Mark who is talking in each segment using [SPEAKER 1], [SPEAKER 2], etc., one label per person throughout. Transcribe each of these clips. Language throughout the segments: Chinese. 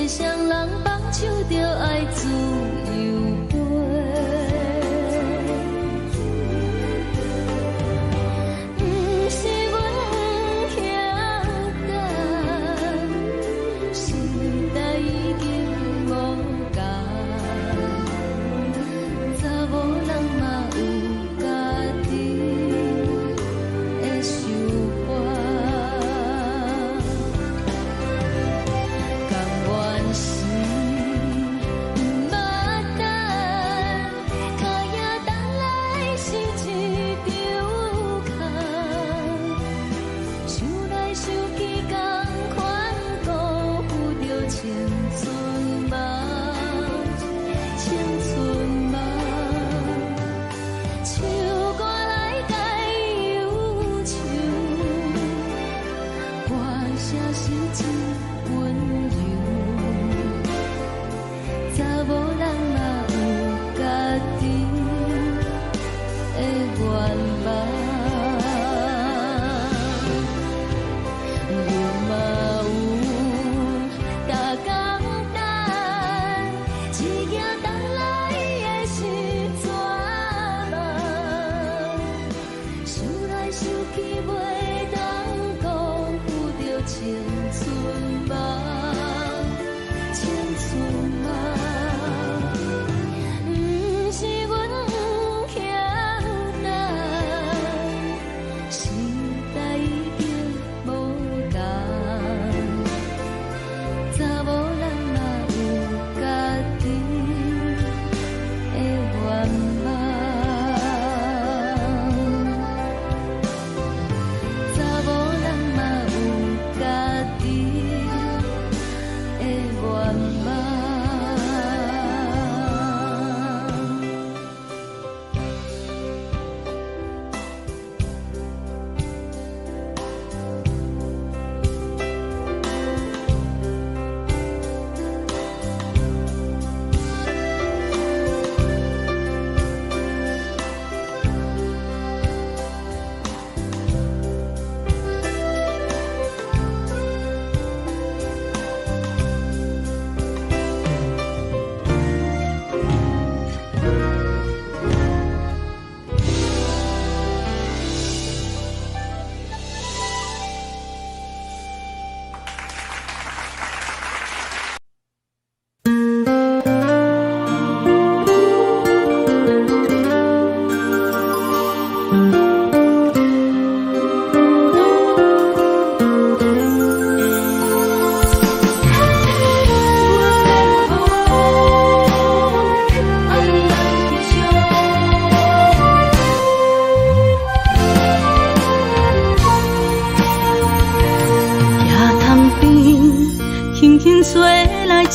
[SPEAKER 1] 双人放手着爱自由飞。不是阮不晓得，时代已经无共，查某人嘛有家己的想法。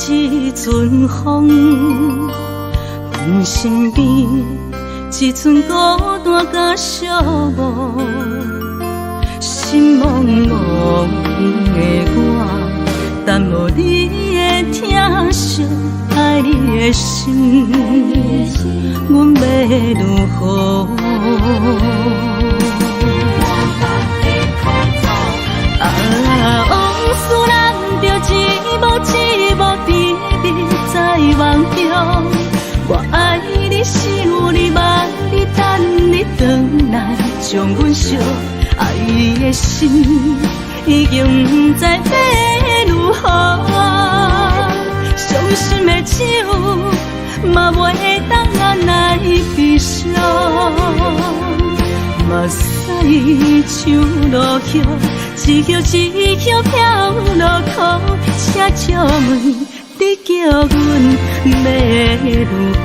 [SPEAKER 2] 一阵风，阮身边一阵孤单甲寂寞，心茫茫的我，等无你的疼惜，爱你的心，阮要如何？往事难着一幕笔笔在梦中。我爱你，想你，望你，等你回来，将阮惜爱你的心，已经不知要如何。伤心的手，嘛袂当按来悲伤。目屎像落叶，一叶一叶飘落雨，请借问你叫阮要如何？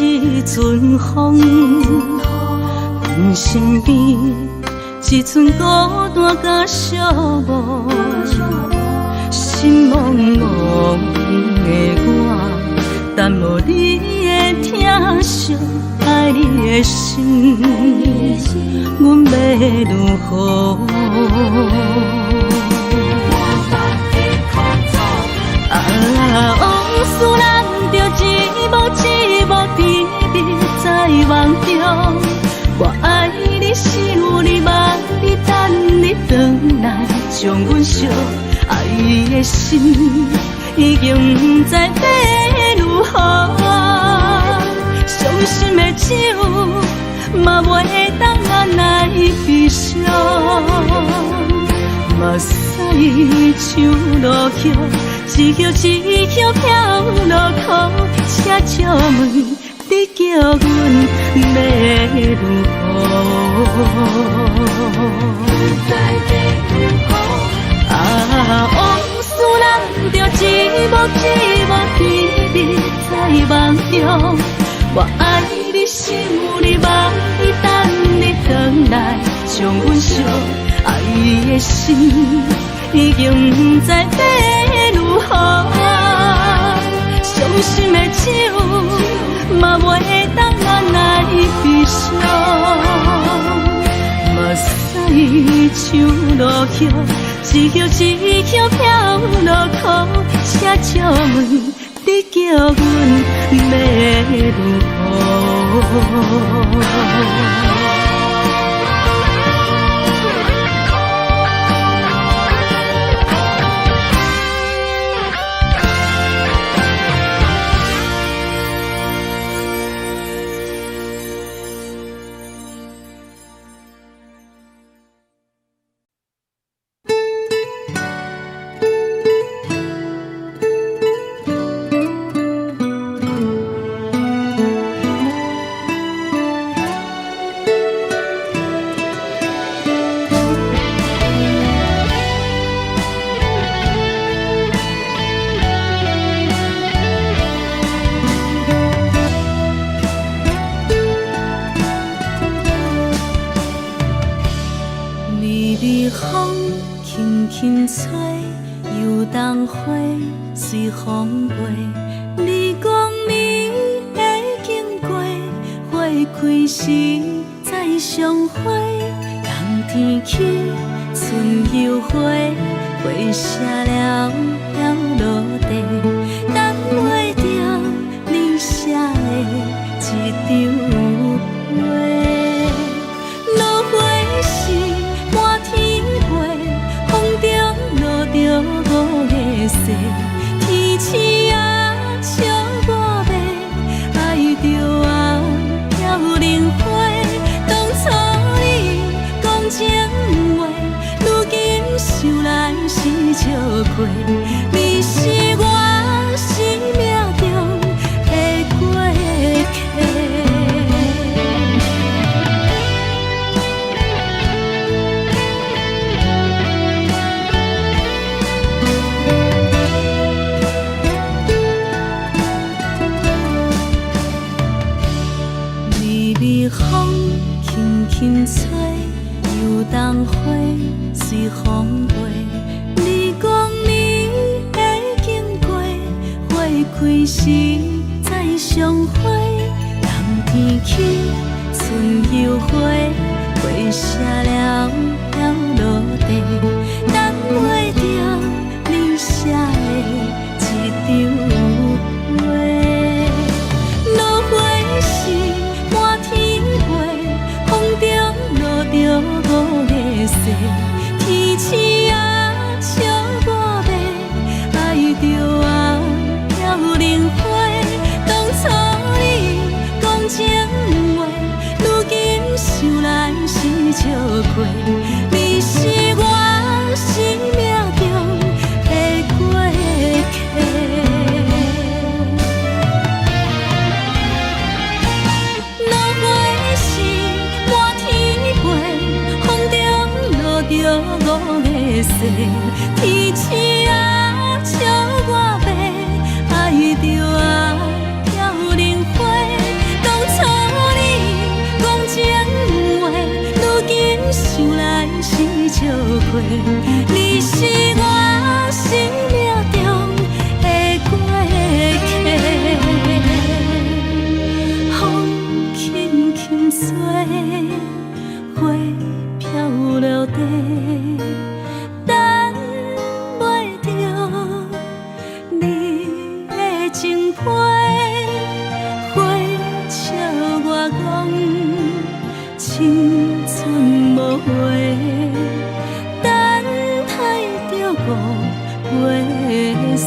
[SPEAKER 2] 一阵风，阮身边一阵孤单甲寂寞，心心茫茫的我，等无你的疼惜，爱你的心，阮要如何？往事人着一幕甜蜜在梦中。我爱你是有你望你等你回来，将阮惜爱的心已经不知要如何。伤心的酒嘛袂当按来悲伤，目屎像落叶，一叶一叶飘落雨，且借问你叫阮要如何？往事人着一幕甜蜜在梦中。我爱你是有你望你等你回来，将阮惜爱的心已经不知要如何。伤心的酒嘛袂当按来悲伤，目屎像落叶，一叶一叶飘落雨，且借问你叫阮要如何？随风飞，你讲你会经过，花开时再相会。冬天起，春又回，花谢了要落地，等袂着你写的一张画。落花时满天飞，风中落着五个色。天星啊，笑我迷，爱着啊，飘零花。当初你讲情话，如今想来是笑亏。你是我生命中的过客。风轻轻吹，游动花随风飞。你讲你会经过，花开时再相会。冬天起，春又回，花谢了要落地，等袂着你写的一张画。落花时满天风中落着五个色，天星啊，笑我迷，爱着啊，飘零花。当初你讲情话，如今想来是笑亏。你是我生命中的过客。着五个色，天星啊，笑我迷，爱着啊，飘零花。当初你讲情话，如今想来是笑亏。你是我生命情批，花笑我讲青春无悔，等待着五月雪。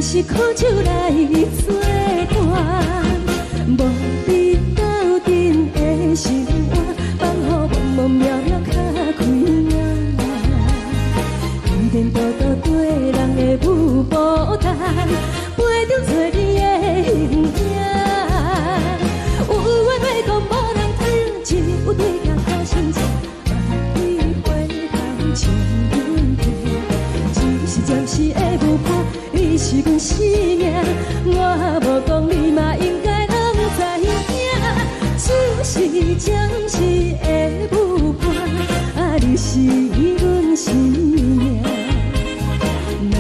[SPEAKER 2] 是苦酒来作伴，无你斗阵的生活，放予茫茫渺渺较快活。颠颠倒倒对人的舞步弹，陪着做你的形影。有话要讲无人听，一有对镜好心情，万里回头情人地，一时暂时的舞伴。 你是阮生命，我无讲你嘛应该拢知影。只是暂时的舞伴，啊，你是阮生命。若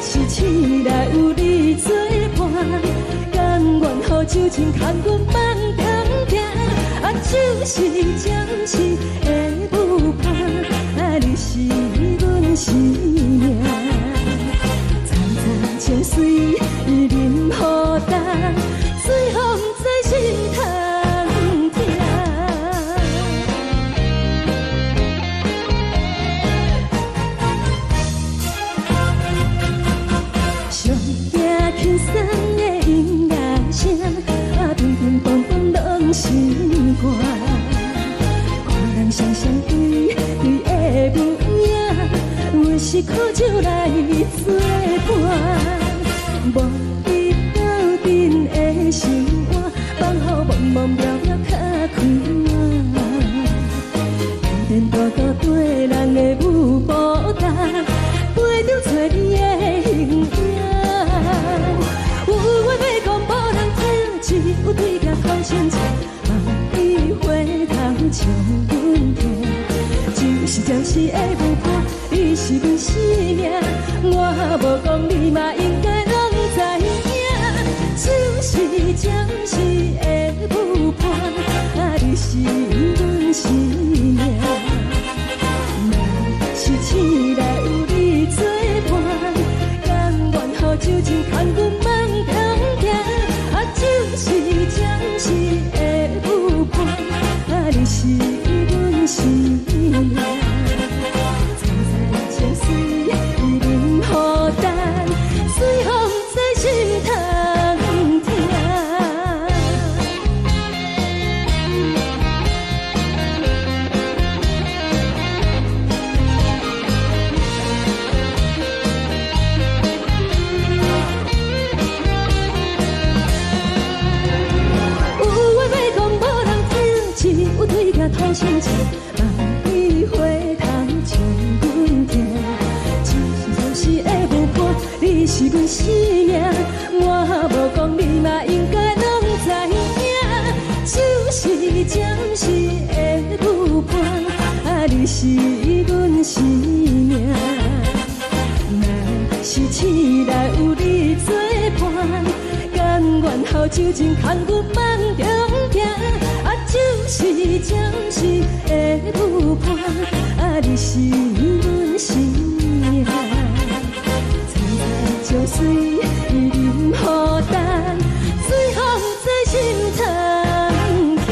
[SPEAKER 2] 是醒来有你作伴，甘愿予酒精牵阮梦中行，啊，就是暂时的舞伴，啊，你是阮生命。层层情水任何淡，水风在心头。轻松的音乐声，啊，乒乒乓乓拢心肝。看人双双对对的舞影，阮是苦酒来作伴。无伊斗阵的心肝，放予茫茫渺渺较开晏。颠颠倒倒对人的舞步踏，陪着找你的形影。有话要讲，无人听；有对镜空心情，梦里回头将阮听。就是暂时的舞伴，你是阮生命。我无讲，你嘛应该拢知影。就是暂时的舞伴，啊，你是阮生命。若是醒来有你作伴，甘愿予酒精牵阮梦中行，啊，就是暂时的舞伴，啊，你是阮生命。层层情水任何淡，水风在心头听。有对镜通心情，梦里回头将阮听。就是暂时的舞伴，你是阮生命。我无讲，你嘛应该拢知影。就是暂时的舞伴，啊，你是阮生命。若是醒来有你作伴，甘愿予酒精牵阮梦中行。啊，就是暂时的舞伴，啊，你是阮生命。层层情水任何淡，水风在心头听。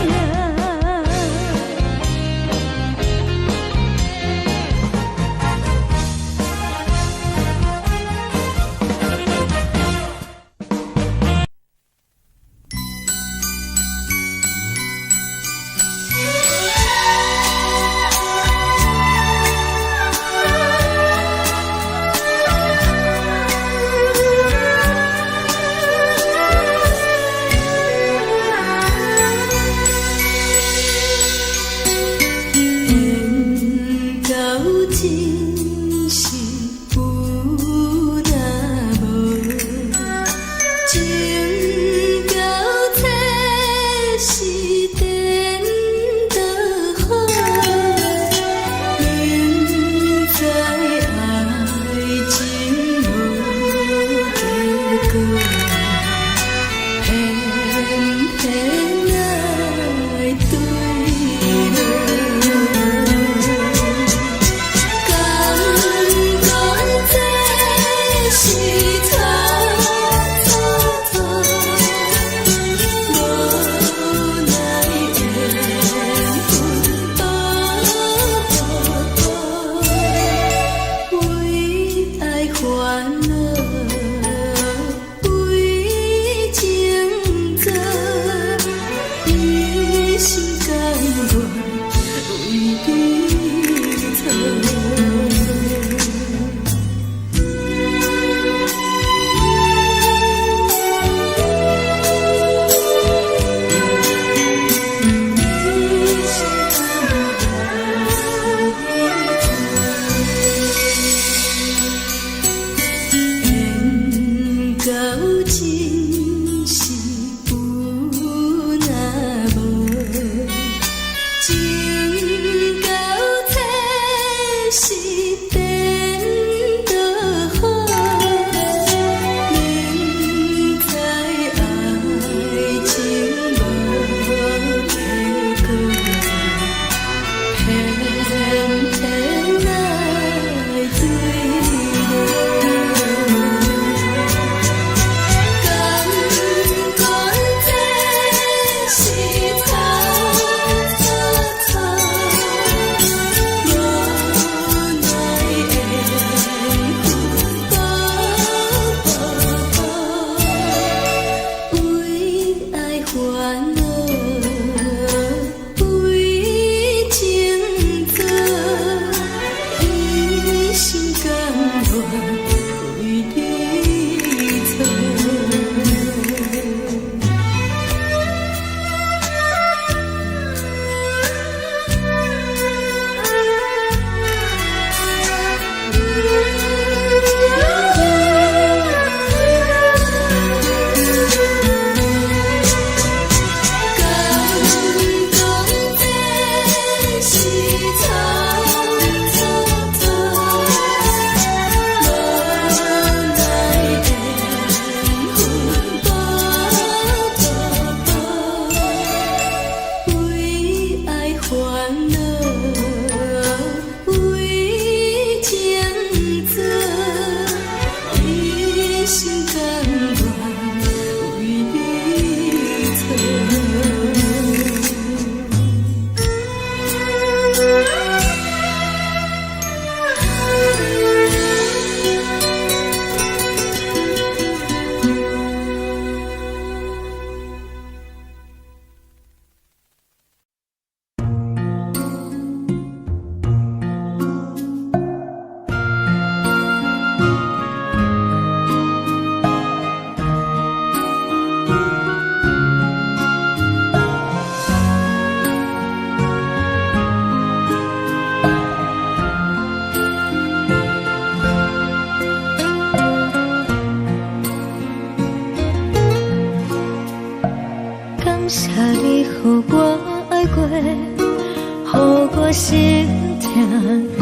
[SPEAKER 1] 心痛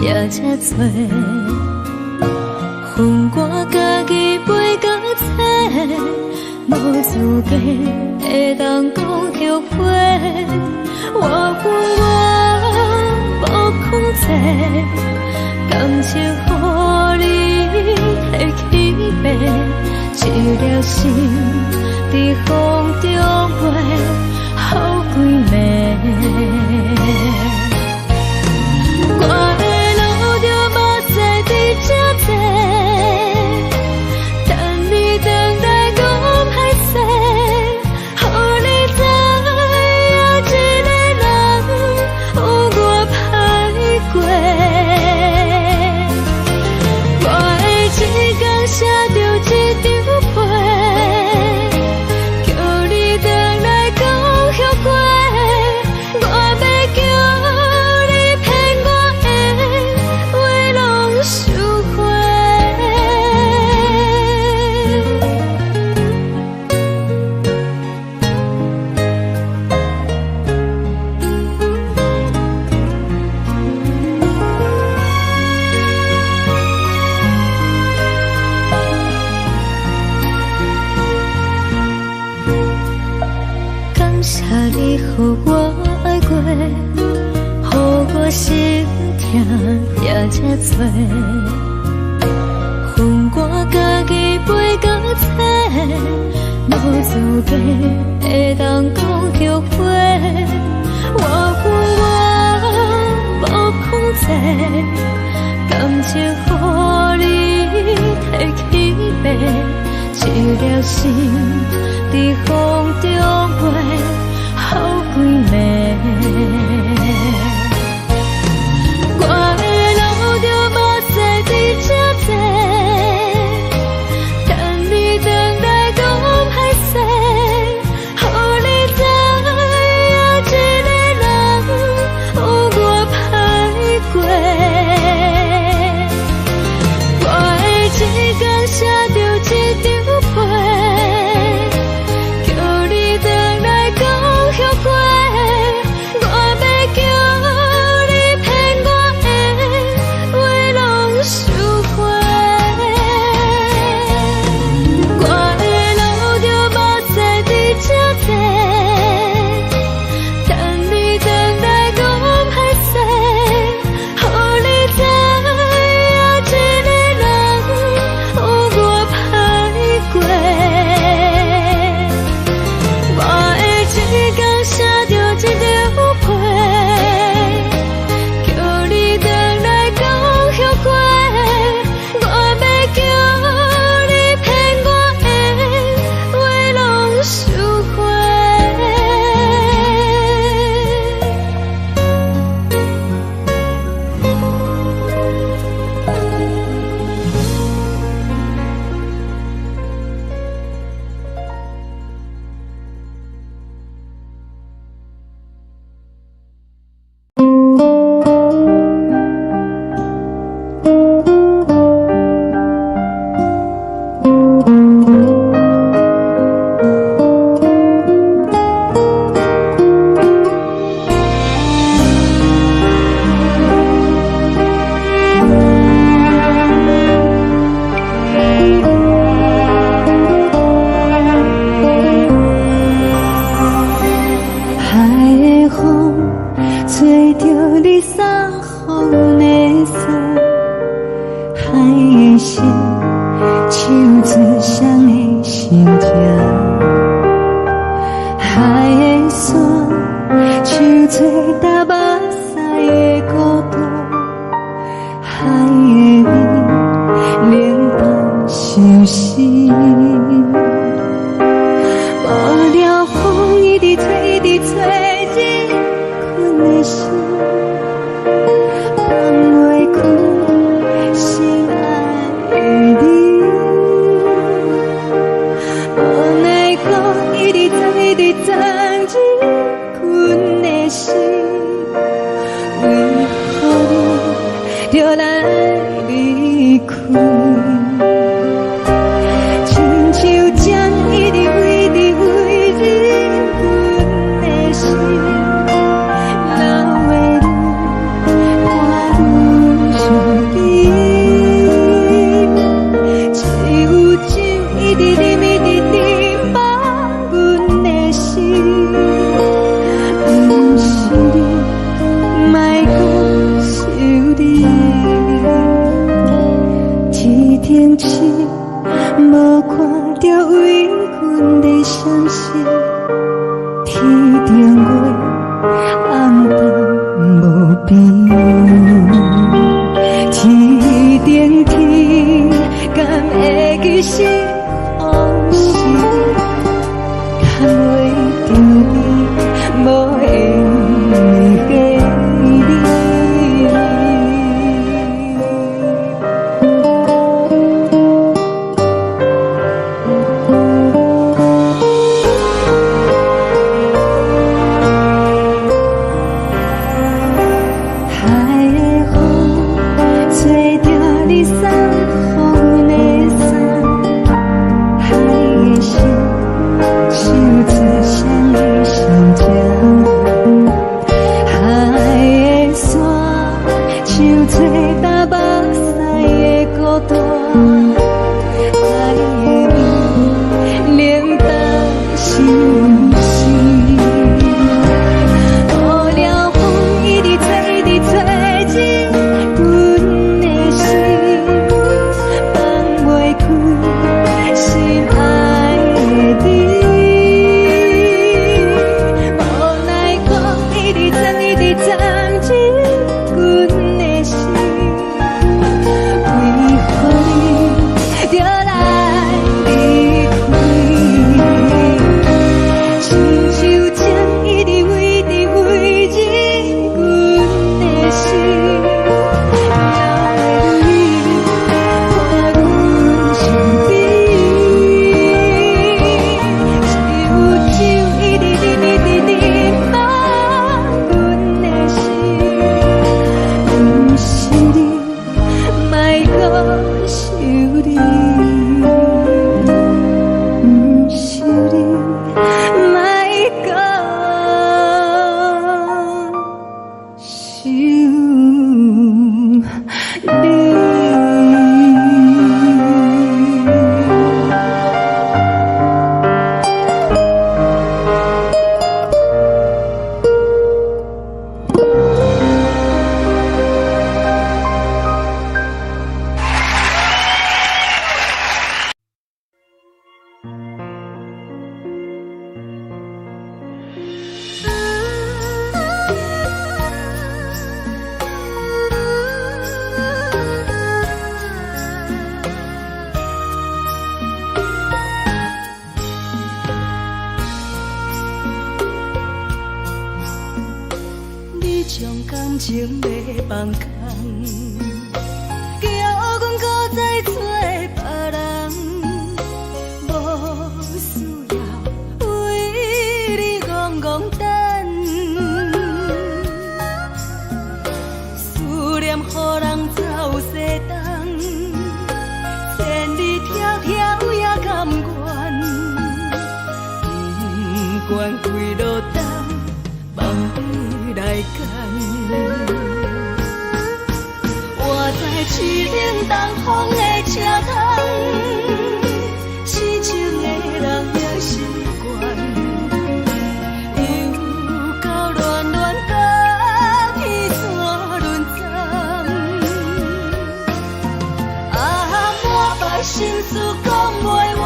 [SPEAKER 1] 也这多，恨我家己袂到切，无资格会当讲后悔。我无控制，感情予你提起白，一粒心伫风中飞，好几暝。我的路就无再伫这坐，等你回来讲歹势，予你知影一个人有我歹过。我会一天写着一张被，叫你回来讲后悔。我要叫你予我爱过，予我心痛也这多，恨我家己袂到切，无资格会当讲后悔。我无控制，感情予你提起白，一粒心伫风中飞。好几暝，我的路就无再伫这坐，等你回来讲歹势，予你知影一个人有我歹过。我会一天写着一张被，叫你回来讲后悔。我要
[SPEAKER 2] 心情。海的山，像做搭目屎的孤独，海的味，冷淡伤心。无聊风一直吹，一直吹，日困的心，放袂开心爱的你。无奈何一直藏，一直藏，日困的心，为何你就来离开？亲像针一直飞，一直飞，日困的心，流的泪，看愈伤悲。只有酒一直啉，一直啉，放阮的心。不是你，莫讲想你。一顶星，无看到为阮的闪烁。天顶月，暗淡无边。天顶天，敢会记是往事？敢袂着你，无缘给你。海的风，吹着你送风的伞。海的心，像刺双的相争。海的山，像吹搭目屎的孤单。海的味，冷淡伤心。无聊风一直吹，一直吹，日阮的心，放袂开心爱的你。无奈何一直藏，一直藏，日阮的心，为何你就来离开？亲像针一直飞，一直飞，日阮的心，流的泪，看阮伤悲。只有酒一直啉，一直啉，放阮的心。不是你，莫搁想你。不是你，莫搁想你。你将感情要放空，叫阮搁再找别人，无需要为你戆戆等。思念予人走西东，千里迢迢也甘愿，不管几路东，望你来赶。我在市顶东风的车窗，痴情的人也习惯，又到乱乱甲彼山论斩。啊，满腹心事讲袂完。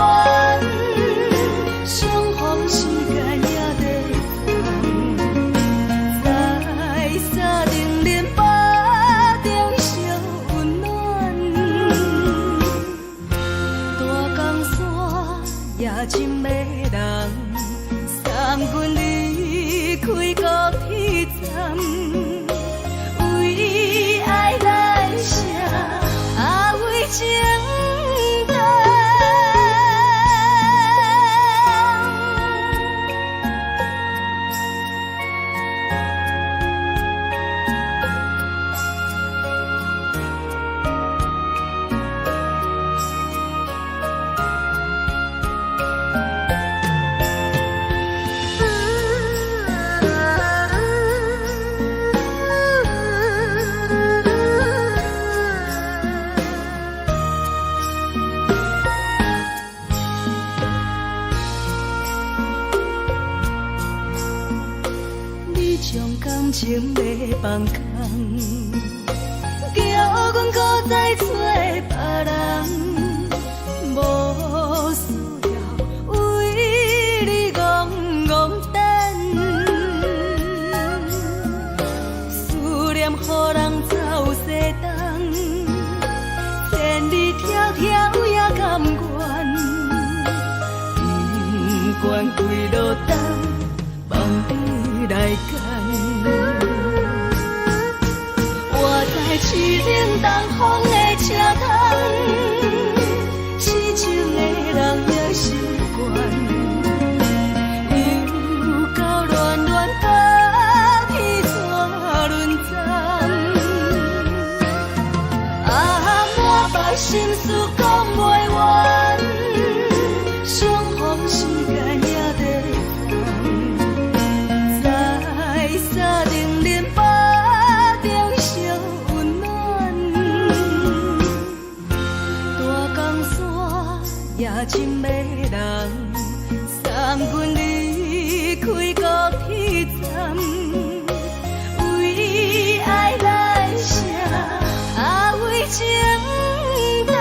[SPEAKER 2] 空，叫阮搁再找别人，无需要为你戆戆等，思念予人走西东，千里迢迢也甘愿。不管几落冬，望你来牵。我在痴冷东风的车窗，痴情的人也习惯，又到恋恋把天怎轮转？啊，满腹心事讲袂完。相逢时间也在放，在沙冷冷巴中烧温暖。大江山也真迷人，送阮离开高铁站，为爱来写，啊为情等。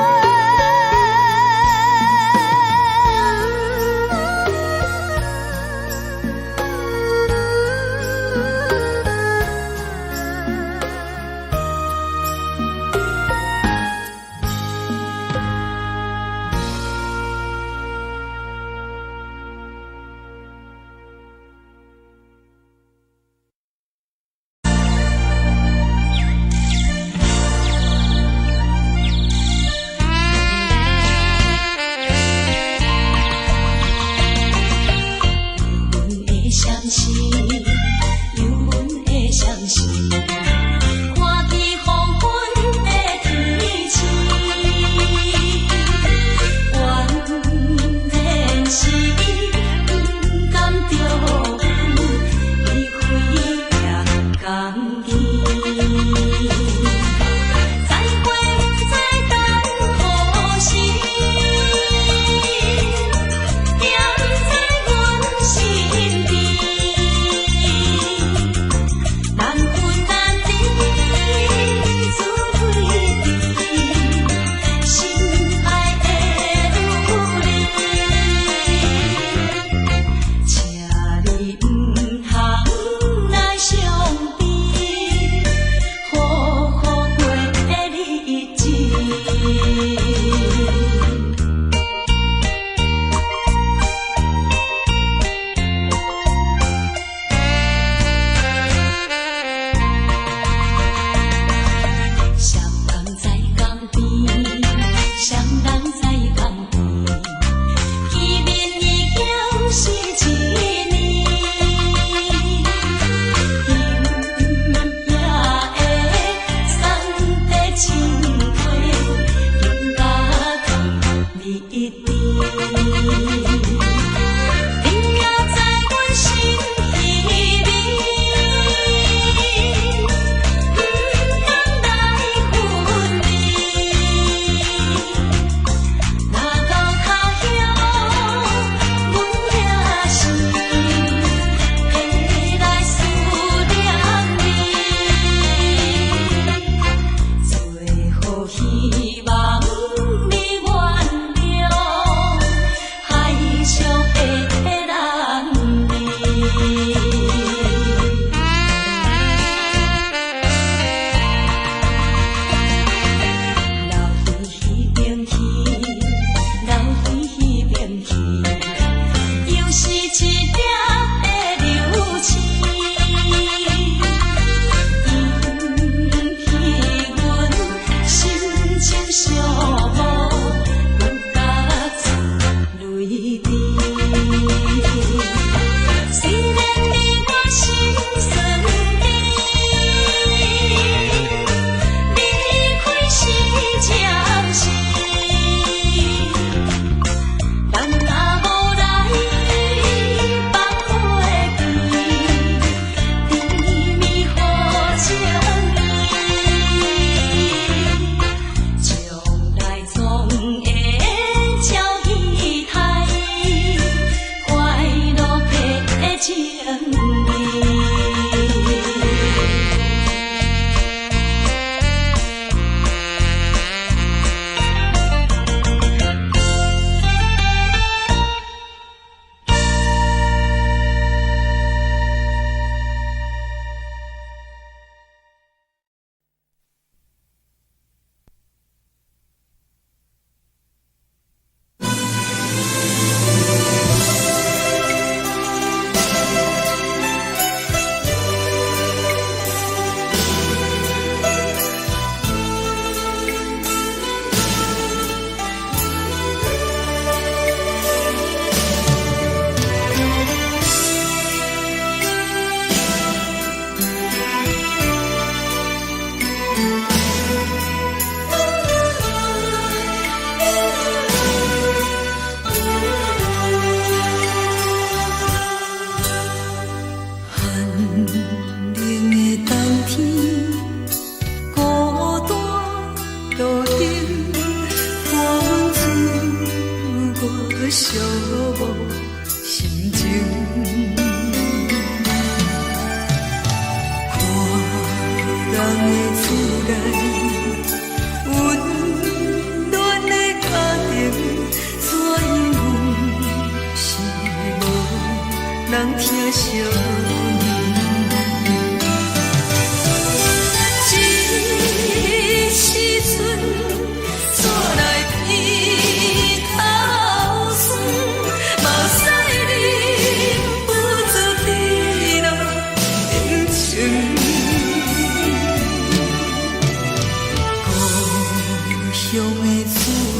[SPEAKER 2] 自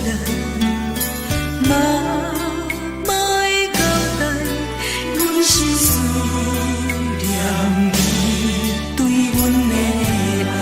[SPEAKER 2] 然，嘛嘛会交代，阮是思念你对阮的爱。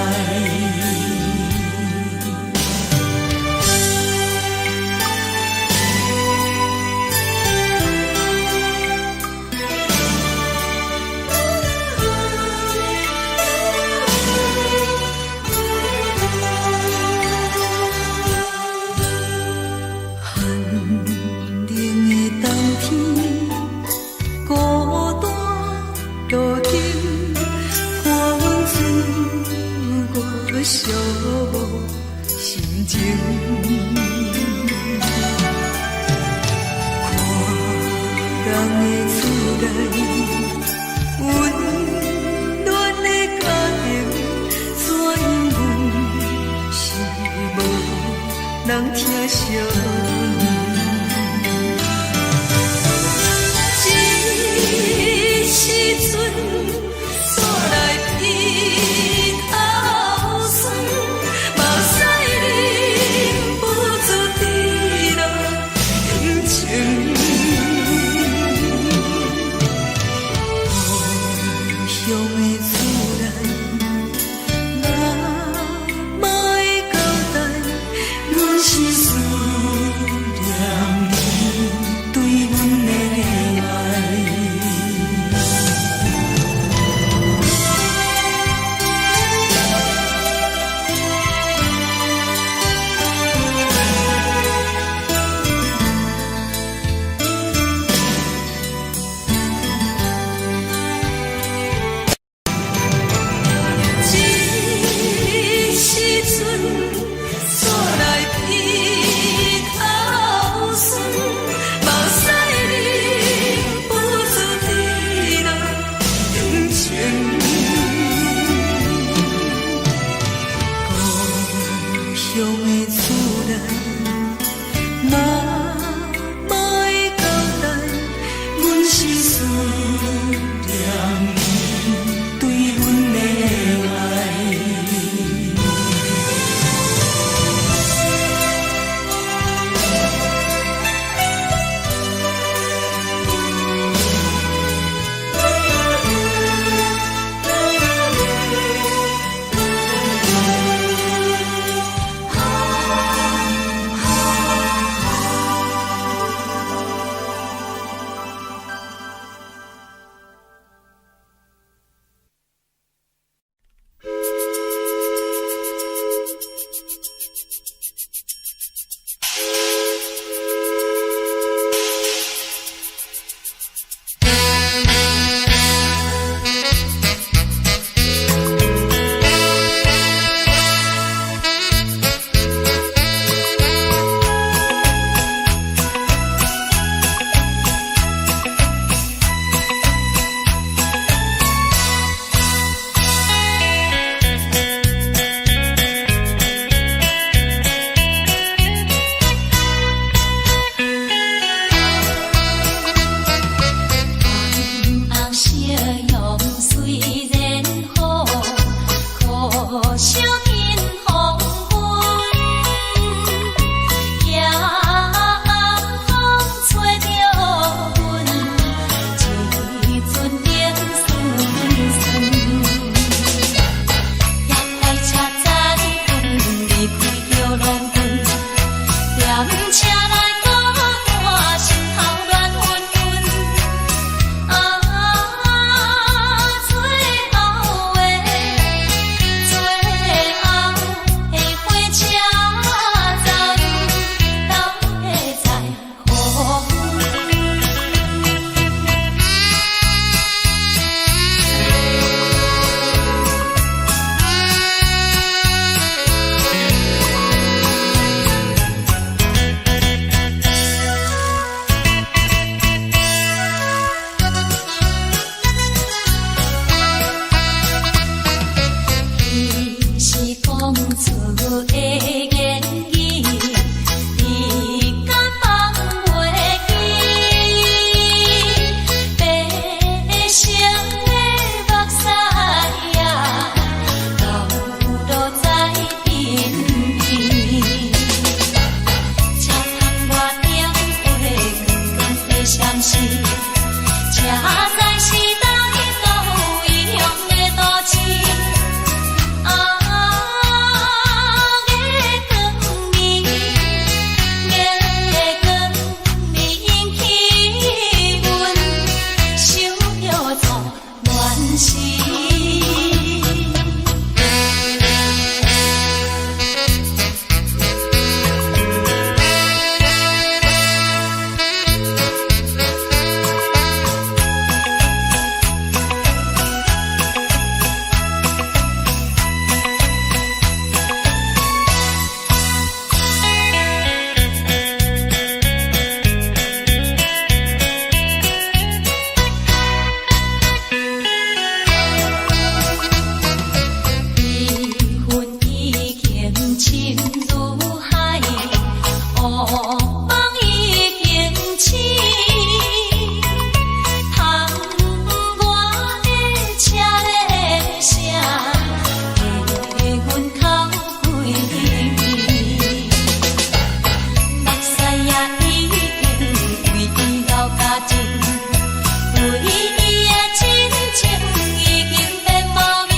[SPEAKER 2] 寂寞心情，看人的厝内温暖的家庭，怎因阮是无人疼惜？这时阵煞来鼻头酸，目屎忍不住滴落眼睛。故乡的自然，嘛嘛会交代，阮是思念你对阮的爱。深如海，乌梦已经醒。窗外的车的声，在阮口归暝。目屎也已经为伊流甲尽，为伊的真情已经变无味。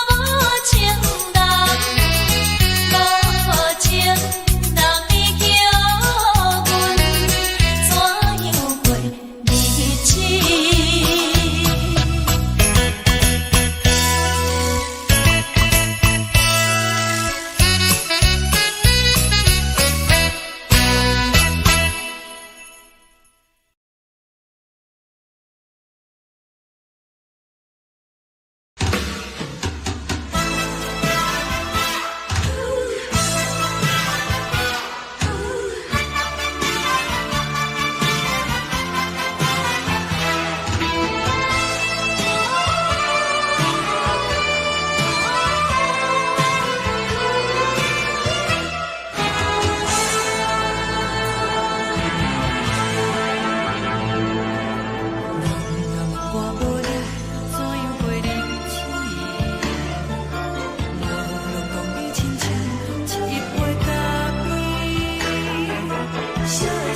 [SPEAKER 2] 无情人，无情人已叫阮怎样过日子？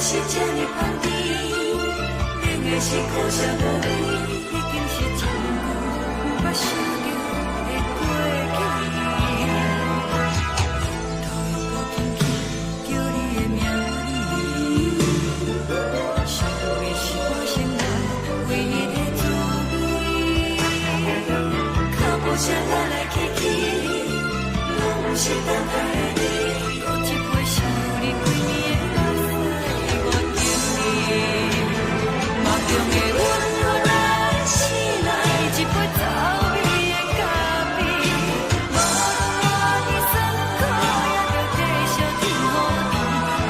[SPEAKER 2] 是这呢香甜，冷的是苦涩无味，已经是真久无捌想着的过去。头又搁轻轻叫你的名字，想的是我心内唯一的滋味。脚步声来来去去，拢是等待的你，搁一杯想你几年的目睭的温柔来醒来，一杯走味的咖啡，无论我的酸苦，也着继续甜予你。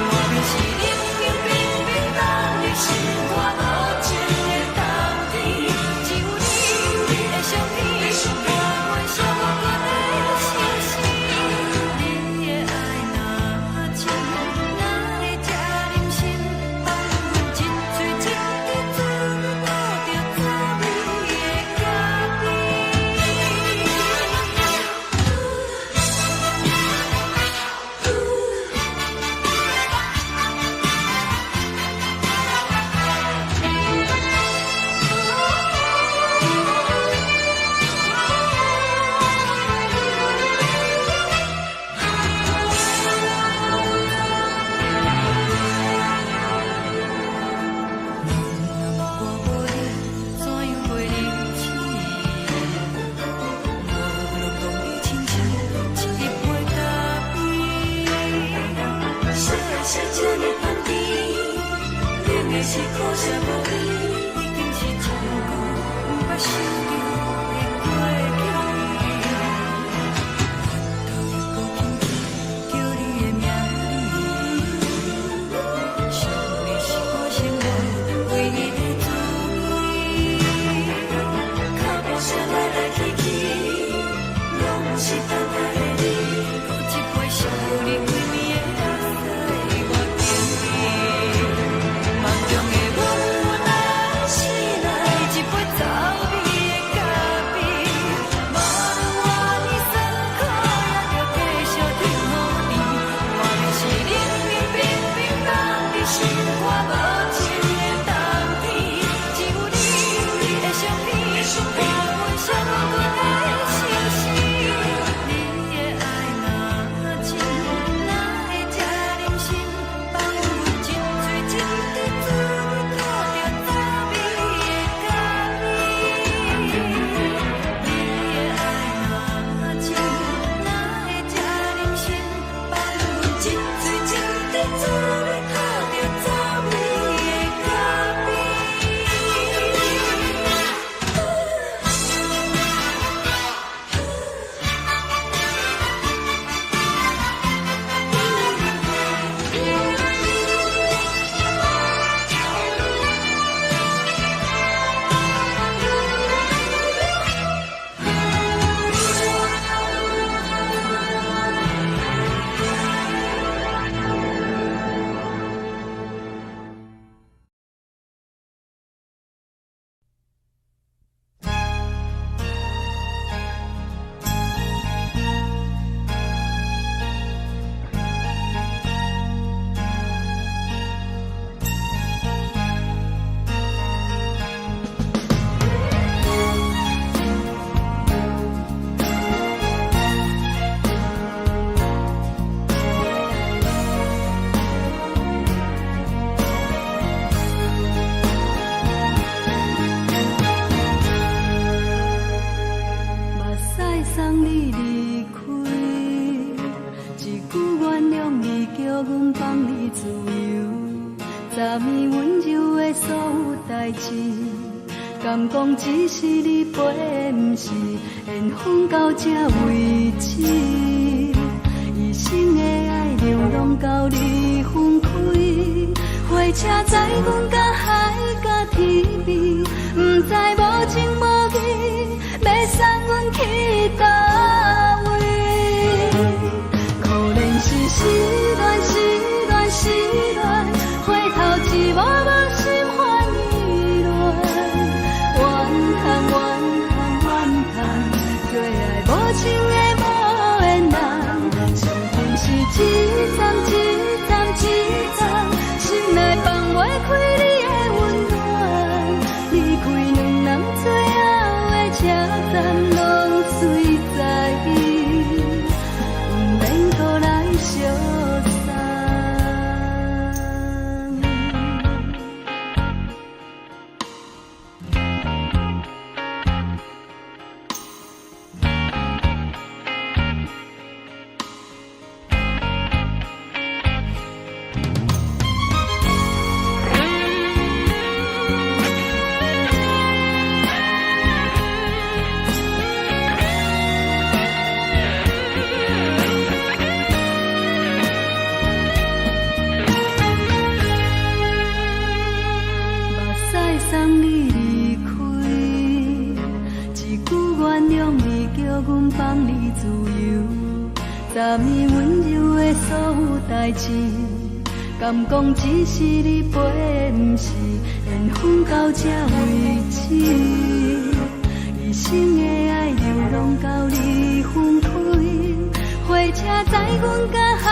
[SPEAKER 2] 我就是冷冷冰冰等你心肝无情的冬天，只有你的相片，我阮寂寞的心事。你的爱若真，哪会这忍心放阮一嘴一滴水，倒着滋味的咖啡。我无你怎样过日子？无论讲你亲像一杯咖啡，烧的是这呢香甜，冷的是苦涩无味，已经是真久无捌想着的过去。头又搁轻轻叫你的名字，想的是我心内唯一的滋味。脚步声来来去去，拢是等待的你，搁一杯想你几暝的水，我敬你。梦中的温柔来醒来，一杯走味的咖啡，无论我的酸苦，也着继续甜予你。我就是冷冷冰冰放伫心肝无情的冬天，只有你的相片，我阮寂寞的心事。你代志，敢讲只是你陪，不是缘分到这为止。一生的爱流浪到你分开，火车载阮甲海甲天边，不知无情无义，要送阮去倒位？可能是失恋，失恋，失恋，回头一幕幕心烦意乱，怨叹，怨叹，怨叹，最爱无情的无缘人，上天是一站一站一站，心内放袂开你的温暖，离开两人最后的车站，拢随在不免搁来相送。送你离开，一句原谅你，叫阮放你自由。昨暝温柔的所有代志，敢讲只是你陪，不是缘分到这为止。一生的爱流浪到你分开，火车载阮甲海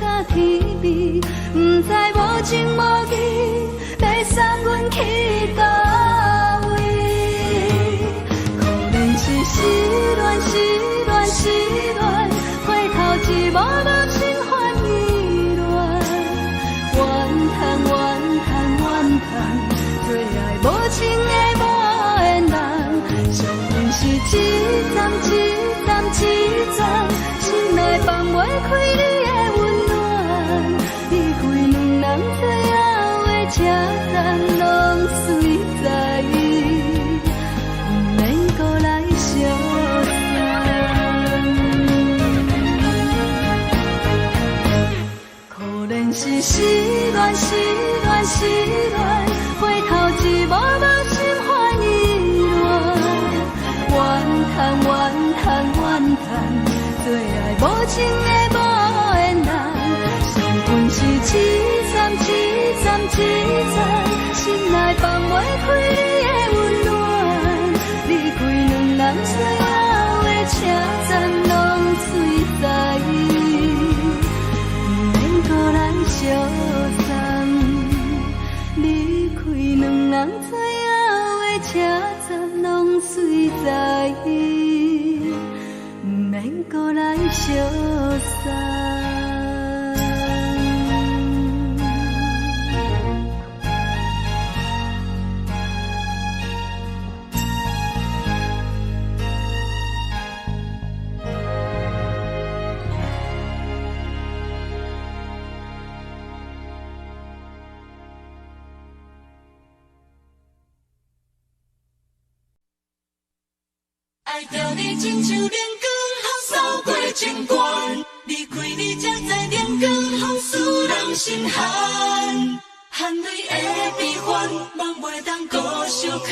[SPEAKER 2] 甲天边，不知无情无义，要送阮去倒位？可能是失恋，失恋，失恋，回头一幕幕心烦意乱，怨叹，怨叹，怨叹，最爱无情的无缘人，上天是一站一站一站，心内放袂开你的温暖，离开两人最后的车站，拢随在不免搁来相送。可能是失恋，失恋，失恋，回头一幕幕心烦意乱，怨叹，怨叹，怨叹，最爱无情的无缘人，上天是一站一站一站，心内放袂开你的温暖，离开两人最后的车站，拢随在不免搁来相送。离开两人最后的车站，拢随在不免搁来相送。
[SPEAKER 3] 爱着你亲像连光风扫过情关，离开你才知连光风使人心寒。含泪的悲欢，望袂当搁相牵，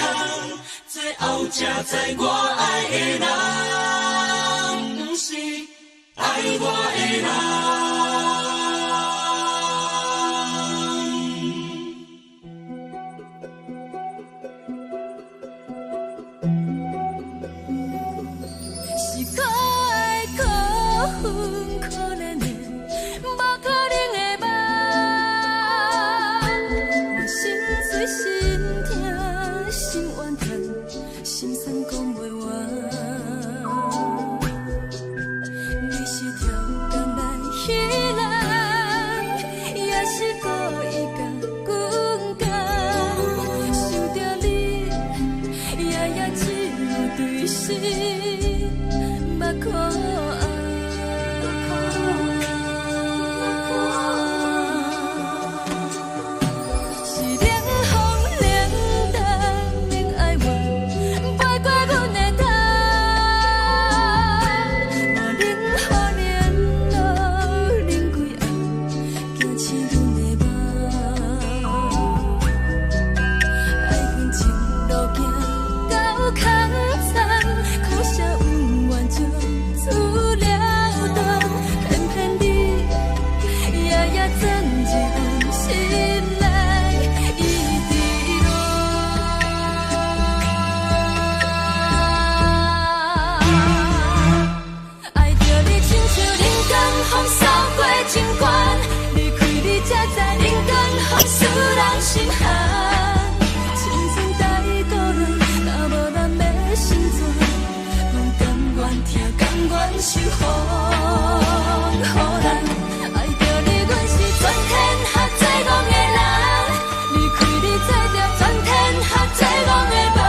[SPEAKER 3] 最后才知我爱的人，不是爱我的人。
[SPEAKER 1] 可怜的，无可能的梦，我心碎心痛心怨叹，心酸讲袂完。你是条工来。
[SPEAKER 2] 心寒。青春带过来，若无咱要成全，拢甘愿听，甘愿受风雨人。爱着你，阮是全天下最戆的人，离开你做着全天下最戆的梦。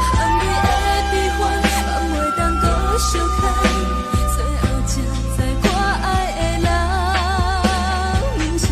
[SPEAKER 2] 含泪的悲欢，放袂当搁相牵，最后才知我爱的人，不是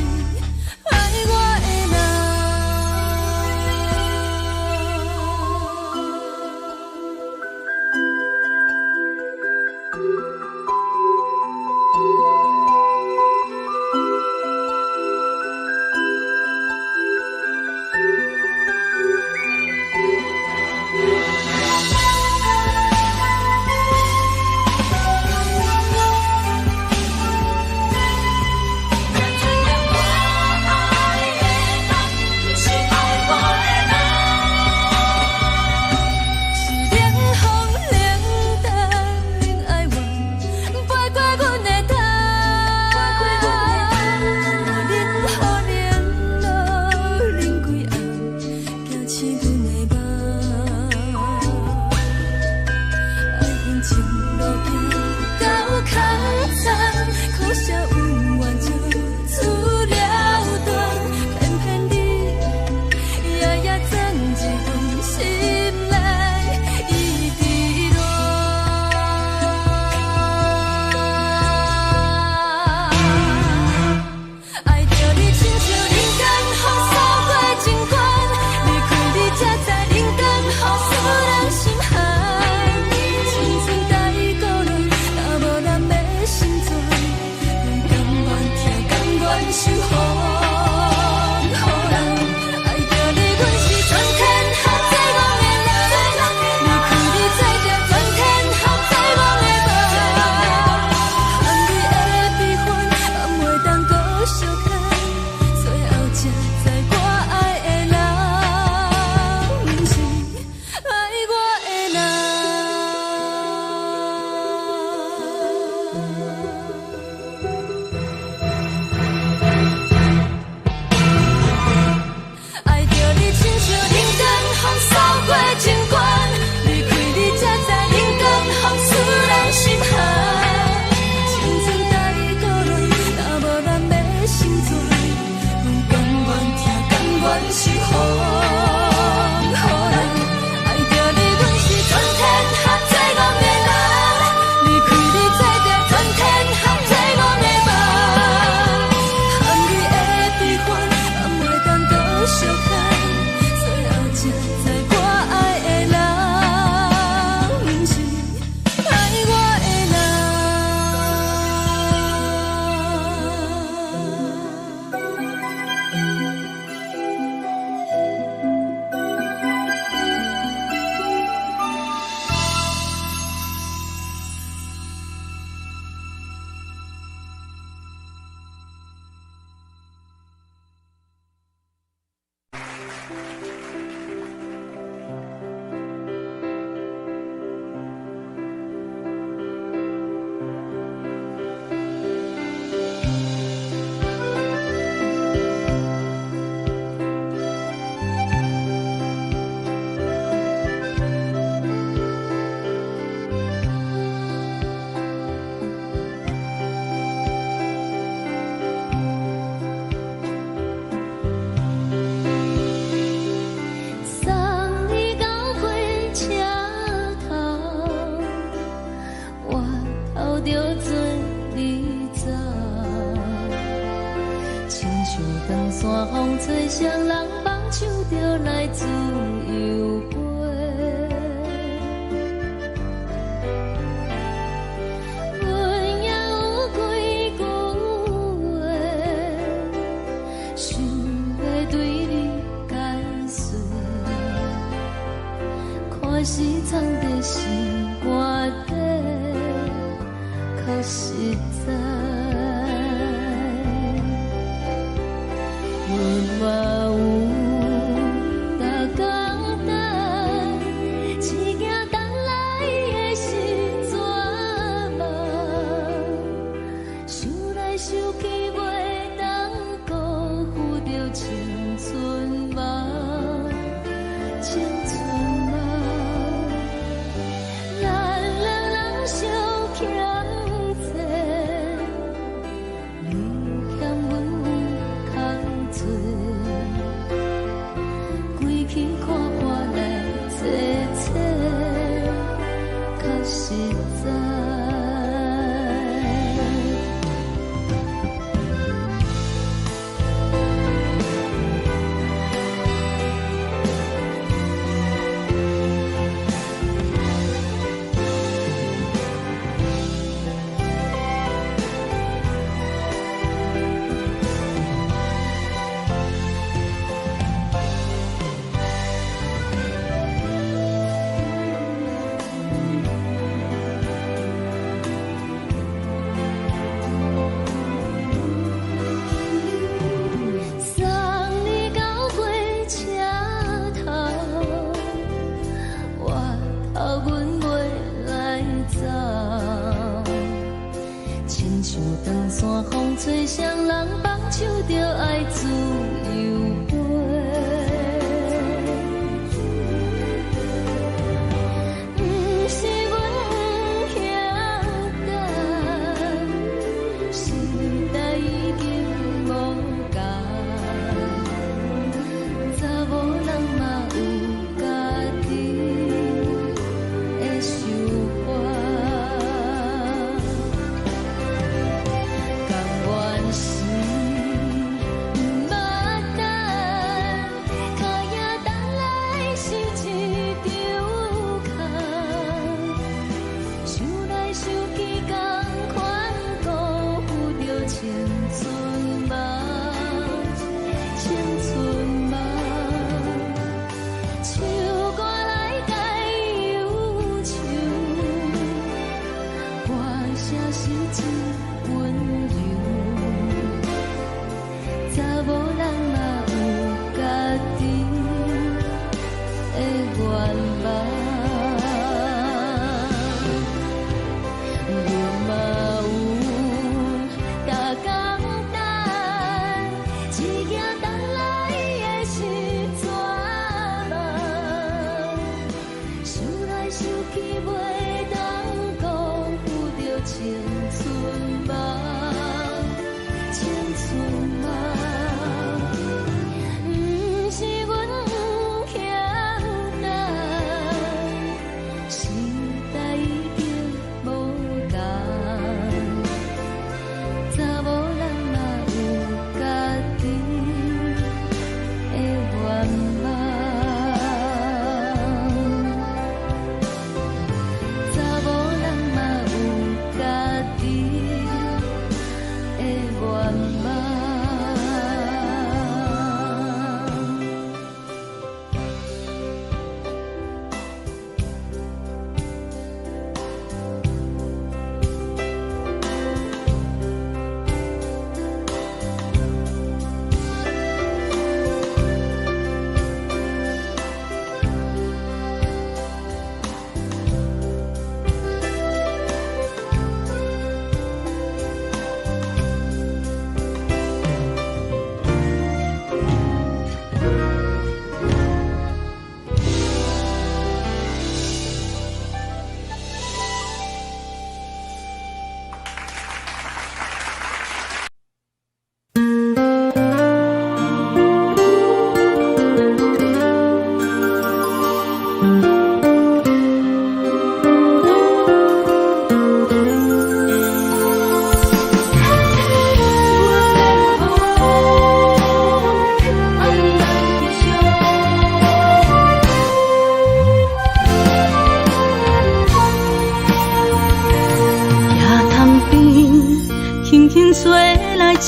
[SPEAKER 2] 爱我的人。
[SPEAKER 1] 是藏在心肝底，可实在。阮嘛有大简单，一件等来的心怎梦？想来想去袂当辜负着情。亲像长山风吹双人放手着爱自由飞。不是阮晓得，时代已经无共，查某人嘛有家己的想法。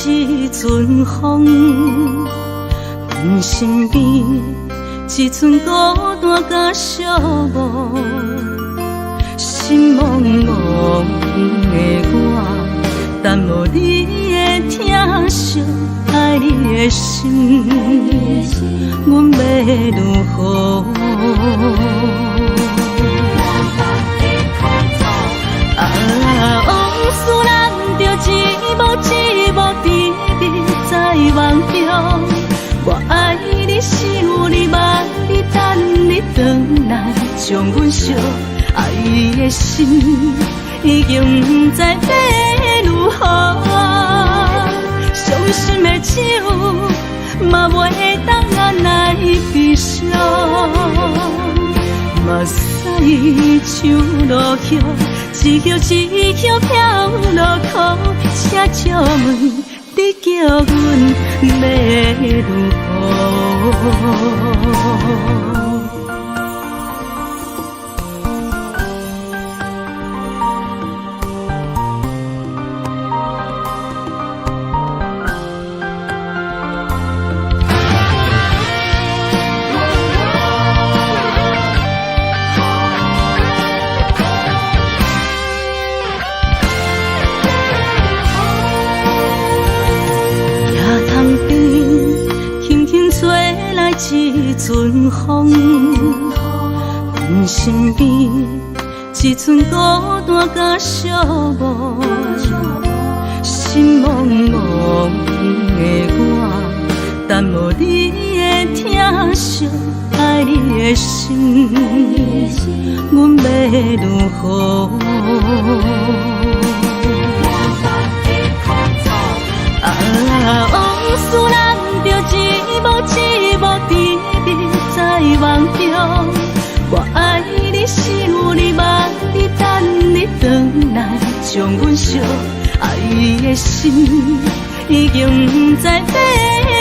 [SPEAKER 2] 一阵风，阮身边一阵孤单甲寂寞，心茫茫的我，等无你的疼惜，爱你的心，阮要如何？往事难着一幕甜蜜在梦中，我爱你想你望你等你回来，将阮惜爱的心已经不知要如何，伤心的手嘛袂当按来悲伤，目屎像落雨，一曲一曲飘落雨，请借问你叫阮要如何？一阵风，阮身边一阵孤单甲寂寞，心茫茫的我，但无你的疼惜，爱你的心，阮要如何？往事人着一幕一幕甜蜜在梦中，我爱你想你望你等你回来，将阮惜爱的心已经不知要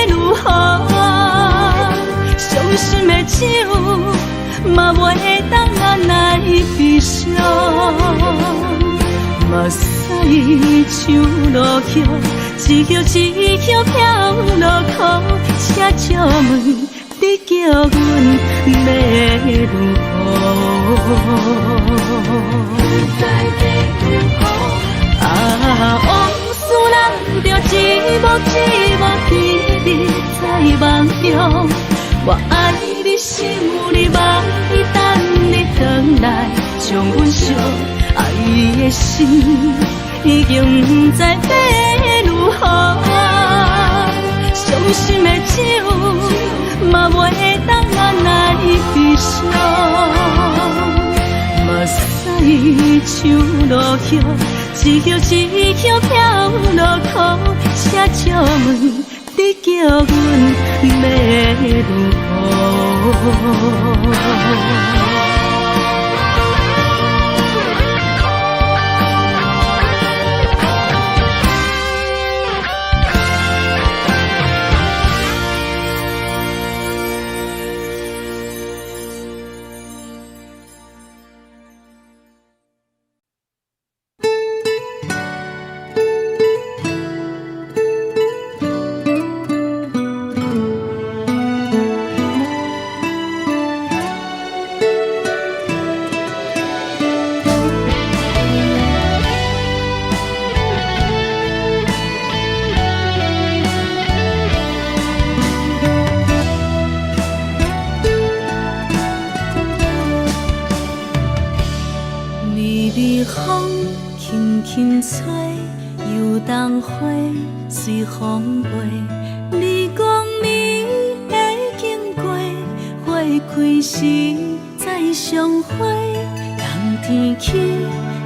[SPEAKER 2] 如何。伤心的手嘛袂当按来悲伤，目屎像落叶。一叶一叶飘落雨，车借问你叫阮要如何？往事人着一幕一幕甜蜜在梦中，我爱你想你望你等你回来，将阮惜爱的心已经不知要如何。伤心的手嘛袂当按来悲伤，目屎像落叶，一叶一叶飘落雨，车借问你叫阮要如何？随风飞，你讲你会经过，花开时再相会。冬天起，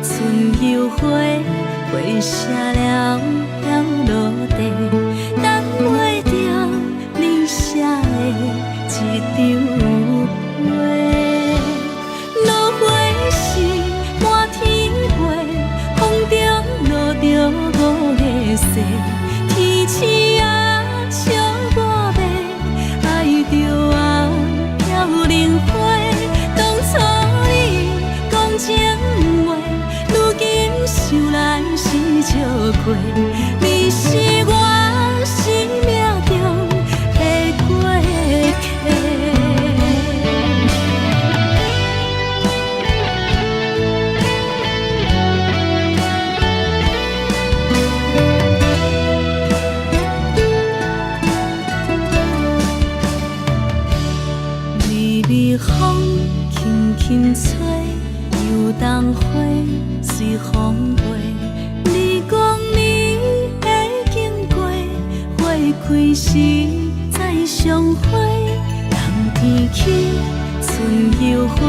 [SPEAKER 2] 春又回，花谢了飘落地，等袂着你写的一张画。落花时满天飞，风中落着五个色。天星啊，笑我迷，爱着啊，飘零花。当初你讲情话，如今想来是笑过。你是我生命中的过客。风轻轻吹，又当花随风飞。你讲你会经过，花开时再相会。冬天起，春又回，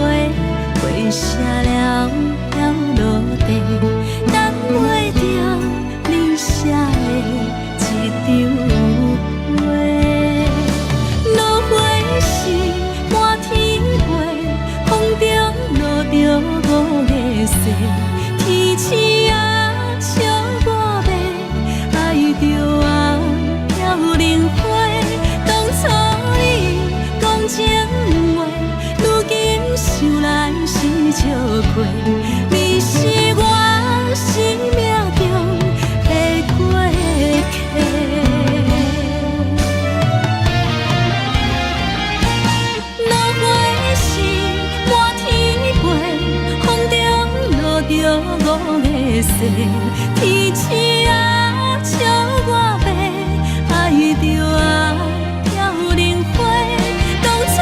[SPEAKER 2] 花谢了飘落地，等袂着你写的一张画。落花时满天风中落着五个色，天星啊，笑我迷，爱着啊，飘零花。当初你讲情话，如今想来是笑过。你是我生命中的过客。着五个色，天星啊，笑我迷，爱着啊，飘零花。当初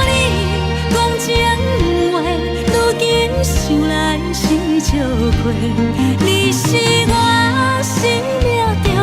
[SPEAKER 2] 你讲情话，如今想来是笑过。你是我生命中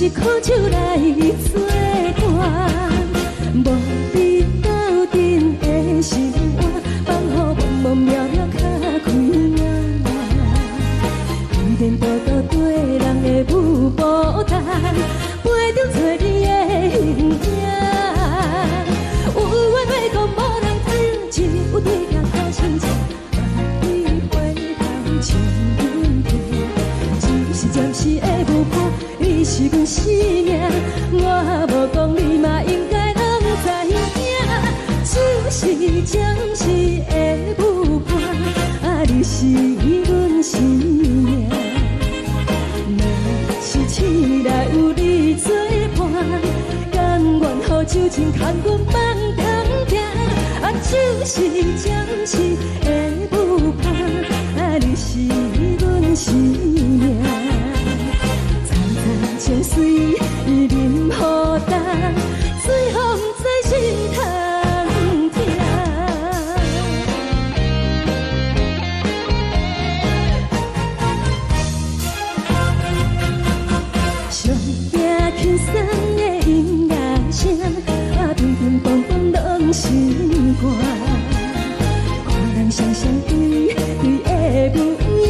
[SPEAKER 2] 是苦酒来作伴，无你斗阵的生活，放乎茫茫渺渺较快活。颠颠倒倒对人的舞步弹，陪着做你的形影。有话要讲无人听，只有对镜头心情，万里回头将阮听。只是暂时的舞伴，你是阮生命，我无讲你嘛应该拢知影。就是暂时的舞伴，你是阮生命。若是醒来有你作伴，甘愿予酒精牵阮放长行。就是暂时的舞伴，你是阮生命。层层情水任何等，随风在心通听。上惊轻松的音乐声，乒乒乓乓拢心肝。看人双双对对的舞影，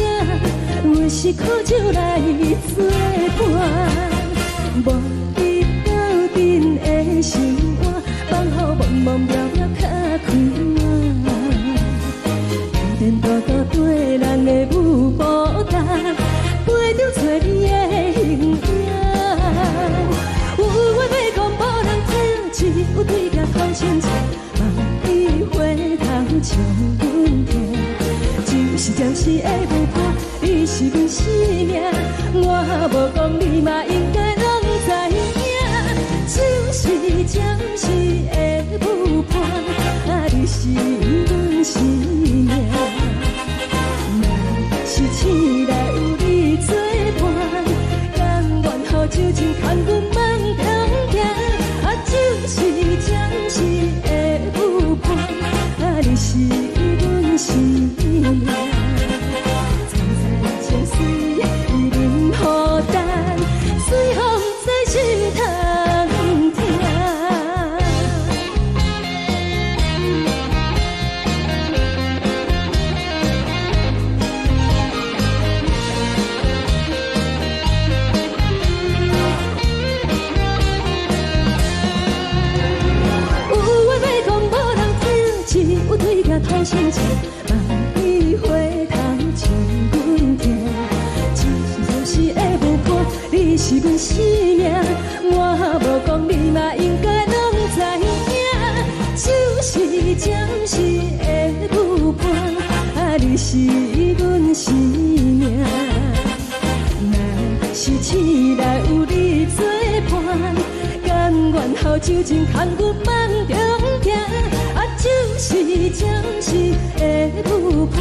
[SPEAKER 2] 我是苦酒来作伴。无你斗阵的生活，放乎茫茫渺渺较快活。颠颠倒倒对人的舞步弹，陪着做你的形影。有话要讲无人听，只有对镜头心情，望你回头将阮听。就是暂时的舞伴，你是阮生命，我无讲你嘛应该拢知影。就是暂时的舞伴，你是阮生命。若是醒来有你作伴，甘愿予酒精牵阮放长行。就是暂时的舞伴，你是阮生命。层层情水任何等，随风在心通听。有话要讲无人听，只有对镜头心情，望你回头将阮听。就是暂时的舞伴，你是阮生命，我无讲你嘛应该拢知影。就是暂时的舞伴，你是阮生命。若是醒来有你作伴，甘愿予酒精牵阮放长行。就是暂时的舞伴，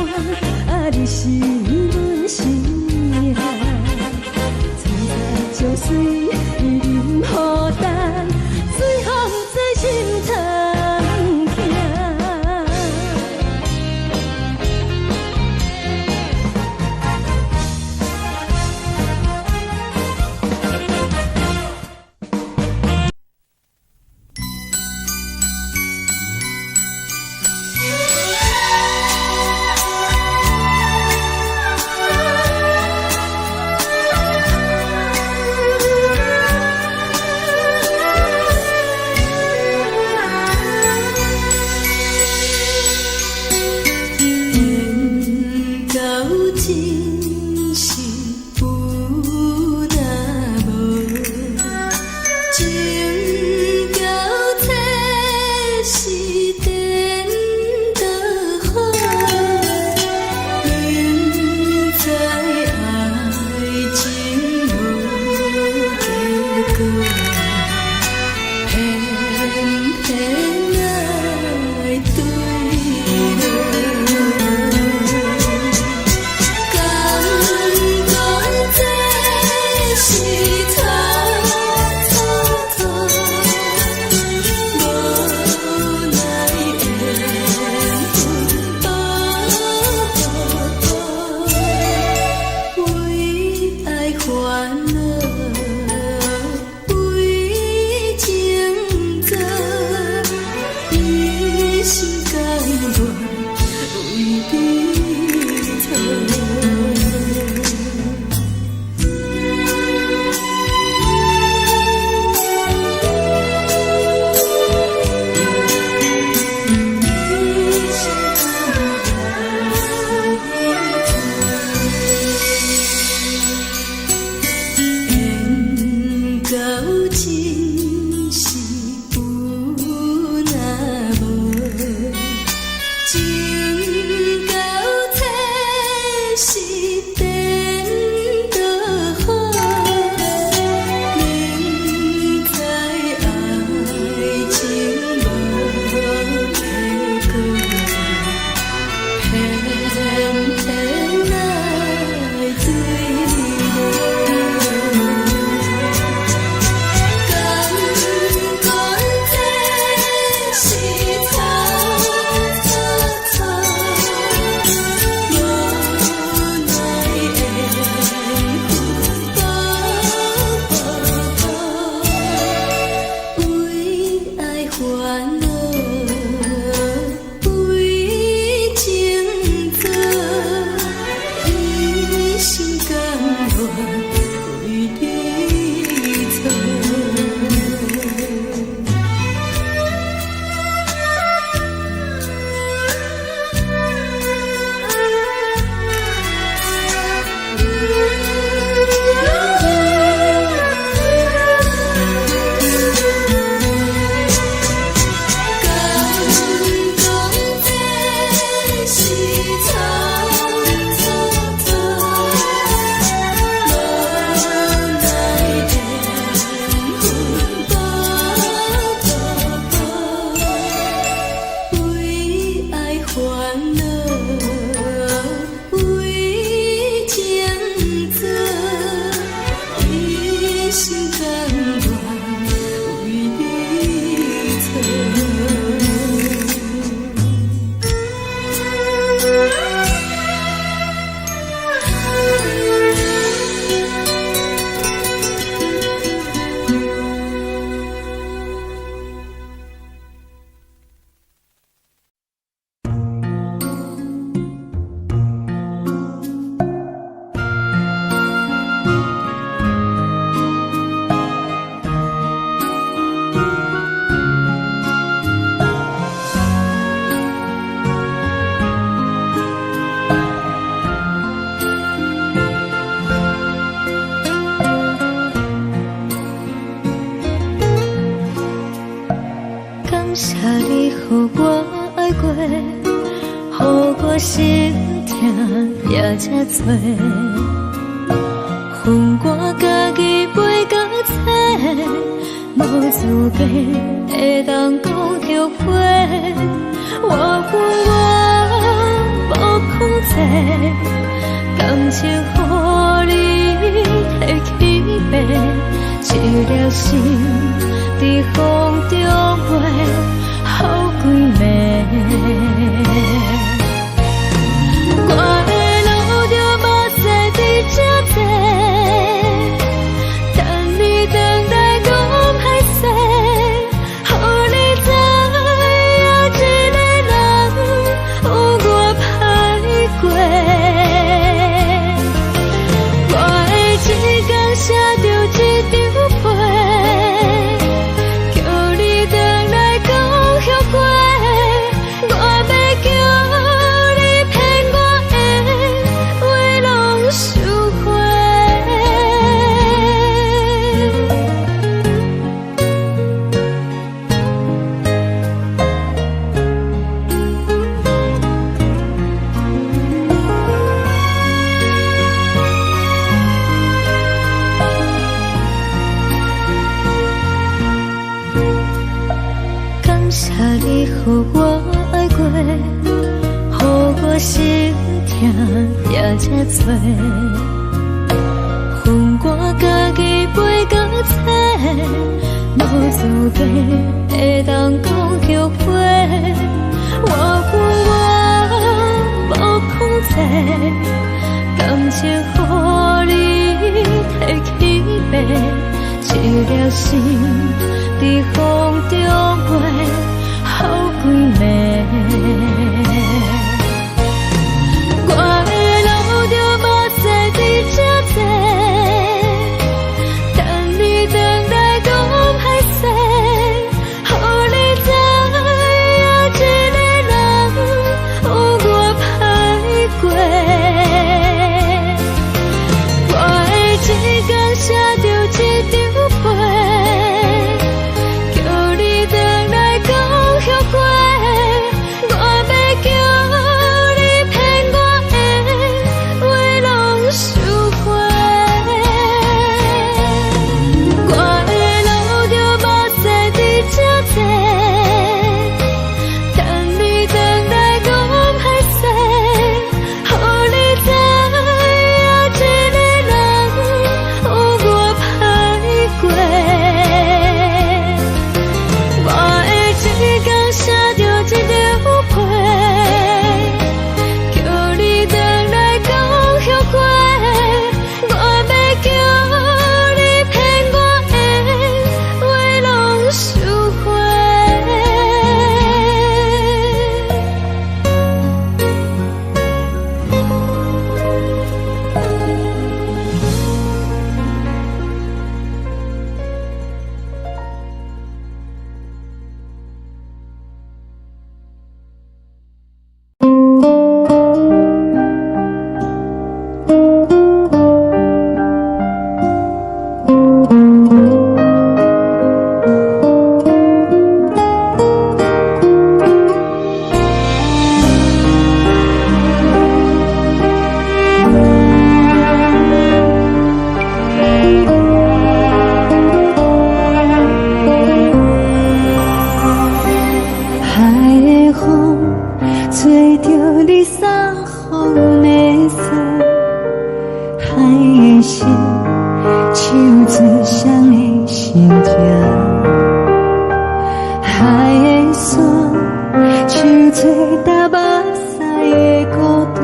[SPEAKER 2] 你是阮生命。层层情水任何等，随风在心通听。
[SPEAKER 1] 予我心痛也这多。恨我家己袂到切，无资格会当讲后悔。我恨我无控制，感情予你摕去卖，一粒心在风中飞，好几暝。我的路就无西伫这多，等你等待讲歹势，予你知影一个人有我歹过。我的一天写着一张被，叫你回来讲后悔。我要叫你骗我的话拢收回。感谢你予我爱过，予我心痛也这多。恨我家己袂到切，无资格会当讲后悔。我恨我无控制，感情予你摕去卖，一粒心在风中飞，好几暝。我的路就无西伫这多，等你等待讲歹势，予你知影一个人有我歹过。我的一天写着一张被，叫你回来讲后悔。我要叫你骗我的话拢收回。我的路就无西伫这多，等你等待讲歹势，予你知影一个人有我歹过。我的一天写着一张被，叫你回来讲后悔。我要叫你骗我的话拢收回。海的风吹着你送风的伞，海的心手指双的心痛，海的山手吹打目屎的孤独，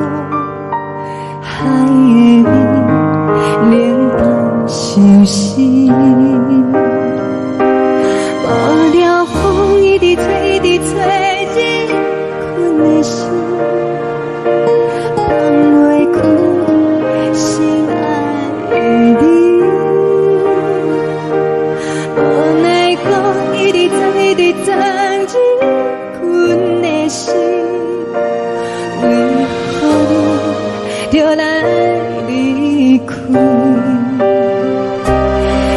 [SPEAKER 1] 海的你冷淡伤心。无聊风一直吹，一直吹，日困的心，放袂开心爱的你。无奈讲一直藏，一直藏，日困的心，为何你就来离开？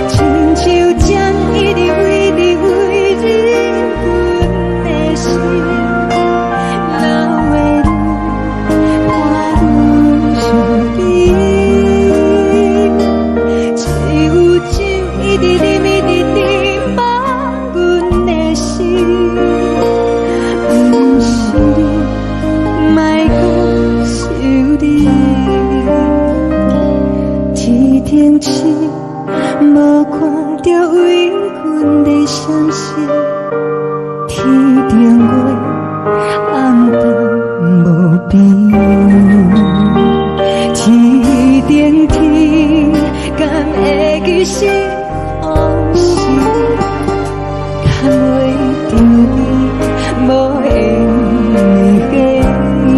[SPEAKER 1] 亲像将一直为你为日困的心。
[SPEAKER 2] 边，天顶天，敢会记是往事，敢袂着你无缘的你。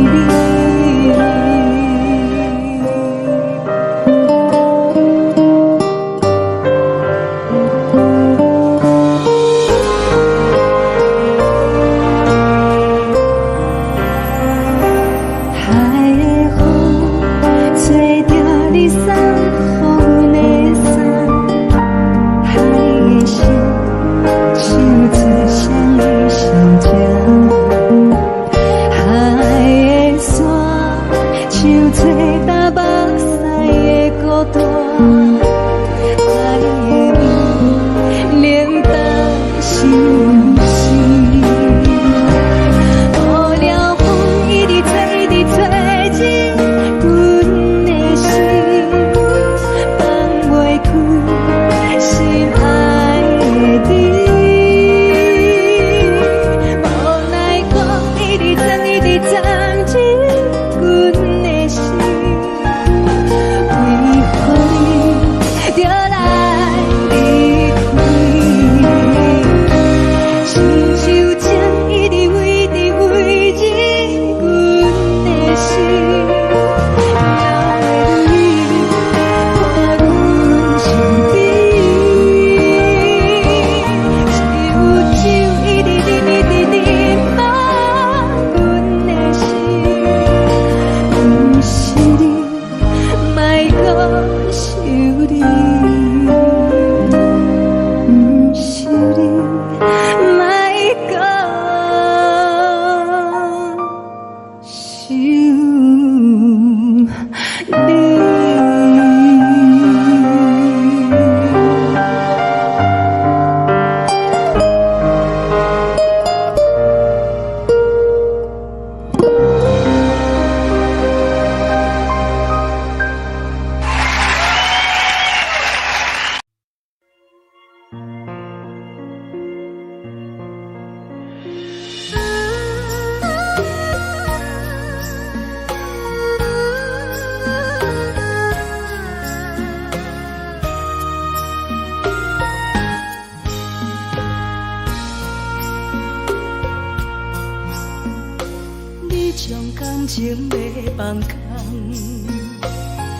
[SPEAKER 2] 感情要放空，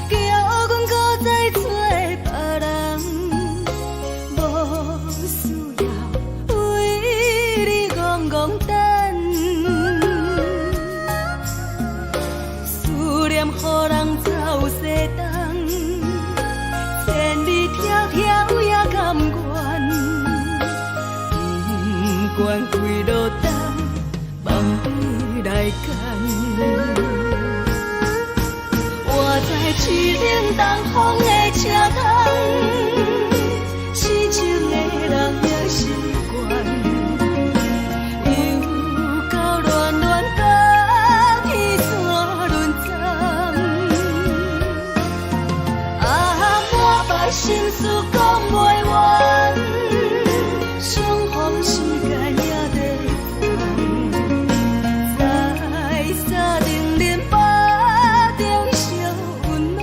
[SPEAKER 2] 叫阮搁再找别人，无需要为你戆戆等，思念予人走西东，千里迢迢也甘愿，不管几路灯，望你来干。我在七零东风的车窗，痴情的人也习惯，又到乱乱甲天山轮站。满腹心事讲袂完，相逢时间也在烦。在沙定林巴中相温暖，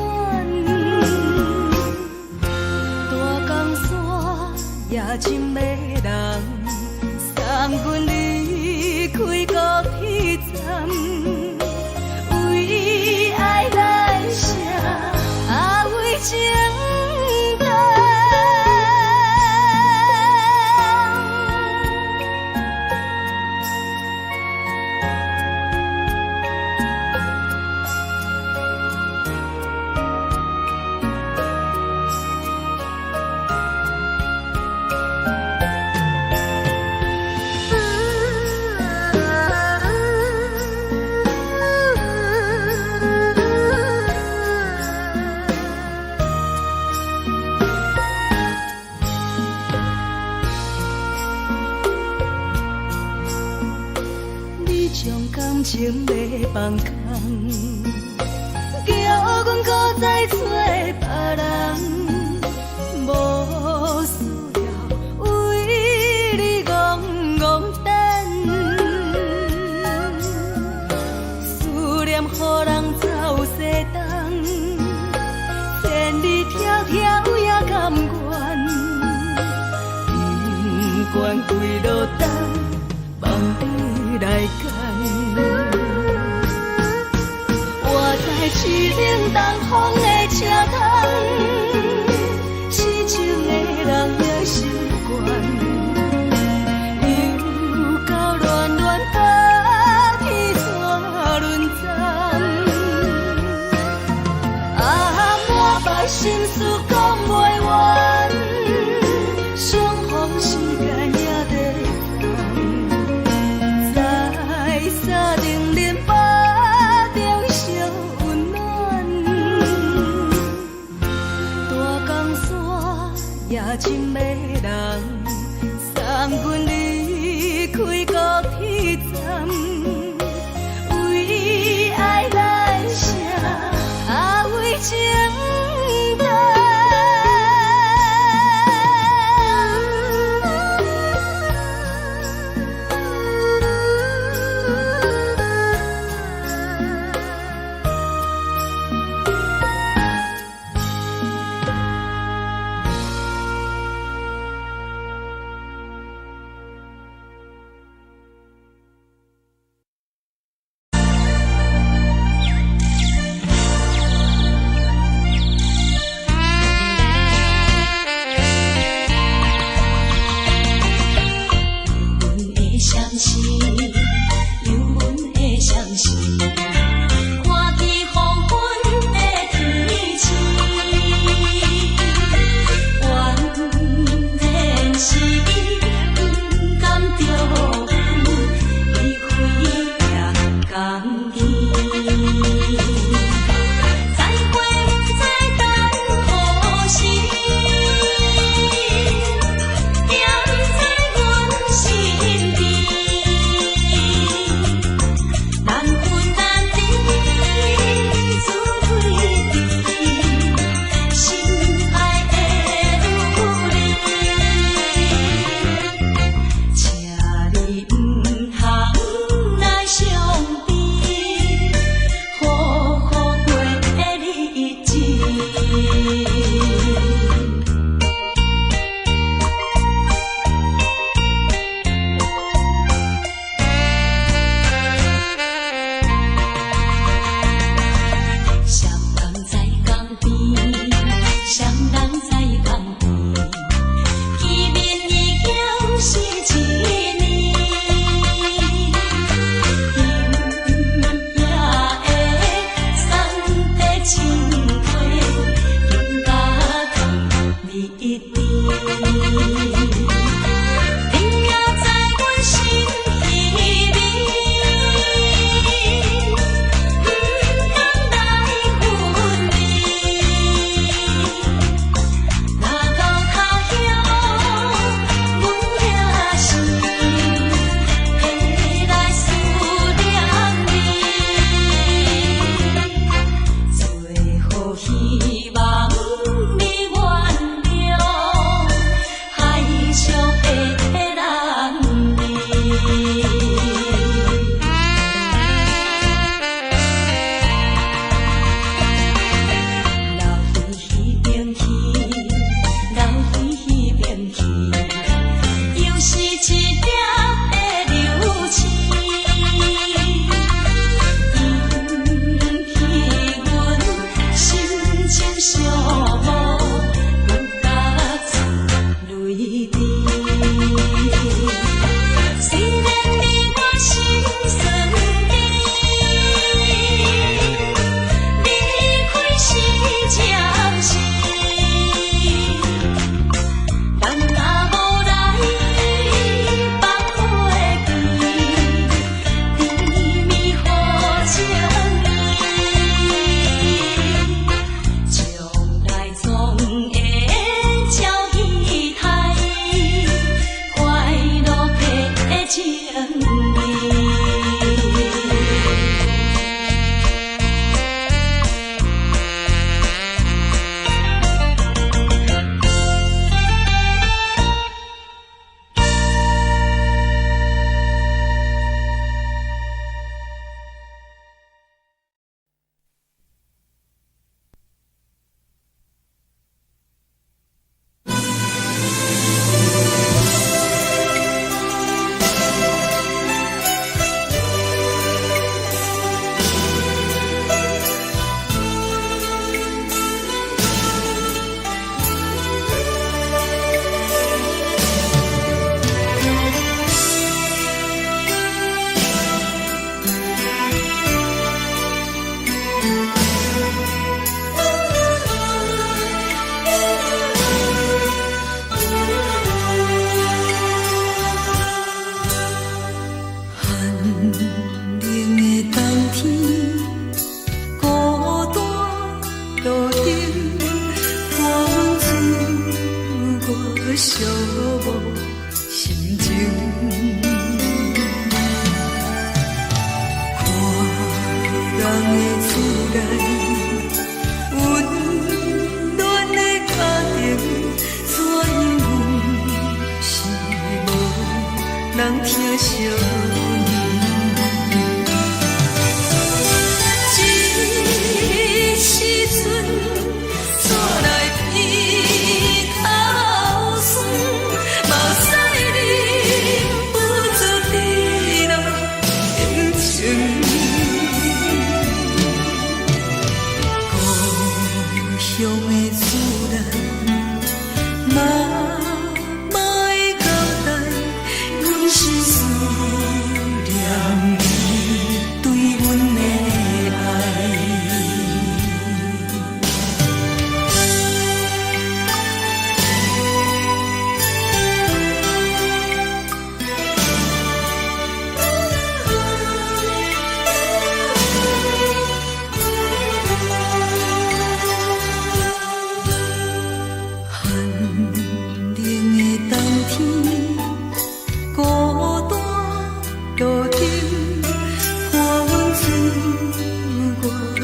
[SPEAKER 2] 大江山夜深的人，送阮离开高铁站，为爱来写为情。感情要放空，叫阮搁再找别人，无需要为你戆戆等，思念予予人走西东，千里迢迢也甘愿，不管归路东，望你来牵。我在市顶东风的车窗，痴情的人也习惯。心事讲袂完，相逢时间也在等，在沙丁林巴中相温暖。大江山也真迷人，三军离开高铁站，为爱来写，为情。
[SPEAKER 3] 难分难。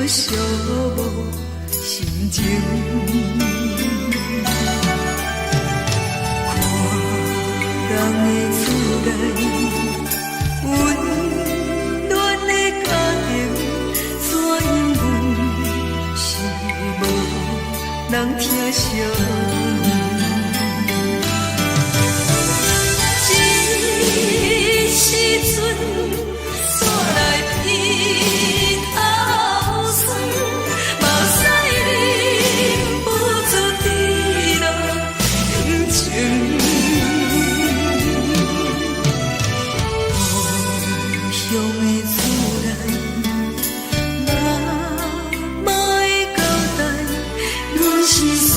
[SPEAKER 3] 寂寞心情。看人的厝内温暖的家庭，怎因为是无人疼惜？这时阵煞来鼻头酸，目屎忍不住滴落眼睛。故乡的厝内，妈妈的交代，阮是思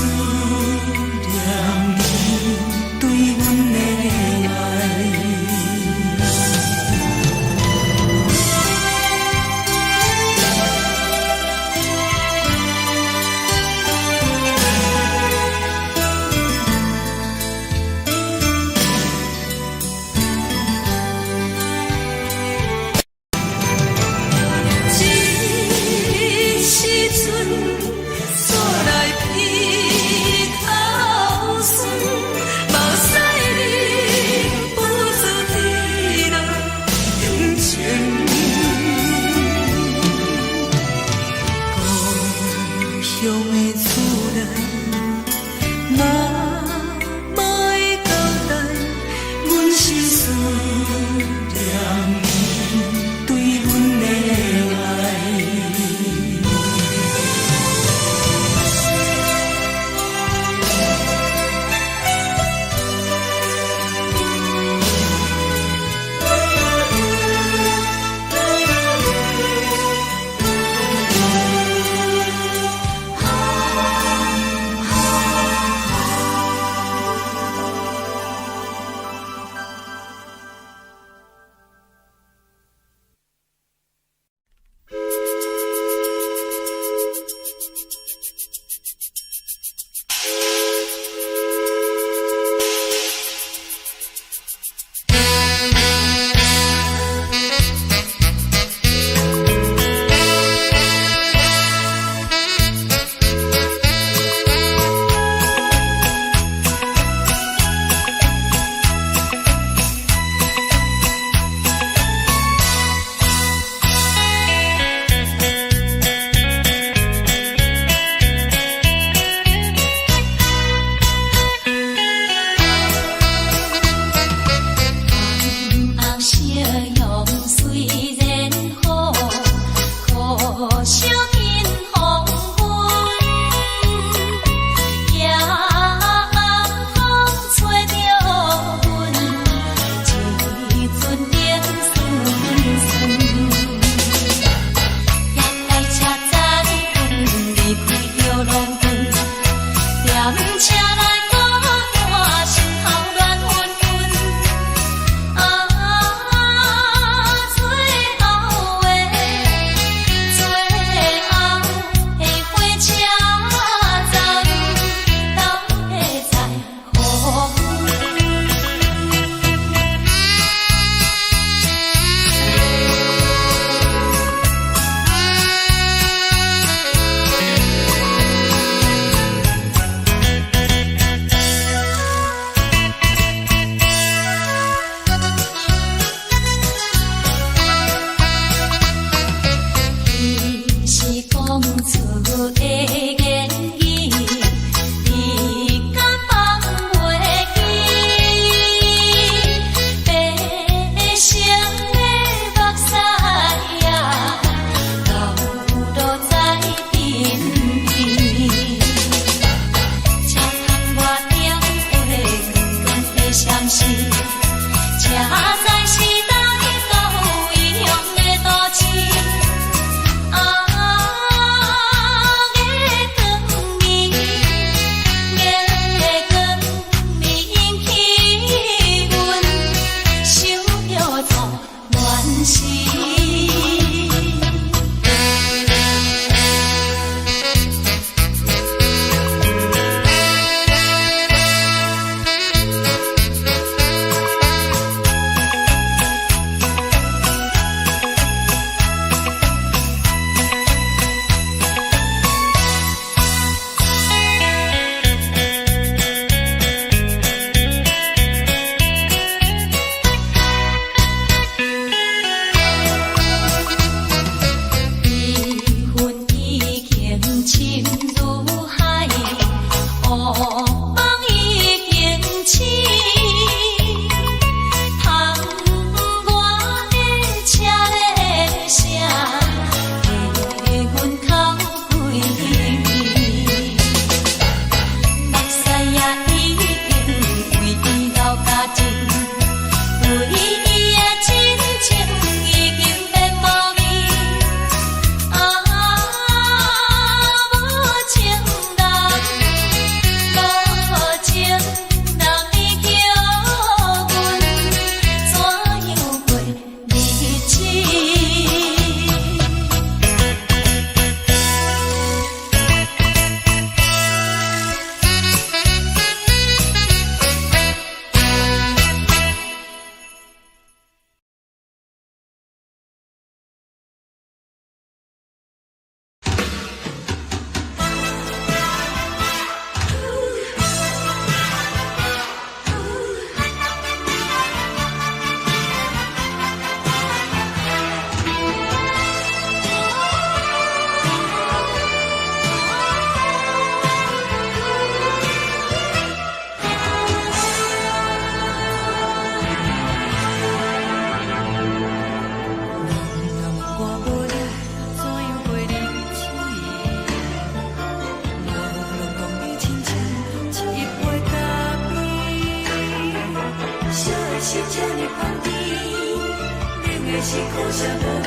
[SPEAKER 3] 是苦涩无味，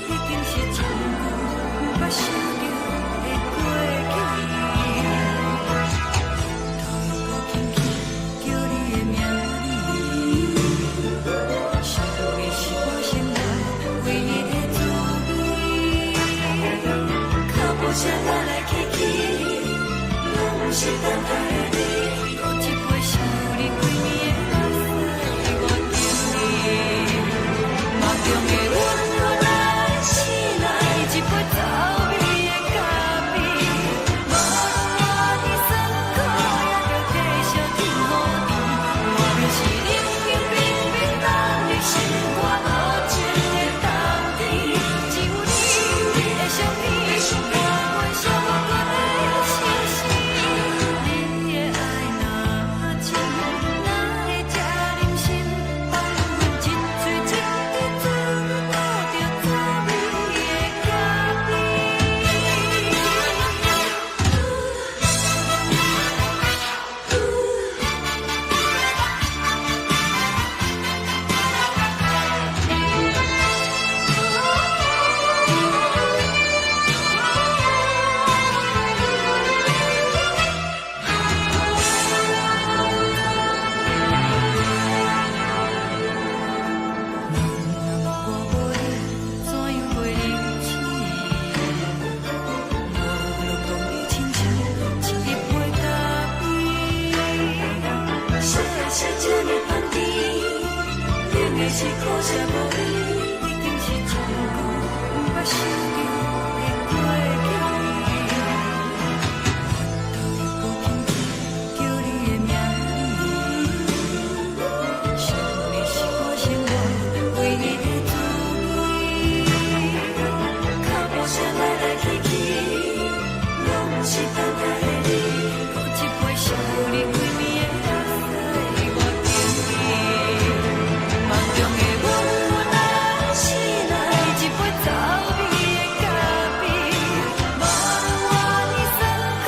[SPEAKER 3] 已经是一句不捌想着的过去。头又搁轻轻叫你的名字，想的是我心内唯一的滋味。脚步声来来去去，拢是等待的你，喝一杯想你几暝的泪水，我着你。梦中的阮我来醒来，一杯走味的咖啡，无论我的酸苦，也着继续甜予你。我就是冷冰冰冰冻的心肝，无情的冬天，只有你的相片，我阮寂寞过的心事。你的爱若真，哪会这忍心放阮一嘴一滴滋倒着滋味的咖啡？我无你，怎样袂离弃？无路当你亲像一粒杯咖啡，小的小这呢放甜，冷的是苦涩无味，已经是一句不捌想着的过去。头又搁轻轻叫你的名字，想的是我生活唯一的滋味。脚步声来来去去，拢是等待的你，喝一杯想你几暝的泪水，我着你。梦中的阮我来醒来，一杯走味的咖啡，无论我的酸苦，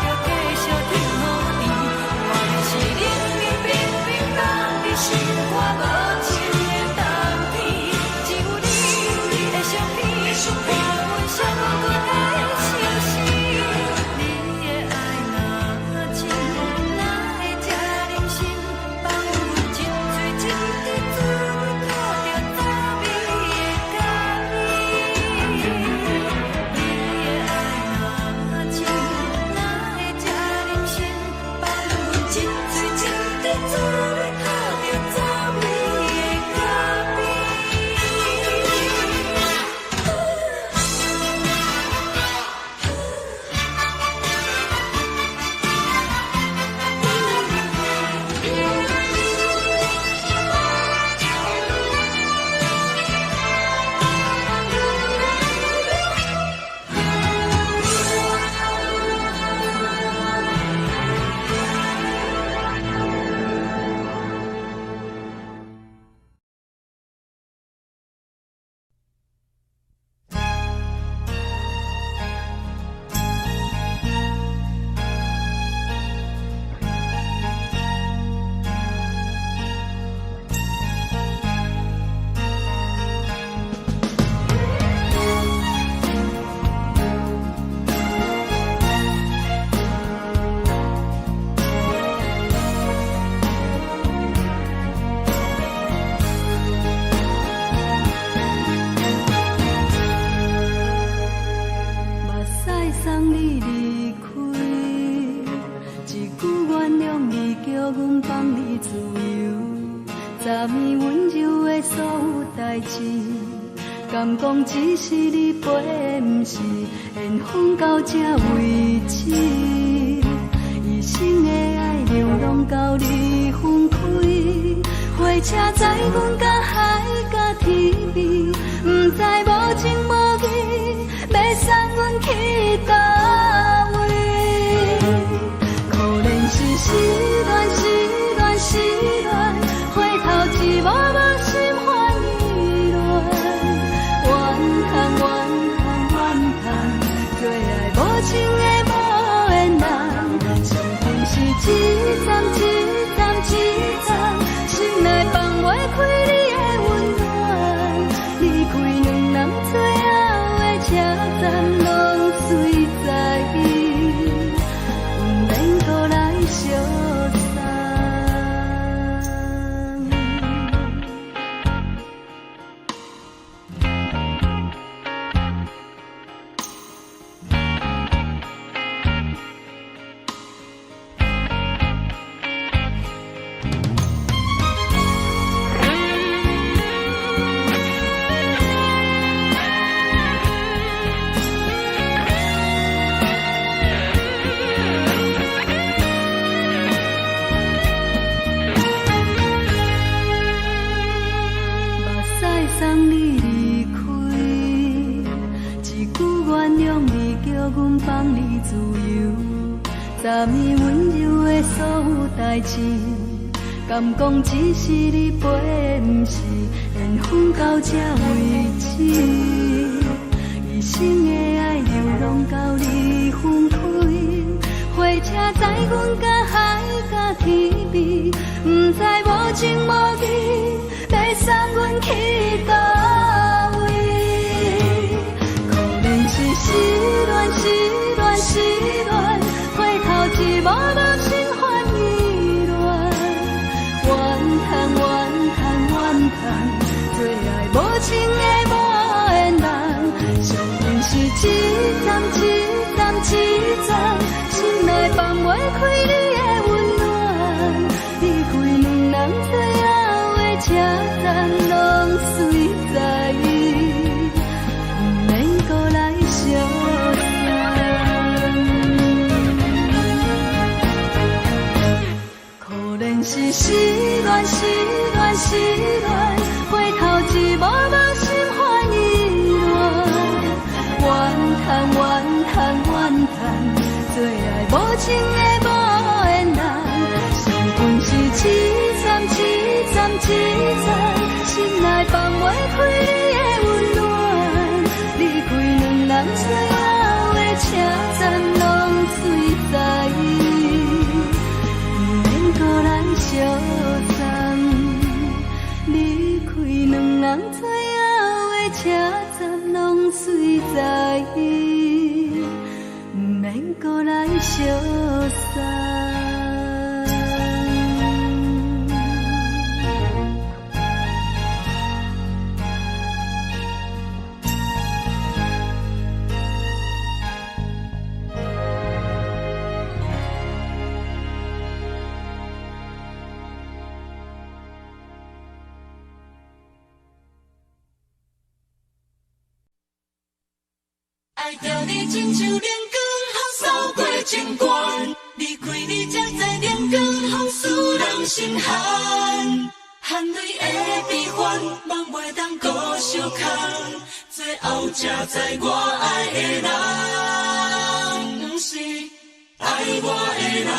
[SPEAKER 3] 也着继续甜予你。我就是冷冷冰冰冻的心肝，无情的冬天，只有你的相片，我阮寂寞过的心事。你的爱若真，哪会这忍心放阮一嘴一滴滋倒着滋味的咖啡？你的爱若真，哪会这忍心放阮一嘴一滴滋倒着滋味的咖啡？目屎送你离开，一句原谅你，叫阮放你自由，昨暝温柔的所有代志，敢讲只是你陪，不是缘分到这为止。一生的爱流浪到你分开，火车载阮到海角天边，不知无情无义，要送阮去倒位？可能是失恋，失恋，失恋，回头一幕幕心烦意乱，怨叹，怨叹，怨叹，最爱无情的无缘人，情分是一站一站一站，心内放袂开你的温暖。
[SPEAKER 2] 站拢随在伊，不免搁来相送。送你离开，一句原谅你，叫阮放你自由。昨暝温柔的所有代志，敢讲只是你陪，不是缘分到这为止。一生的爱流浪到你分开，火车载阮甲海甲天边，不知无情无义。要送阮去倒位？可能是失恋，失恋，失恋，回头一幕幕心烦意乱。怨叹，怨叹，怨叹，最爱无情的无缘人。上恨是一站，一站，一站，心内放袂开你的温暖。离开两人最后的车站拢随在伊，不免搁来相送。可能是失恋，失恋，失恋，回头一幕幕心烦意乱。怨叹，怨叹，怨叹，最爱无情的无缘人。上恨是一站，一站，一站。心内放袂开你的温暖，离开两人最后的车站拢随在伊，不免搁来相送。离开两人最后的车站拢随在伊，不免搁来相送。
[SPEAKER 3] 爱着你亲像阳光，扫过情关。离开你才知阳光风使人心寒。含泪的悲欢，望袂当搁相牵。最后才知我爱的人，不是爱我的人。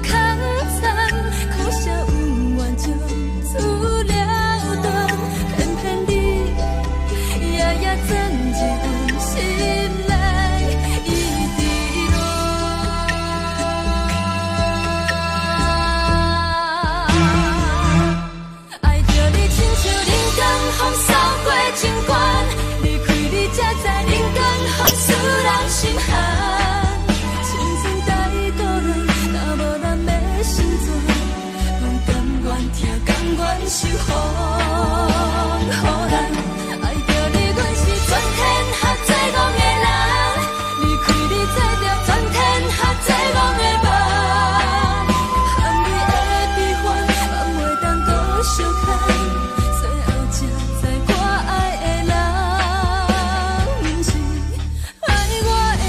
[SPEAKER 2] 空山苦涩，温婉就自了。
[SPEAKER 3] 愿守护，予人爱着你，阮是全天下最戆的人，离开你做着全天下最戆的梦，含泪的悲欢，嘛袂当搁相牵，最后才知我爱的人，不是爱我的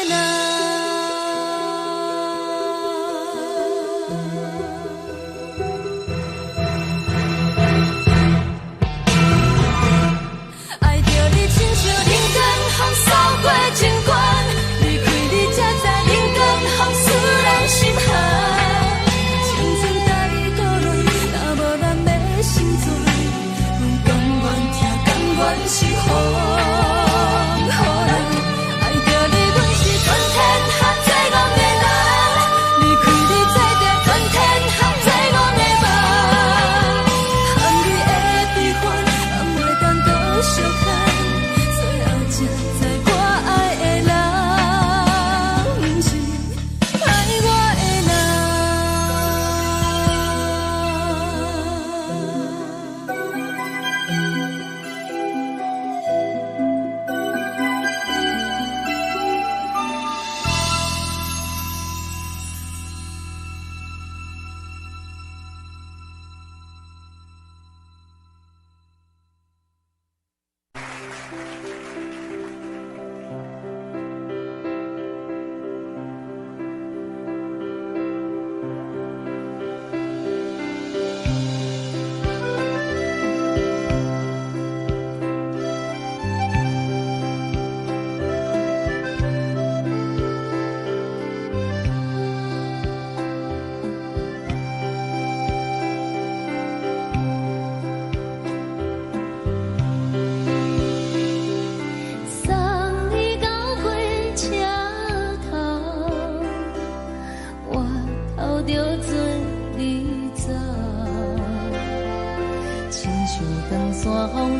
[SPEAKER 3] 人。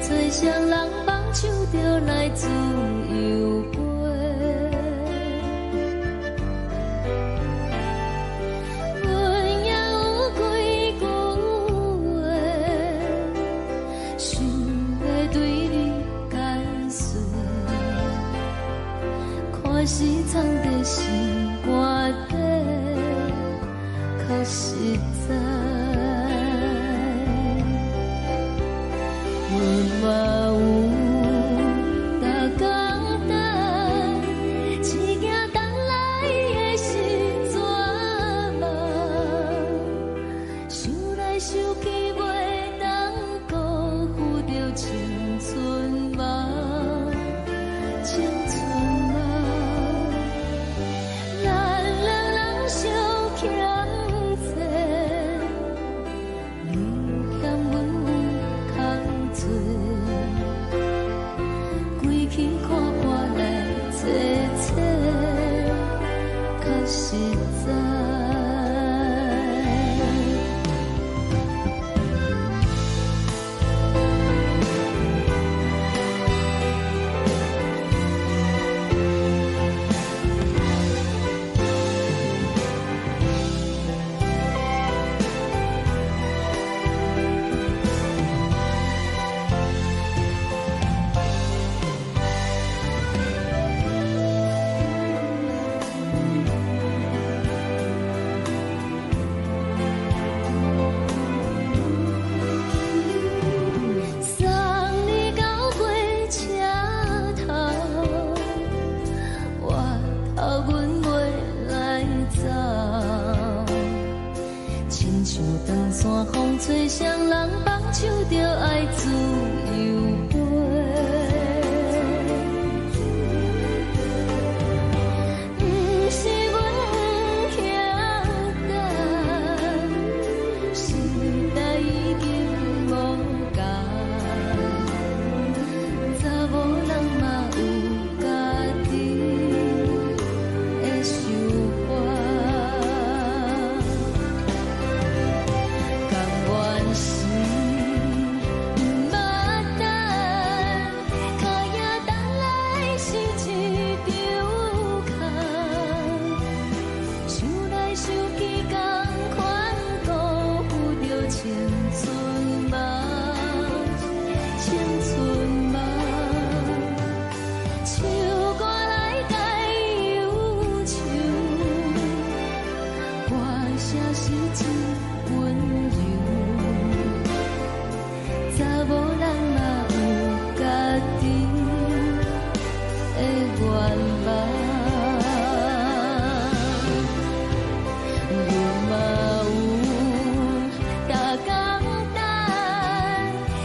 [SPEAKER 1] 吹双人梦唱着来自由飞，阮也有几句话，想要对你解释，可是藏在心肝底，较实在。 嘛有甲简单，一件等来的是怎梦？想来想去，袂当辜负着青春梦，青春梦。咱两人相阮袂来走。亲像长线风吹双人放手着爱自由飞。不是阮欠等，时代已经无同，查某人嘛有家己的想法。甘愿是不捌等，脚也等来是一场空。想来想去，同款辜负着青春梦，青春梦。唱歌来解忧愁，歌声是真温柔。查某人嘛有家己的愿望。有嘛有大工等，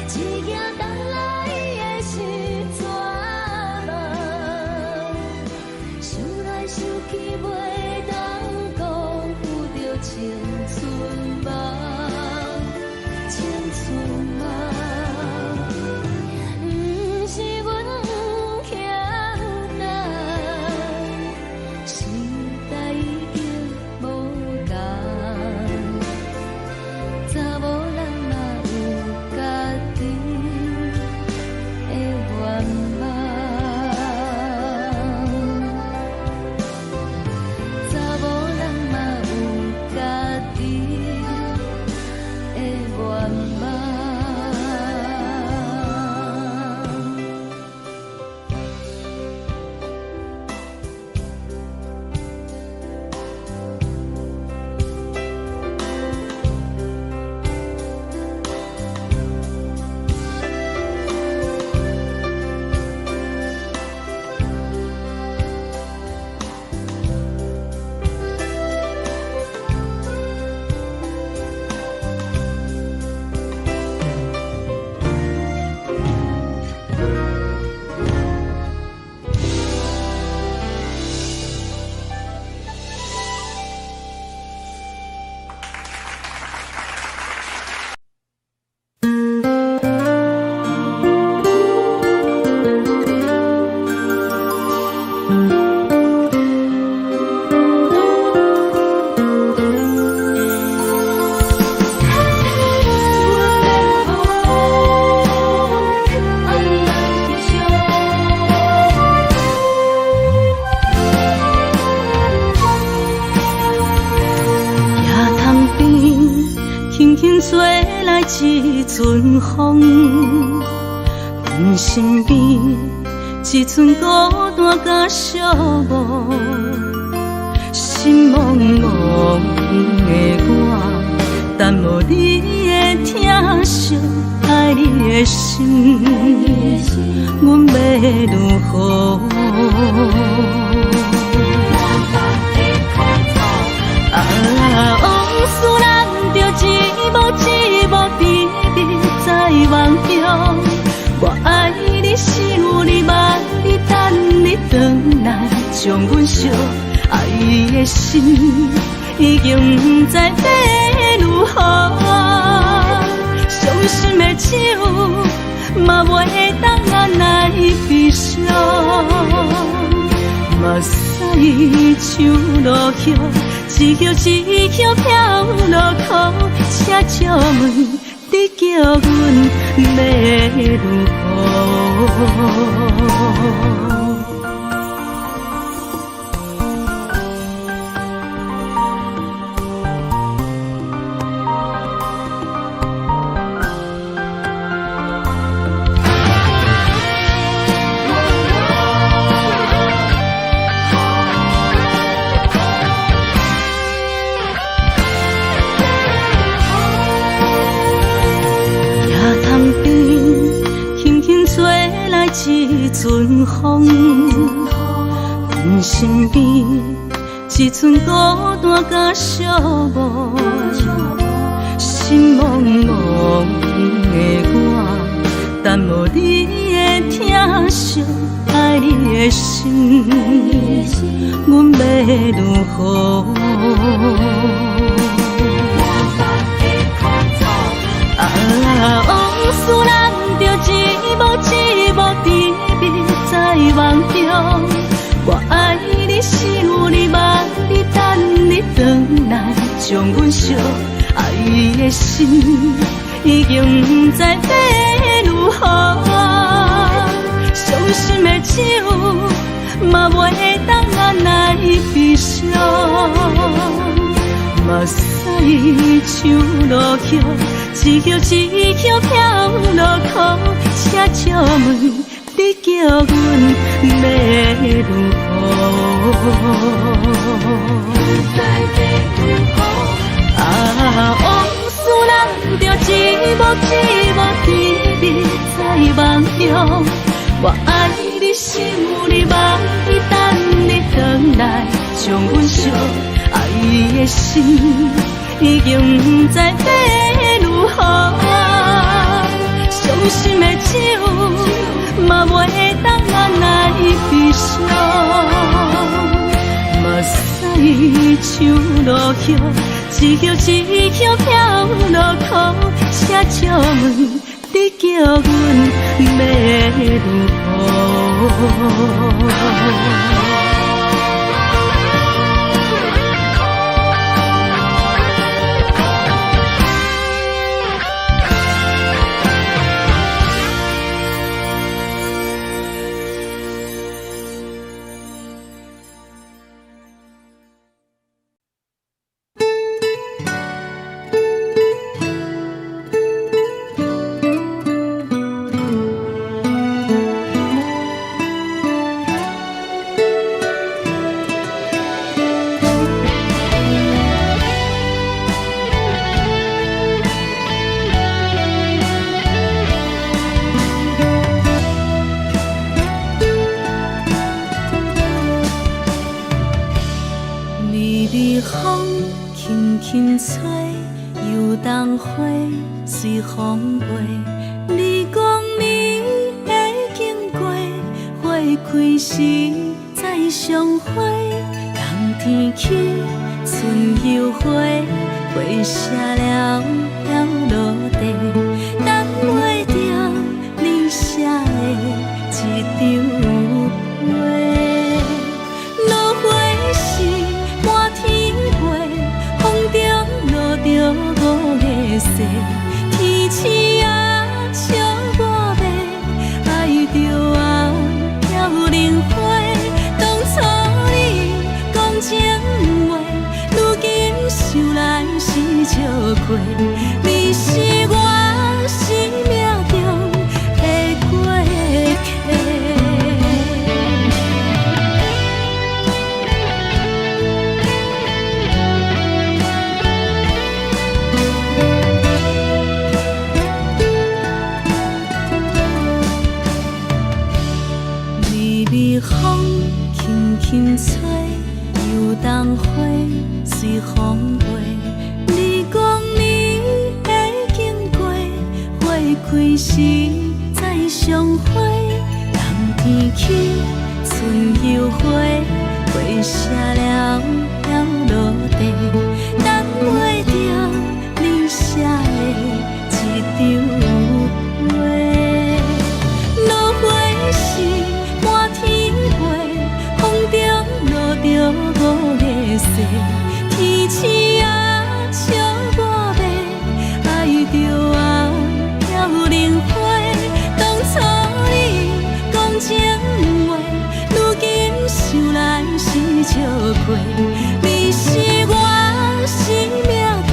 [SPEAKER 1] 一件等来的是绝望。想来想去，袂当辜负着青春梦，青春梦。不是阮欠等，时代已经无同，查某人嘛有家己的愿望。查某人嘛有家己的愿望。夜塘边，轻轻吹来一阵风，阮身边一寸孤单甲寂寞，心茫茫的我，等无你的疼惜，爱你的心，阮要如何？往事咱着一幕一幕甜蜜在梦中。我爱你，想你，望你，等你回来，将阮惜爱的心已经不知要如何。伤心的手嘛袂当按来悲伤。目屎像落叶，一叶一叶飘落雨，请借问你叫阮要如何？一阵风。
[SPEAKER 2] 身边，一寸孤单甲寂寞，心茫茫的我，等无你的疼惜，爱你的心，阮要如何？往事人着一幕一幕甜蜜在梦中。我爱你，想你，望你，等你回来，将阮惜爱的心已经不知要如何。伤心的酒嘛袂当按来悲伤，目屎像落雨。一曲一曲飘落雨，且借问你叫阮要如何？往事人着一幕一幕甜蜜在梦中。我爱你，想你，望你，等你回来，将阮惜爱的心已经不知要如何。伤心的酒嘛袂当按来悲伤，目屎像落雨，一曲一曲飘落雨，且借问你叫阮要如何？随风飞，你讲你会经过，花开时再相会。冬天起，春又花，花谢了要落地，等袂着你写的一张画。落花时满天飞，风中落着五个色。天星啊，笑我迷，爱着啊，飘零花。当初你讲情话，如今想来是笑过。你是我生命中的过客。风轻轻吹，游动花随风飞。你讲你会经过，花开时再相会。冬天起，春又花，花谢了要落地，等袂着你写的一张画。落花时满天风中落着五个色，天星啊，笑我迷，爱着啊，飘零花。当初你讲情话，如今想来是笑过。你是我生命中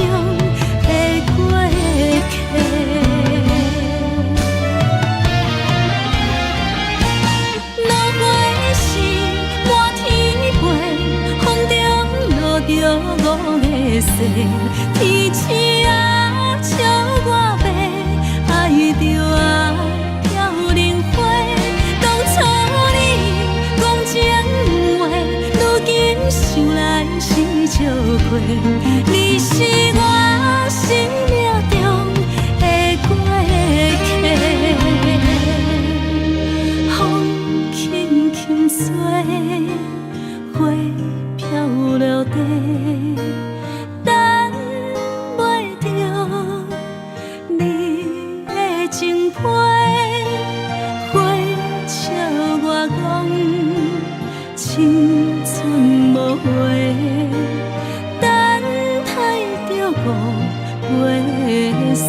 [SPEAKER 2] 的过客。着五个色，天星啊，笑我迷，爱着啊，飘零花。当初你讲情话，想来是笑过，你是我生命中的过客。风轻轻吹，花飘落地，等袂着你的情批。花笑我讲，青春无悔，等待着五月雪。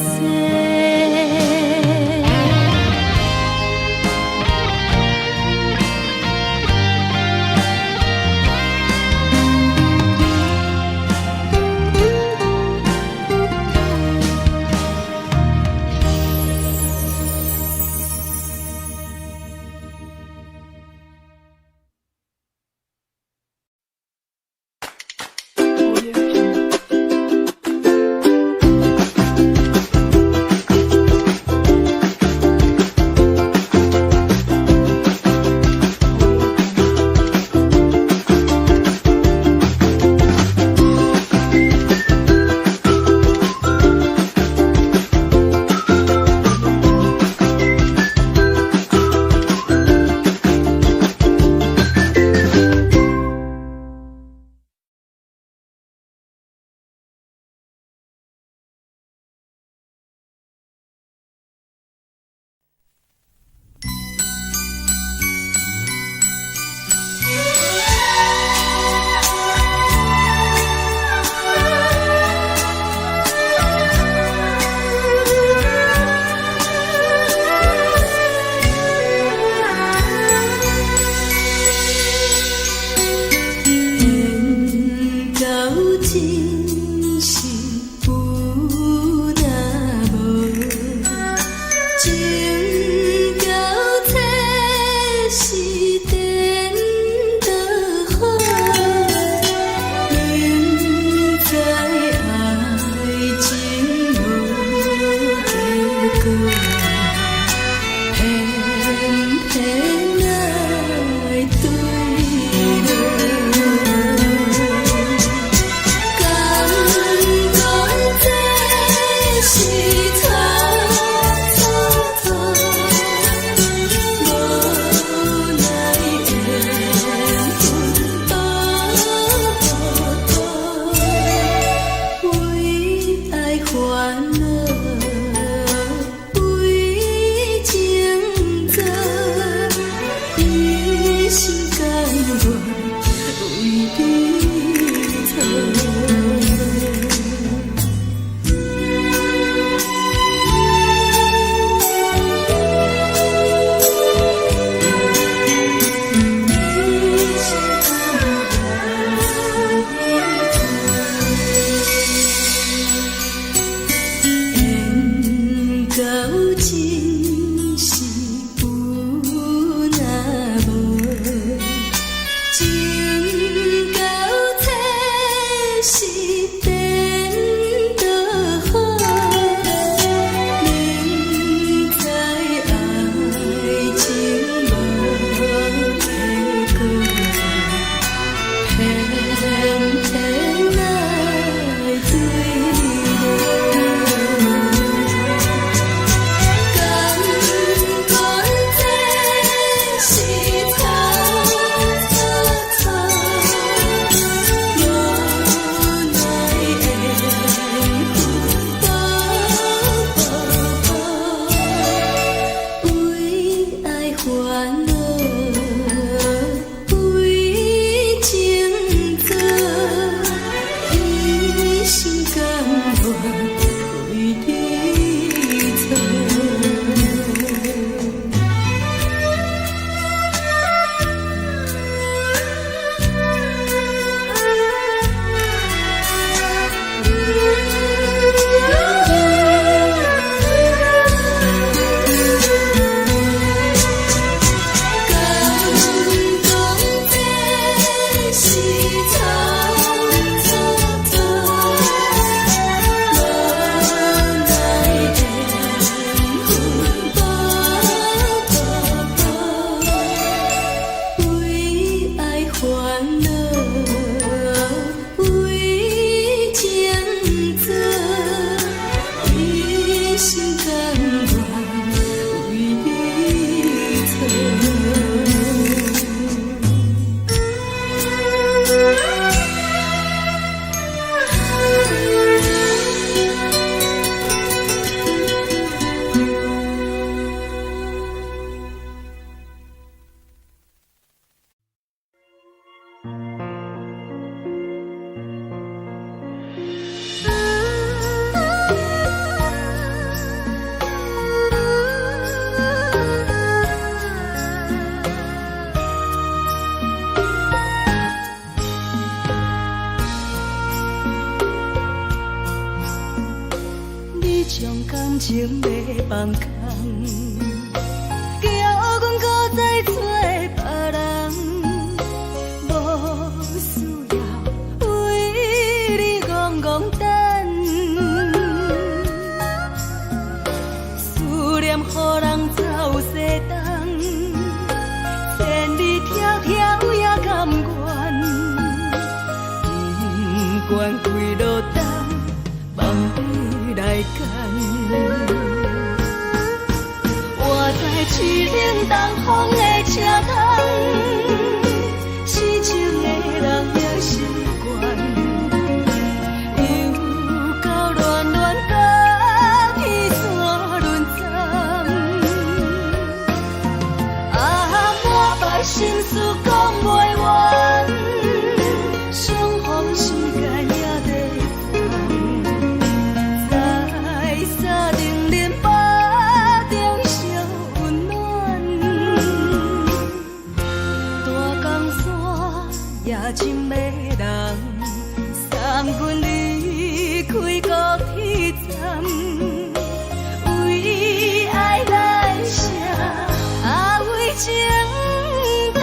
[SPEAKER 2] 感情要放空，叫阮搁再找别人，无需要为你戆戆等，思念予人走西东，千里迢迢也甘愿，不管几路灯，望你来牵。我在市顶东风的车窗，痴情的人也习惯，又到乱乱甲天山轮站，满腹心事讲袂完，相逢时间也在烦，在沙定连巴中烧温暖，大江山也真迷人，三军离开高铁站，为爱来写为情长。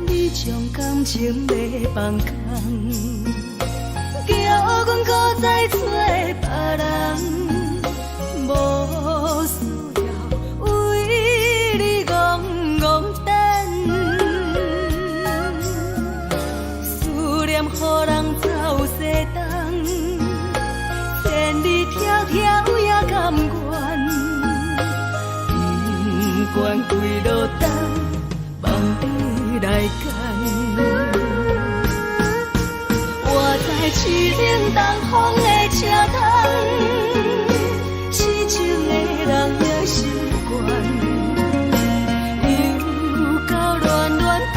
[SPEAKER 2] 你将感情要放空，叫阮搁再找别人，无需要为你戆戆等，思念予人走西东，千里迢迢也甘愿，不管几路灯，望你来牵。我在市顶东风的车窗，痴情的人也习惯，又到乱乱甲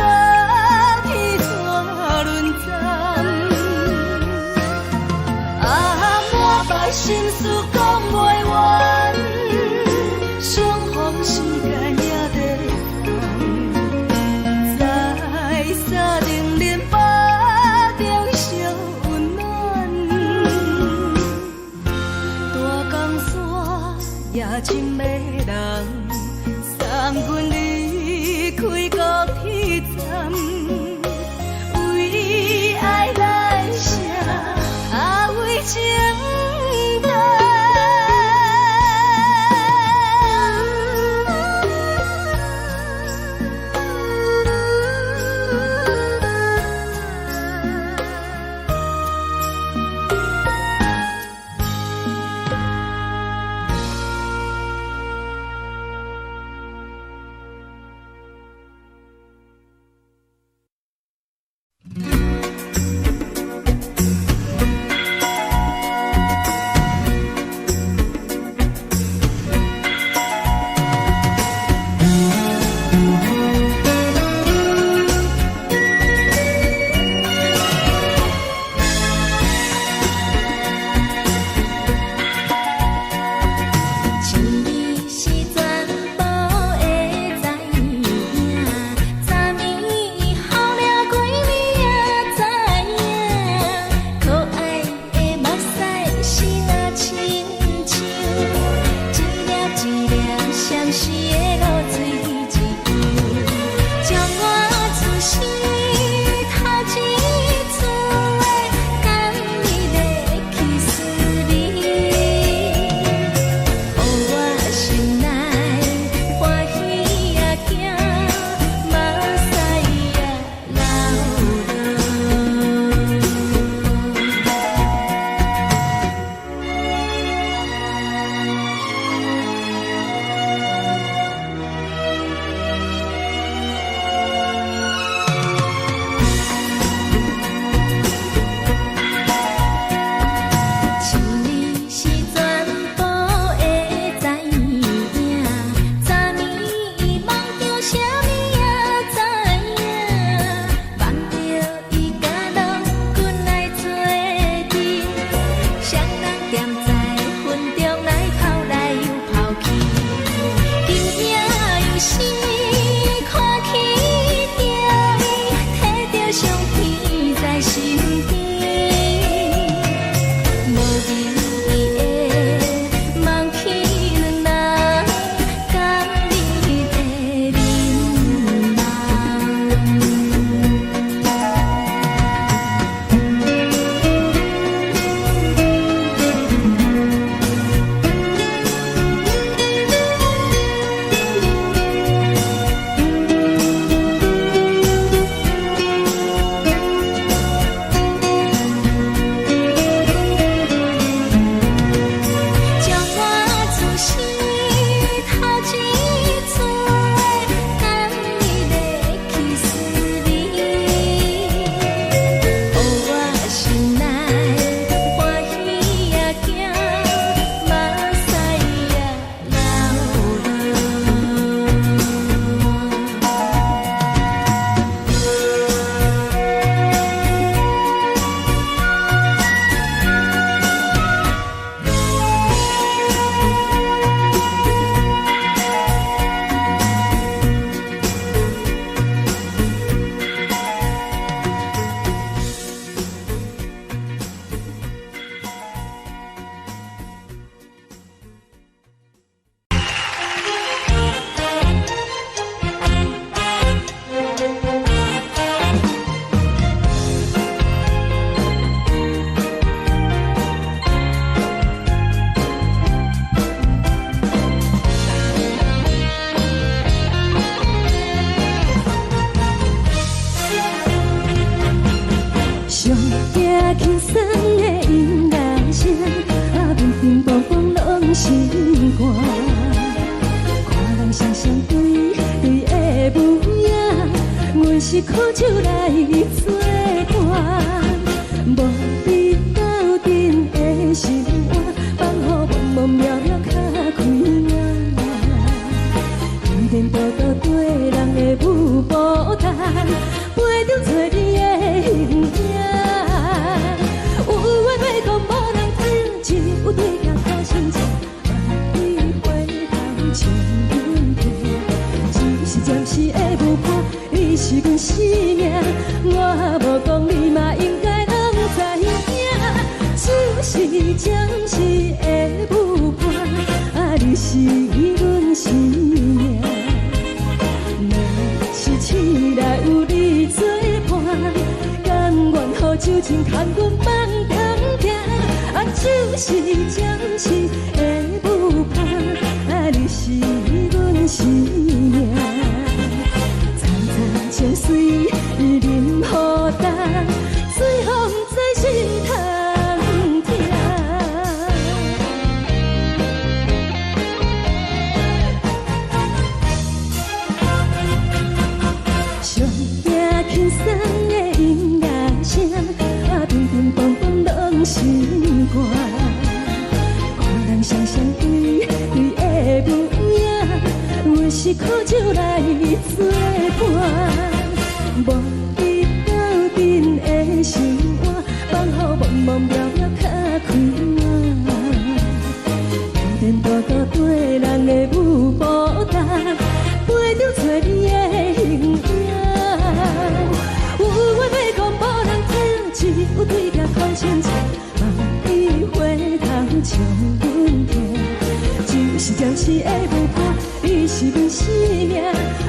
[SPEAKER 2] 天山轮站，满腹心事讲袂完，相逢时间也在烦，在沙定连巴中烧温暖，大江山也真迷人，三军离开高铁站，为爱来写为情长。轻松的音乐声，乒乒乓乓拢心肝。看人双双对对的舞影，阮是苦酒来作伴。无你斗阵的心肝，放予茫茫渺渺较开眼。颠颠倒倒对人的舞步弹，陪着做你的形影。有话要讲无人听，只有对镜头心情，万里回头将阮听。只是暂时的舞伴，你是阮生命，我无讲你嘛应该拢知影。就是暂时的舞伴，你是阮生命。若是醒来有你作伴，甘愿予酒精牵阮放通行。就是暂时的舞伴，你是阮生命。层层情水任何等，随风在心头。轻松的音乐声，乒乒乓乓拢心肝。看人双双对对的舞影，阮是苦酒来作伴。无你斗阵的心肝，放予茫茫渺渺较开眼。颠颠倒倒对人的舞步弹，陪着做你的形影。有话要讲无人听，只有对镜看清楚，望你回头将阮听。就是暂时的舞伴，你是阮生命，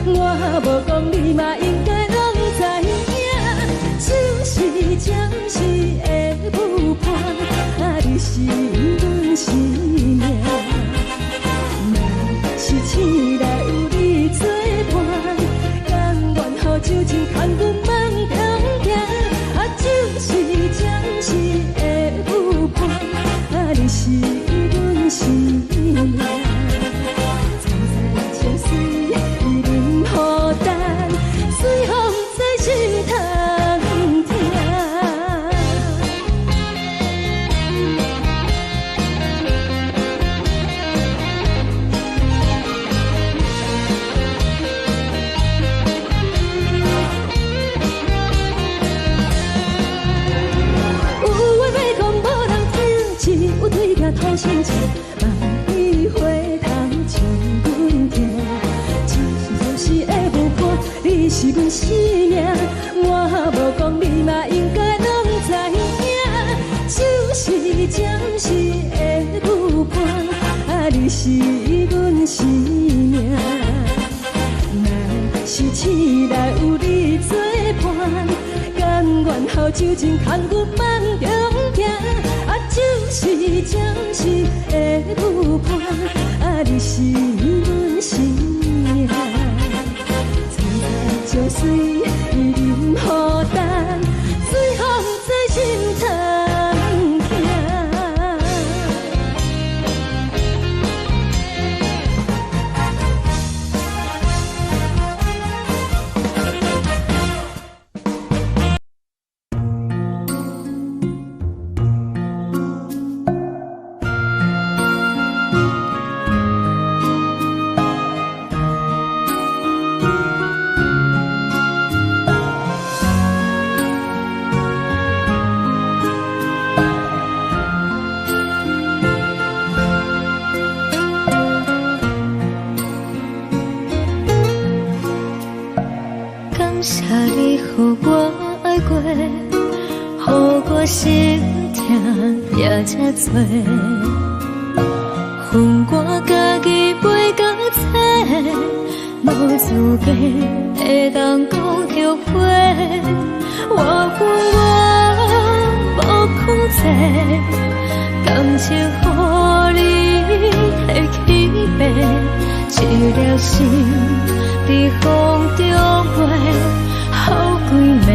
[SPEAKER 2] 我无讲你嘛应该拢知影。就是暂时的舞伴，你是阮生命。若是醒来有你作伴，甘愿予酒精牵阮放通行。就是暂时的舞伴，你是阮生命。层层情水任何等，随风在心头听。头心情，望你回头将阮听。就是的舞伴，你是阮生命，我无讲你嘛应该拢知影。就是暂时的舞伴，你是阮生命。若是醒来有你作伴，甘愿予酒精牵阮放中行。就是暂时的舞伴，你是阮生命。层层情水任何等，随风在心头听。
[SPEAKER 1] 谢你，予我爱过，予我心痛也这多，恨我家己袂到切，无资格会当讲着话，我无控制，感情予你提起白，一粒心在风中飞。好几暝，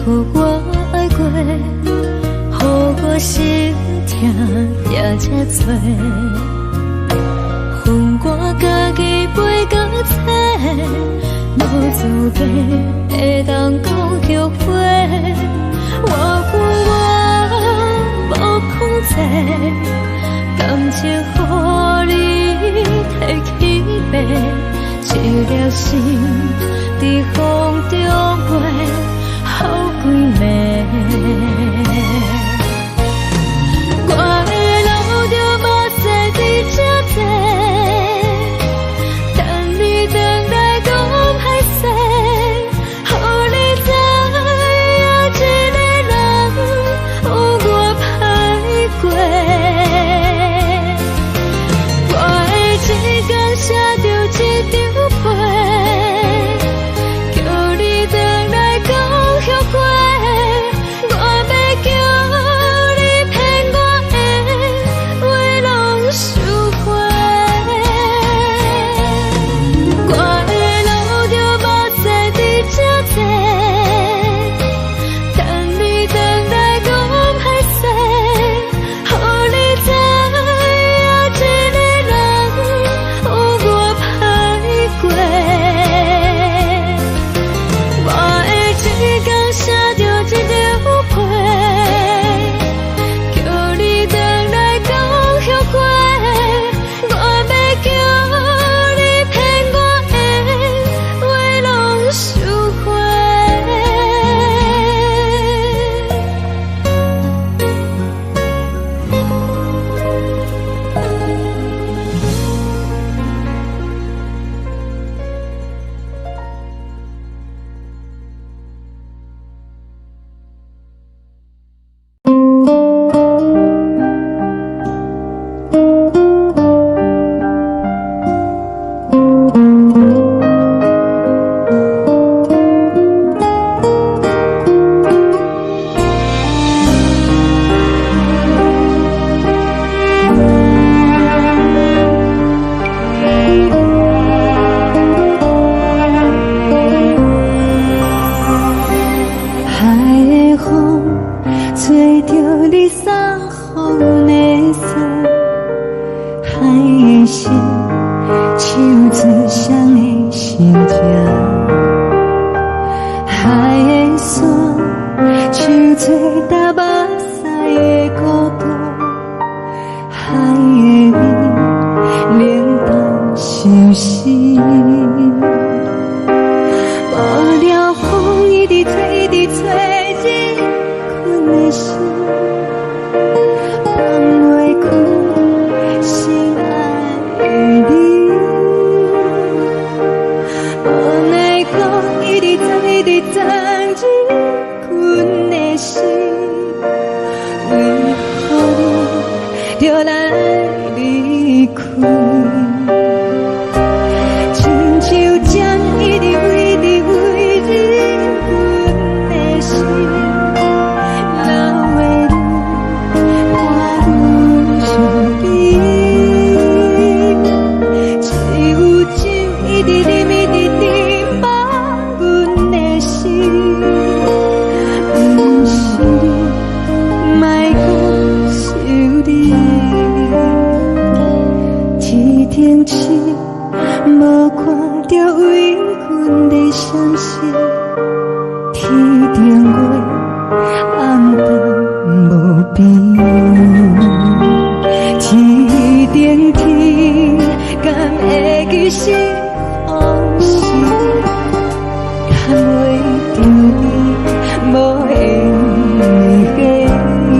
[SPEAKER 1] 予我爱过，予我心痛才这多，恨我家己飞到这，无资格会当讲后悔。我无控制，感情予你提起白，一粒心在风中飞，好几暝。我的路就无西伫这多，等你回来讲歹势，予你知影一个人有我歹过。我的一天写着一张被，叫你回来讲后悔。我要叫你骗我的话拢收回。我的路就无西伫这多，等你回来讲歹势，予你知影一个人有我歹过。我的一天写着一张被，叫你回来讲后悔。我要叫你骗我的话拢收回。海的风吹着你送风的伞，海的心手指双的心痛，海的山手吹打目屎的孤独，海的味冷淡伤心。无聊风一直吹，一直吹，日困的心，放袂开心爱的你。无奈讲一直藏，一直藏，日困的心，为何你就来离开？亲像针一直为你为日困的心，流的泪看愈伤悲，只有酒一直啉一直啉饱阮的心，不是你，莫讲想你，一天起。无看到为阮的伤心，天顶月暗淡无边，天顶天敢会记是往事，敢袂着你，无缘给你。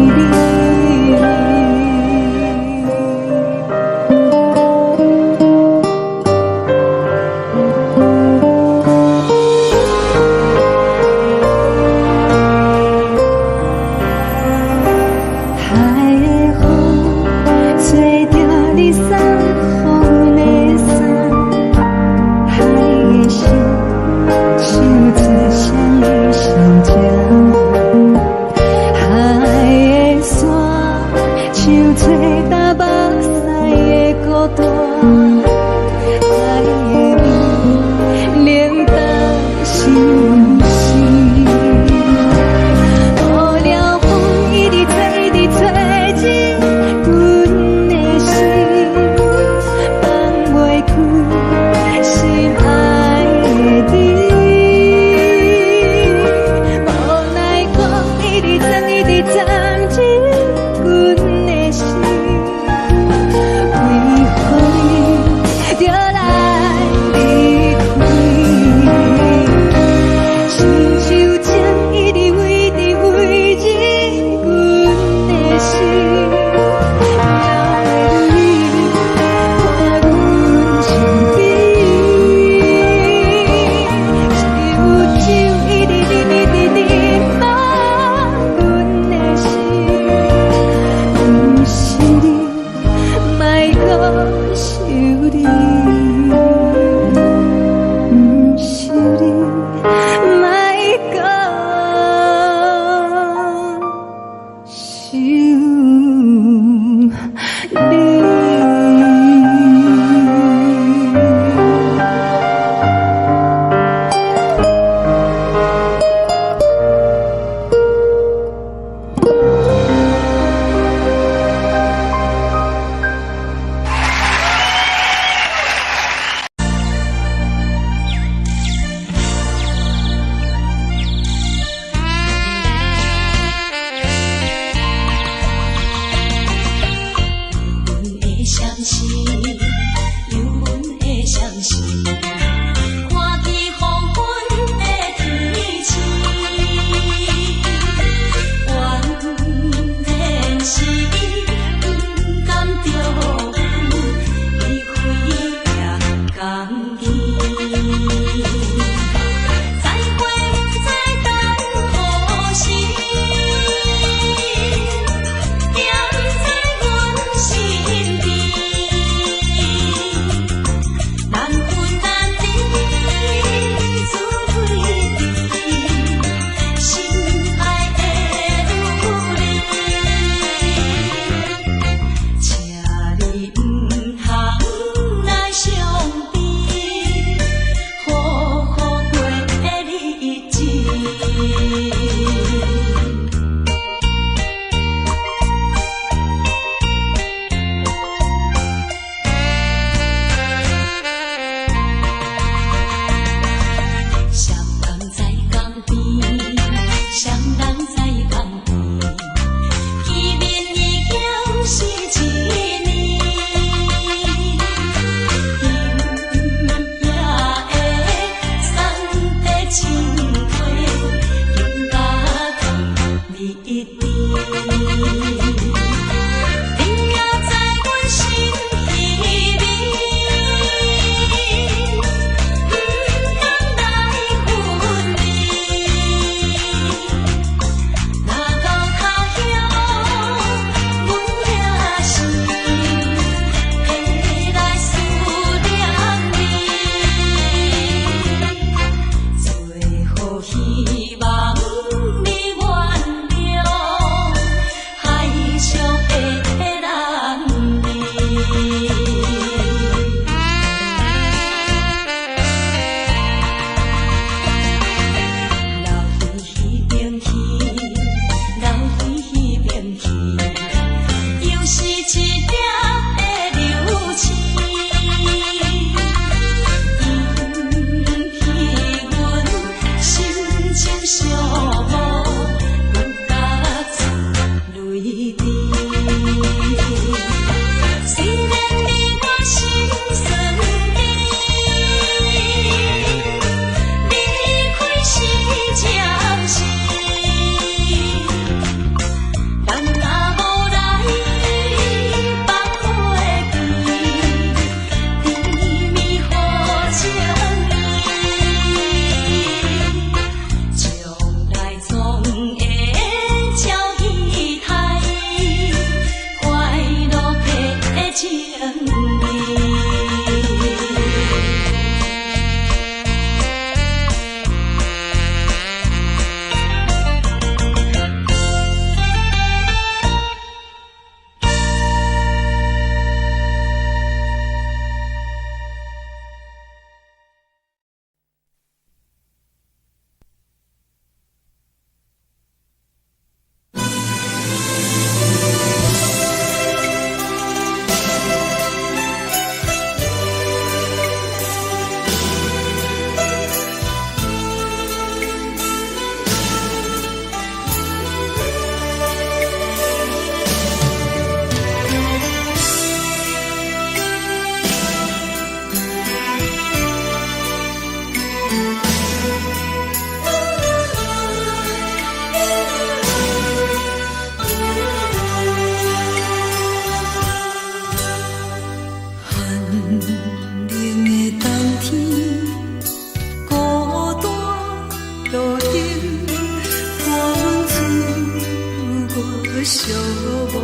[SPEAKER 2] 寂寞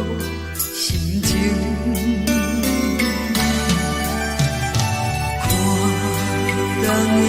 [SPEAKER 2] 心情。看人的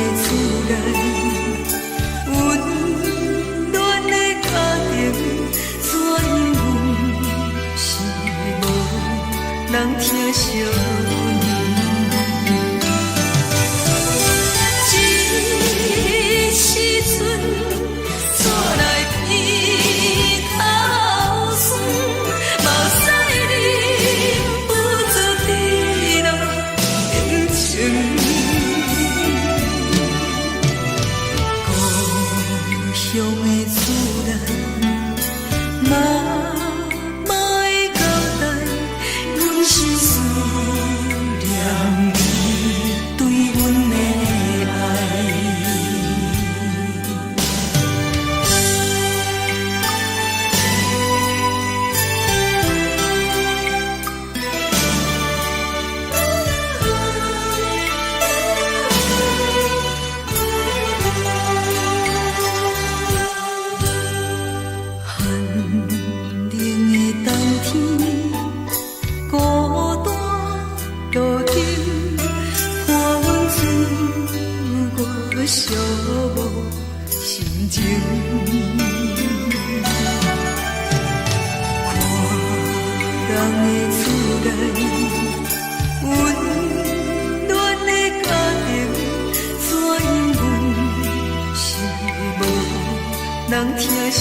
[SPEAKER 2] 厝内温暖的家庭，怎样是无人疼惜。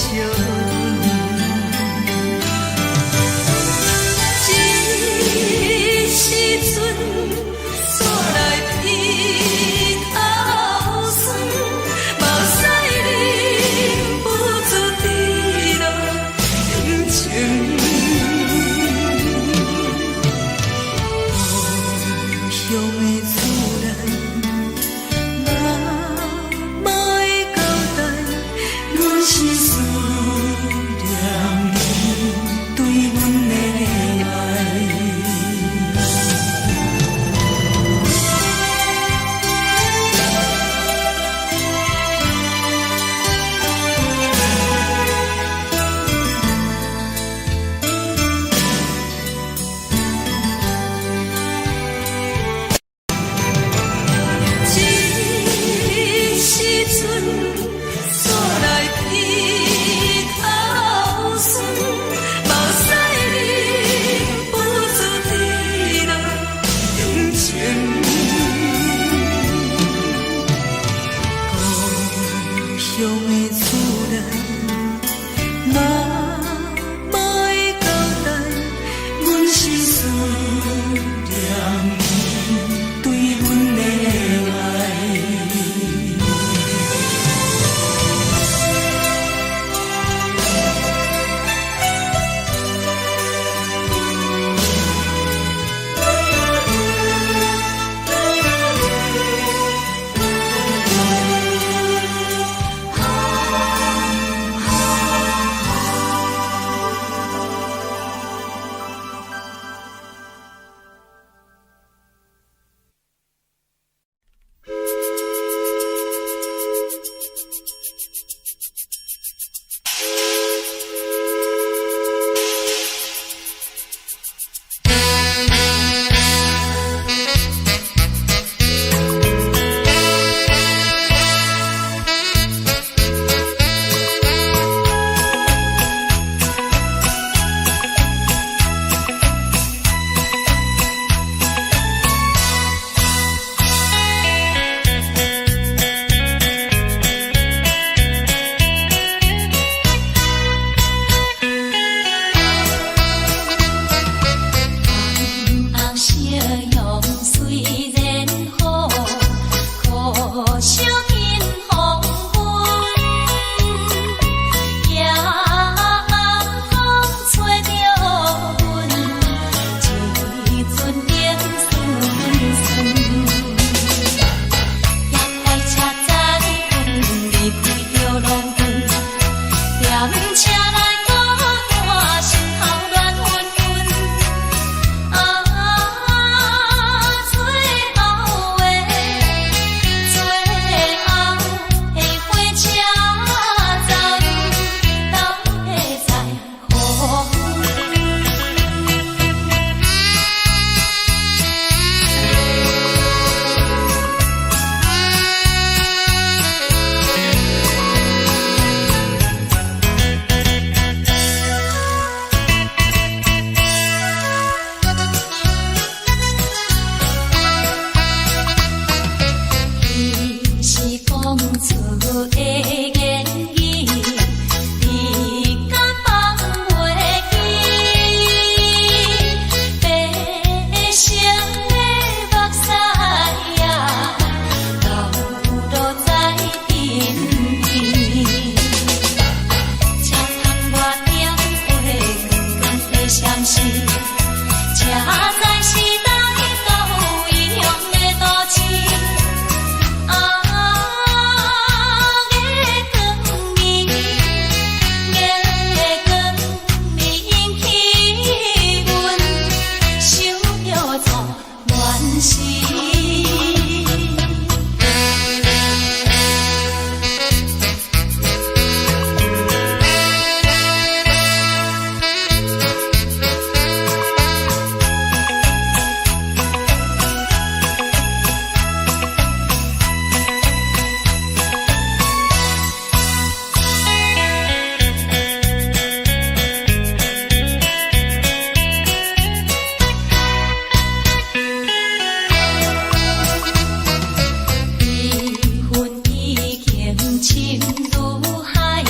[SPEAKER 2] 心如海，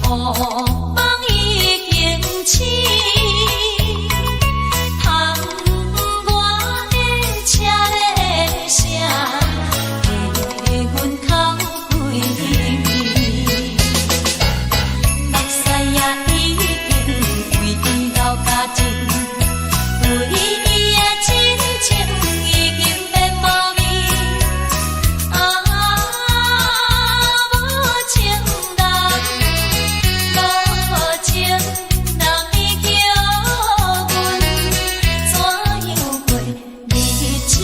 [SPEAKER 2] 乌梦已经醒。窗外的车的声，气阮口开去。目屎也已经为伊流甲尽，为伊的真情已经变无味。无情人已叫阮怎样过日子？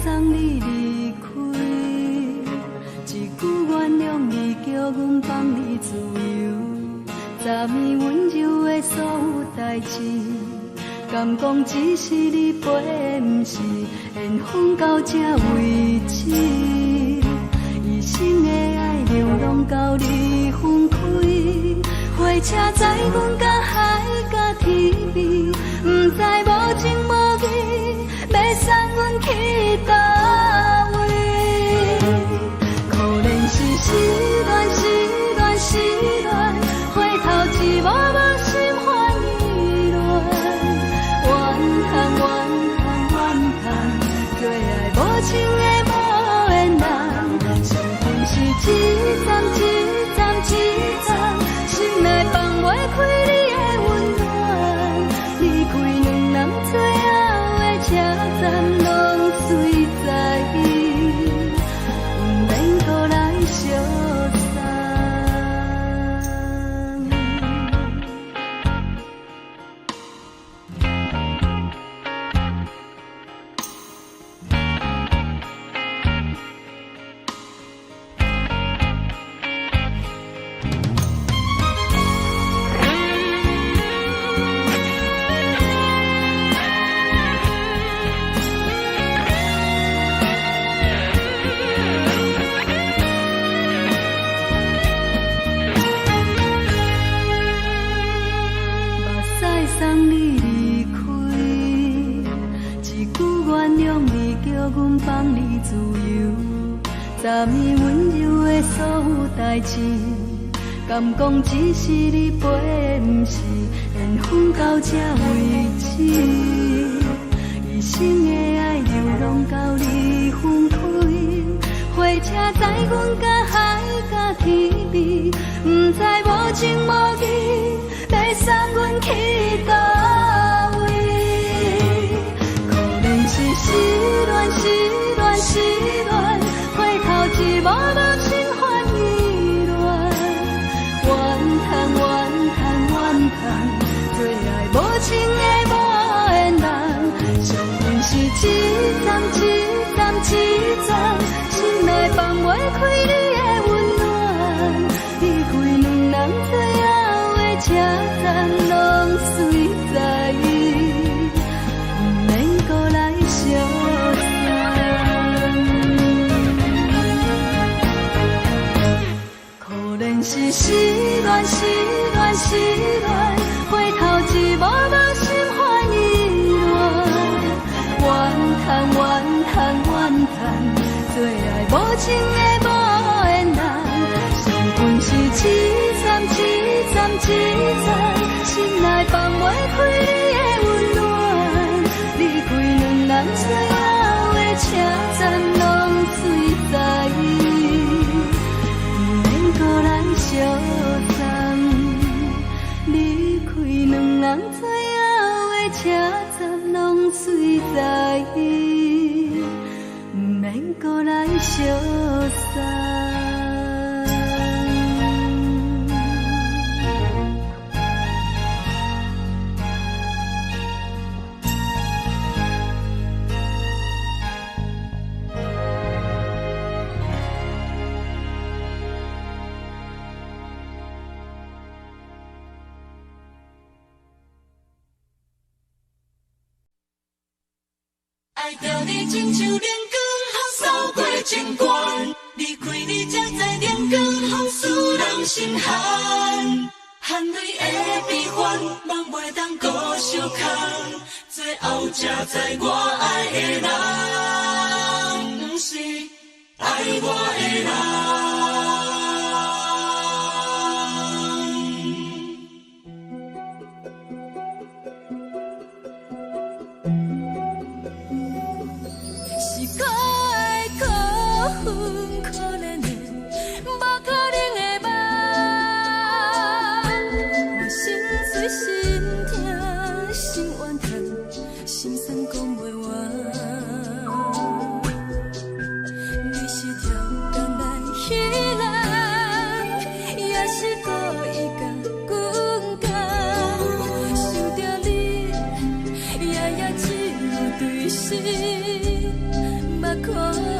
[SPEAKER 2] 送你离开，一句原谅你，叫阮放你自由。昨暝温柔的所有代志，敢讲只是你陪，不是缘分到这为止。一生的爱流浪到你分开，火车载阮到海角天边，不知无情无义，要送阮去倒位？可怜是失恋，失恋，失恋，回头一幕幕心烦意乱，怨叹，怨叹，怨叹，最爱无情的无缘人，伤痕是一站一站一站，心内放袂开你的温暖，离开两人最后的车站，拢随在伊，不免搁来相送。送你离开，一句原谅你，叫阮放你自由。昨暝温柔的所有代志，敢讲只是你陪，不是缘分到这为止。一生的爱流浪到你分开，火车载阮到海角天边，不知无情无义，要送阮去倒位？可怜是失恋，失恋，失恋，回头一幕幕心烦意乱，怨叹，怨叹，怨叹，最爱无情的无缘人，伤痕是一站一站一站，心内放袂开你的温暖，离开两人最后的车站，拢随在伊，不免搁来相送。可怜是失恋，失恋，失恋，回头一幕幕心烦意乱，怨叹，怨叹，怨叹，最爱无情的无缘人，伤痕是一站一站一站，心内放袂开你的温暖，离开两人最后的车站，拢随在伊，不免搁来相送。离开两人最后的车站，拢随在伊，不免搁来相送。
[SPEAKER 3] 爱着你亲像亮光，扫过情关，离开你才知亮光风使人心寒。含泪的悲欢，望袂当搁相牵，最后才知我爱的人，不是爱我的人。
[SPEAKER 1] 你。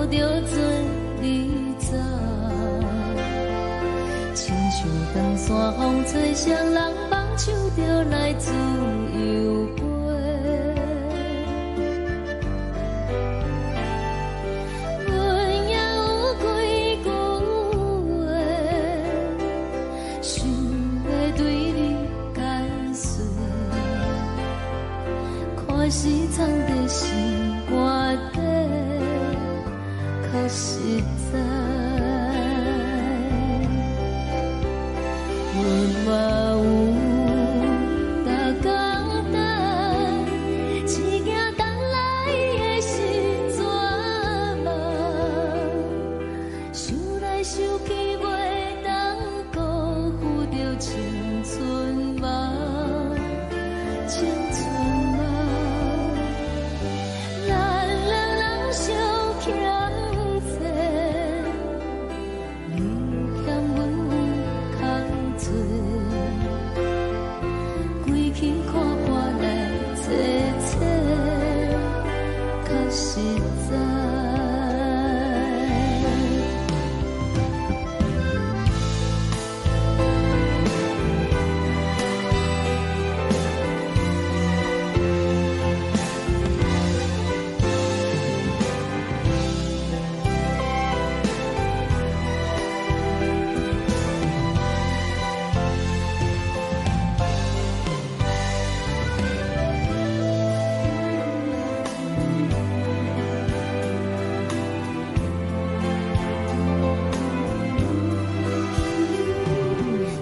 [SPEAKER 1] 着船离走，亲像长山风吹双人放手就来自由飞。阮也有几句话，想要对你解说，可是藏在心肝底，可实在。阮嘛有逐工等，一件等来的是怎梦？想来想去袂当辜负着青春梦，青春梦。咱两人相欠债，你欠阮有空做，归去看破来切切，较实在。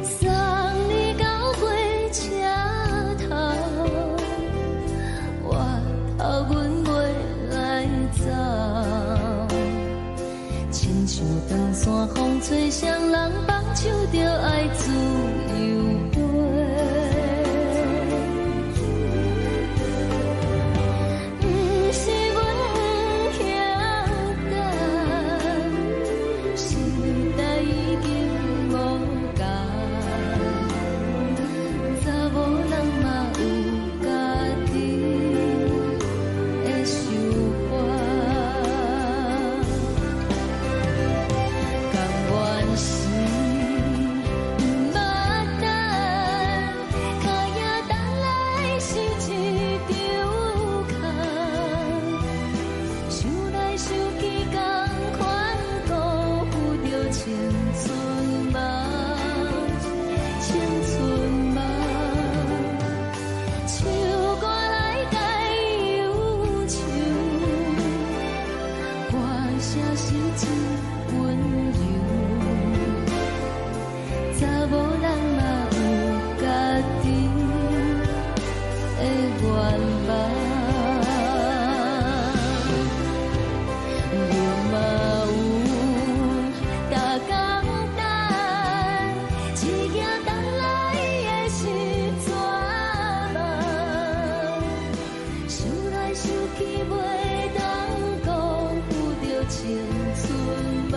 [SPEAKER 1] 送你到火车头，我头阮袂来走，亲像长山风吹双人放手就爱自由飞。不是阮不晓等，时代已经无同，查某人嘛有家己的想法，甘愿是不捌等，脚也等来是一场空。想来想去，同款辜负着青春梦，青春梦。唱歌来解忧愁，歌声是一温柔，查某人嘛有家己的愿望。阮嘛有逐工等，一件等来的是怎梦？想来想去袂当辜负着青春梦。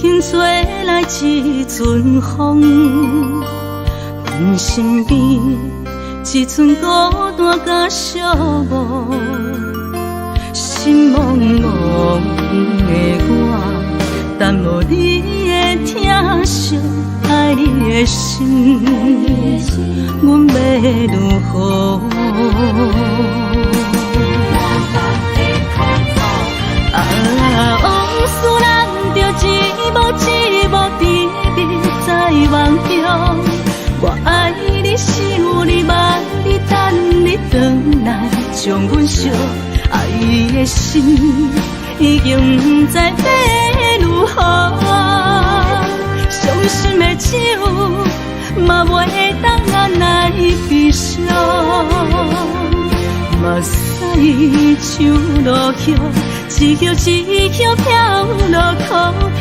[SPEAKER 2] 轻吹来一阵风，阮身边一寸孤单甲寂寞，心茫茫的我，等无你的疼惜，爱你的心，阮要如何？往事人着一幕一幕甜蜜在梦中，我爱你想你望你等你回来，将阮惜爱的心已经不知要如何。伤心的手嘛袂当按来悲伤，目屎像落叶。一曲一曲飘落雨，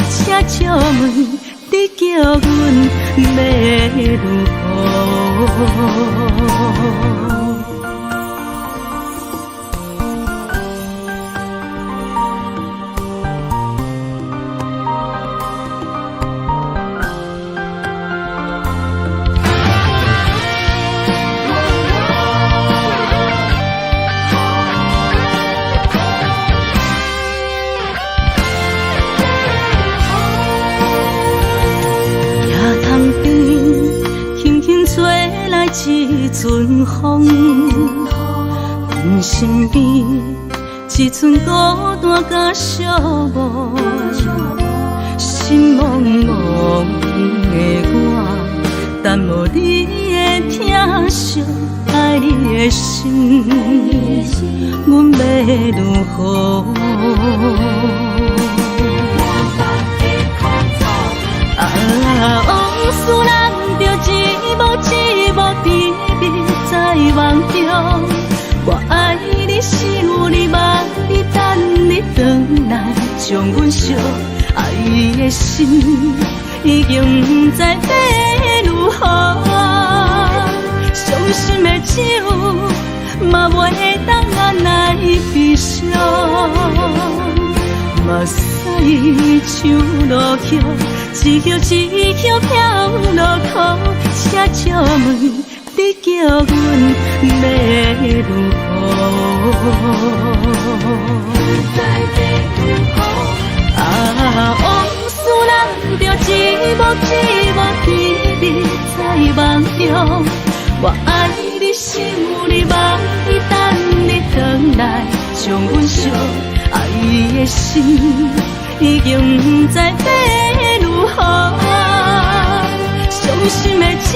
[SPEAKER 2] 车照问你叫阮要如何？一阵风，阮身边一寸孤单甲寂寞，心茫茫的我，等无你的疼惜，爱你的心，阮要如何？往事人着一幕一幕甜蜜在梦中，我爱你想你望你等你回来，将阮惜爱的心已经不知要如何。伤心的手嘛袂当按来悲伤，目屎像落叶。一曲一曲飘落雨，车照问你叫阮要如何？往事人着一幕一幕甜蜜在梦中，我爱你想你望你等你回来，将阮惜爱的心已经不知要如何。伤心的手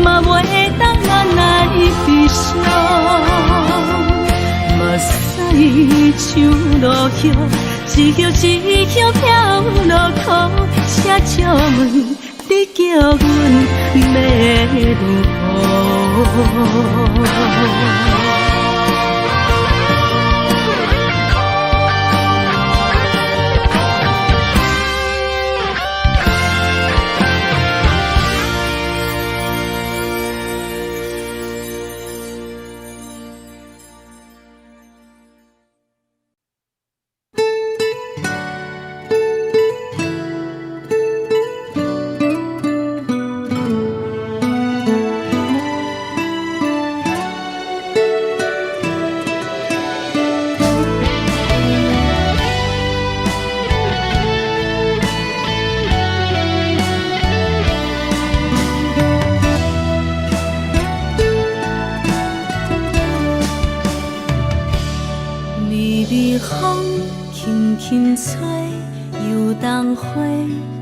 [SPEAKER 2] 嘛袂当按来悲伤，目屎像落叶，一曲一曲飘落雨，车照问你叫阮要如何？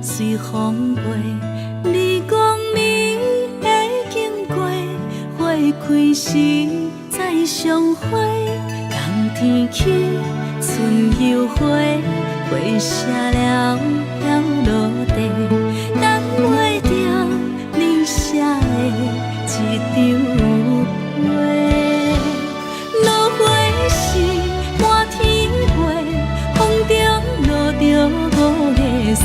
[SPEAKER 2] 随风飞，你讲你会经过，花开时再相会。冬天起，春又花，花谢了飘落地，等袂着你写的一张画。落花时满天飞，风中落着五个色。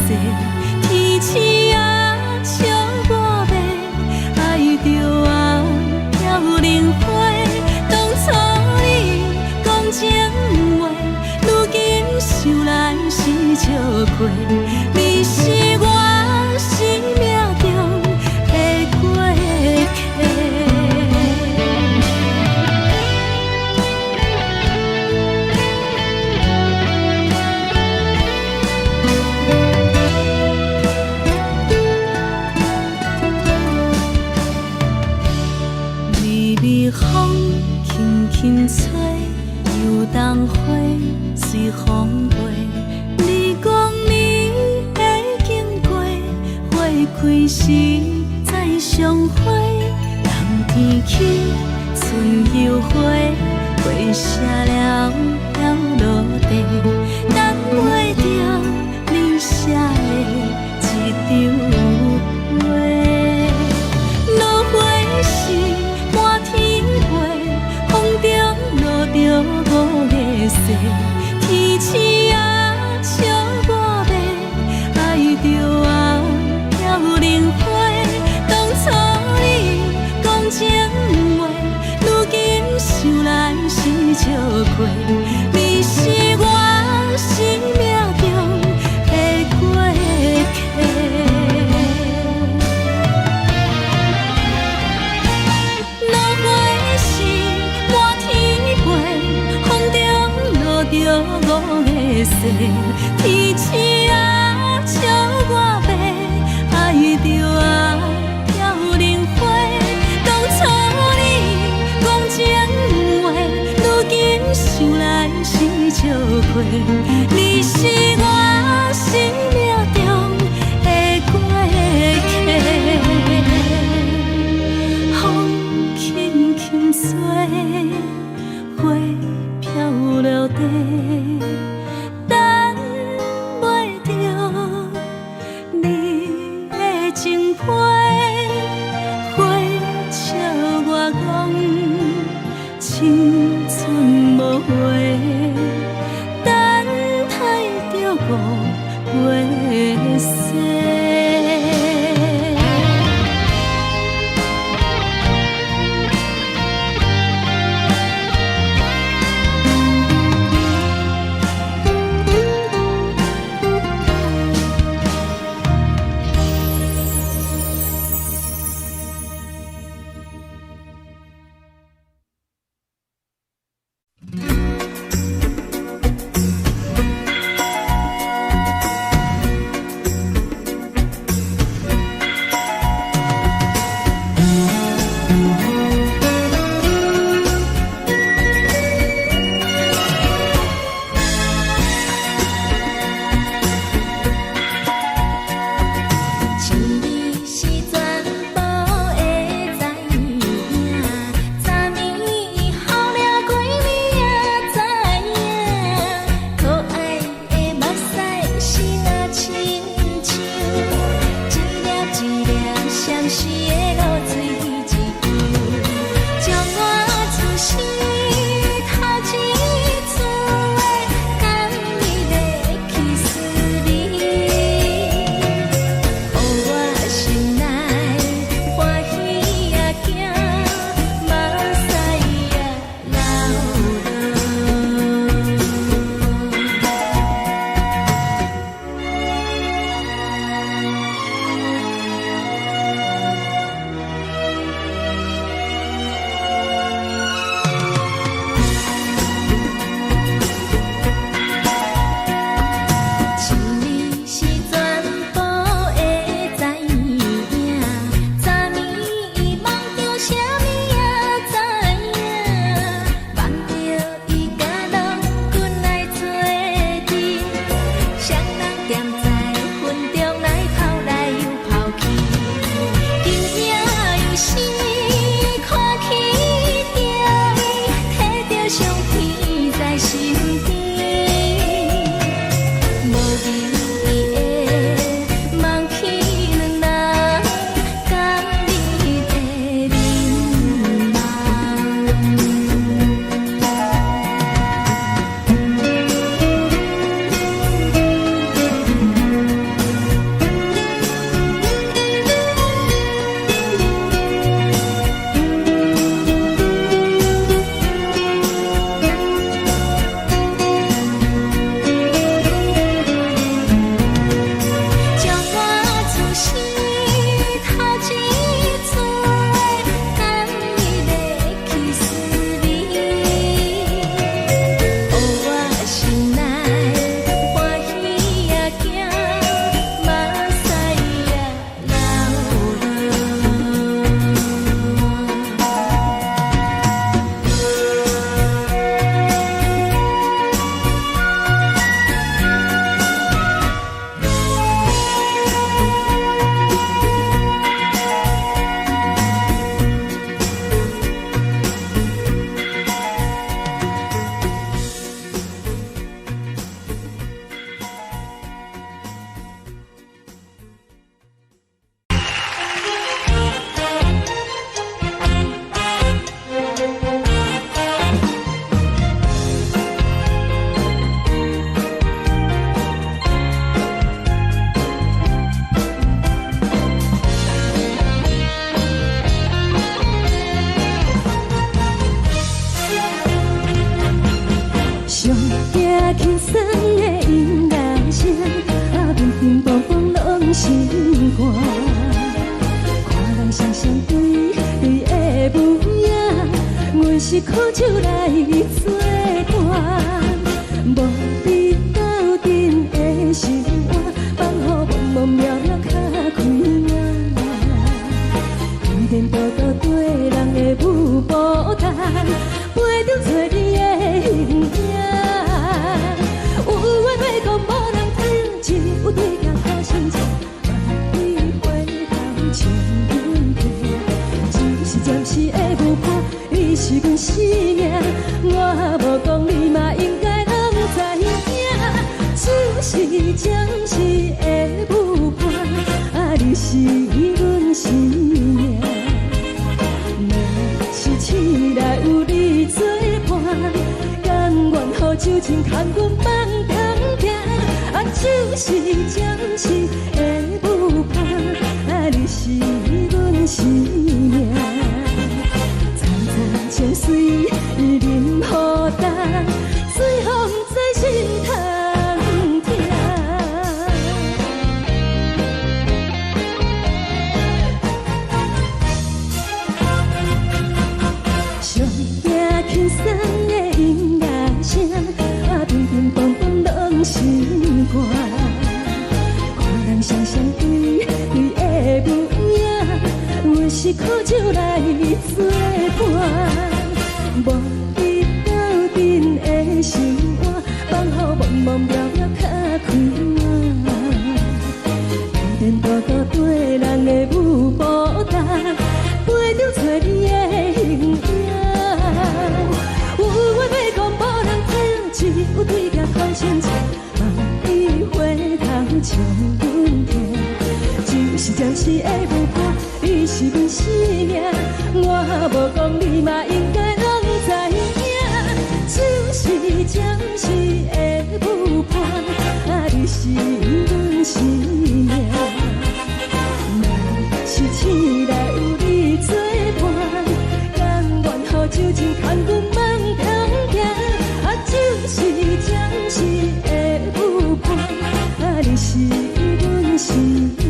[SPEAKER 2] 天星啊，笑我迷，爱着啊，飘零花。当初你讲情话，如今想来是笑过。时再相会，人天起春又花，花谢了飘落地，等袂着你写的一张话。落花时满天飞，风中落着五个色，天星啊笑我迷，爱着啊飘零花。当初你讲情话，如今想来是笑过，你是我生命中的过客。落花时满天飞，风中落着五个色，天星啊笑我迷，爱着啊飘零花。当初你讲情话，如今想来是笑过，你是我生命中的过客。风轻轻吹，花飘落地，等袂着你的情批。花笑我讲青春无话，等待着轻松的音乐声，乒乒乓乓拢心肝。看人双双对对的舞影，阮是苦酒来作伴。无你斗阵的心肝，放予茫茫渺渺较开眼。颠颠倒倒对人的舞步弹，陪着做你的形影。有话要讲无人听，有对镜好心情，万里回头将阮听。一时暂时的舞伴，你是阮生命，我无讲你嘛应该拢知影。就是暂时的舞伴，你是阮生命。若是醒来有你作伴，甘愿予酒精牵阮放通行。就是暂时的舞伴，你是阮生命。层层情水任何淡，随风在心头。轻松的音乐声，乒乒乓乓拢心肝。看人双双对对的舞影，阮是苦酒来作伴。无你斗阵的心肝，放予茫茫渺渺较开眼。颠颠倒倒对人的舞步弹，陪着做你的形影。有话要讲无人听，只有对镜看心情，万里回头将阮听。就是暂时的舞伴，你是阮生命，我无讲你嘛应该拢知影。就是暂时的舞伴，你是阮生命。若是醒来有你作伴，甘愿予酒精牵阮放通行。就是暂时的舞伴，你是阮生命。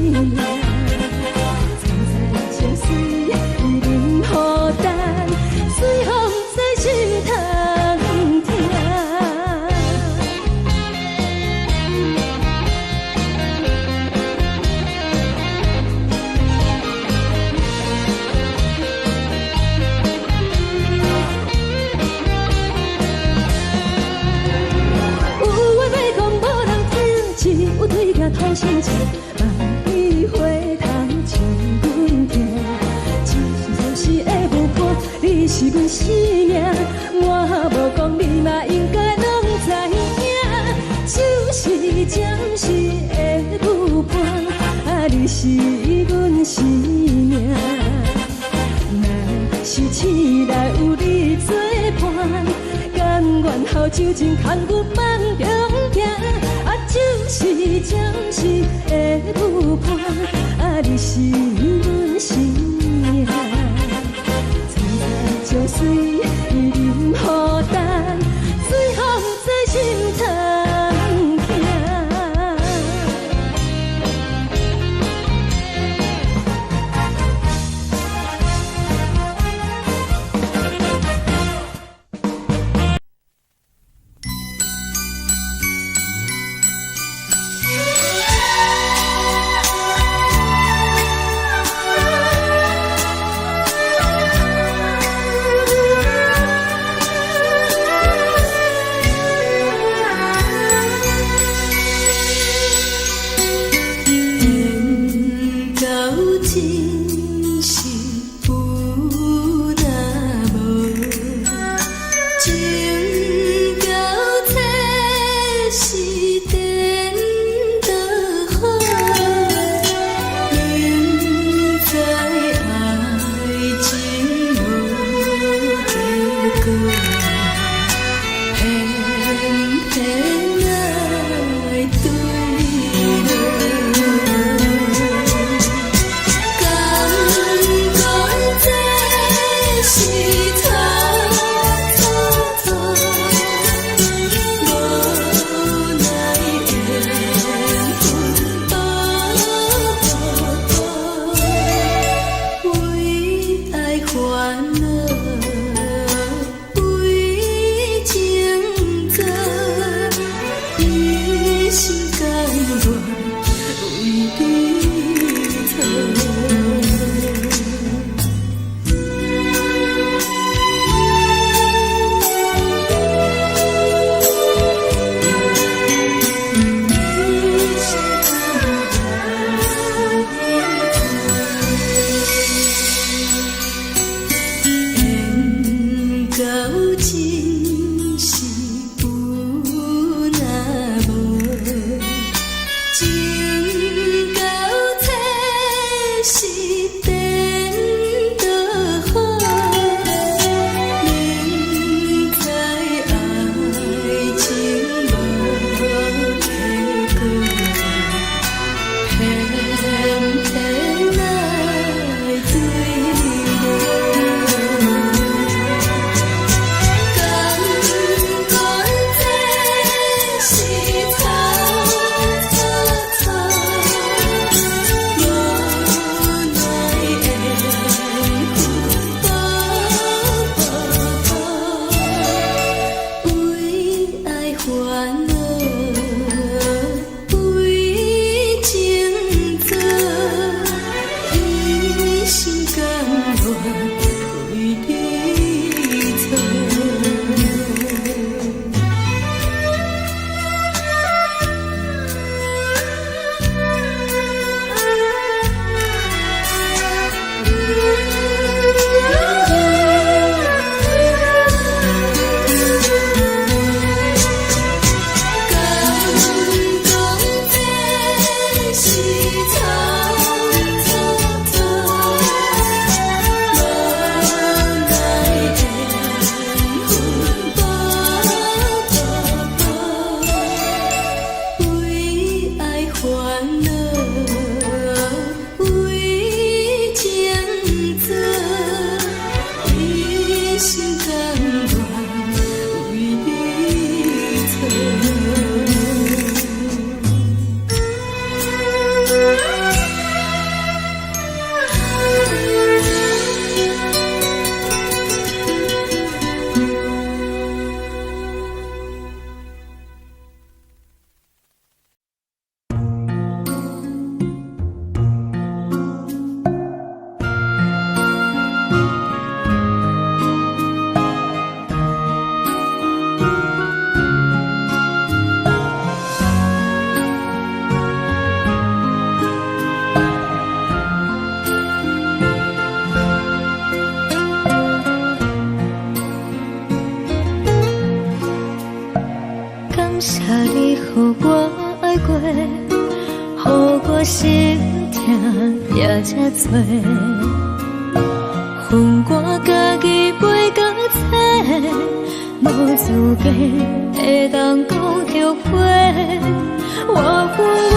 [SPEAKER 2] 层层情水任何淡，随风在心头听。有对镜好心情，万里回头将阮听。就是暂时的舞伴，你是阮生命，我无讲你嘛应该拢知影。就是暂时的舞伴，你是阮生命。若是醒来有你作伴，甘愿予酒精牵阮放中行。就是暂时的舞伴，你是阮生命。层层情水任何淡，随风在心头听。一心甘愿为你错。
[SPEAKER 1] 予我爱过，予我心痛也这多，恨我家己袂到切，无资格会当讲后悔。我恨我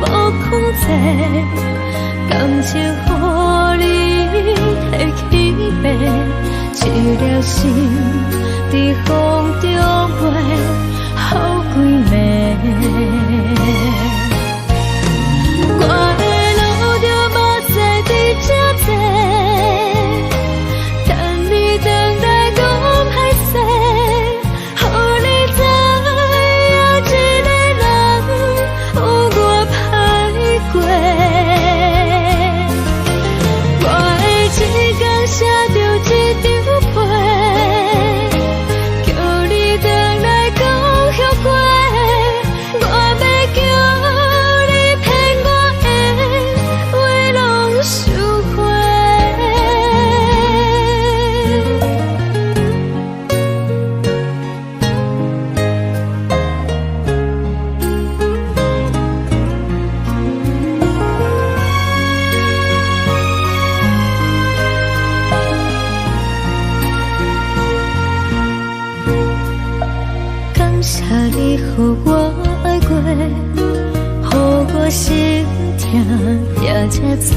[SPEAKER 1] 无控制，感情予你摕去卖，一条心在风中飞。好几暝，我的路就无再伫这坐，等你回来讲歹势，予你知影一个人有我歹过。我的一天写着一张被，叫你回来讲。你予我爱过，予我心痛也这多，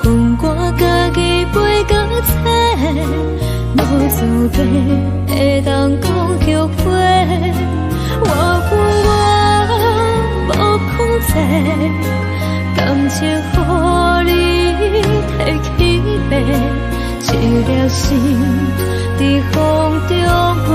[SPEAKER 1] 恨我家己袂到切，无资格会当讲后悔。我恨我无控制，感情予你摕去卖，一条心在风中飞。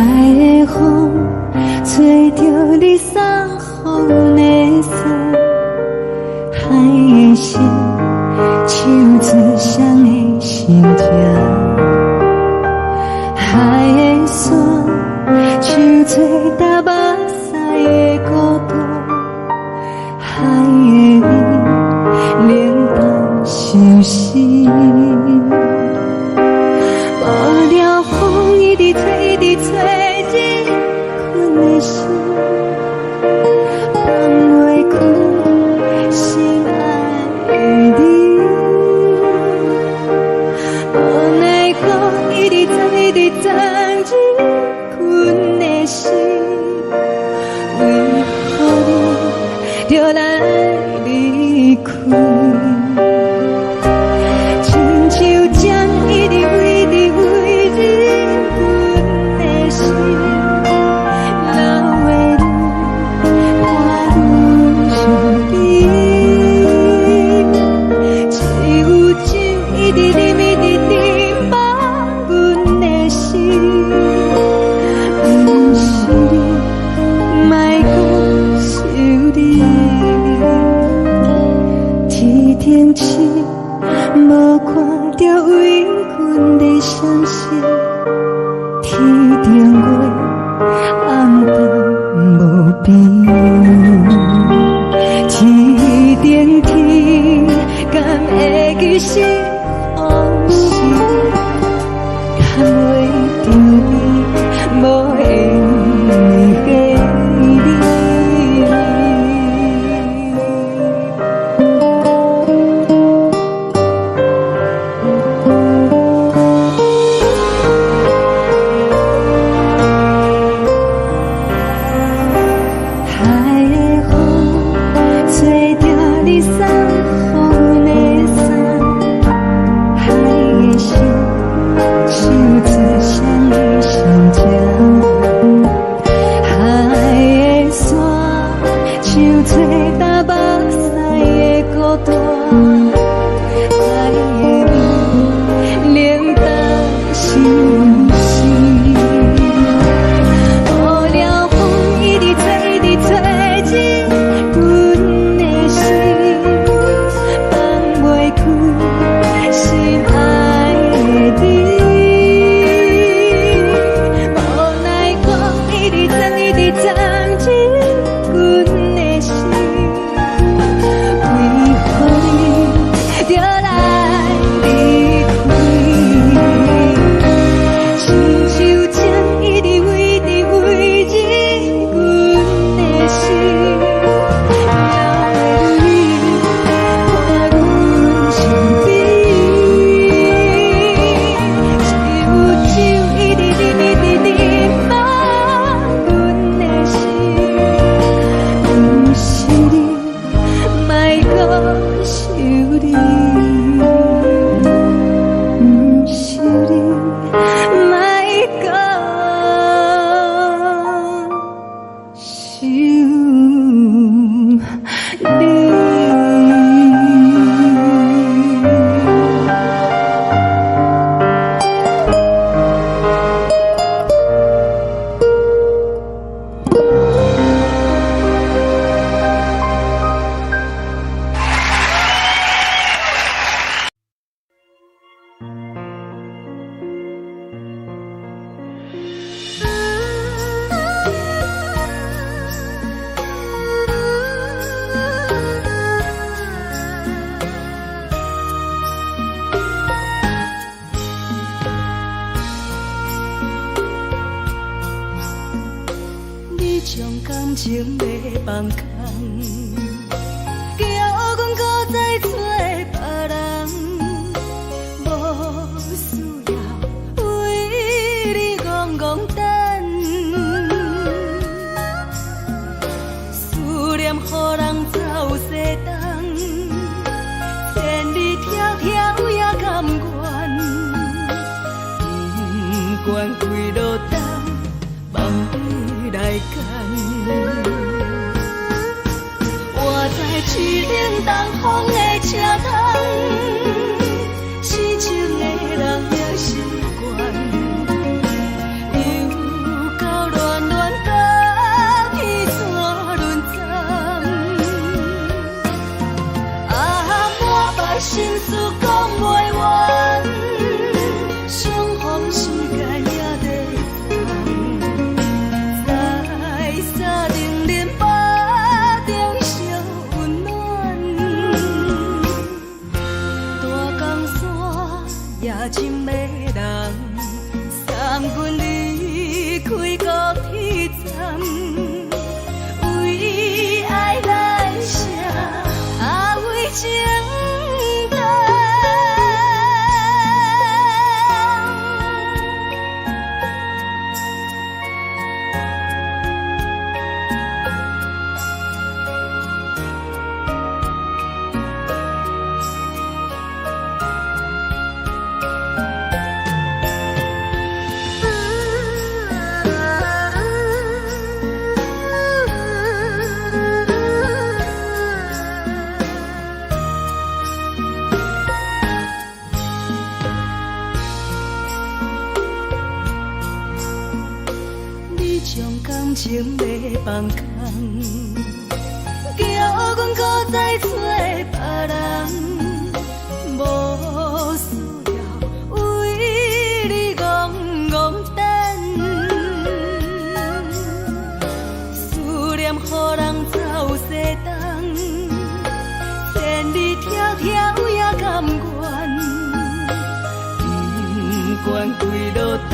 [SPEAKER 2] 的风吹着你送予的伞，海的心手指双的心痛，海的山手吹打目屎的孤独，海的你冷淡伤心。无聊风一直吹，一直吹，日困的心放袂开，心爱你。无奈何一直藏，一直藏，日困的心，为何你就来离开？亲像针一直为你为日阮的心，流的泪看愈伤悲，只有酒一直啉一直啉饱阮的心，不是你，莫讲想你，天顶星无看到为阮的伤心，天顶月暗淡无边，天顶天敢会记是往事，敢袂着你无缘的你。
[SPEAKER 3] 将感情要放空，叫阮搁再找别人，无需要为你戆戆等，思念予人走西东，千里迢迢也甘愿，不管几路东，梦里来干。
[SPEAKER 2] 将感情要放空，叫阮搁再找别人，无需要为你戆戆等，思念予人走西东，千里迢迢也甘愿，不管几落冬，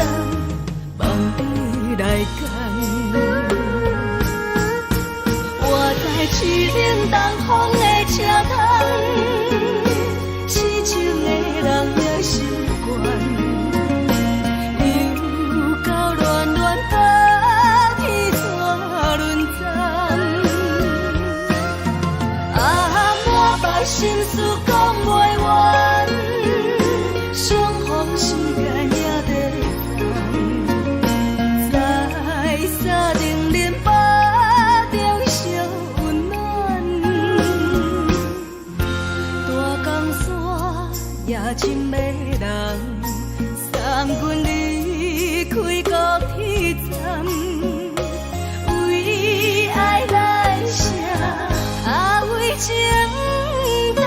[SPEAKER 2] 放你来干。我在七顶东风的车窗，痴情的人也心倦，又到乱乱把天带轮转。啊，满腹心事讲袂完，相逢时间也在等，在沙定连巴中相温暖。大江山也真迷人，送阮离开高铁站，为爱来写，啊为情等。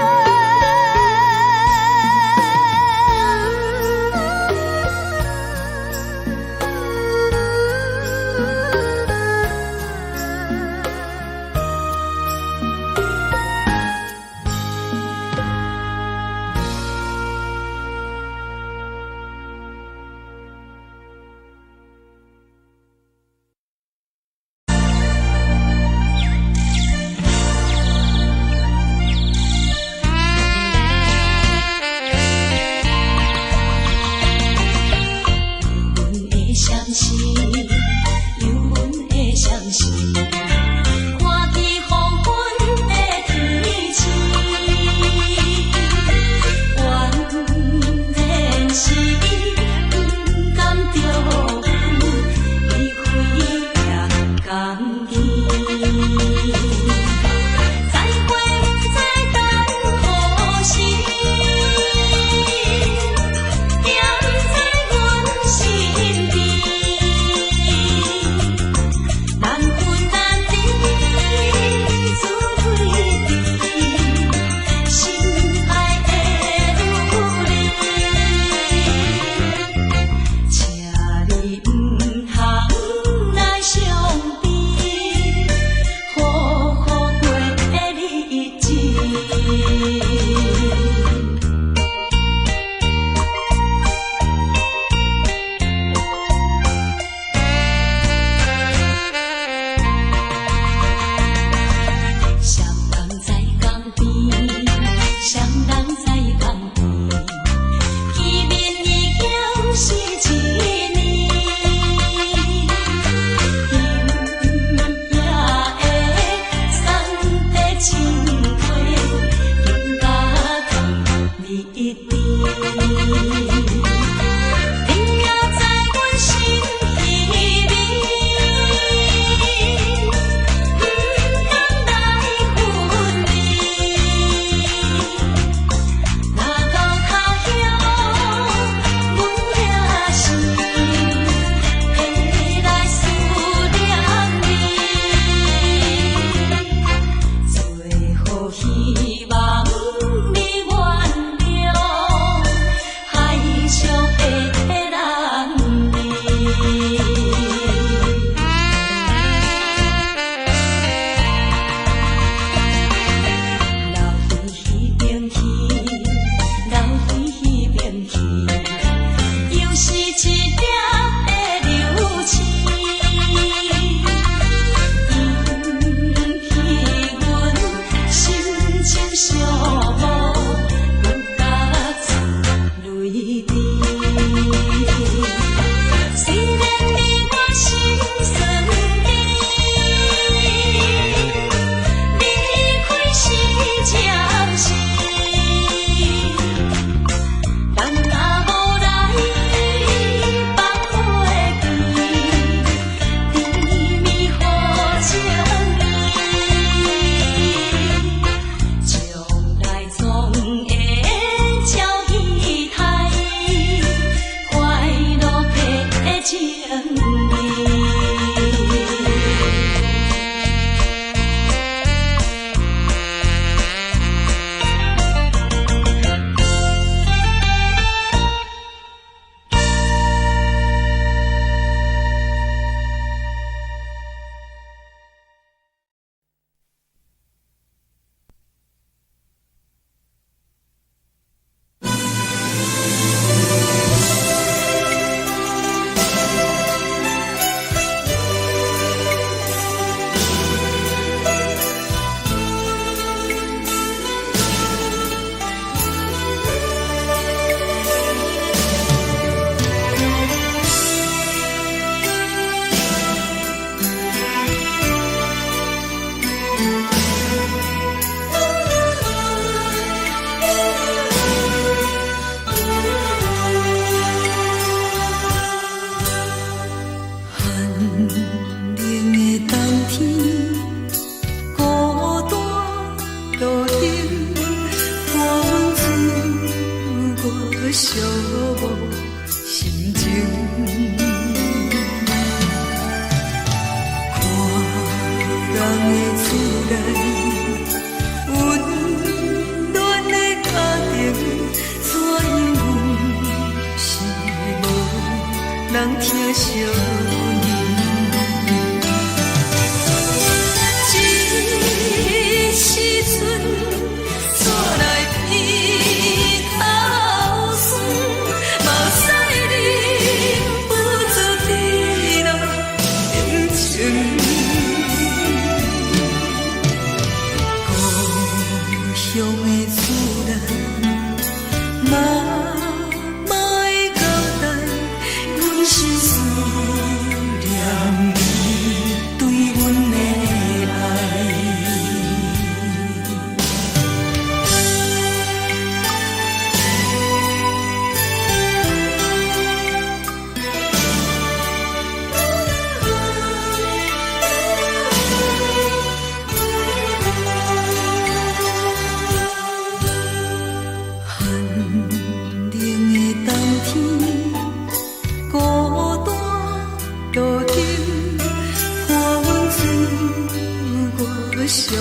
[SPEAKER 3] 寂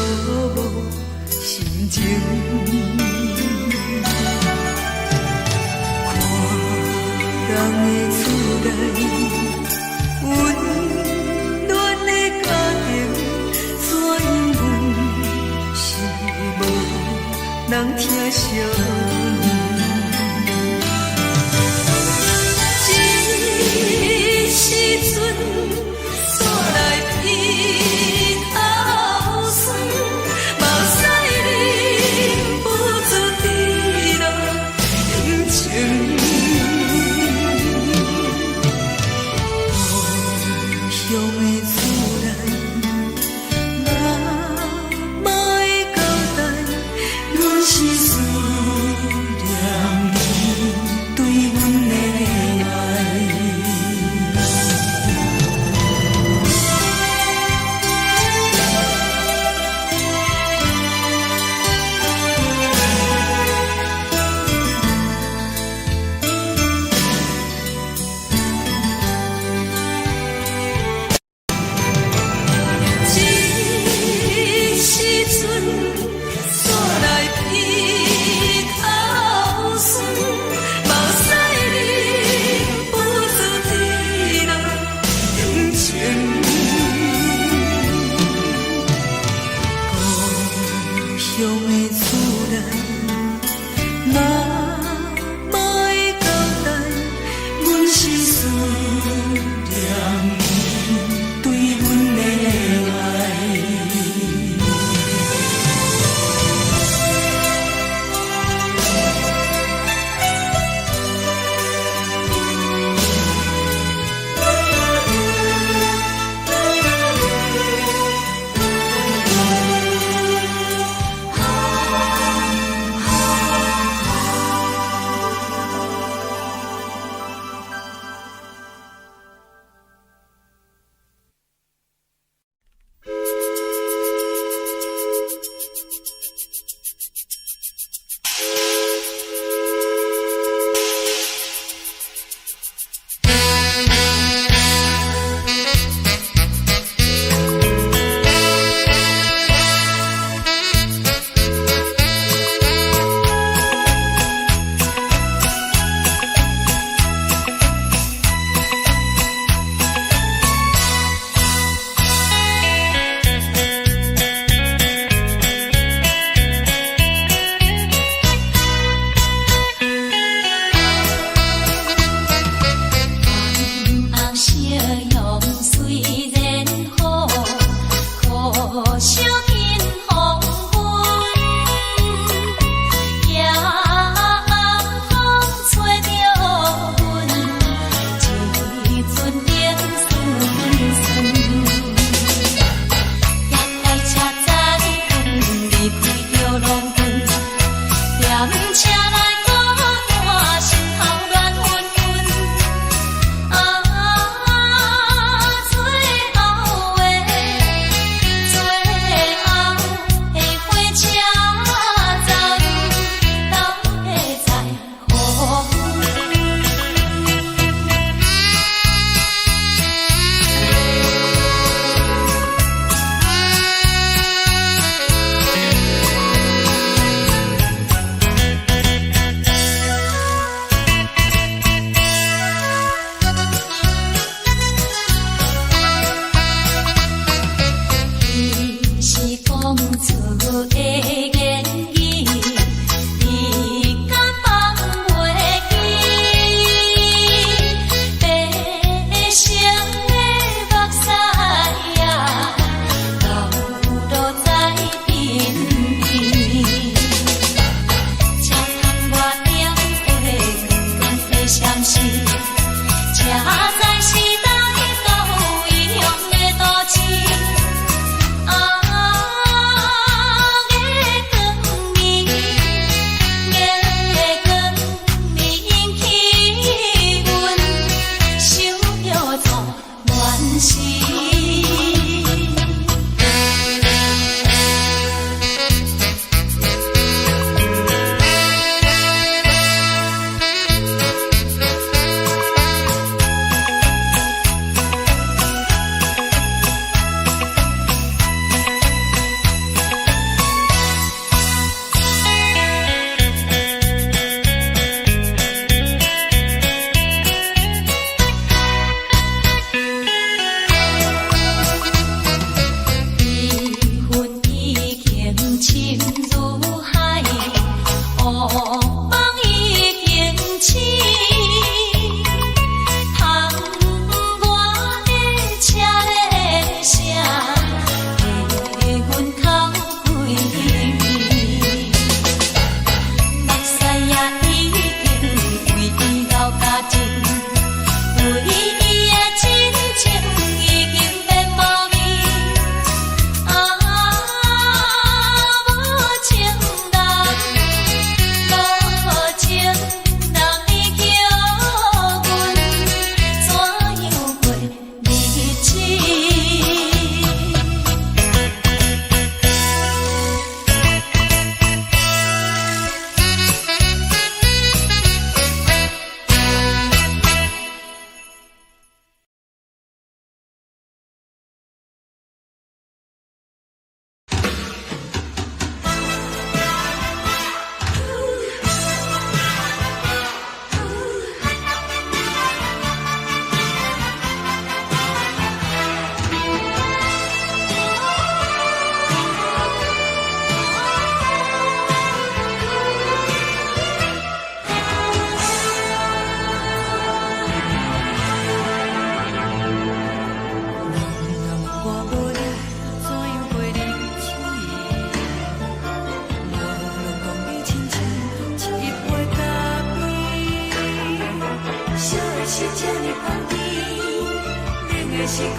[SPEAKER 3] 寞心情。看人的厝内温暖的家庭，怎因为是无人疼惜？时阵煞来鼻头酸，目屎忍不住滴落心情。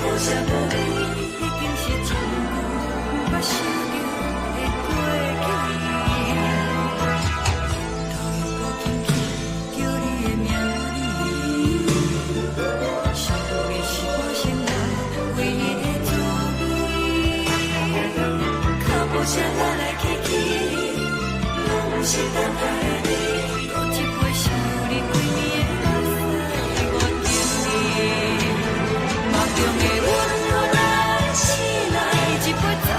[SPEAKER 3] 可惜无你，已经是一句不捌想着的过去。头又无轻轻叫你的名字，想的是我生来唯一的滋味。脚步声来来去去，拢是等待的你，搁一杯想你几年的泪水，我等你。梦中的阮我来醒来，一杯走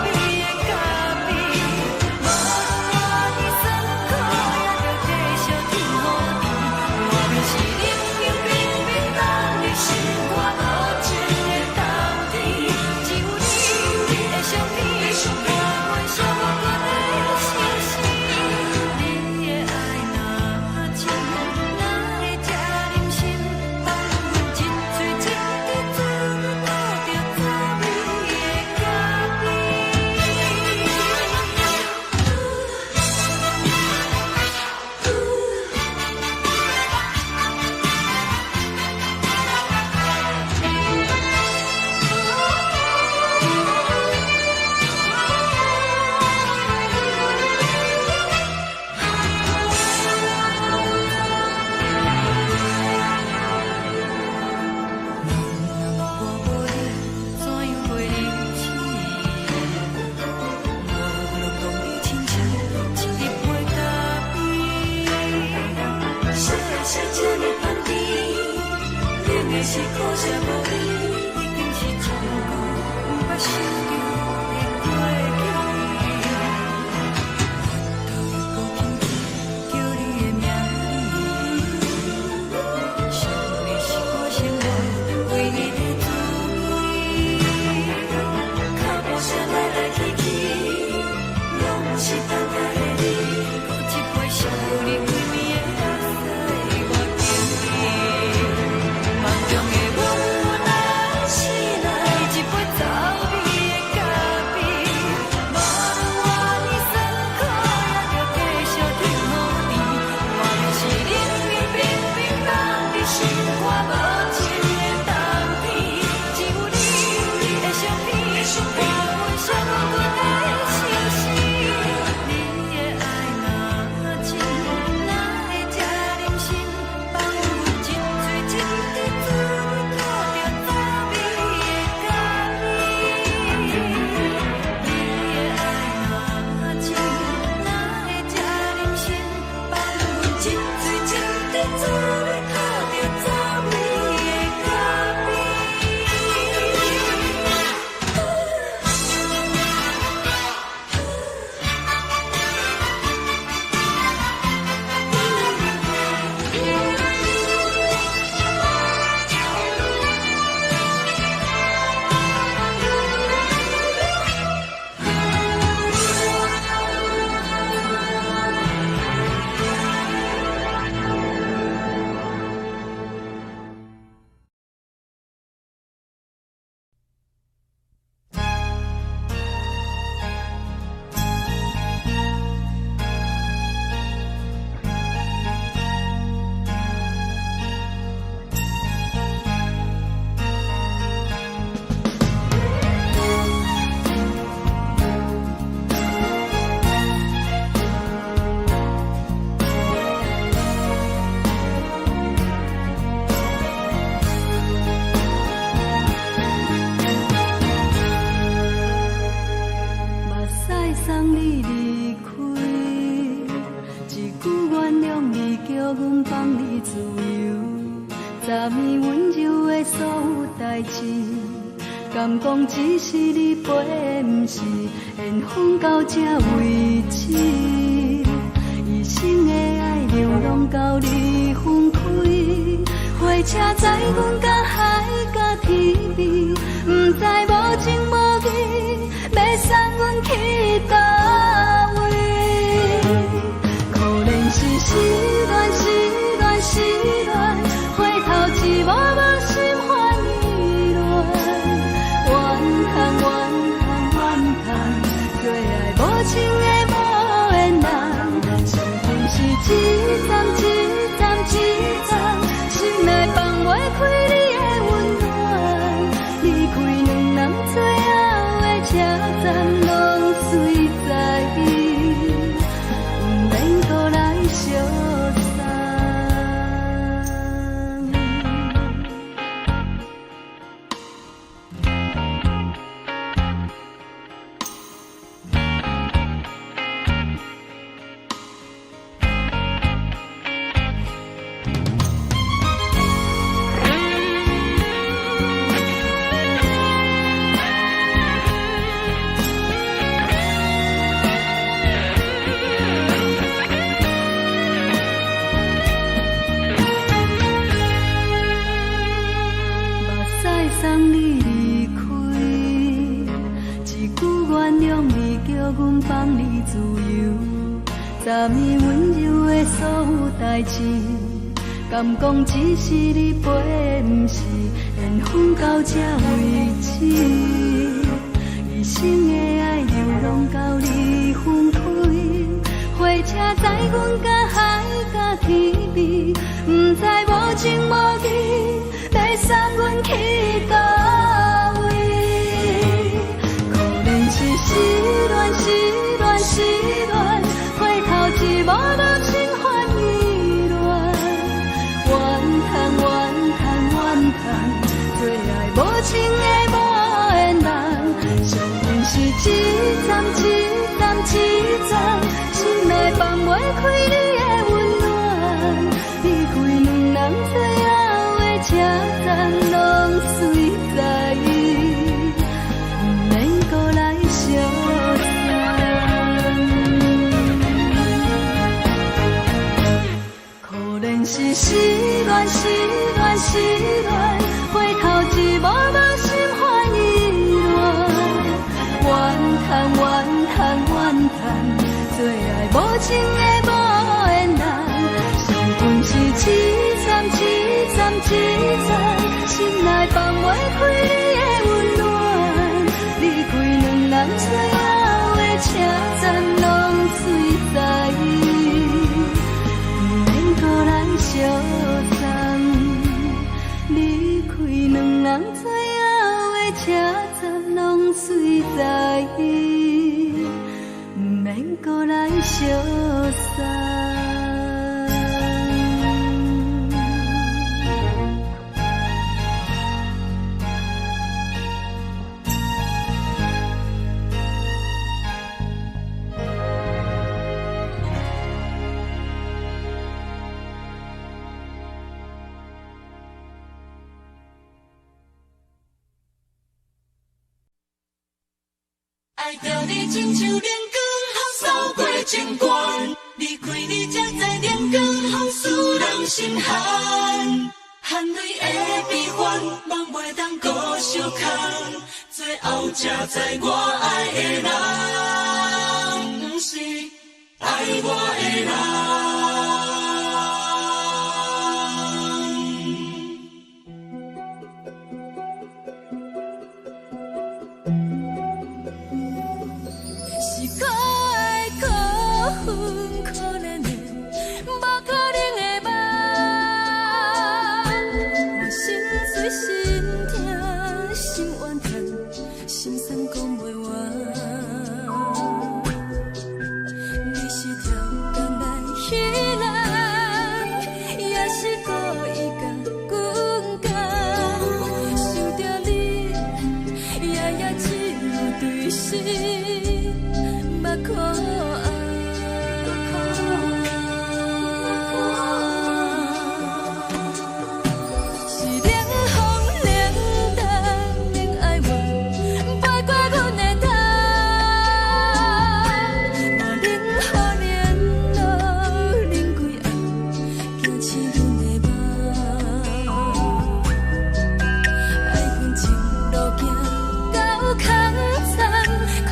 [SPEAKER 3] 味的咖啡，无论我的酸苦，也着继续甜予你。我明是冷冷冰冰放入心肝无情的冬天，只有你的相片，我阮寂寞阮的心事。你的爱若真，哪会这忍心放阮一嘴一滴滋味，倒着滋味的咖啡。我无你，怎样过日子？无路当你亲像一粒杯咖啡，小的小这呢放甜，冷的是可惜无你，已经是一句不捌想着的过去。头又无轻轻叫你的名字，想的是我生活唯一的滋味。脚步声来来去去，拢是等待的你，搁一杯想你几暝的泪水，我等你。梦中的阮我来醒来，一杯走味的咖啡，无论我的酸苦，也着继续甜予你。我明是冷冷冰冰放入心肝无情的冬天，只有你的相片，我阮寂寞阮的心事。你的爱若真，哪会这忍心放阮一嘴一滴滋味，倒着滋味的咖啡。你的爱若真，哪会这忍心放阮一嘴一滴滋味，倒着滋味的咖啡。目屎送你离开，一句原谅你，叫阮放你自由。昨暝温柔的所有代志，敢讲只是你陪，不是缘分到这为止。一生的爱流浪到你分开，火车载阮到海角天边，不知无情无义，要送阮去倒位？可能是失恋，失恋，失恋，回头一幕幕心烦意乱，怨恨，怨恨，怨恨，最爱无情的无缘人，是不是一站一站一站，心内放袂开你的温暖？你
[SPEAKER 2] 两人最后的车站拢随在伊，不免搁来相送。送你离开，一句原谅你，叫阮放你自由。昨暝温柔的所有代志，敢讲只是你陪，不是缘分到这为止。一生的爱又拢到你分开，火车载阮甲海甲天边，不知无情无义，要送阮去倒位？可怜是失恋，失恋，失恋，回头一幕幕心烦意乱，怨叹，怨叹，怨叹，最爱无情的无缘人，上恨是一站一站一站，心内放袂开你的温暖，离开两人最后的车站拢随在伊，不免搁来相送。可怜是失恋，失恋，失恋，回头一幕幕心烦意乱，怨叹，怨叹，怨叹，最爱无情的无缘人，上恨是一站一站一站，心内放袂开你的温暖，离开两人最后的车站拢随在伊，不免搁来相送。离开两人最后的车站拢随在伊，不免搁来相送。
[SPEAKER 3] 爱着你亲像阳光扫过情关，离开你才知阳光风使人心寒，含泪的悲欢，望袂当搁相牵，最后才知我爱的人，不是爱我的人。
[SPEAKER 2] 可怜的，无可能的梦，我心碎心痛心怨叹，心酸讲袂完。你是条工来彼人，也是故意甲阮讲，想着你，夜夜只有对视，目眶。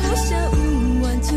[SPEAKER 2] 苦涩有缘就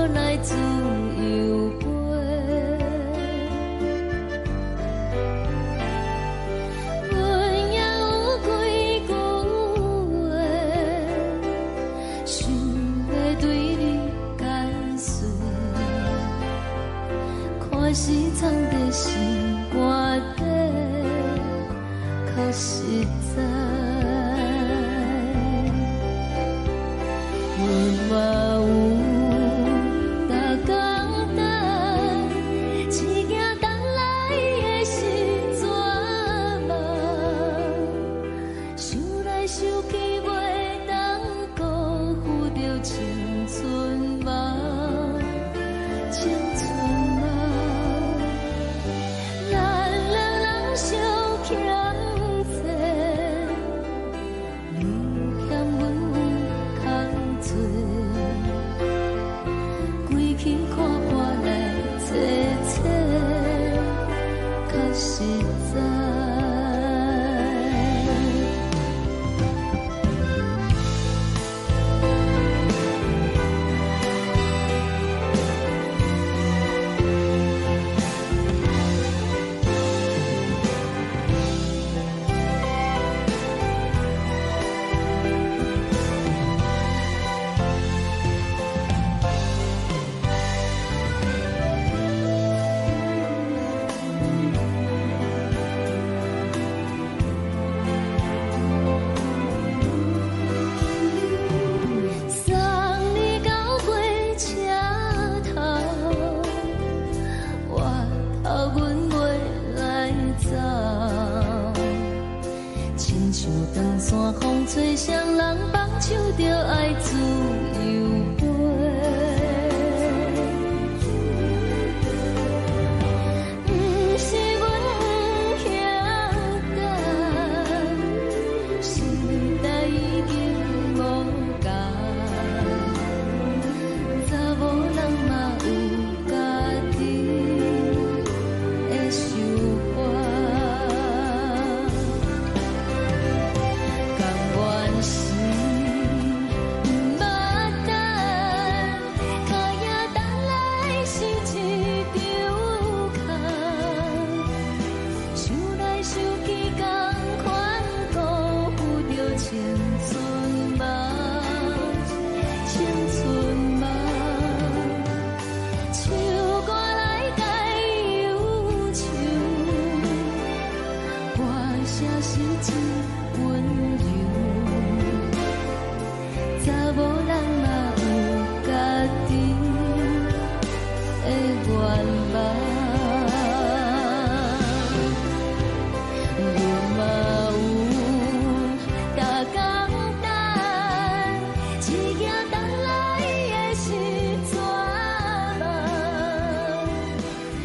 [SPEAKER 1] 来自由飞。阮也有几句话，想要对你解释，看是藏在心肝底，较实在。阮嘛有逐工等，一件等来的时阵嘛，想来想去袂当辜负着青春嘛，青春嘛，咱两人相欠债，你欠阮空做，归去看破来坐坐，较实在。送你到火车头，我头阮袂来走，亲像长线风吹双人放手着爱自由飞。不是阮不晓等，时代已经无共，查某人嘛有家己的想法，甘愿是不捌等，脚也等来是一场空，想来想去同款辜负着青春嘛，青春嘛，唱歌来解忧愁，歌声是真温柔，查某人嘛有家己的愿望。阮嘛有逐工等，一件等来的时阵嘛，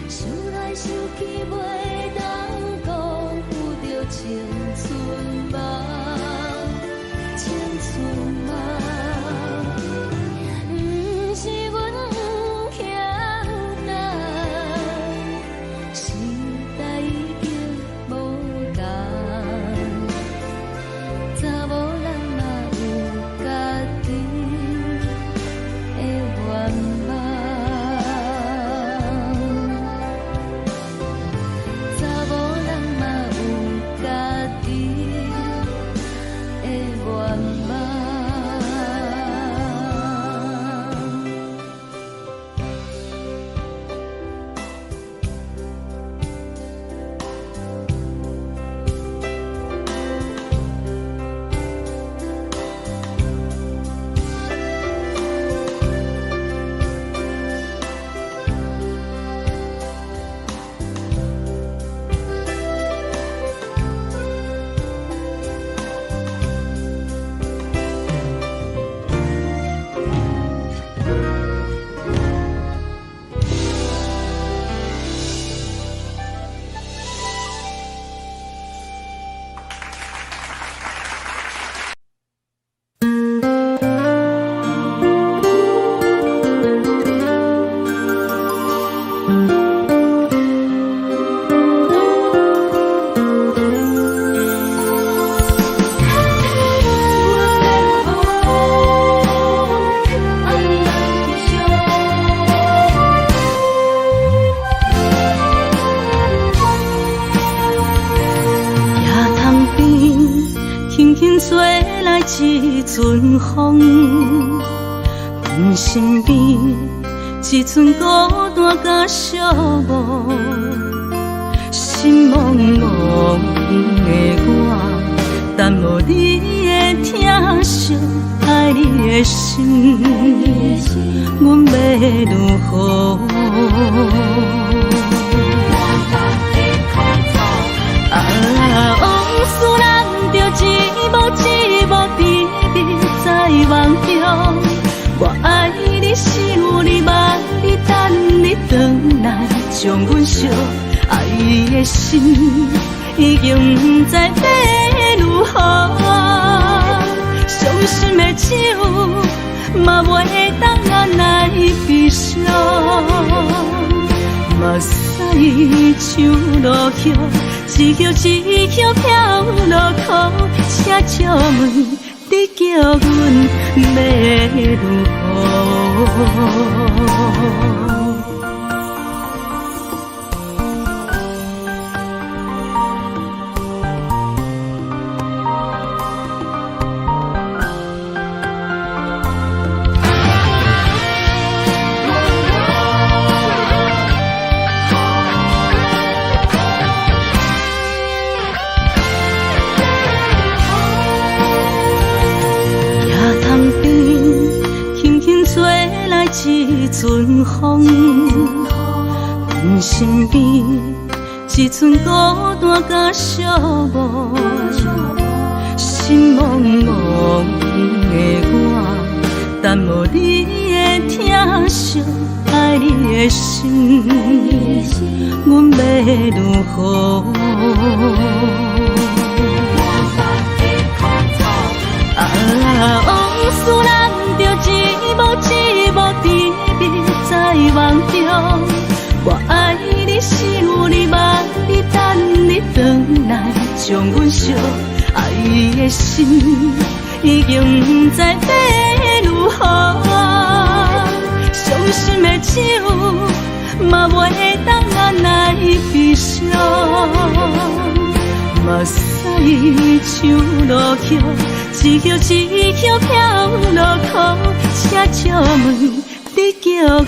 [SPEAKER 1] 想来想去袂当辜负着青春嘛，青春嘛。不是阮不晓等，时代已经无共，查某人嘛有家己的愿望，查某人嘛有家己
[SPEAKER 2] 一阵风，阮身边一阵孤单甲寂寞，心茫茫的我，等无你的疼惜，爱你的心，阮要如何？往事人着一幕甜蜜在梦中，我爱你想你望你等你回来，将阮惜爱的心已经不知要如何，伤心的手嘛袂当按来悲伤，目屎像落雨。一曲一曲飘落雨，请借问你叫阮要如何？一阵风，阮身边一阵孤单甲寂寞，心茫茫的我，等无你的疼惜，爱你的心，阮要如何？往事人着一幕甜蜜在梦中，我爱你想你望你等你回来，将阮惜爱的心已经不知要如何，伤心的手嘛袂当按来悲伤，目屎像落雨。一曲一曲飘落雨，请借问你叫阮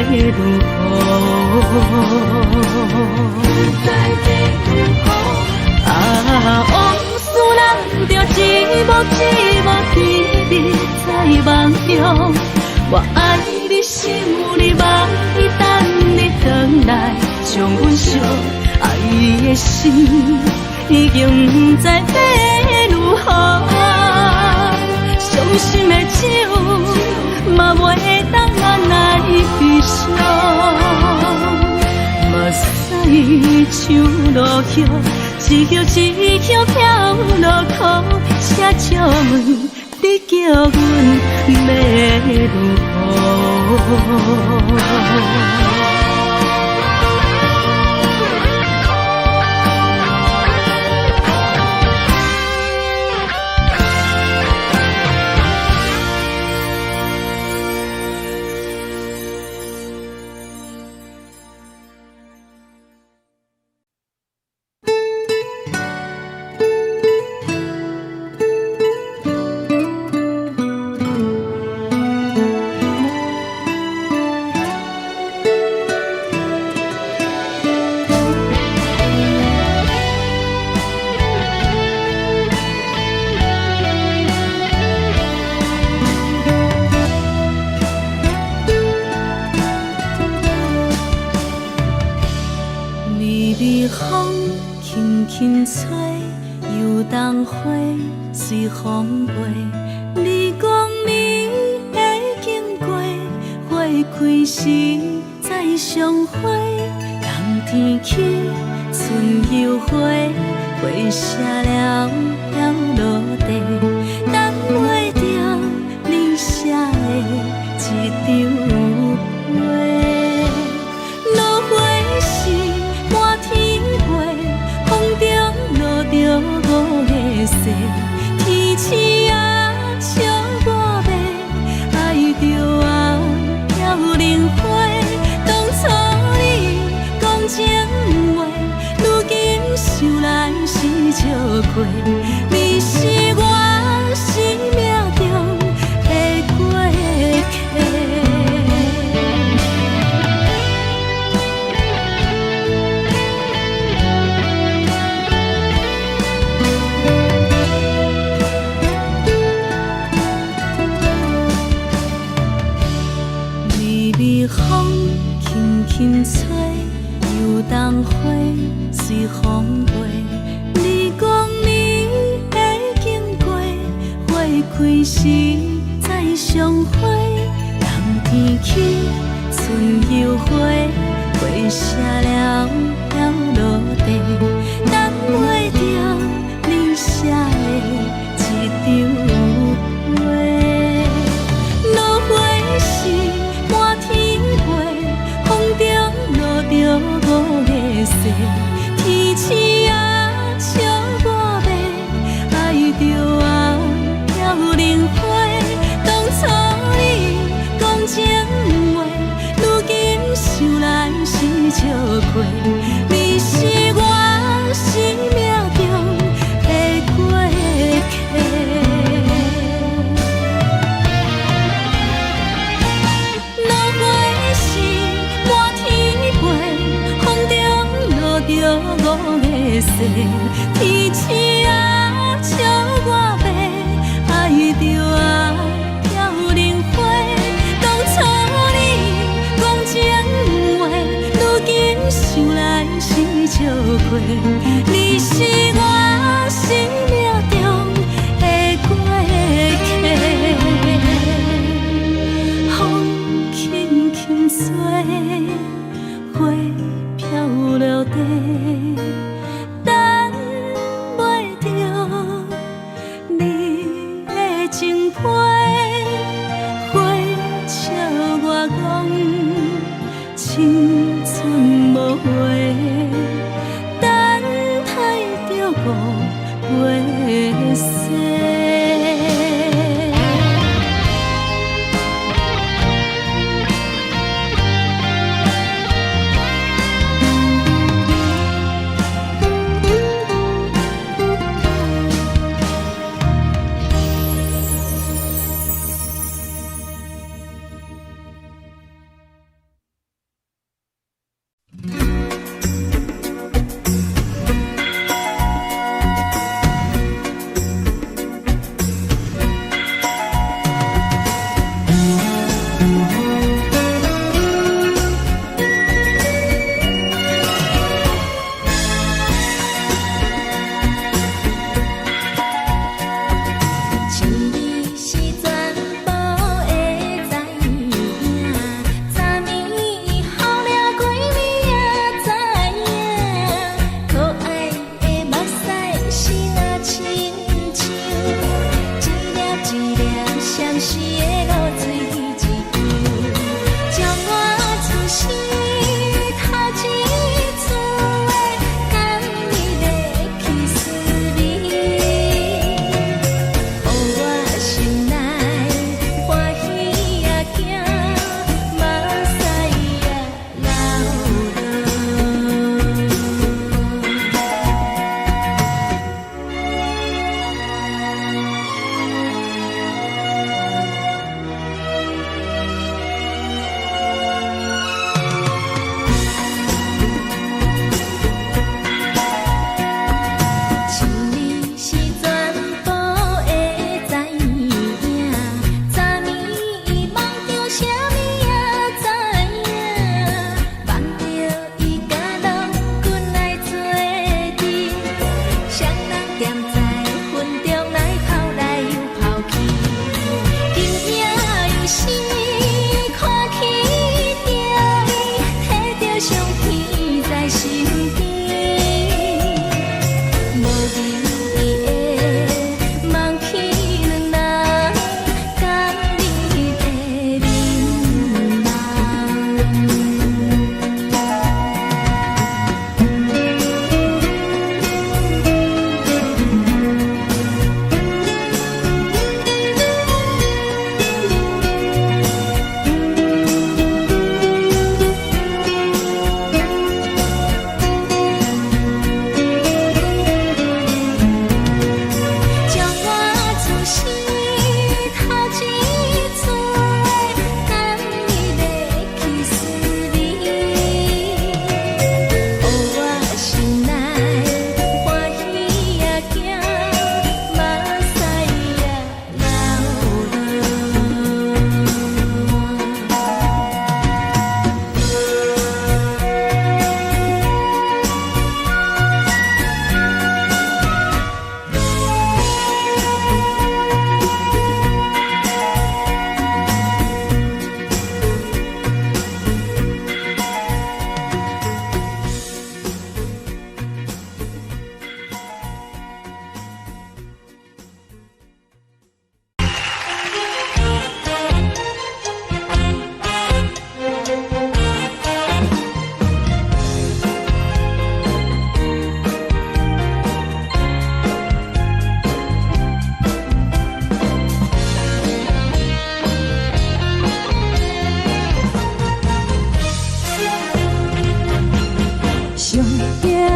[SPEAKER 2] 要如何？往事人着一幕甜蜜在梦中，我爱你想你望你等你回来，将阮惜爱的心已经不知要如何，伤心的手嘛袂当按来悲伤，目屎像落雨，一曲一曲飘落雨，请借问你叫阮要如何？随风飞，你讲你会经过，花开时再相会。冬天起，春又回，花谢了要落地，等袂着你写的一张画。落花时满天飞，风中落着五个色。天星啊，笑我迷，爱着啊，要灵花。当初你讲情话，如今想来是笑过。你是我。冬花随风飞，你讲你会经过，花开时再相会。冬天起，春又回，花谢了了落地，等袂着你写的一张画。落花时满天飞，风中落着五个色，天星啊笑我迷，爱着啊飘零花。当初你讲情话，如今想来是笑亏。你是我生命中的过客。落花时满天飞，风中落着五个色，天星啊笑我迷，爱着啊飘零花。当初你讲情话，如今想来是笑亏。你是我生命中的过客，风轻轻吹，花飘落地，等袂着你的情批。花笑我讲青春无悔，等待着五月雪。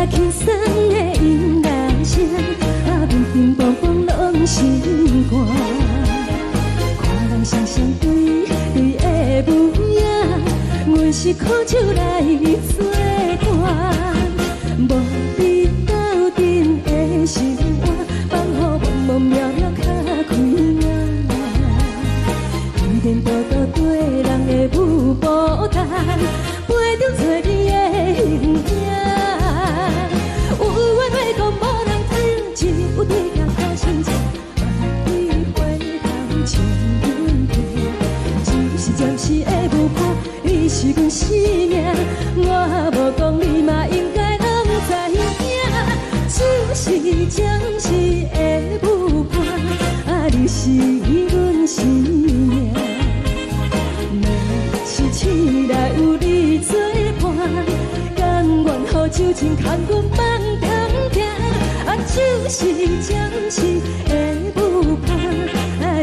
[SPEAKER 2] 轻松的音乐声，乒乒乓乓拢心肝。看人双双对对的舞影，阮是苦酒来作伴。无你斗阵的心肝，放予茫茫渺渺较开眼。颠颠倒倒对人的舞步弹，陪着做你的形影。有话要讲无人听，只有对镜看心情。万里回头像阮行，就是暂时的舞伴，你是阮生命。我无讲你嘛应该拢知影，就是暂时的舞伴，你是阮生命。若是醒来有你作伴，甘愿予酒精牵阮放长行，就是暂时的舞伴，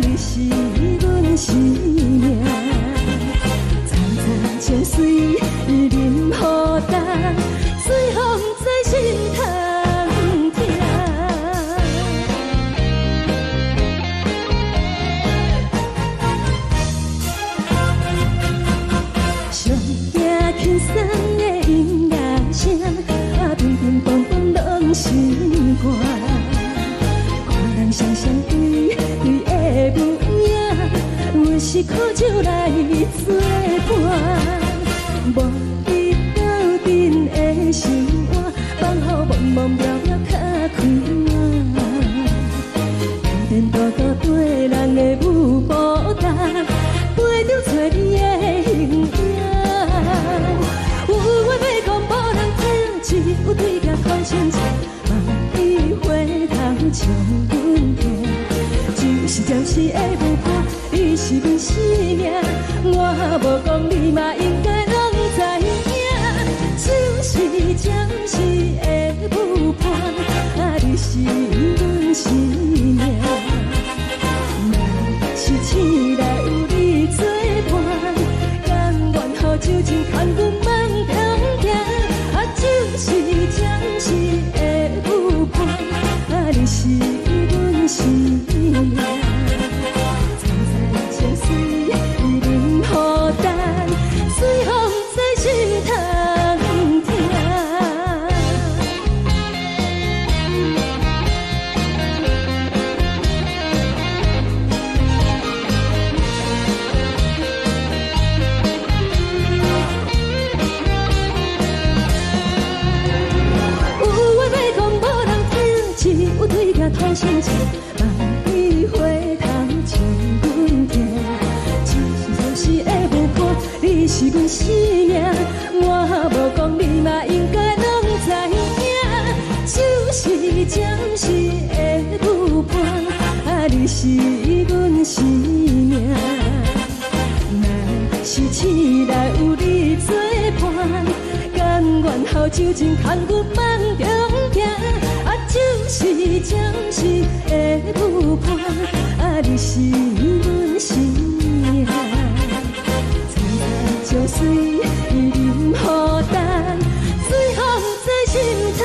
[SPEAKER 2] 你是阮生命。层层情水任何淡，随风在心头听。上惊轻松的音乐声，乒乒乓乓拢心肝。看人双双对对的舞影，阮是苦酒来作伴。无你斗阵的心肝，放予茫茫渺渺较开眼。颠颠倒倒对人的舞步弹，陪着做你的形影。有话要讲无人听，只有对镜看心情。万里回头像阮行，就是暂时的舞伴，你是阮生命。我无讲你嘛应该拢知影，就是暂时的舞伴，你是阮生命。若是醒来有你作伴，甘愿予酒精牵阮放长行，就是暂时的舞伴，你是阮生命。层层情水任何淡，随风在心头听。有话要讲无人听，只有对镜看心情。万里回头像阮行，就是暂时的舞伴，你是阮生命。我无讲你嘛应该拢知影，就是暂时的舞伴，你是阮生命。若是醒来有你作伴，甘愿予酒精牵阮放长行，就是暂时的舞伴，你是阮生命。层层情水任何淡，随风在心头行。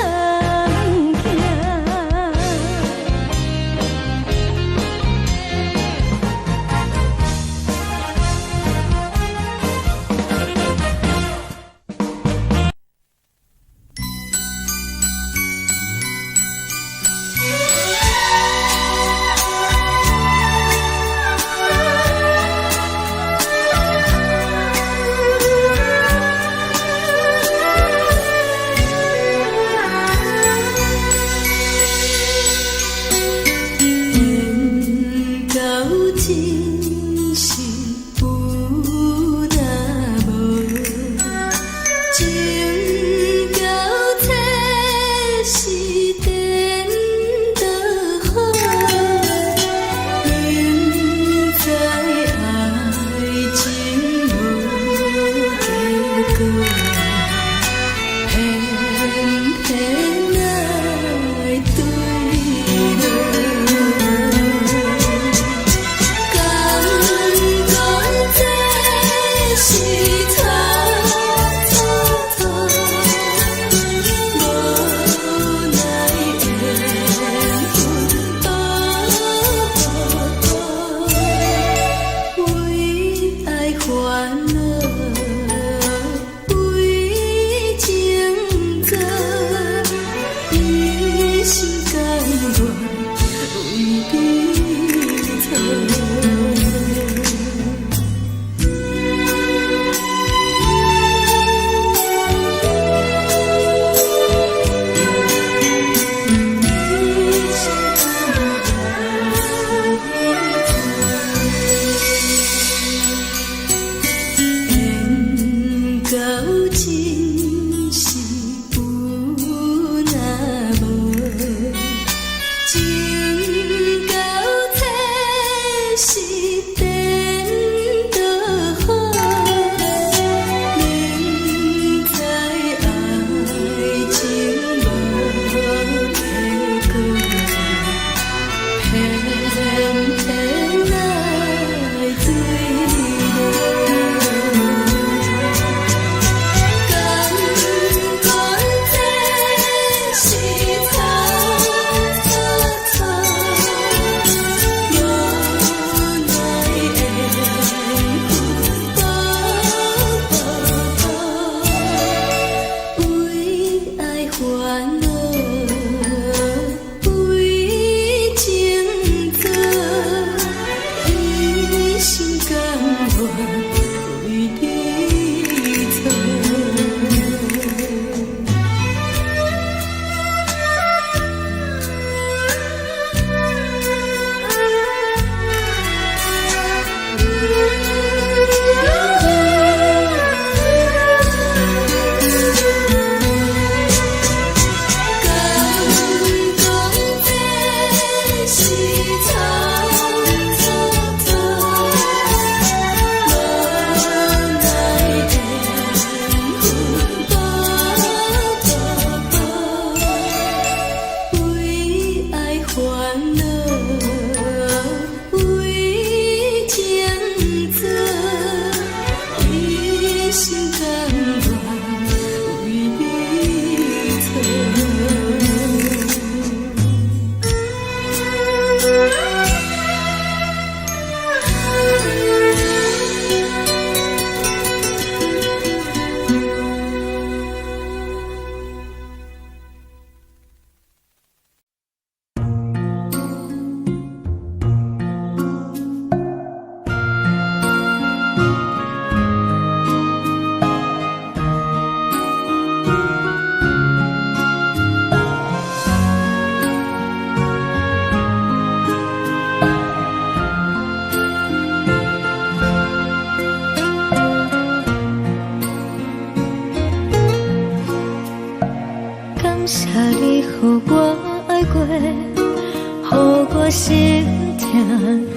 [SPEAKER 1] 谢你，予我爱过，予我心痛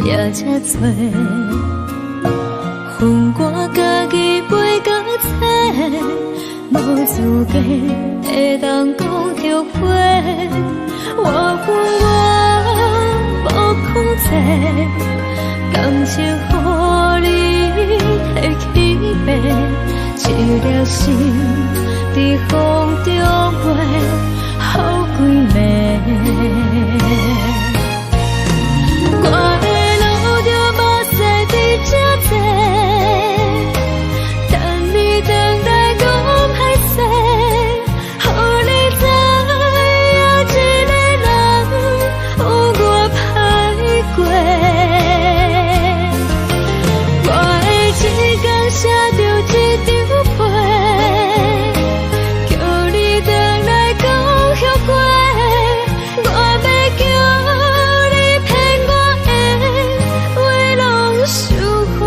[SPEAKER 1] 也这多。恨我家己袂到切，无资格会当讲后悔。我恨我无控制，感情予你摕去卖，一粒心在风中飞，好几暝。我的路就无西伫这多，等你回来讲歹势，予你知影一个人有我歹过。我的一天写着一张被，叫你回来讲后悔。我要叫你骗我的话拢收回。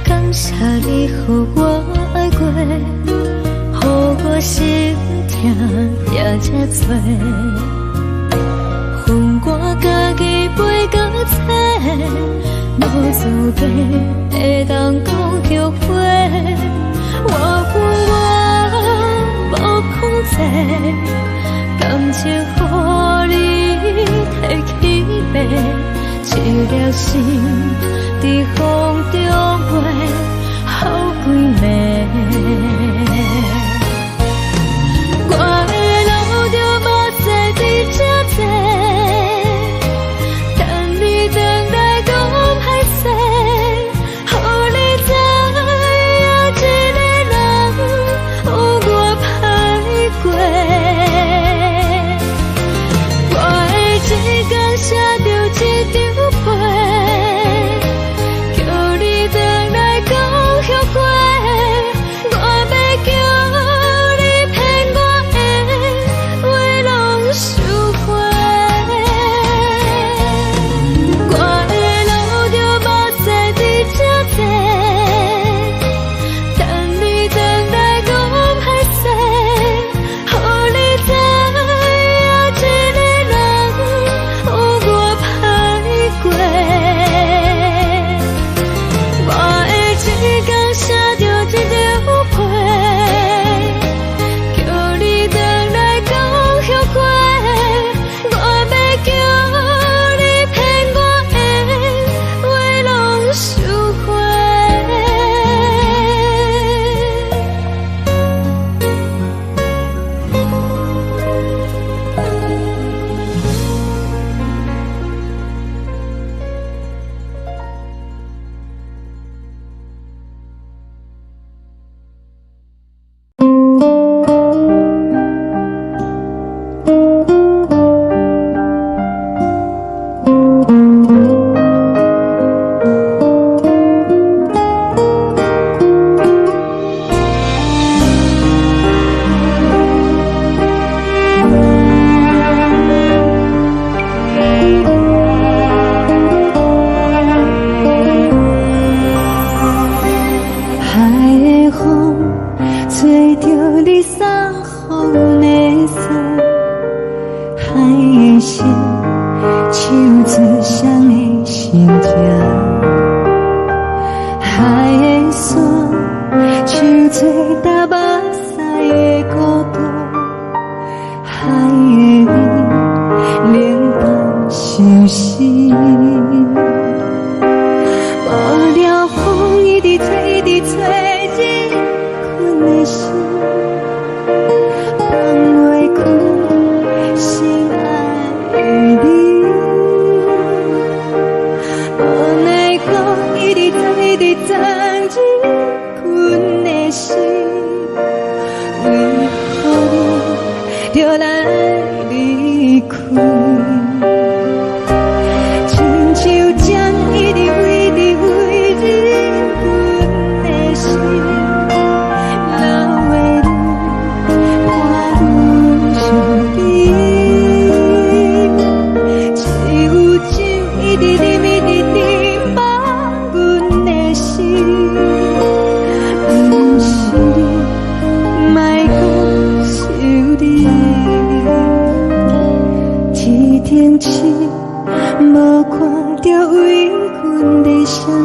[SPEAKER 1] 感谢你，予我爱过，予我心痛也这多。恨我家己袂到切，无资格会当讲后悔。我恨我无控制，感情予你摕去卖，一粒心在风中飞，好几暝。我的路就无西伫这多，等你回来讲歹势，予你知影一个人有我歹过。我的一天写着一张被，叫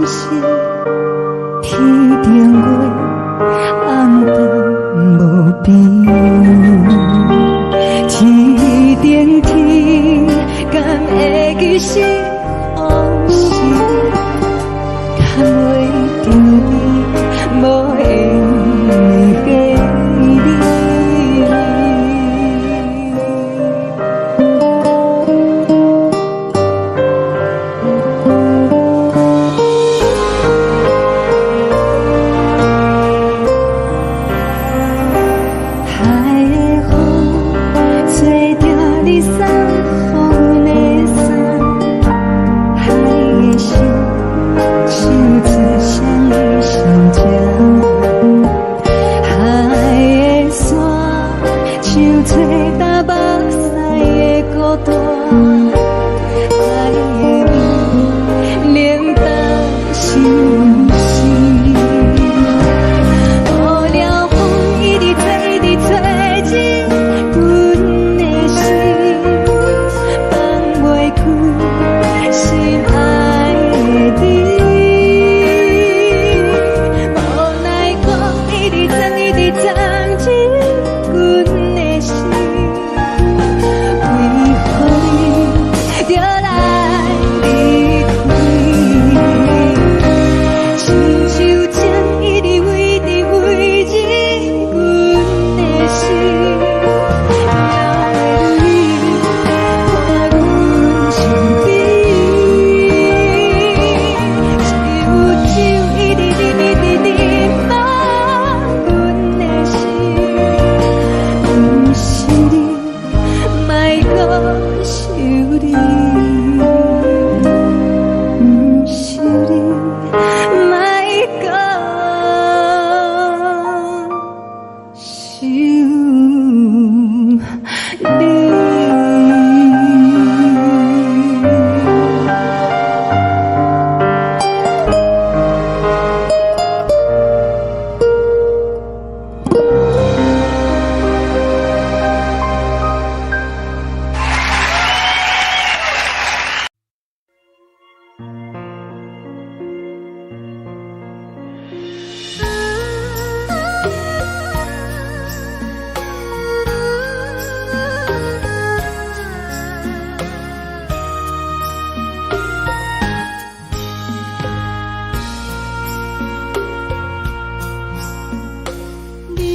[SPEAKER 2] 是天顶月，暗淡无边。天顶天，敢会记是往事？敢袂着你，无缘给你。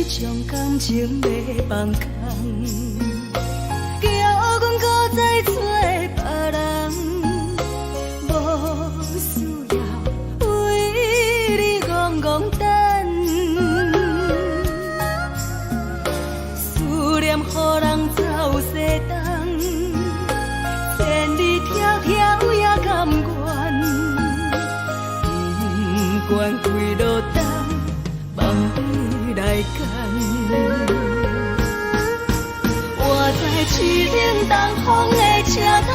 [SPEAKER 2] 将感情卖放空，叫阮搁再找别人，无需要为你戆戆等，思念予人走西东，千里迢迢也甘愿，不管几路东，望你来干。我在市顶东风的车窗，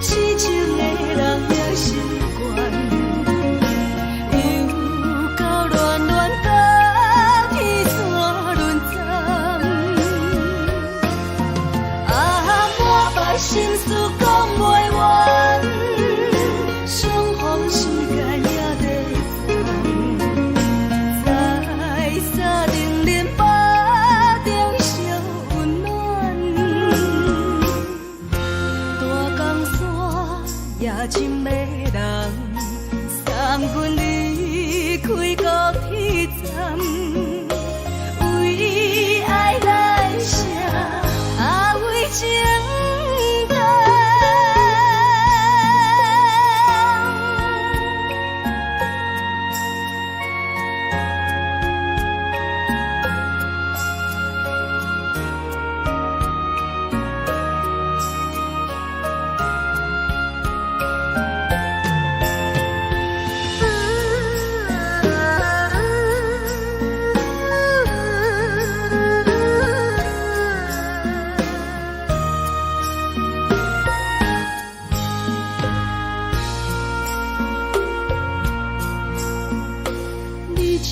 [SPEAKER 2] 痴情的人也习惯，又到乱乱甲天线轮转。啊，满腹心事讲袂完，相逢时间也在等。在沙定连巴中烧温暖，大江山夜深的人，送阮离开高铁站，为爱来写，为情长。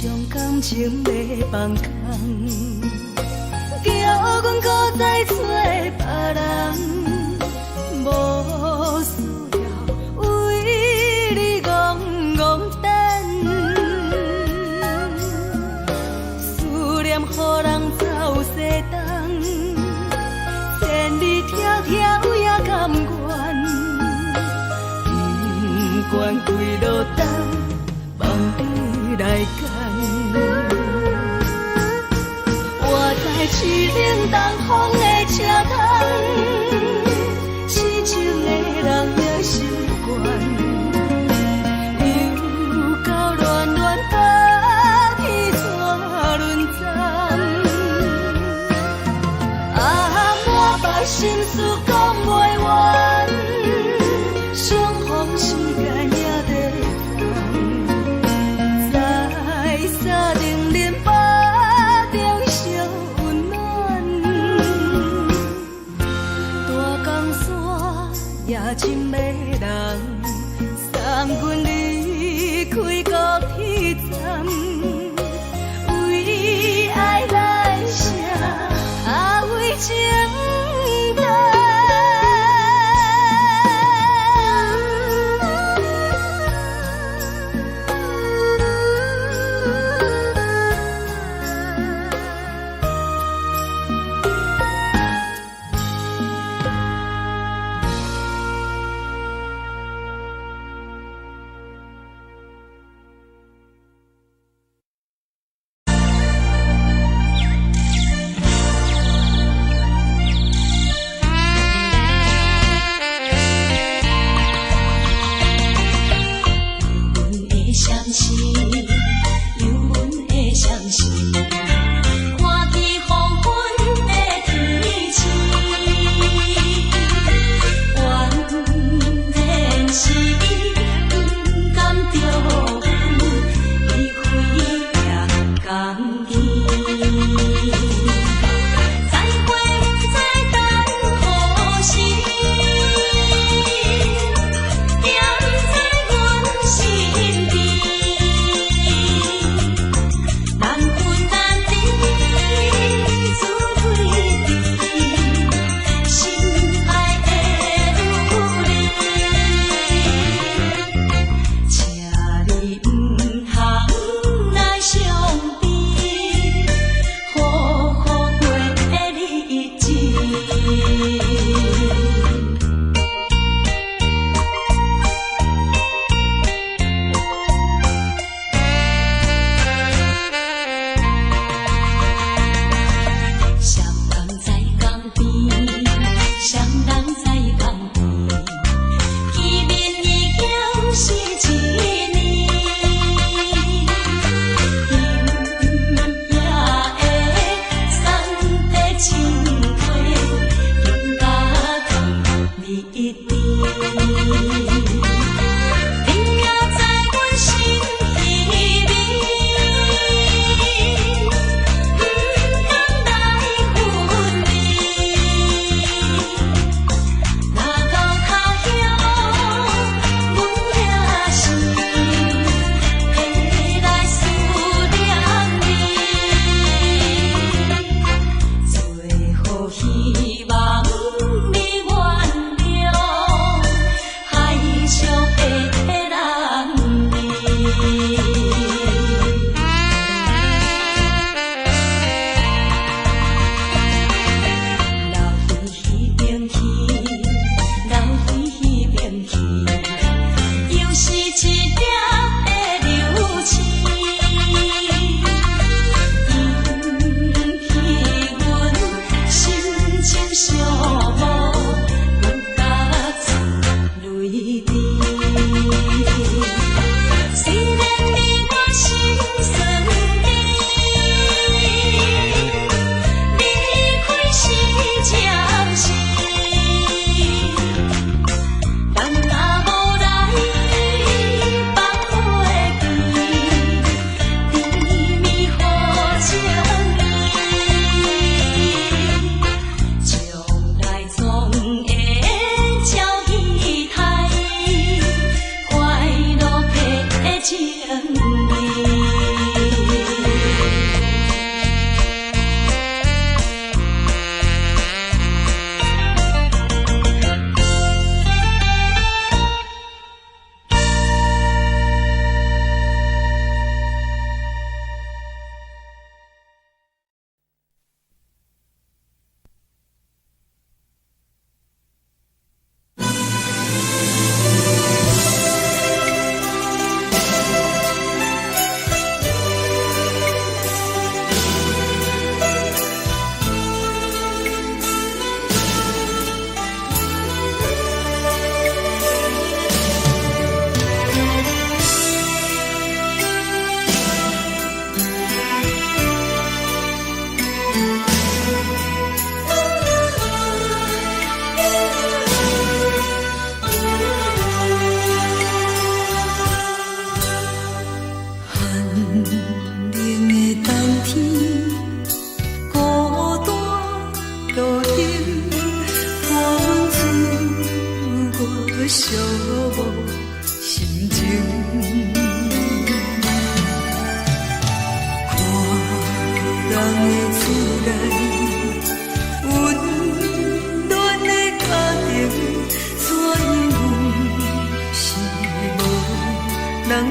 [SPEAKER 2] 将感情卖放空，叫阮搁再找别人，无需要为你戆等，望你来牵。我在市冷东风的车头，痴情的人也心倦。心事讲袂完，相逢时间也在等，在沙冷冷巴中相温暖。大江山也真迷人，送阮离开高铁站，为爱来城，为情。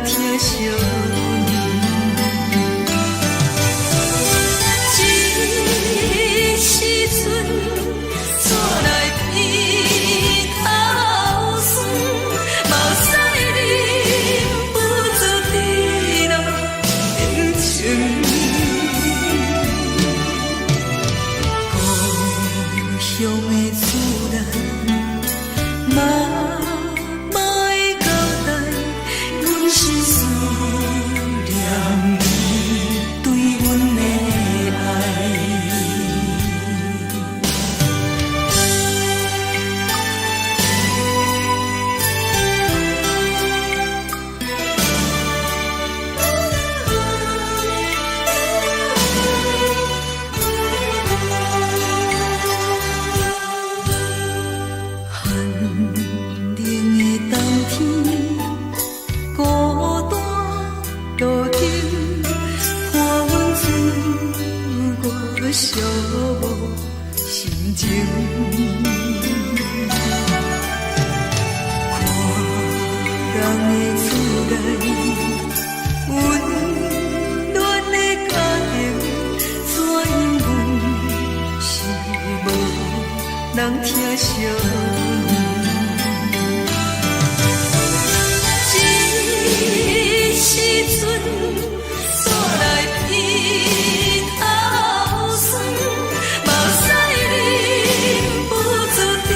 [SPEAKER 2] 疼惜你。这时阵怎来鼻头酸，嘛有使你不住滴落情情。故乡的主人，嘛会交代，阮是思念你对阮的爱。寒冷的冬天，孤单路顶，看阮自我寂寞心情。看人的厝内，温暖的家庭，怎因阮是无人疼惜你？这时阵怎来鼻头酸，嘛有使你不住滴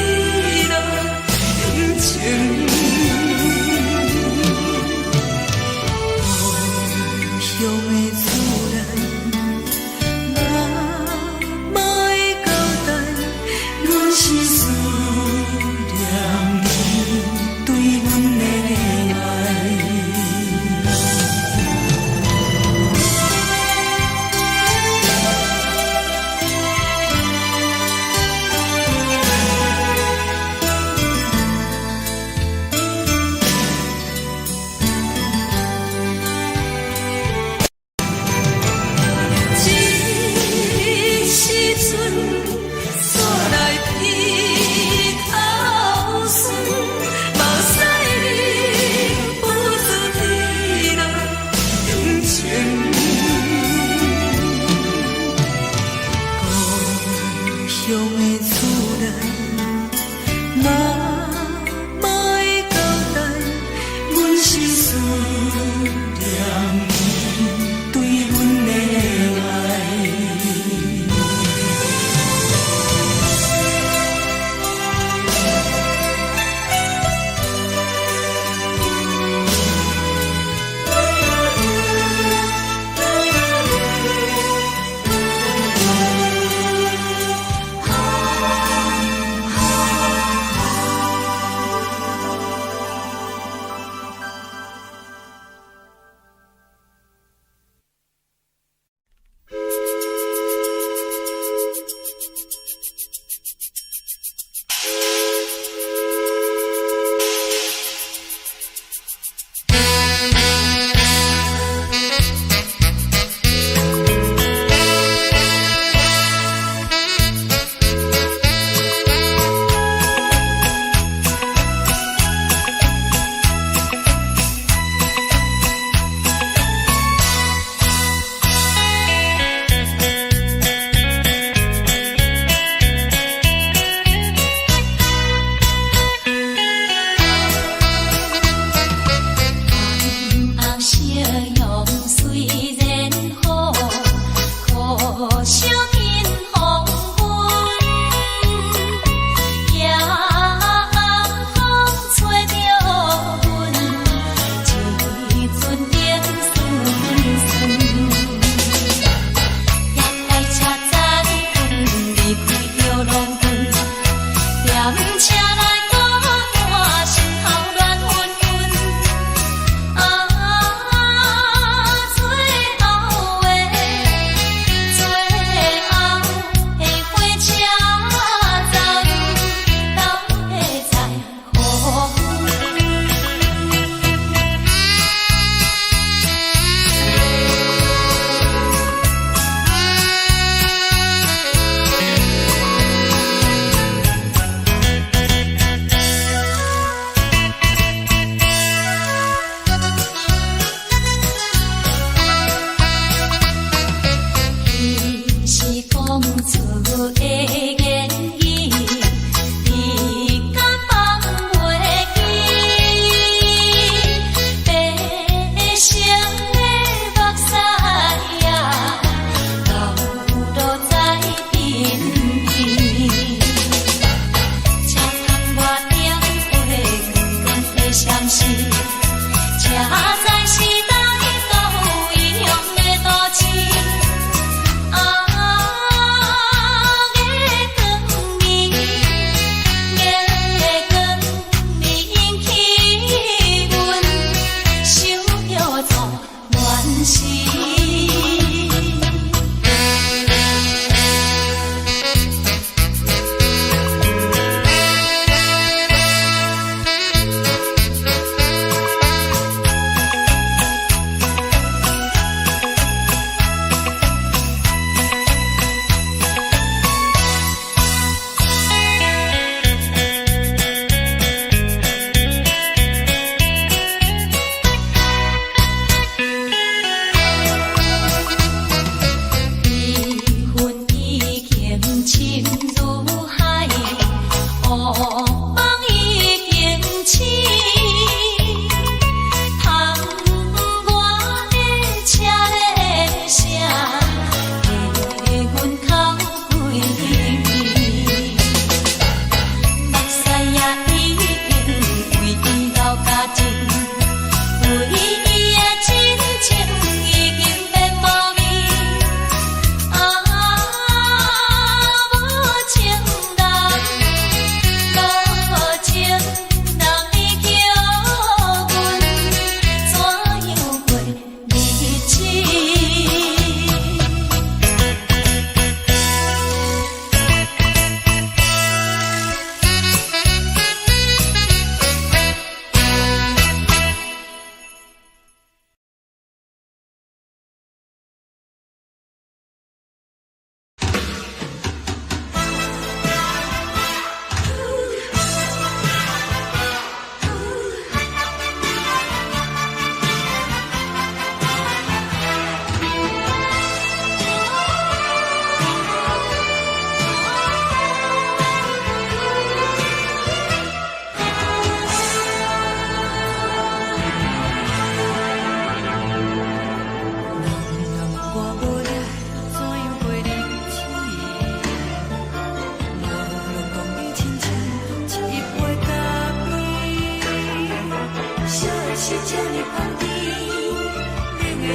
[SPEAKER 2] 落情情。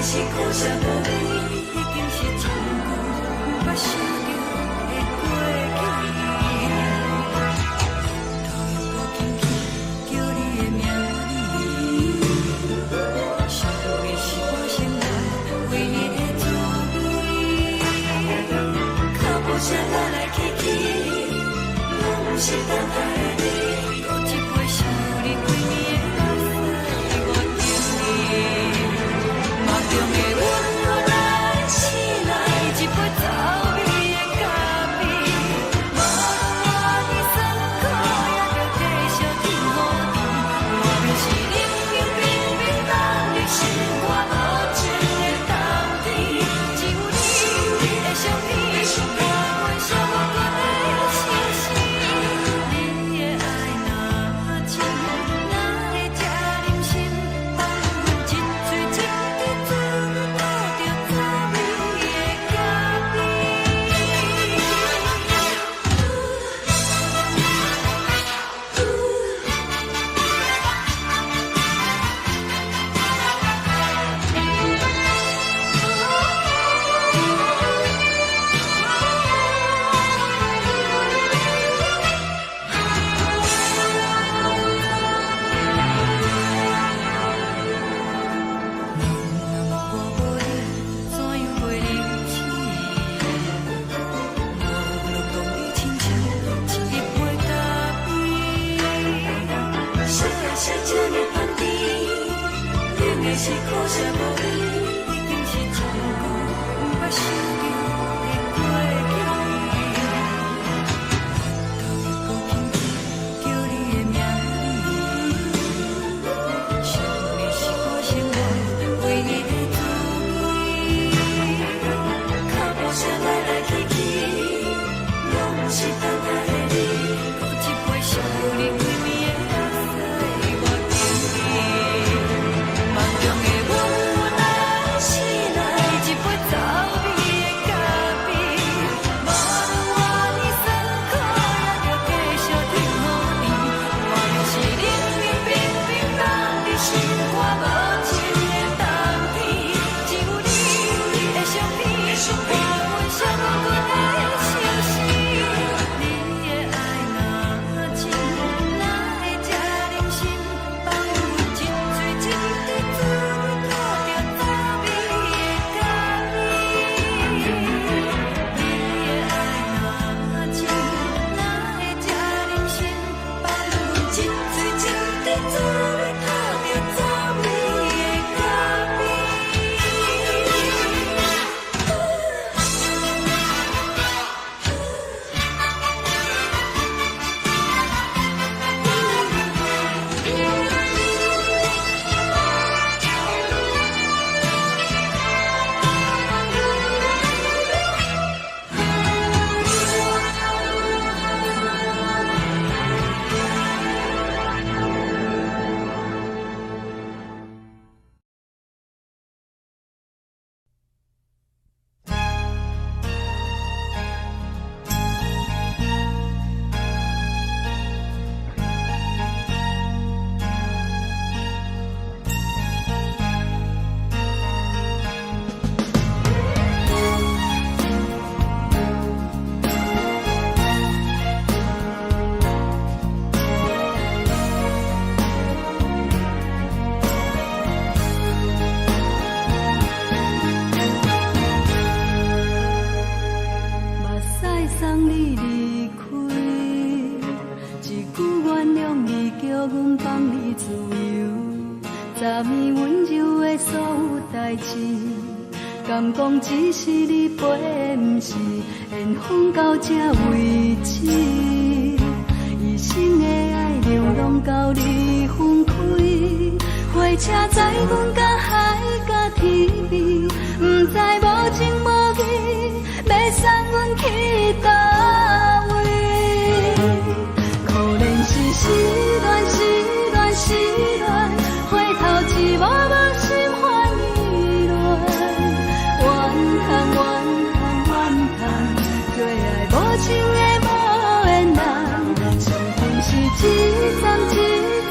[SPEAKER 3] 是苦涩无味，已经是一句无法想着的过去。头又搁轻轻叫你的名字，想的是我心内唯一的滋味。脚步声来来去去，拢不是等待的你，搁一杯想你几年的目屎，我着你。梦中的阮落来醒来，一杯走味的咖啡，无论我的酸苦，也着继续甜予你。我就是冷冷冰冰放入心肝无情的冬天，只有你的相片，我阮寂寞过的心事。你的爱若真，哪会这忍心放阮一嘴一滴水，倒着滋味的咖啡。我无你，怎样袂离去？我落动你亲像一杯咖啡，烧的是这呢香甜，冷的是苦涩无味，已经是一句无法想着的过去。头又搁轻轻叫你的名字，想的是我心内唯一的滋味。脚步声来来去去，拢不是等待的你，搁一杯想你几暝的目屎，我着你。梦中的阮落来醒来，一杯走味的咖啡，无论我的酸苦，也着继续甜予你。我就是冷冷冰冰放入心肝无情的冬天，只有你的相片，我阮寂寞过的心事。你的爱若真，哪会这忍心放阮一嘴一滴水，倒着滋味的咖啡。你的爱若真，哪会这忍心放阮一嘴一滴水，倒着滋味的咖啡。目屎送你离开，一句原谅你，叫阮放你自由。昨暝温柔的所有代志，敢讲只是你陪，不是缘分到这为止。一生的爱流浪到你分开，火车载阮甲海甲天边，不知无情无义，要送阮去倒位？可能是失恋，失恋，失恋，回头一幕幕心烦意乱，怨恨，怨恨，怨恨，最爱无情的无缘人，上恨是一站一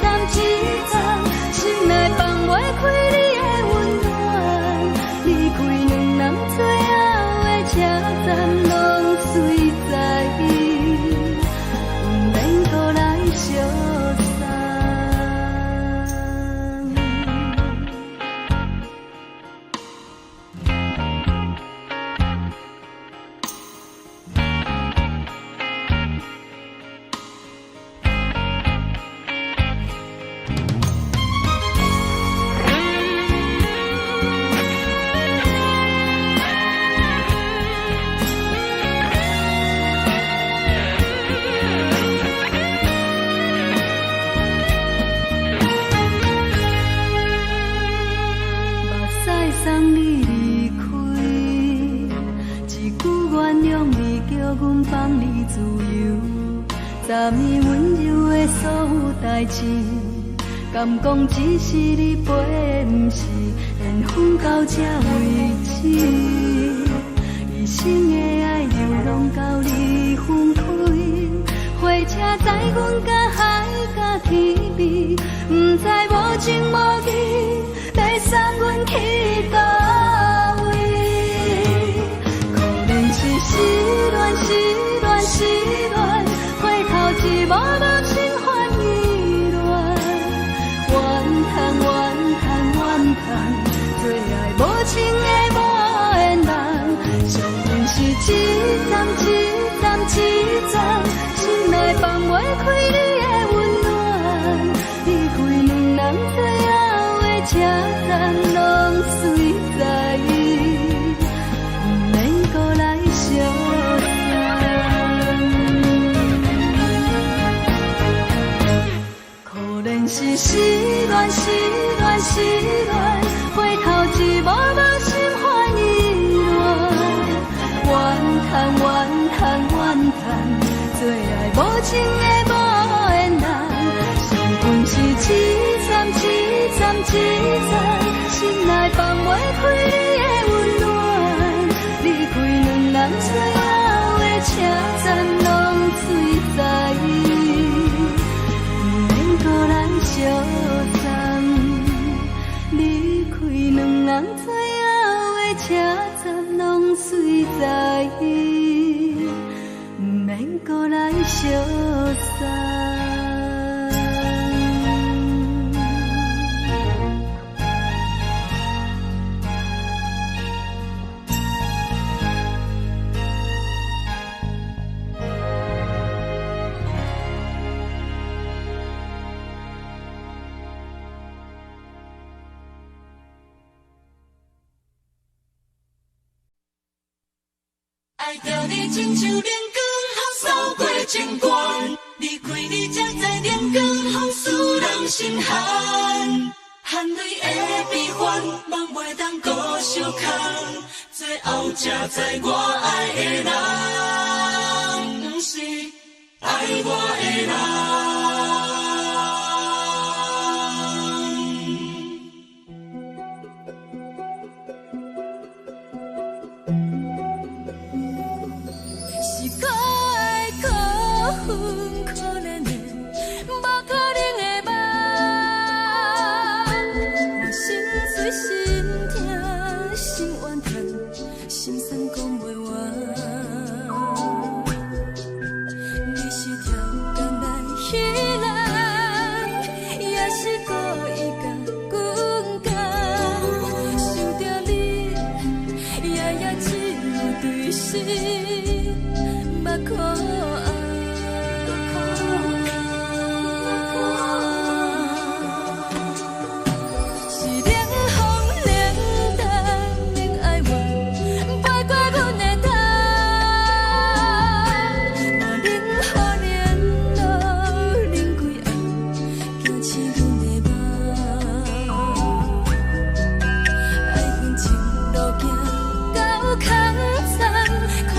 [SPEAKER 3] 站一站，心内放袂开你。
[SPEAKER 2] 爱送你离开，一句原谅你，叫阮放你自由。昨暝温柔的所有代志，敢讲只是你陪，不是缘分到这为止。一生的爱流浪到你分开，火车载阮甲海甲天边，不知无情无义，要送阮去倒位？可能是失恋，失恋，失恋，回头一幕幕心烦意乱，怨叹，怨叹，怨叹，最爱无情的无缘人，上恨是一站一站一站，心内放袂开你的温暖，离开两人最后的车站，拢随在意，不免搁来相可能是失恋，失恋，失恋，回头一幕幕心烦意乱，怨叹，怨叹，怨叹，最爱无情的无缘人，上恨是一站一站一站，心内放袂开你的温暖，离开两人最后的车站，拢随在意，不免搁来相送。离开两人最后的车站，拢随在意，不免搁来相送。
[SPEAKER 3] 爱着你亲像阳光，扫过情关，离开你才知阳光风使人心寒。含泪的悲欢，望袂当搁相牵，最后才知我爱的人，不是爱我的人。
[SPEAKER 2] 是可爱可恨可怜的，无可能的梦。我心碎心痛心怨叹，心酸讲袂完。你是挑工来彼人，也是故意甲阮讲，想着你夜夜只有对视。目眶红，是冷风冷淡免爱我，飞过阮的头，我忍好忍落忍几暗，惊醒阮的梦。爱恨情路行到空山，可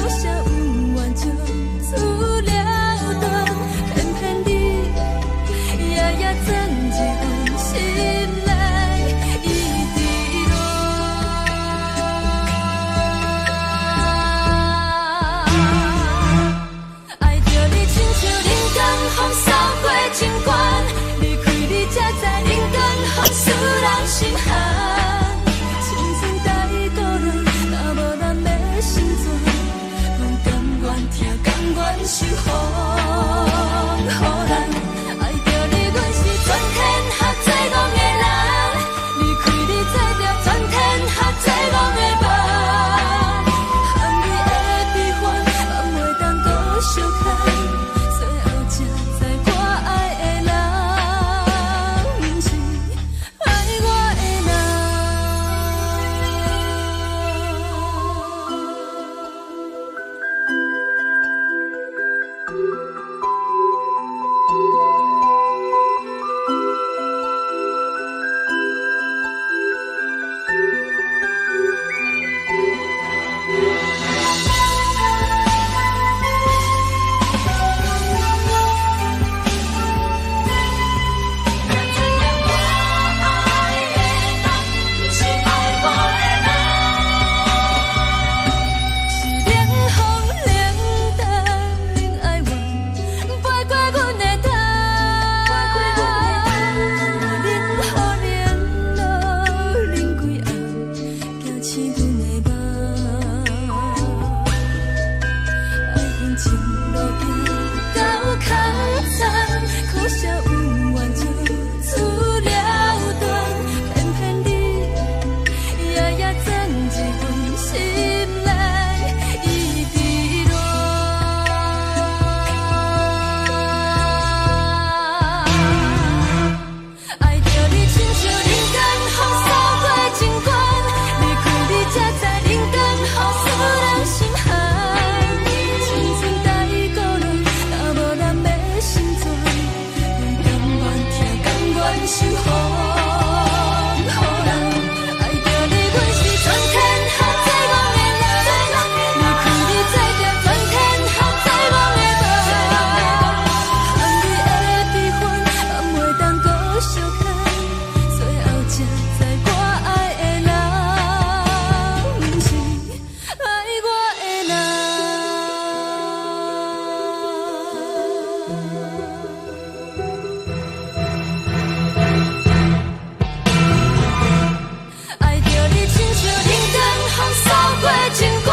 [SPEAKER 3] 爱着你亲像冷光风扫过情关，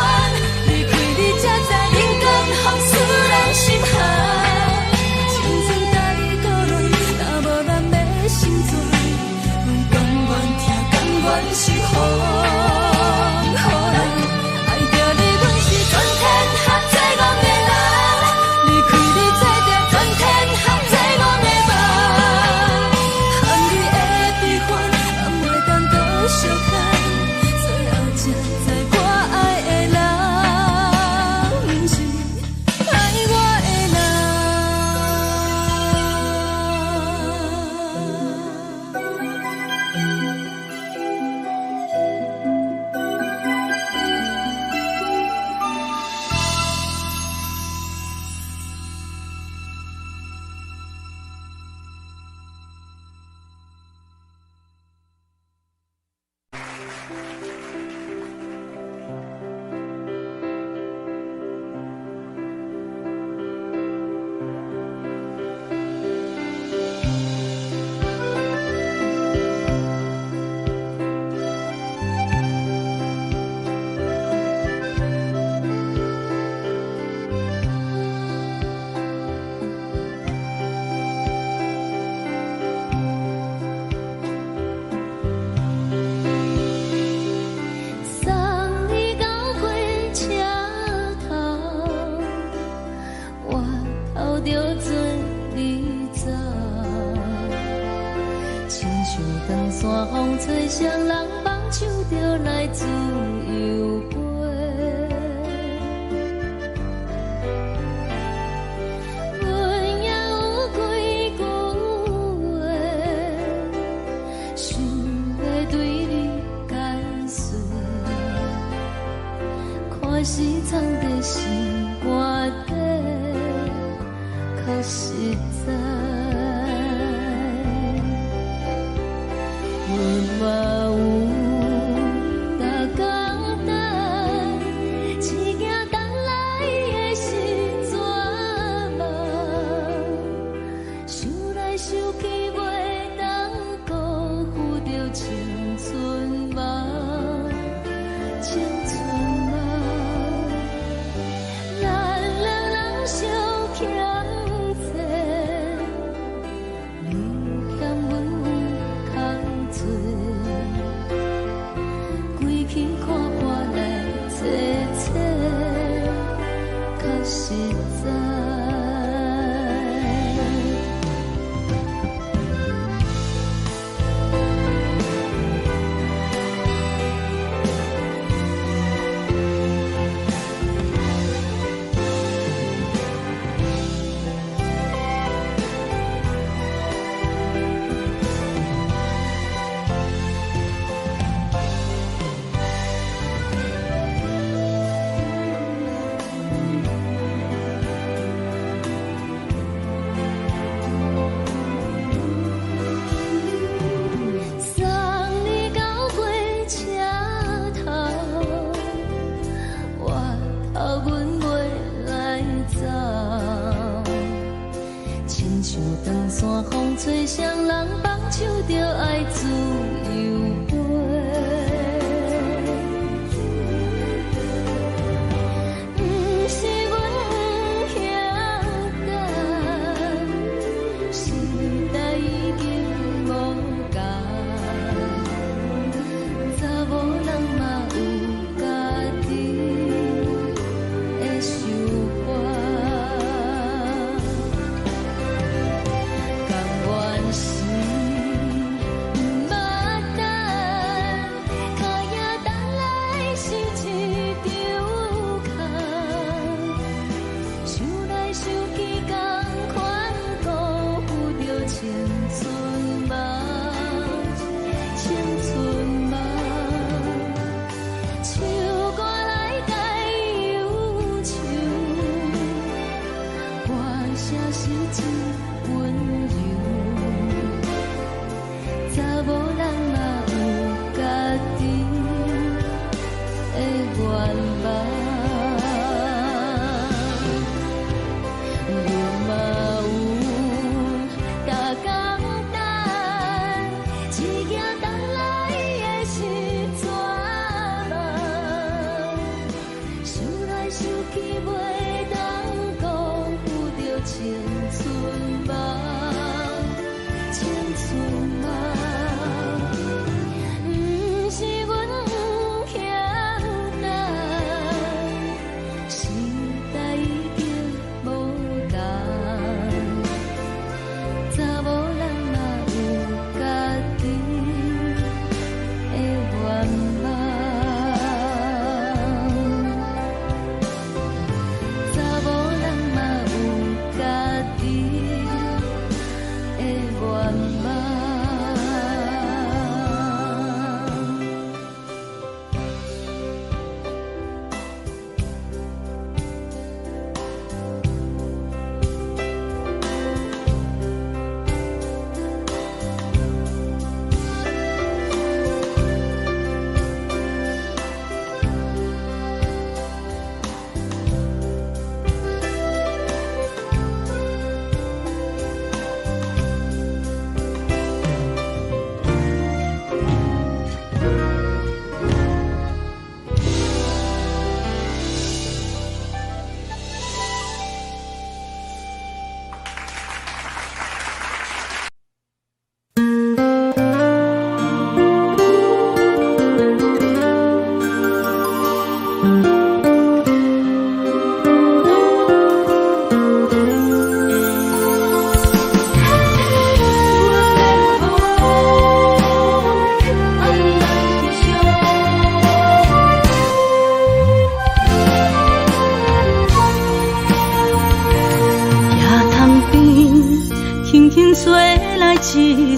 [SPEAKER 3] 离开你才知冷光风使人心寒。青春带过来，若无咱要成全，阮甘愿听，甘愿是雨。
[SPEAKER 1] 是藏在心肝底，可实在。阮嘛有逐工等，只惊等来的是绝望，想来想去袂当辜负着青春梦，青春。咱两人相欠债，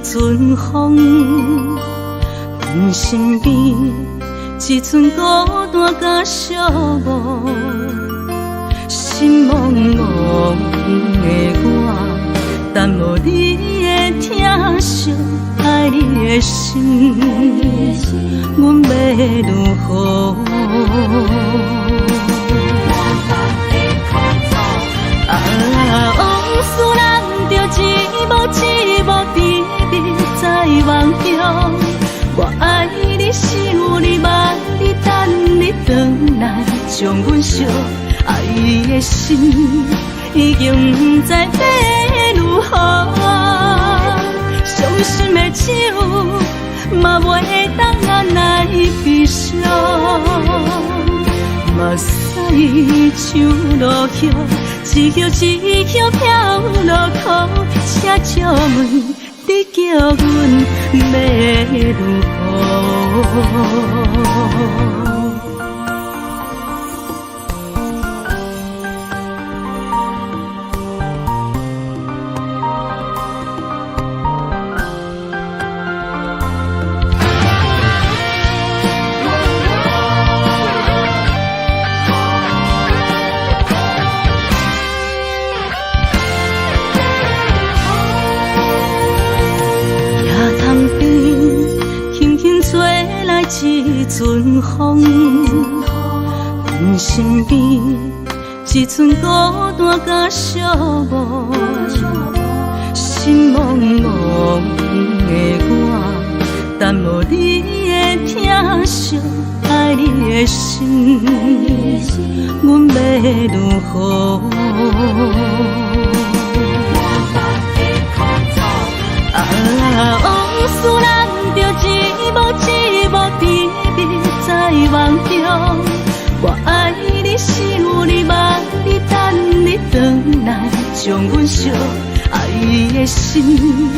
[SPEAKER 2] 阵风，阮身边一寸孤单甲寂寞，心茫茫的我，等无你的疼惜，爱你的心，阮要如何？往事咱着一幕一幕甜蜜在梦中。我爱你，想你，望你，等你回来，将阮惜爱的心已经不知要如何。伤心的手嘛袂当按来悲伤，目屎像落雨，一曲一曲飘落雨，车照问你叫阮要如何？一阵风，阮身边一寸孤单甲寂寞，心茫茫的我，等无你的疼惜，爱你的心，阮要如何？往事咱着一幕一幕甜蜜在梦中。我爱你，想你，望你，等你回来，将阮惜爱的心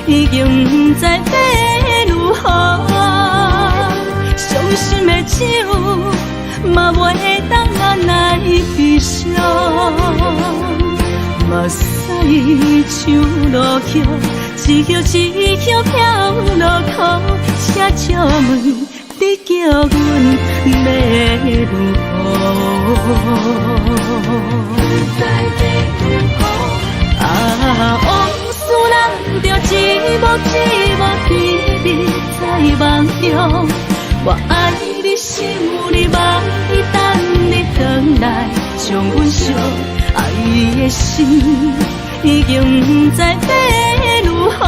[SPEAKER 2] 已经不知要如何。伤心的手嘛袂当按来悲伤，目屎像落雨，一曲一曲飘落雨，车照问你叫阮要如何？往事咱着一幕一幕甜蜜在梦中。我爱你，想你，望你，等你回来，将阮惜爱的心已经不知要如何。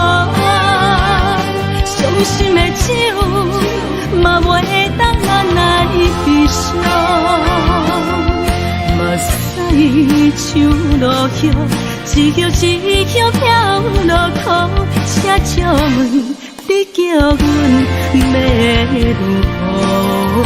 [SPEAKER 2] 伤心的手嘛袂当按来悲伤，目屎像落雨，一曲一曲飘落雨，车照问你叫阮要如何？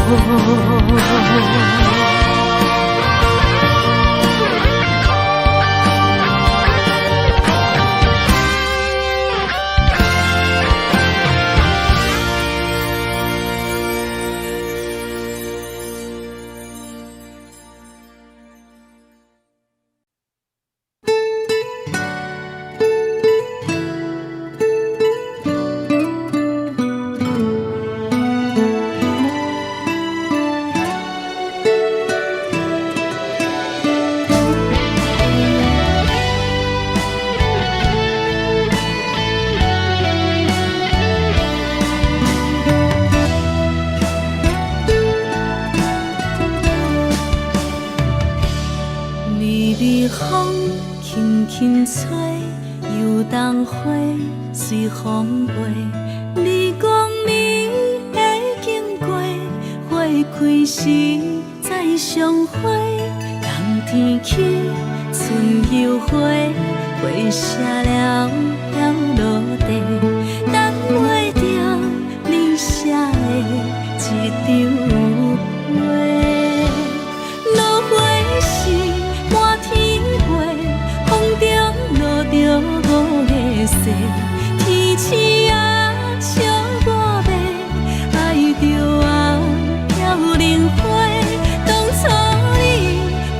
[SPEAKER 2] 随风飞，你讲你会经过，花开时再相会。冬天起，春又花，花谢了飘落地，等袂着你写的一张画。落花时满天飞，风中落着五个色。天星啊，笑我迷，爱着啊飘零花。当初你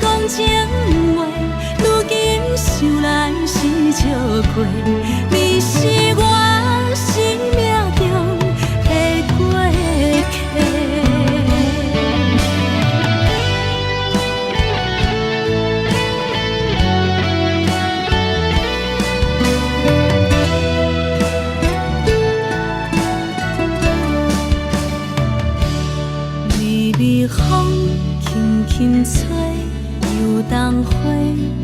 [SPEAKER 2] 讲情话，如今想来是笑过。微风轻轻吹，游动花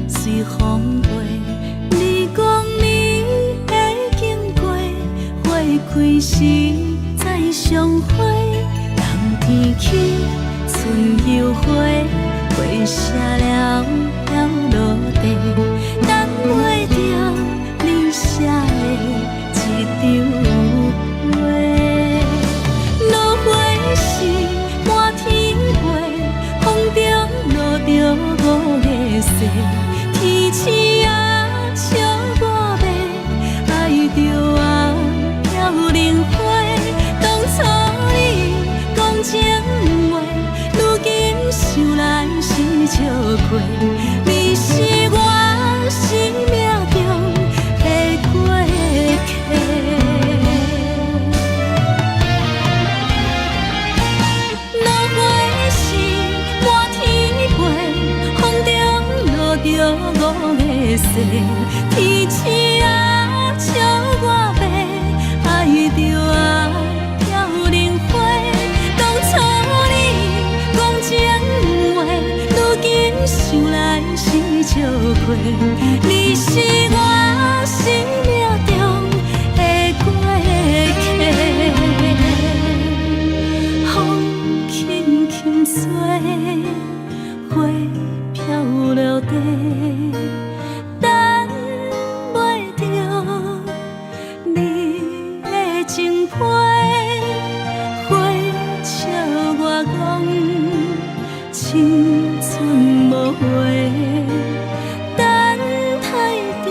[SPEAKER 2] 随风飞。你讲你会经过，花开时再相会。冬天起，春又回，花谢了了落地，等袂着你写的一张话。落花时满天飞，风中落着五个色，天星啊笑我迷，爱着啊飘零花。当初你讲情话，如今想来是笑过。你是我生命中的过客。落花时满天飞，风中落着五个色，天星啊笑我迷，爱着啊飘零花。当初你讲情话，如今想来是笑过。你是我生命中的过客，风轻轻吹，花飘落地，等袂着你的情批。花笑我讲青春无悔，等待着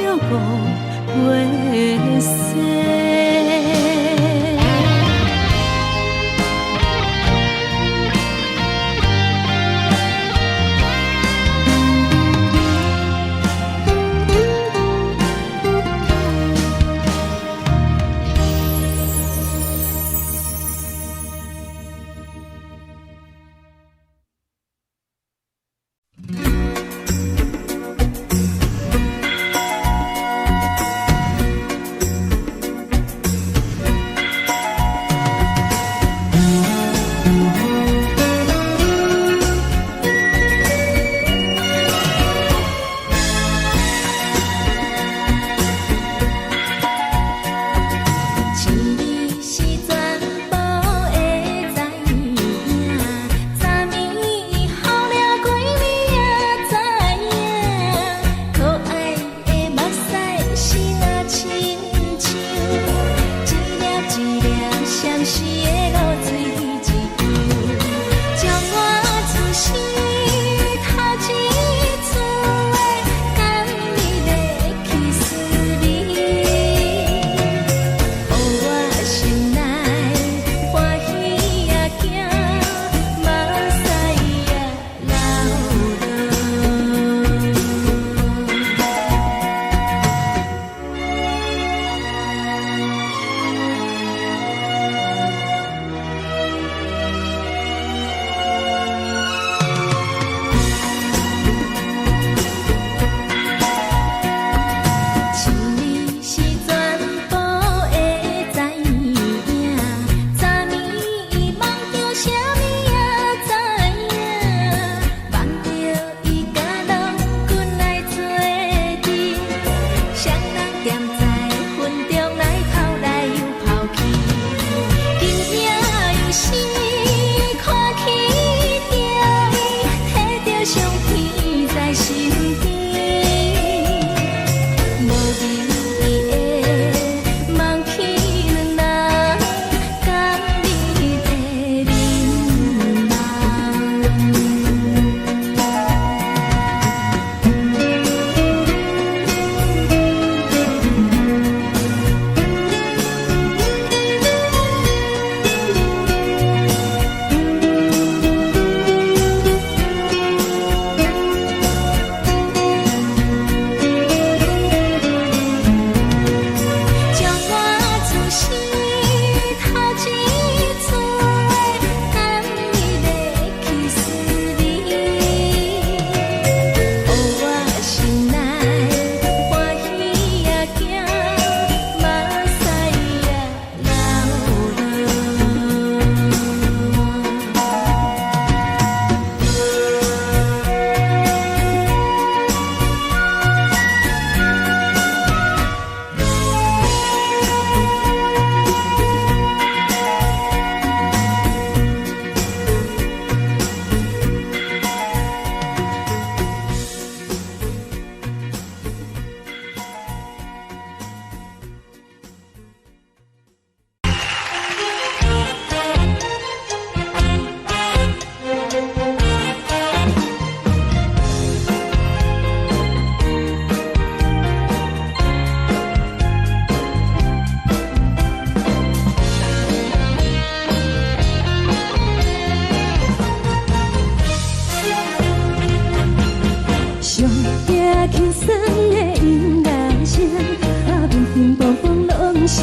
[SPEAKER 2] 乒乓乓拢心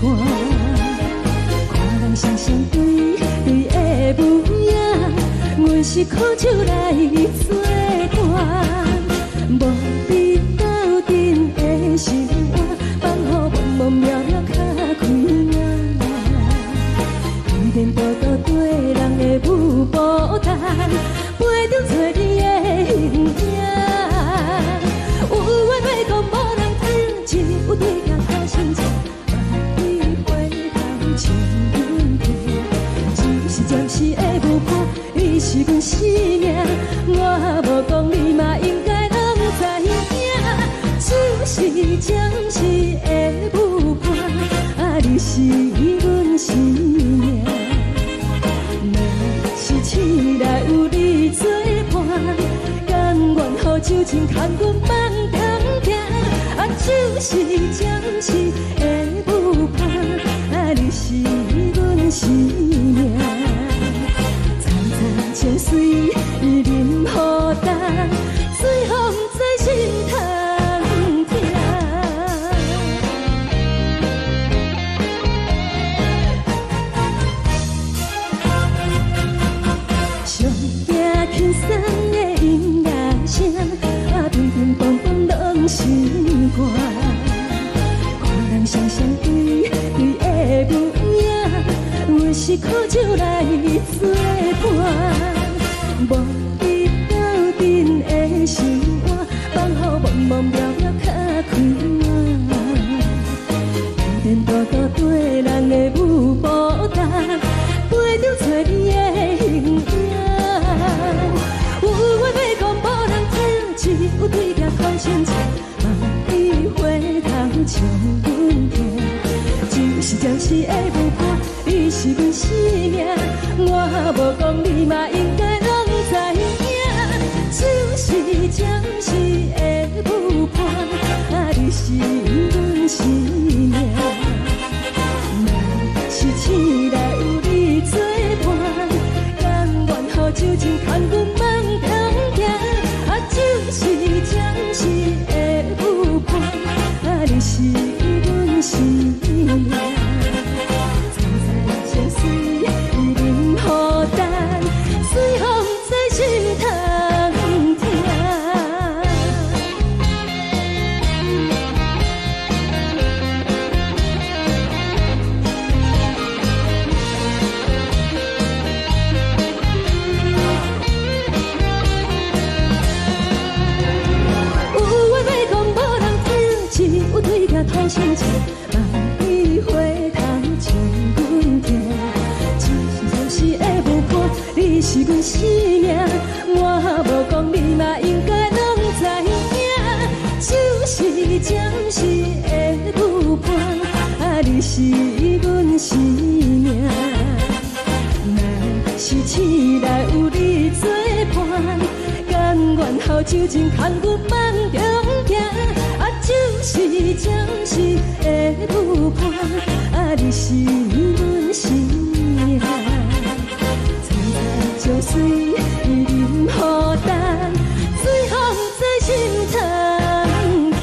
[SPEAKER 2] 肝。看人双双对对的舞影，阮是苦酒来作伴。无你斗阵的心肝，放予茫茫渺渺较开眼。颠颠倒倒对人的舞步弹，陪着做你的形影。有话要讲无人听，只有对镜头心切，万里回头像阮家。一时暂时的舞伴，你是阮生命，我无讲你嘛应该拢知影。就是暂时的舞伴，你是阮生命。若是醒来有你作伴，甘愿予酒精牵阮梦中行。就是暂时的舞伴，你是阮生命。惨惨情水任何担，随风在心头。轻松的音乐声，乒乒乓乓拢心肝。看人双双对对的舞影，阮是苦酒来作伴。无你斗阵的心肝，放予茫茫渺渺较开眼。颠颠倒倒对人的舞步弹，陪着做你的形影。有话要讲无人听，只有对镜看清楚，万里回头像阮家。就是暂时的舞伴，你是阮生命，我无讲你嘛应该拢知影。就是暂时的舞伴，你是阮生命。若是醒来有你作伴，甘愿予酒精牵阮梦中行。就是暂时的舞伴，你是阮生命。惨惨情水任何担，随风在心头听。对镜头心切，万里回头像阮家。就是暂时的舞伴，你是阮生命，我无讲你嘛应该拢知影。就是暂时的舞伴，你是阮生命。若是醒来有你作伴，甘愿予酒精牵阮梦中行。就是暂时的舞伴，你是阮生命。惨惨情水任何担，随风在心头听。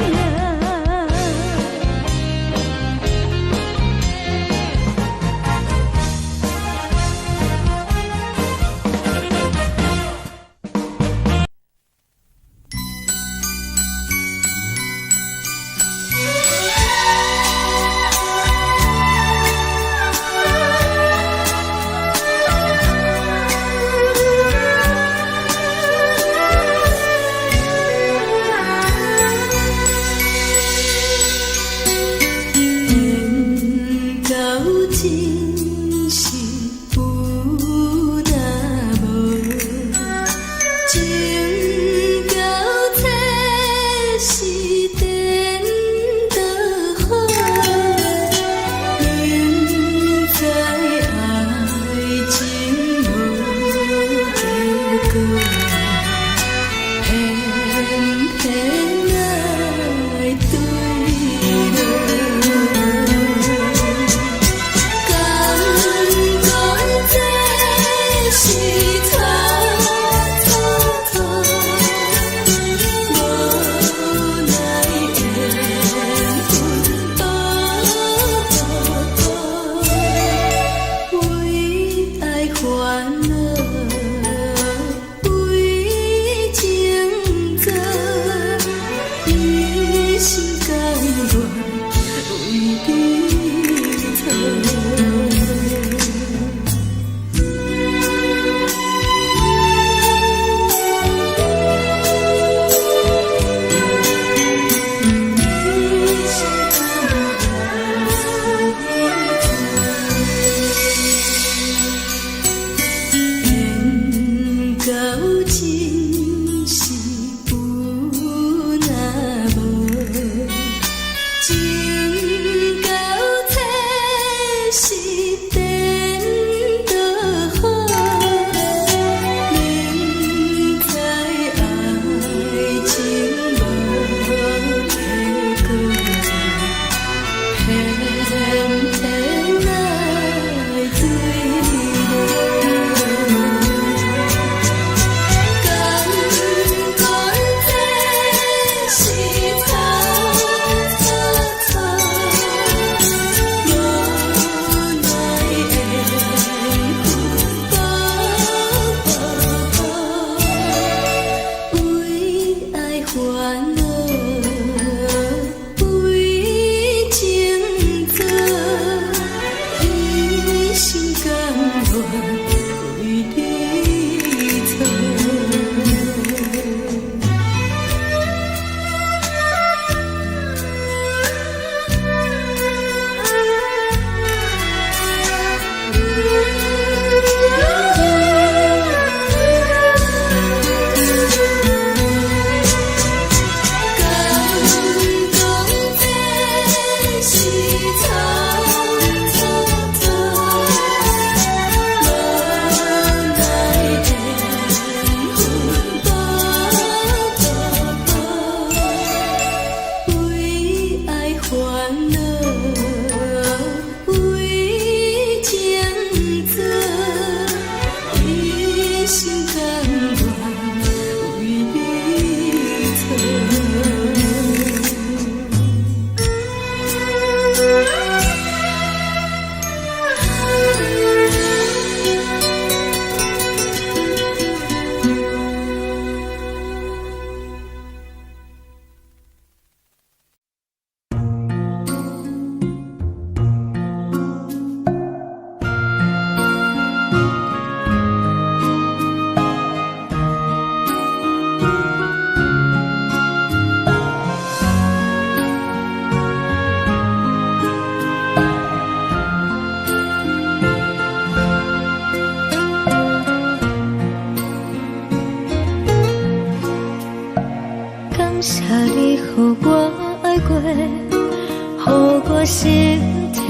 [SPEAKER 1] 谢你，予我爱过，予我心痛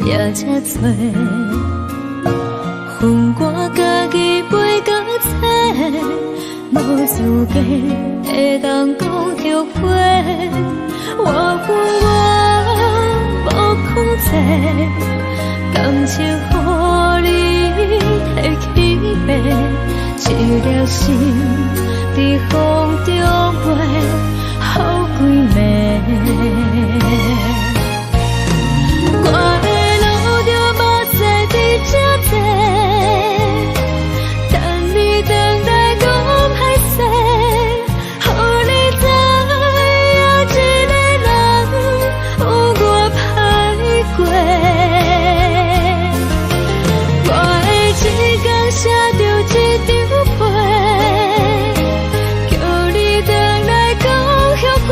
[SPEAKER 1] 也这多。恨我家己袂到切，无资格会当讲后悔。我无控制，感情予你摕去卖，一粒心在风中飞，好几暝。我的路着目屎在这多，等你回来讲歹势，予你知影一个人有我歹过。我的一天写着一张被，叫你回来讲后悔。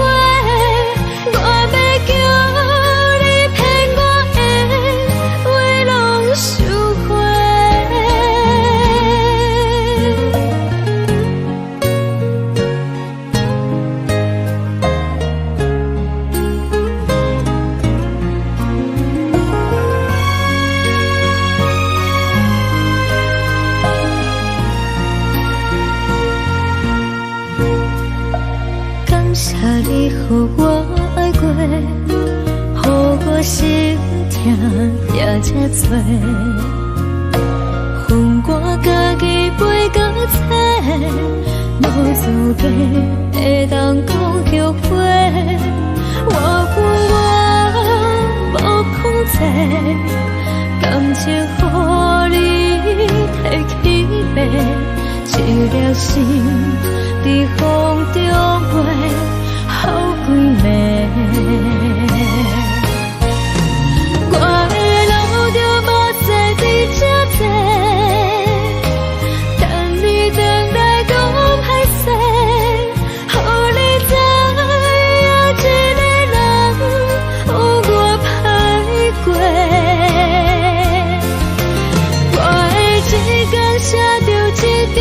[SPEAKER 1] 我要叫你骗我的话拢收回。感谢你，予我爱过，予我心痛也这多。恨我家己袂到切，无资格会当讲后悔。我无控制，感情予你摕去卖，一粒心在风中飞，好几暝。我的路着目屎在这多，等你回来讲歹势，予你知影一个人有我歹过。我的一天写着一张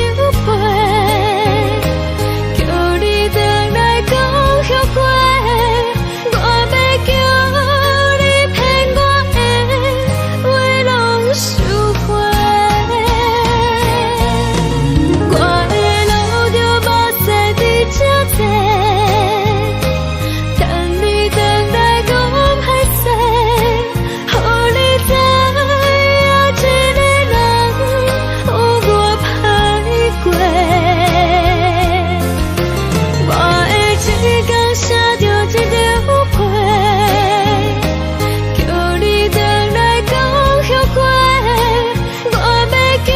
[SPEAKER 1] 被，叫你回来讲后悔。我要叫你骗我的话拢收回。我的路着目屎在这多，等你回来讲歹势，予你知影一个人有我歹过。我的一天写着一张被，叫你回来讲后悔。我要叫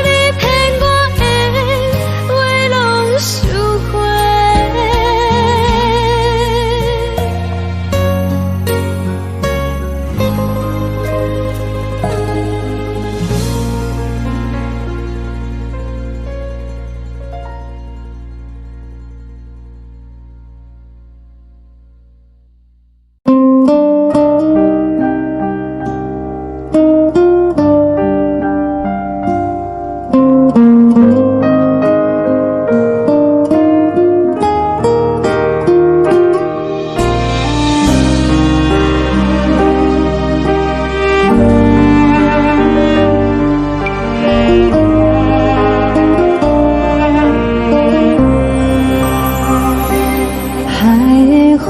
[SPEAKER 1] 你骗我的话拢收回。海的风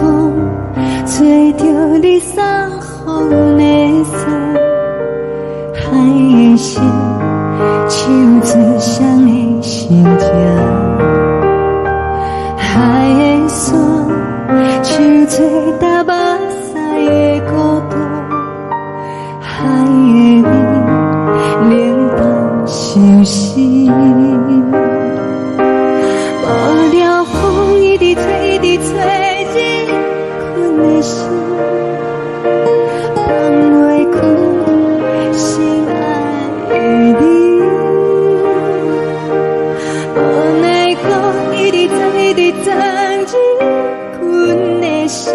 [SPEAKER 1] 吹着你撒风的伞，海的心唱着双的心情，海的山唱着打目屎的孤独，海的你冷淡伤心。无聊风一直吹，一直吹，日困的心，放袂开心爱的你。无奈何一直等，一直等，日困的心，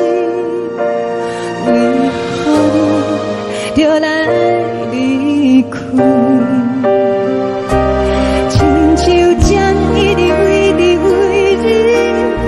[SPEAKER 1] 为何你就来离开？亲像针一直为你为日困。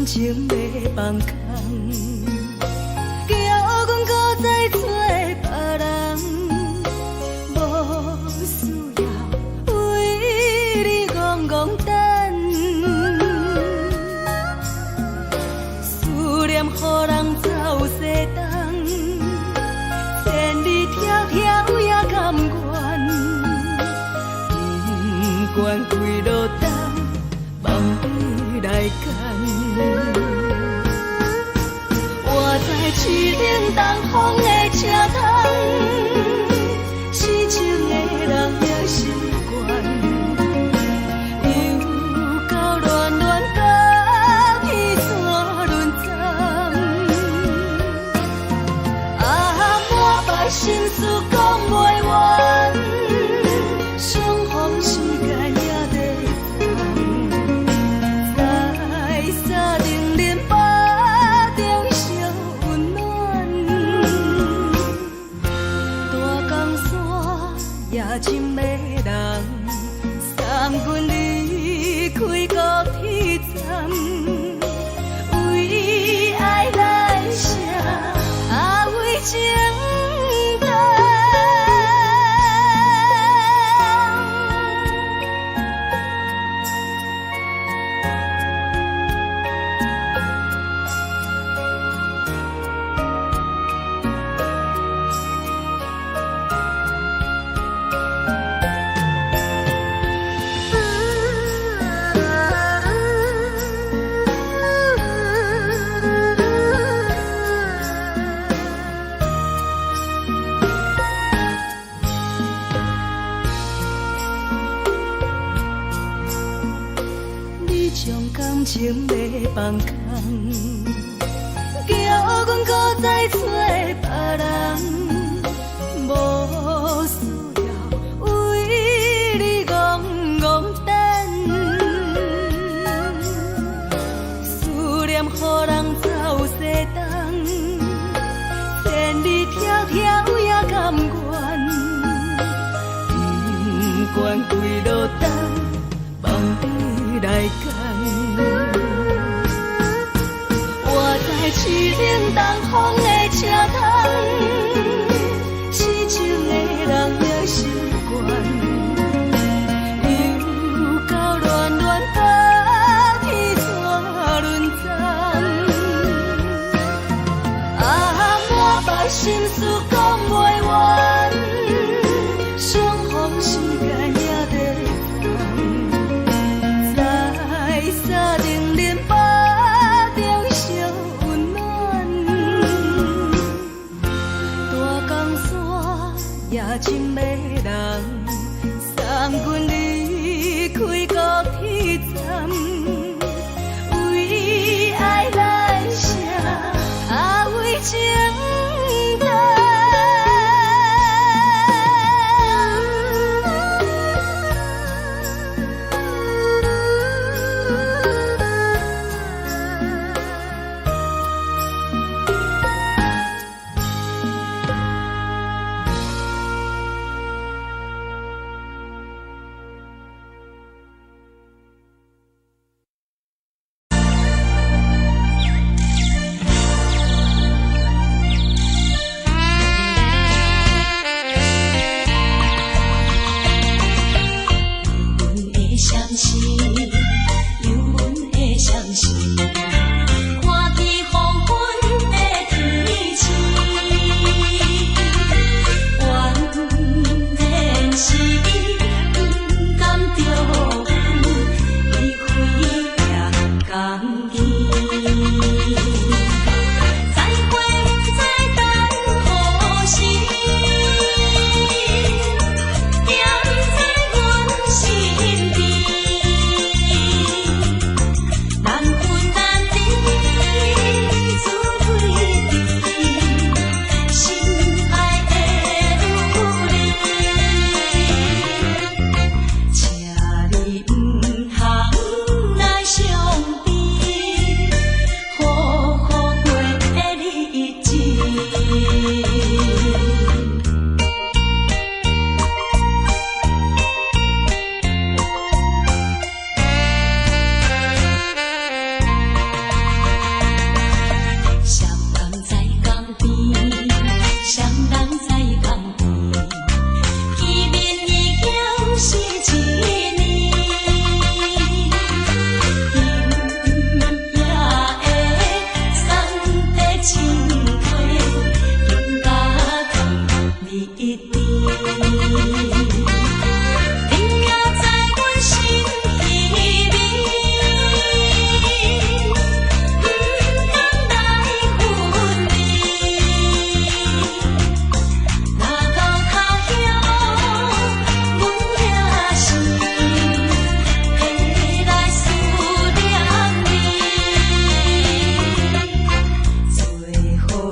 [SPEAKER 2] 情要放空，叫阮搁再找别人，无需要为你戆戆等，思念予人走西东，千里迢迢也甘愿，不管几路灯，梦伊来赶。我在市顶东风的车窗，痴情的人也习惯，又到乱乱甲彼山论站，满腹心事讲袂完，相逢时间也在等，在沙丁林巴中烧温暖，大江山夜深的人，送阮离开高铁站，为爱来写为情。伤感情要放空，叫阮搁再找别人，无需要为你戆戆等，思念予人走西东，千里迢迢也甘愿，不管归路灯。放你来讲，我在凄冷东风的车头，痴情的人也习惯，又到乱乱北去怎轮转？满腹心事讲袂完，相逢时间也在。沙定连巴中烧温暖，大江山也真迷人，送阮离开高铁站，为爱来写为情单。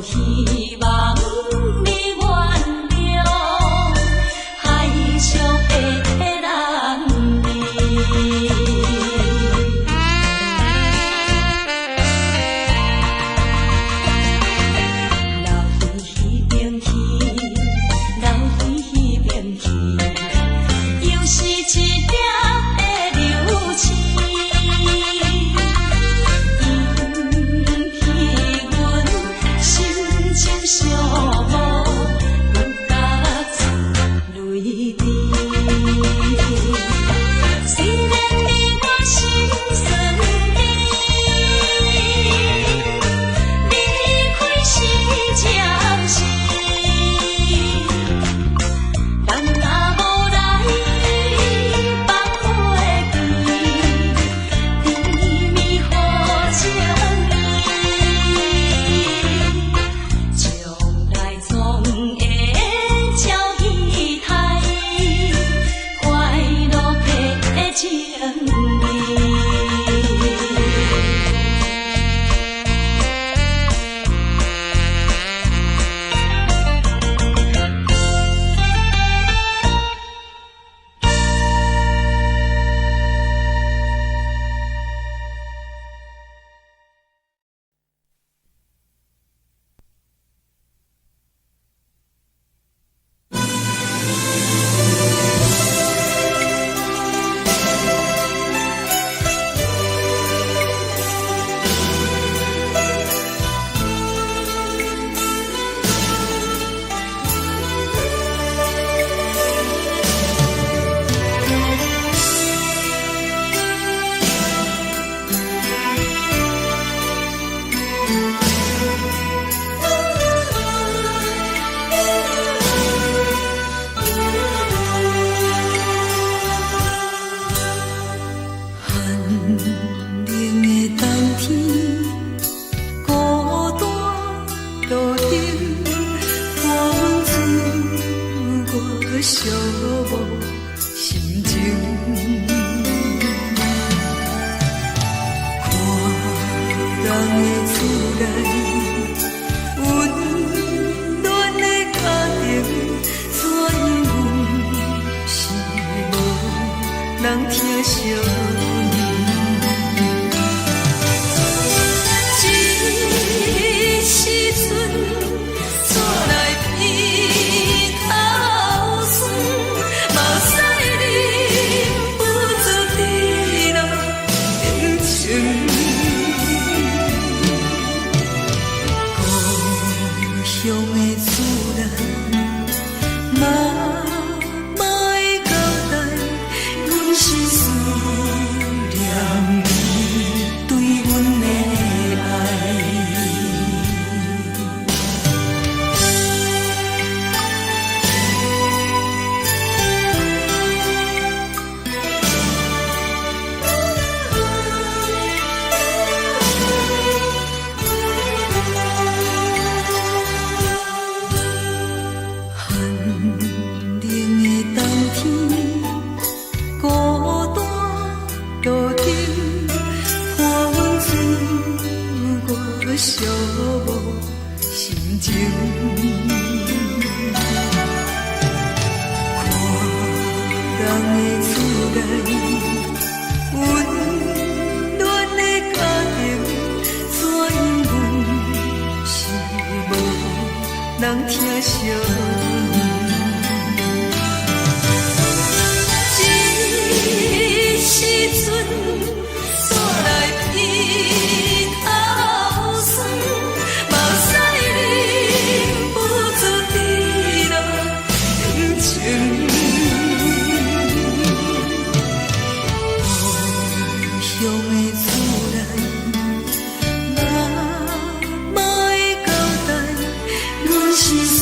[SPEAKER 3] 希望你原谅。无心情。看人的厝内温暖的家庭，怎因阮是无人疼惜？寂无心情，看人的厝内温暖的家庭，怎因阮是无人疼惜？一时阵煞来鼻头酸，目屎忍不住滴落眼睛。故乡的厝内，妈妈的交代，阮是思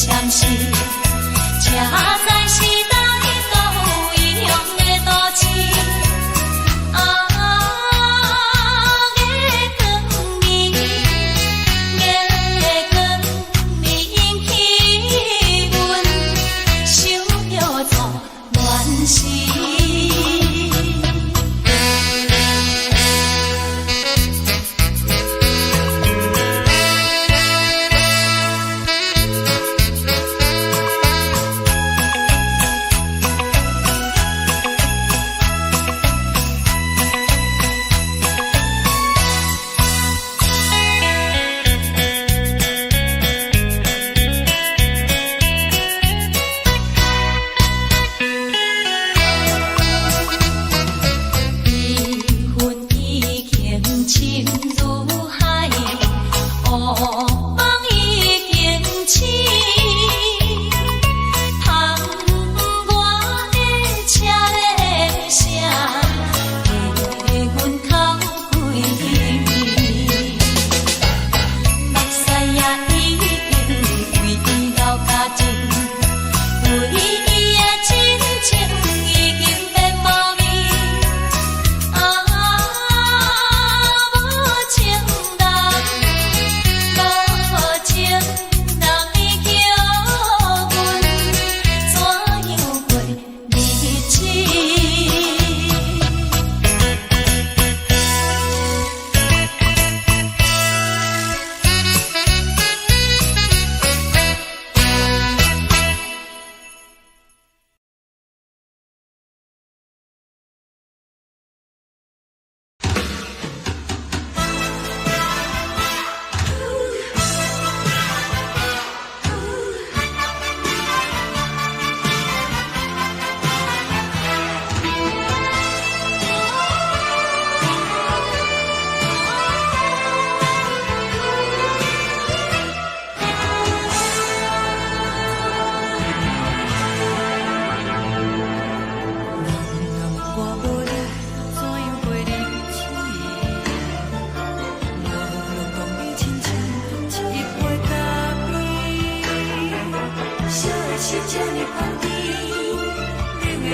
[SPEAKER 3] 闪烁，这才是咱都一样的都市。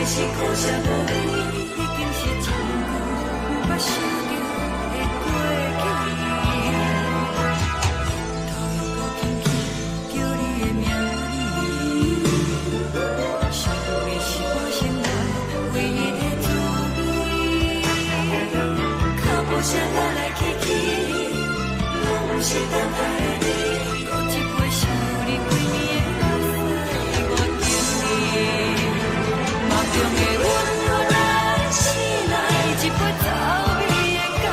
[SPEAKER 4] 是苦涩无味，已经是一句无法想着的过去。头又轻轻叫你的名字，想的是我生来唯一的滋味。脚步声来来去去，拢是等待的你，搁一杯想你几年的泪水，我敬你。梦中的温柔来醒来，一杯走味的咖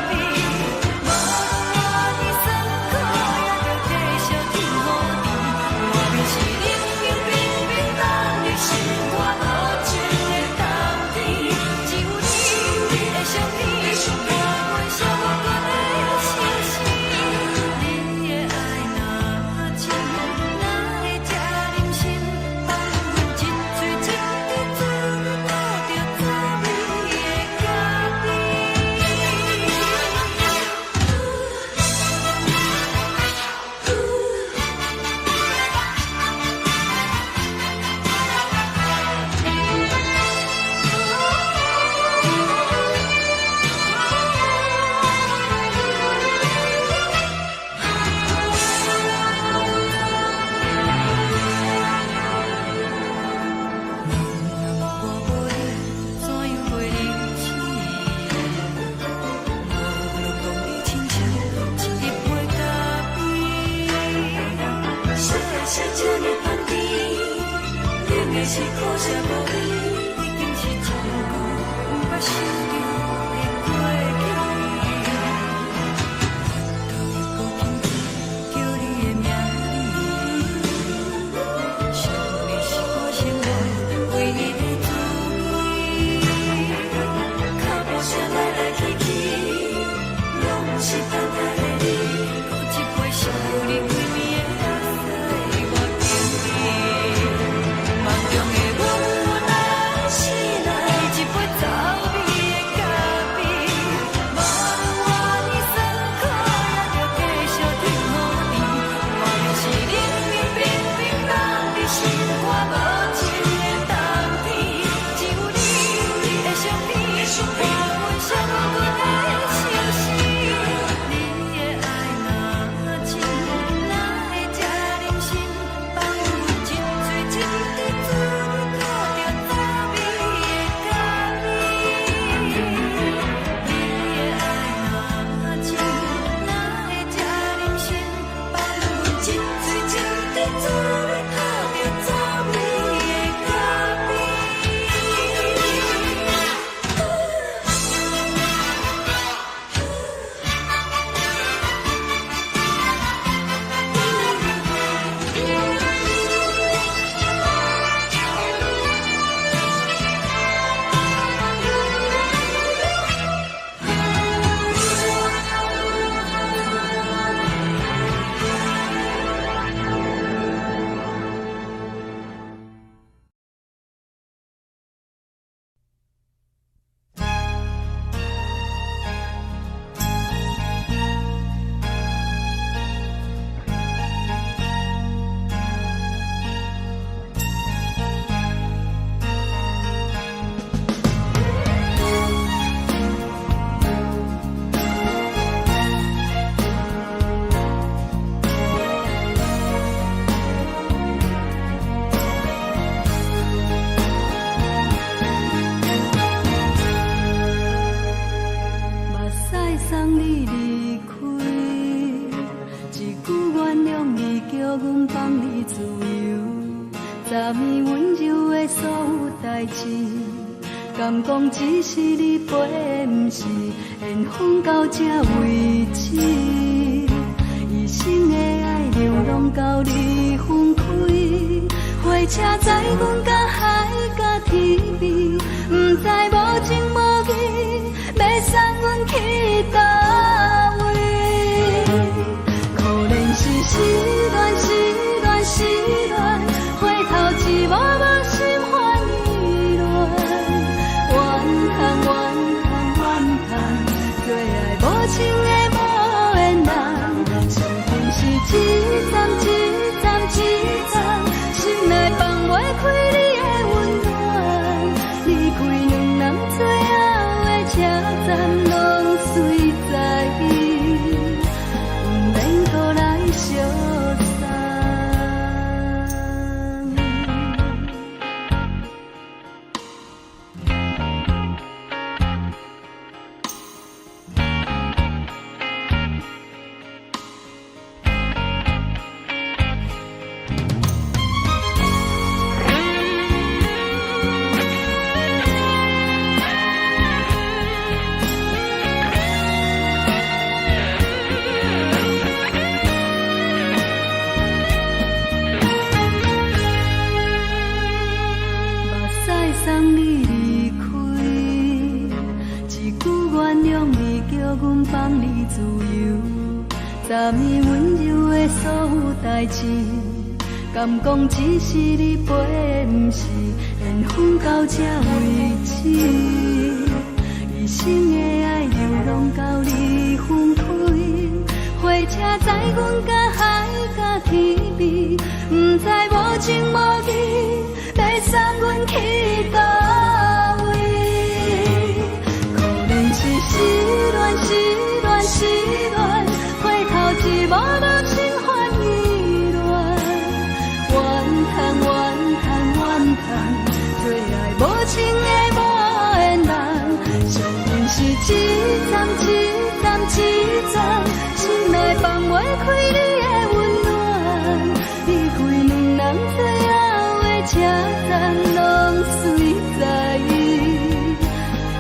[SPEAKER 4] 啡，无论你酸苦，也着继续甜予你。外面是冷冷冰冰，咱的心肝无情的冬天，只有你会想你，我阮寂寞的心事。你的爱若真，哪会这忍心放阮一嘴一滴水，倒着走味的咖我无你，怎样会忍气？无论讲你亲像一杯咖啡，烧的是这呢香甜，冷的是苦涩无味，已经是一句无法想着的过去。头又轻轻叫你的名字，想你是我生来唯一的滋味。脚步声来来去去，拢是等待的你，搁一杯想你几暝的泪水，我敬你。梦中的温柔来醒来，一杯走味
[SPEAKER 2] 昨暝温柔的所有代志，敢讲只是你陪，不是缘分到这为止。一生的爱流浪到你分开，火车载阮到海角天边，不知无情无义，要送阮去倒位？可怜是失恋，失恋，失恋，回头一幕幕心烦意乱，怨叹，怨叹，怨叹，最爱无情的无缘人，相逢是一站一站一站，心内放袂开你的温暖，离开两人最后的车站，拢随在意，不免搁来相送。送你离开，一句原谅你，叫阮放你自由。昨暝温柔的所有代志，敢讲只是你陪，不是缘分到这为止。一生的爱流浪到你分开，火车载阮到海角天边，不知无情无义，要送阮去倒位？可怜是失恋，失恋，失恋，回头一幕幕心烦意乱，怨叹，怨叹，怨叹，最爱无情的无缘人，相逢是一站一站一站，心内放袂开你的温暖，离开两人最后的车站，拢随在意，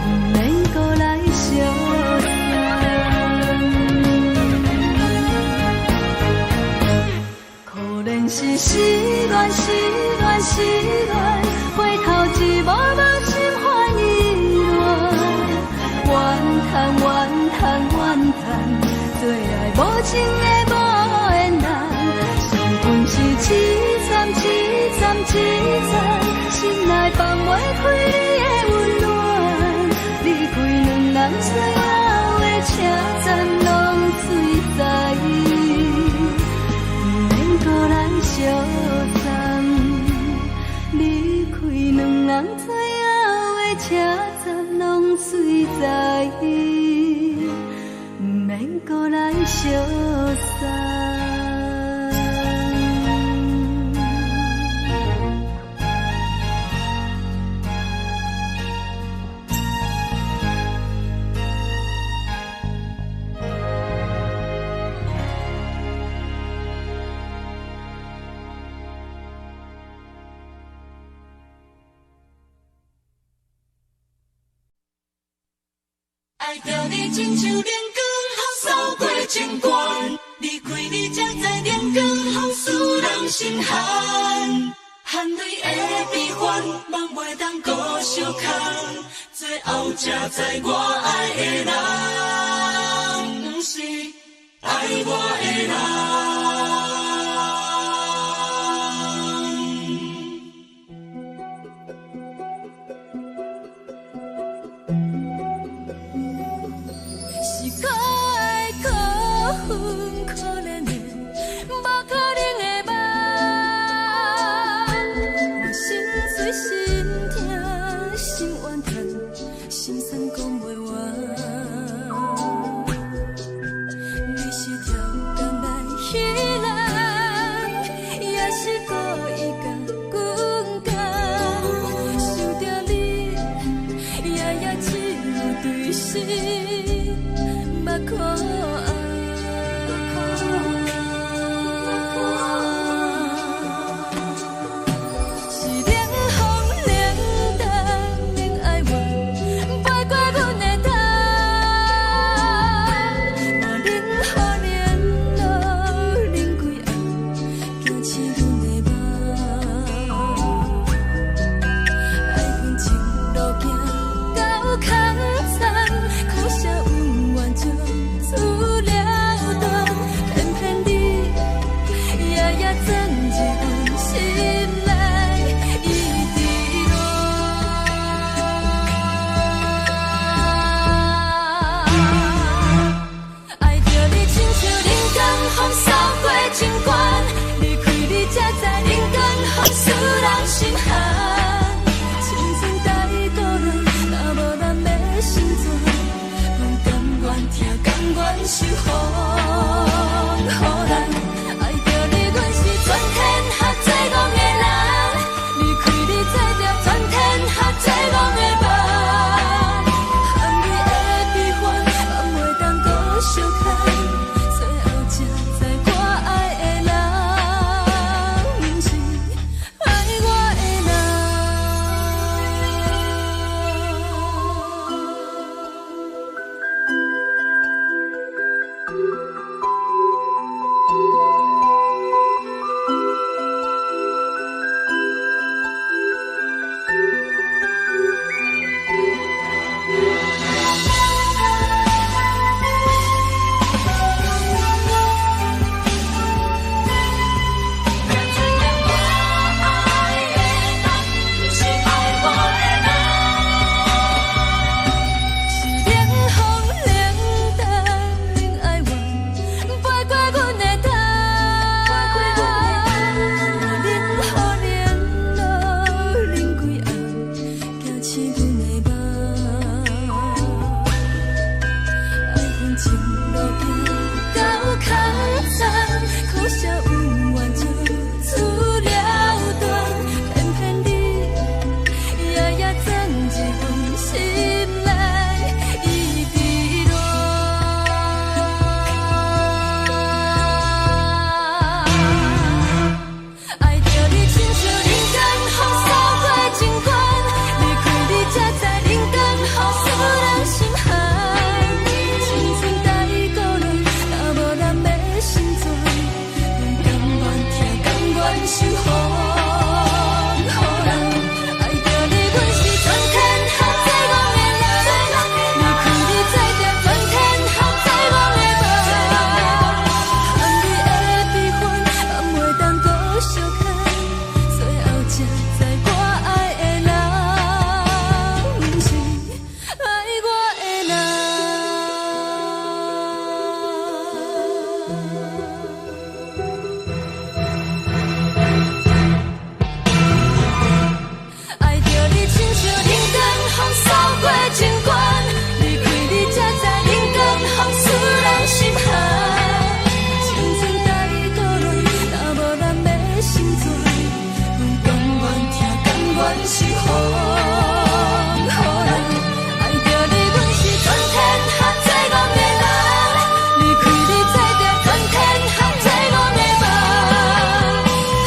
[SPEAKER 2] 不免搁来相送。可怜是失恋，失恋，失恋，回头一幕幕心烦意乱，怨叹，怨叹，怨叹，最爱无情的无缘人，相逢是一站一站一站，心内放袂开你的温暖，离开两人最后的车站，拢随在意，不免搁来相送。离开两人最后的车站，拢随在意，不免搁来相送。
[SPEAKER 3] 爱着你亲像阳光，扫过情关，离开你才知阳光风使人心寒。含泪的悲欢，望袂当搁相牵，最后才知我爱的人，不是爱我的人。
[SPEAKER 2] 你是条江来彼岸。
[SPEAKER 3] 愿是风，予人爱着你，阮是全天下最憨的人，离开你做着全天下最憨的梦，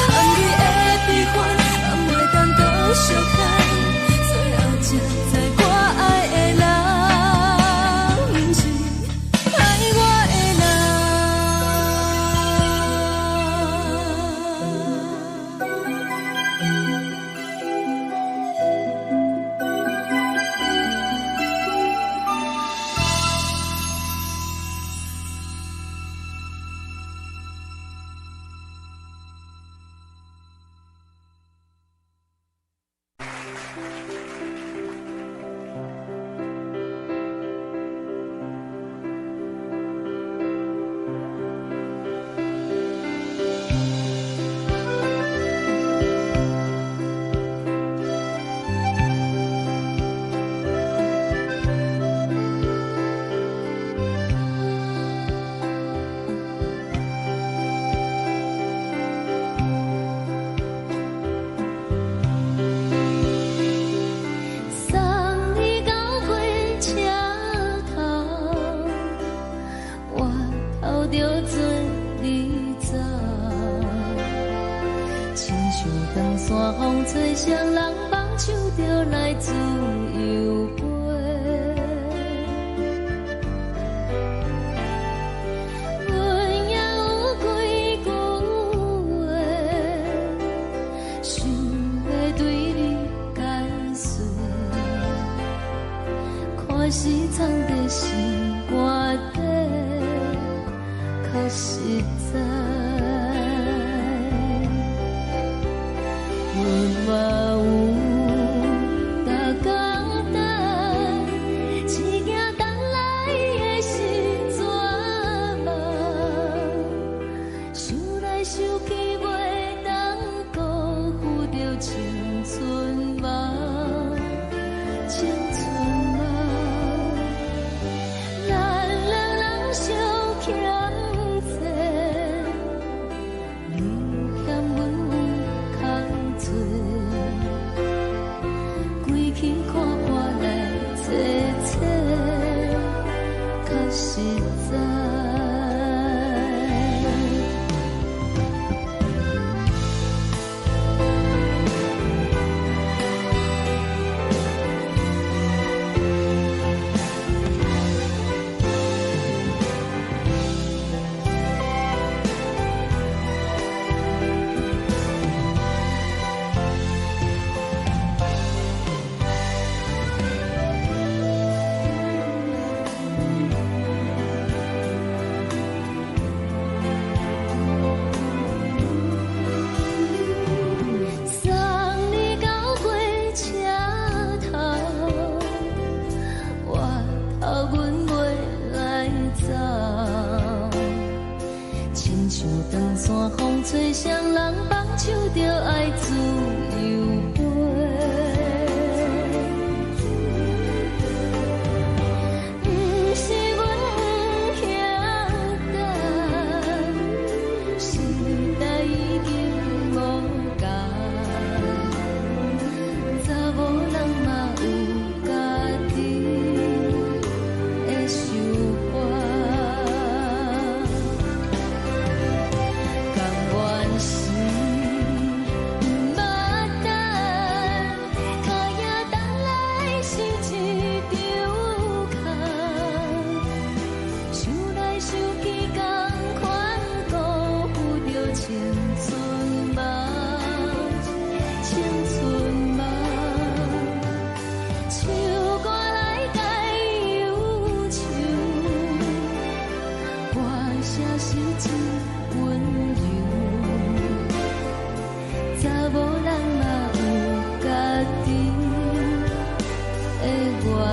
[SPEAKER 3] 含你的悲欢，也袂当搁相牵，最后才知我爱的人，不是爱我的人。送你到火车头，我头着准你走，亲像长山风吹双人放手着来自由飞。阮也有几句话，想要对你解说，看是藏在心肝底，较实在。阮嘛有逐工等，一件等来的是怎梦？想来想去袂当辜负着青春梦，青春梦。咱两人相欠债，你欠阮有空做，归去看破来坐坐，较实在。送你到火车头，我头阮袂来走，亲像长山风吹双人放手着爱自由飞。不是阮不晓得，时代已经无共，查某人嘛有家己的想法，甘愿是不捌等，脚也等来是一场空，想来想去同款辜负着青春梦，青春梦。唱歌来解忧愁，歌声是真温柔，查某人嘛有家己的愿望。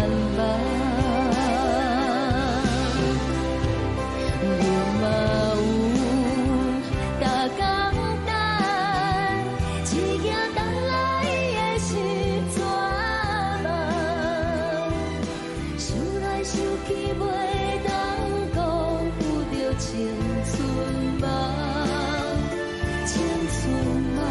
[SPEAKER 3] 阮嘛有逐工等，一件等来的是怎梦？想来想去袂当辜负着青春梦，青春梦。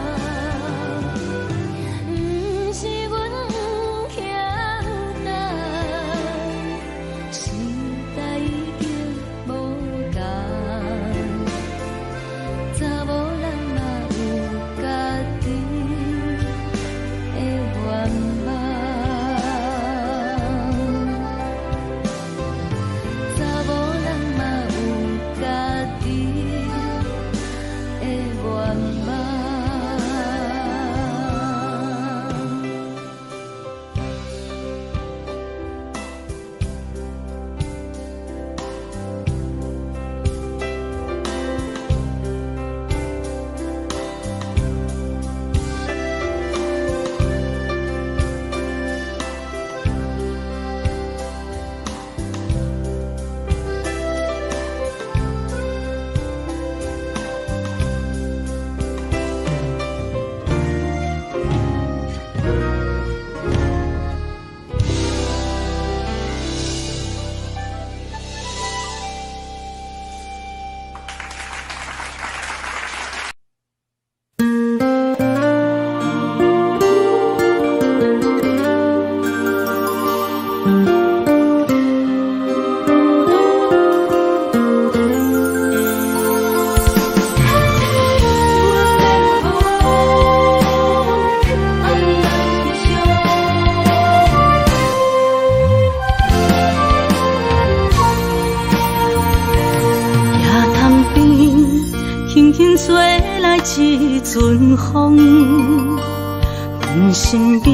[SPEAKER 2] 阮身边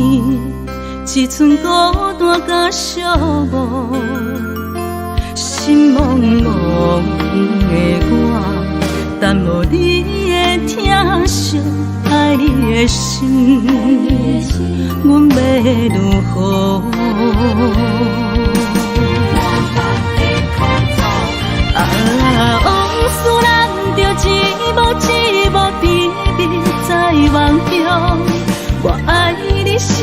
[SPEAKER 2] 只剩孤单甲寂寞，心茫茫的我，等无你的疼惜，爱你的心，阮要如何？往事咱着一幕一幕甜蜜在梦中。我爱你，想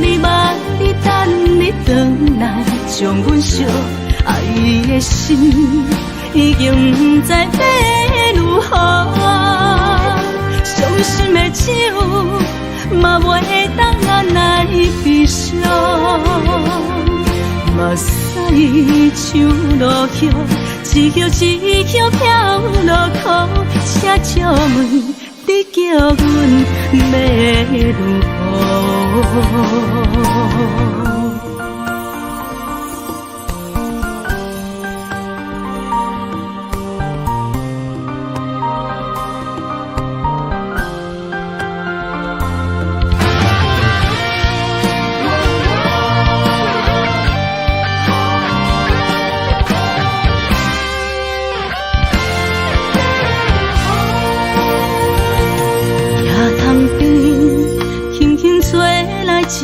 [SPEAKER 2] 你，望你，等你回来，将阮惜爱的心已经不知要如何。伤心的手嘛袂当按来悲伤，目屎像落雨，一曲一曲飘落雨，请借问你叫阮要如何？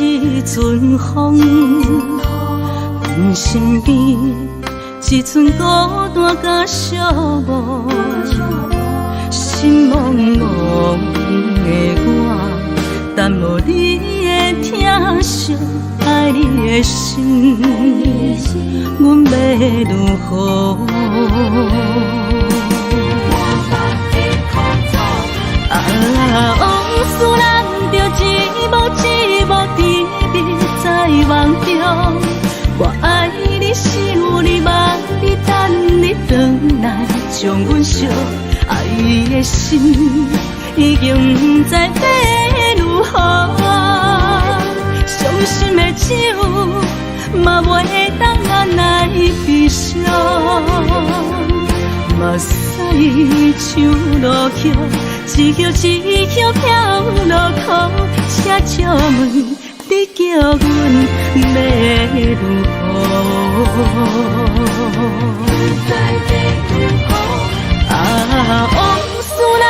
[SPEAKER 2] 一阵风，阮身边只剩孤单甲寂寞，心茫茫的我，等无你的疼惜，爱你的心，阮要如何？往事咱着一幕一幕甜蜜在梦中。我爱你，想你，望你，等你回来，将阮惜爱的心已经不知要如何。伤心的手嘛袂当按来悲伤，目屎像落雨，一曲一曲飘落雨，请借问你叫阮要如何？往事咱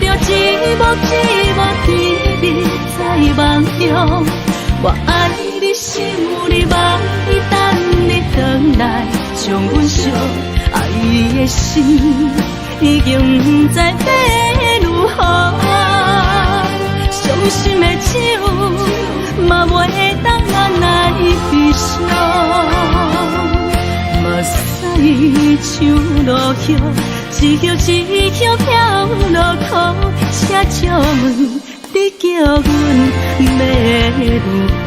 [SPEAKER 2] 着一幕一幕甜蜜在梦中。我爱你，想你，望你，等你回来，将阮惜爱的心已经不知要如何。伤心的手嘛袂当按来悲伤，目屎像落雨，一曲一曲飘落雨，请借问你叫阮要如何？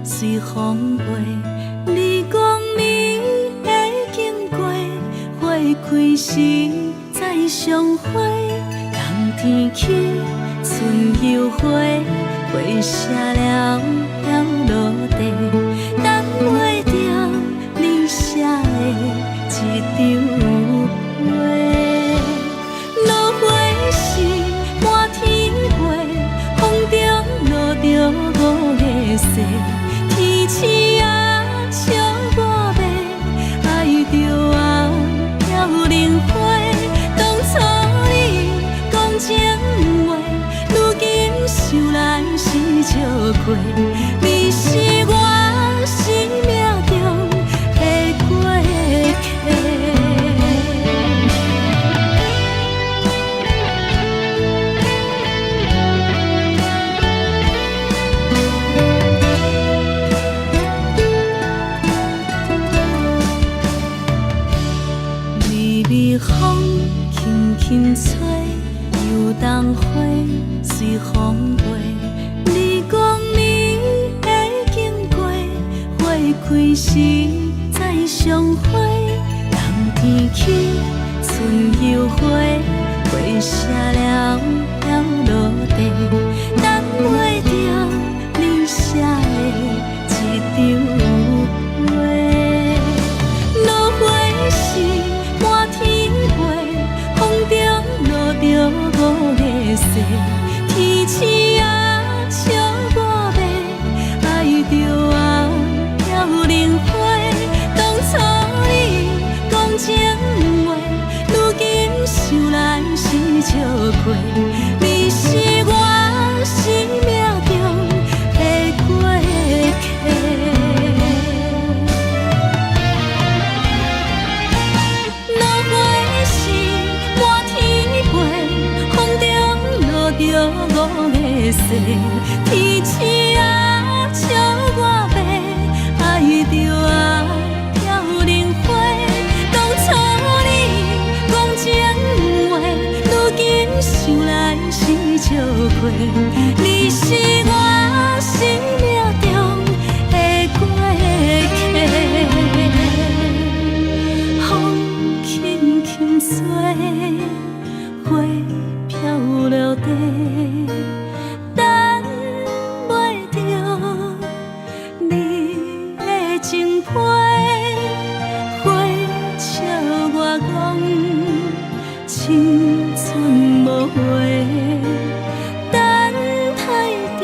[SPEAKER 2] 随风飞，你讲你会经过，花开时再相会。冬天起，春又花，花谢了要落地，等袂着你写的一张画。落花时满天飞，风中落着五个色。天星啊，笑我迷，爱着红了莲花。当初你讲情话，如今想来是笑过。你是我是风过，你讲你会经过，花开时再相会。冬天起，春又花，花谢了了落地，等袂着你写的一张话。落花时满天飞，风中落着五个色，天星啊笑我迷，爱着啊飘零花。当初你讲情话，如今想来是笑过，你是我生命中的过客。落花时满天飞，风中落着五个色，天星啊笑我迷，爱着啊飘零花。当初你讲情话，如今想来是笑过，你是我生命中的过客。风轻轻吹，花飘落地，等袂着你的情批。花笑我讲青春无话，等待着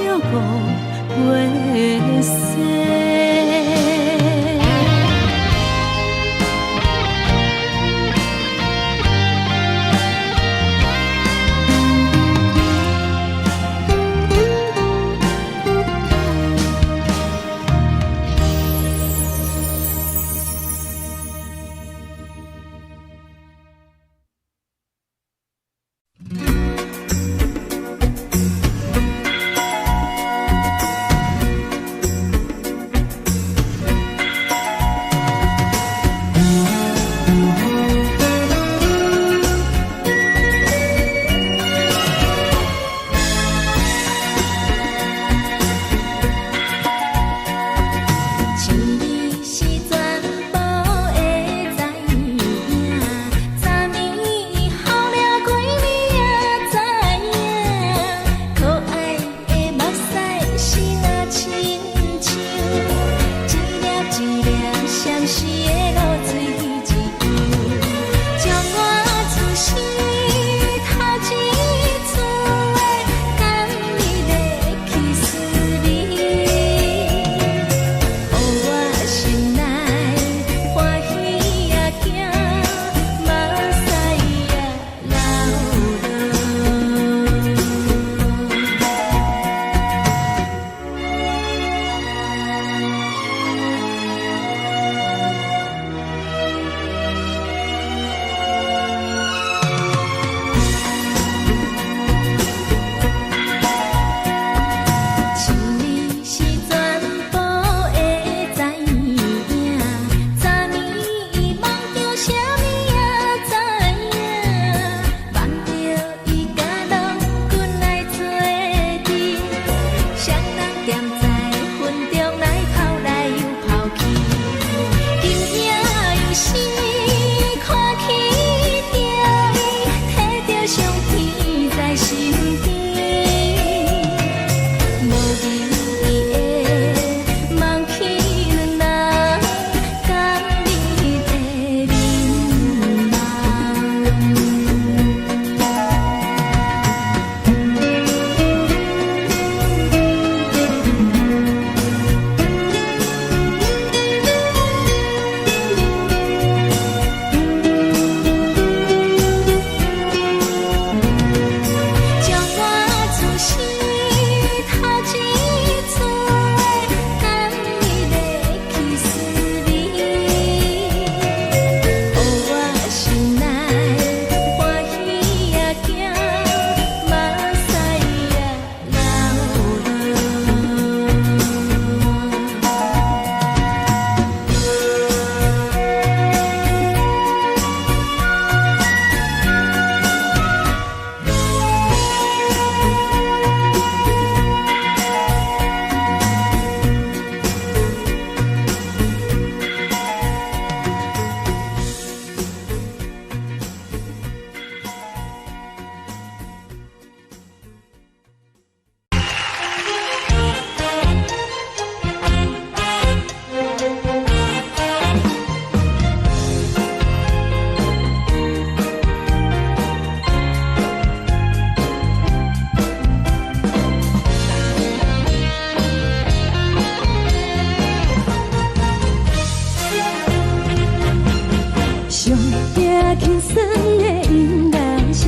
[SPEAKER 2] 听轻松的音乐声，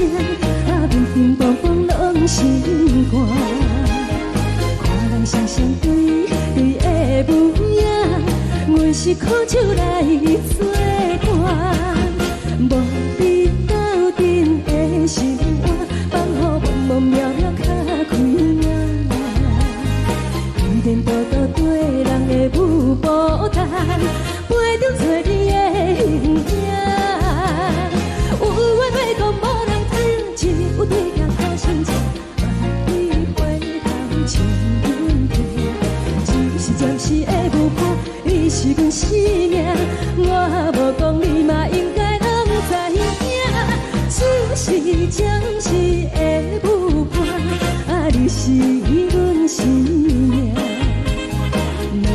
[SPEAKER 2] 平平淡淡拢心肝。看人双双对对的模样，阮是苦酒来作伴。无伫斗阵的心肝，放予茫茫渺渺较开眼。颠颠倒倒对人的舞步弹，陪着找你的形影。有话要讲无人听，只有对镜头先前，万里回头像阮听。只是暂时的舞伴，你是阮生命，我无讲你嘛应该拢知影。只是暂时的舞伴，你是阮生命。若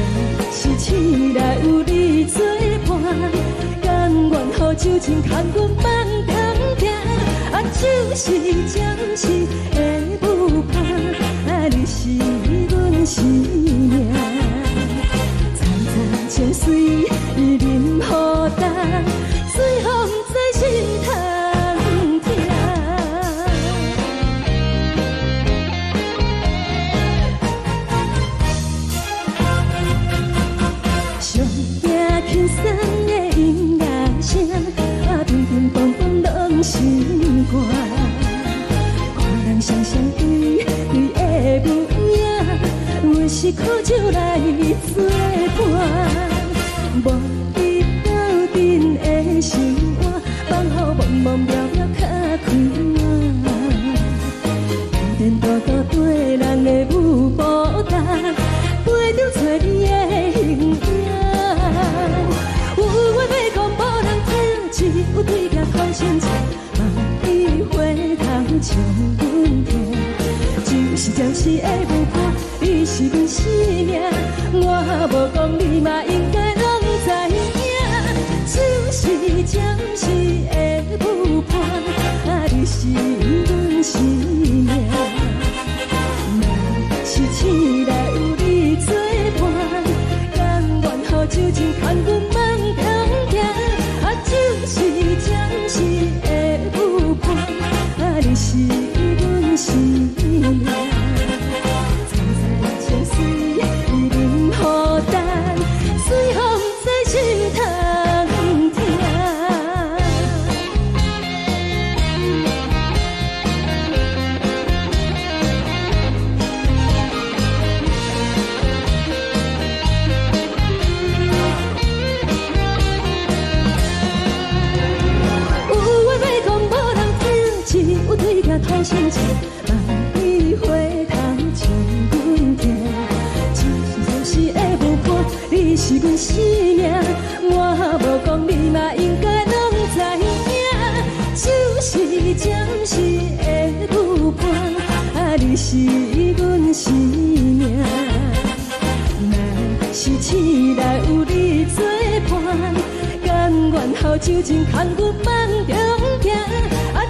[SPEAKER 2] 是醒来有你作伴，甘愿予酒精牵阮放通行。就是暂时的舞伴，你是阮生命。层层情水任予担，随风在心通听。上听轻松的音乐声，平平淡淡拢心肝。看人双双对对的模样，阮是苦酒来作伴。无伫斗阵的心肝，放予茫茫渺渺较开眼。颠颠倒倒对人的舞步弹，陪着找你的形影。有话要讲无人听，只有对镜头先前，万里回头像阮听。就是暂时的舞伴，你是阮生命，我无讲你嘛应该拢知影。就是暂时的舞伴，你是阮生命。若是醒来有你作伴，甘愿予酒精牵阮放通行。就是暂时的舞伴，你是阮生命。层层情水任予担，随风在心通听。头先前，万里回头像阮听。只是暂时的舞伴，你是阮生命，我无讲你嘛应该拢知影。就是暂时的舞伴，你是阮生命。若是醒来有你作伴，甘愿予酒精牵阮放中行。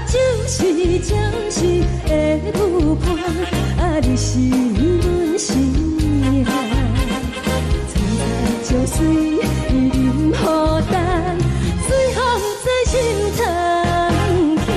[SPEAKER 2] 就是暂时的舞伴，你是阮生命。层层情水任予担，随风在心通听。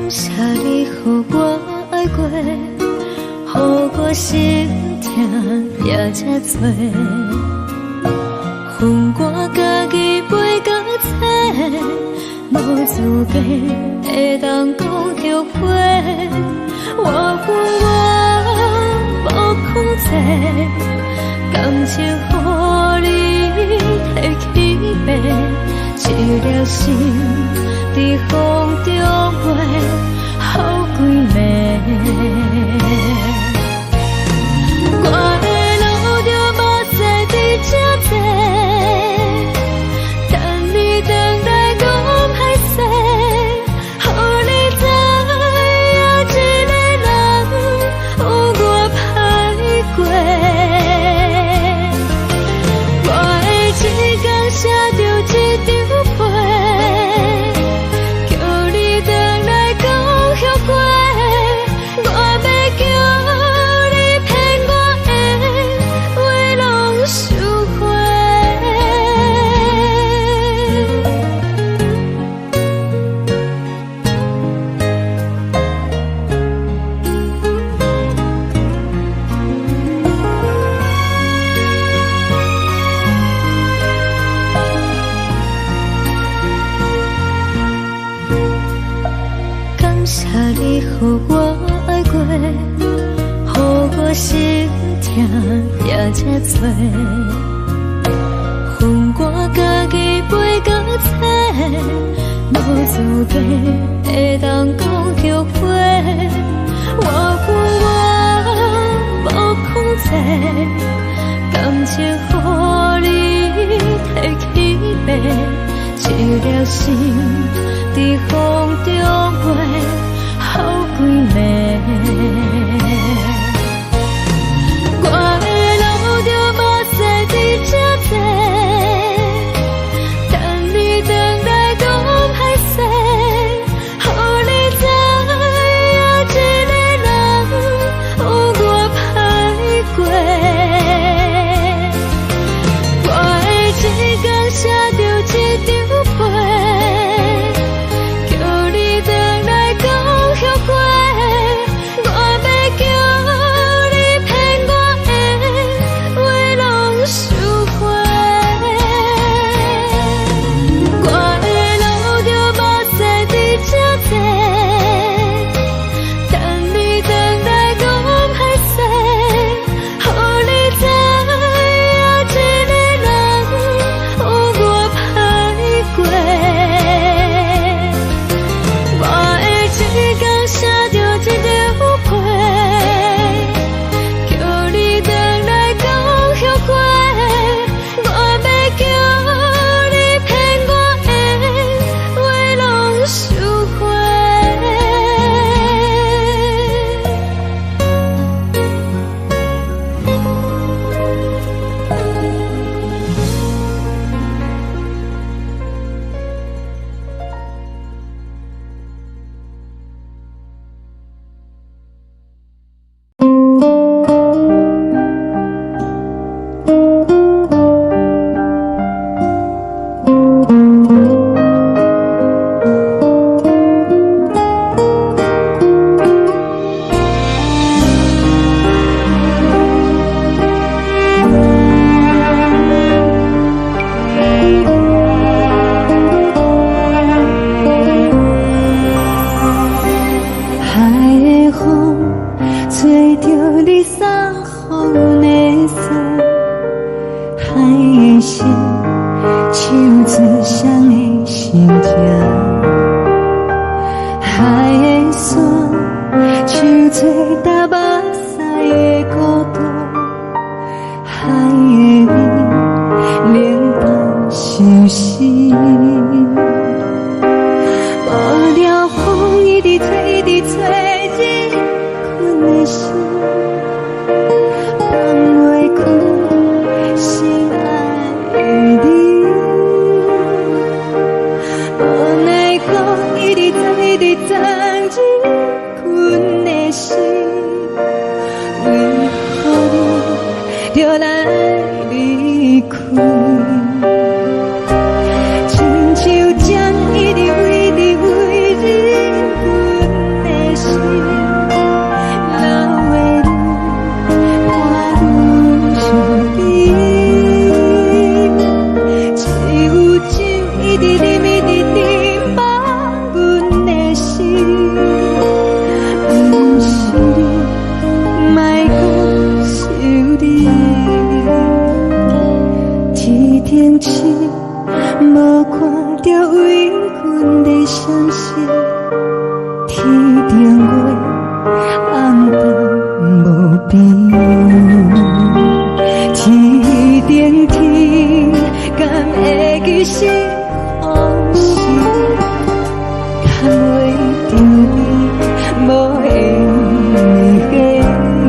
[SPEAKER 1] 感谢你，予我爱过，予我心痛也这多。恨我家己袂到切，无资格会当讲后悔。我恨我无控制，感情予你摕去卖，一粒心在风中飞，好几暝。我的路就无再伫这多，等你回来讲歹势，予你知影一个人有我歹过。我的一天写着一张被，叫你回来讲后悔。我要叫你骗我的话拢收回。感谢你，予我爱过，予我心痛也这多。恨我家己袂到切，无资格会当讲后悔。我恨我无控制，感情予你摕去卖，一粒心在风中飞，好几暝。我的路就无再伫这多，等你回来讲歹势，予你知影一个人有我歹过。我的一天写着一张被，叫你回来
[SPEAKER 2] 相信天顶月红淡无边，天顶天敢会记是往事，敢袂着你无缘的你。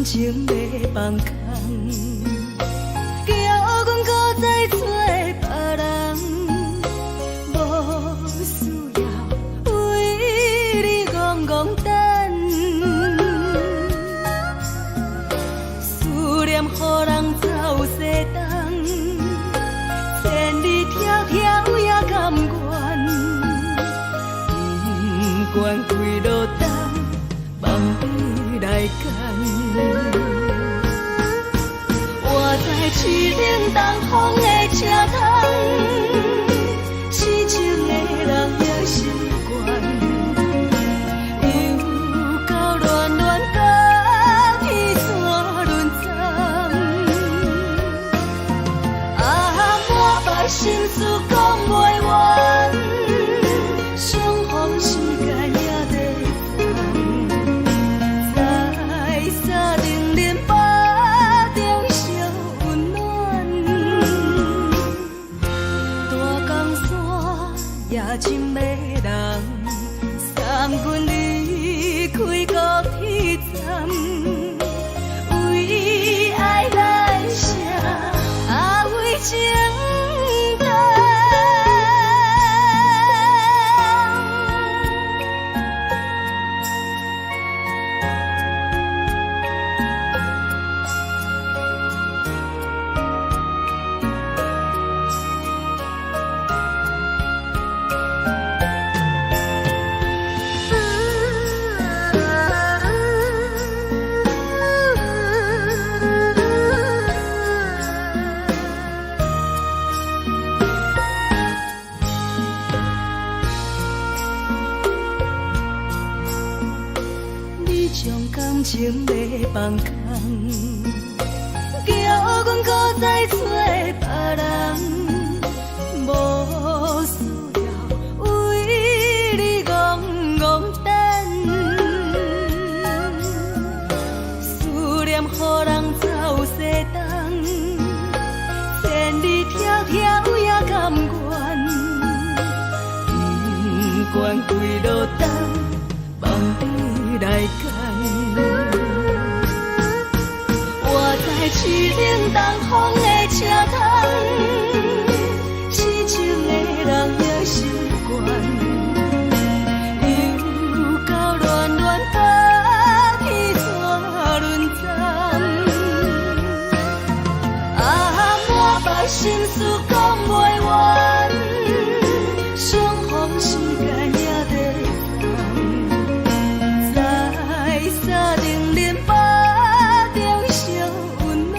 [SPEAKER 2] 情要放空，叫阮搁再找别人，无需要为你戆戆等。思念予人走西东，千里迢迢也甘愿，不管开路灯，梦比来赶。活在痴冷东风的车窗，痴情的人也习惯，又到乱乱甲彼山论丛。满腹心事讲袂完，相逢时间也在长，在沙定连巴中烧温暖。大江山夜深的人，三军离开高铁站，为爱来写为情。感情要放空，叫阮搁再找别人，无需要为落单，望你来牵。我在市顶东风的车窗，痴情的人也习惯。心事讲袂完，相逢时间也在等，在山顶林巴中相温暖。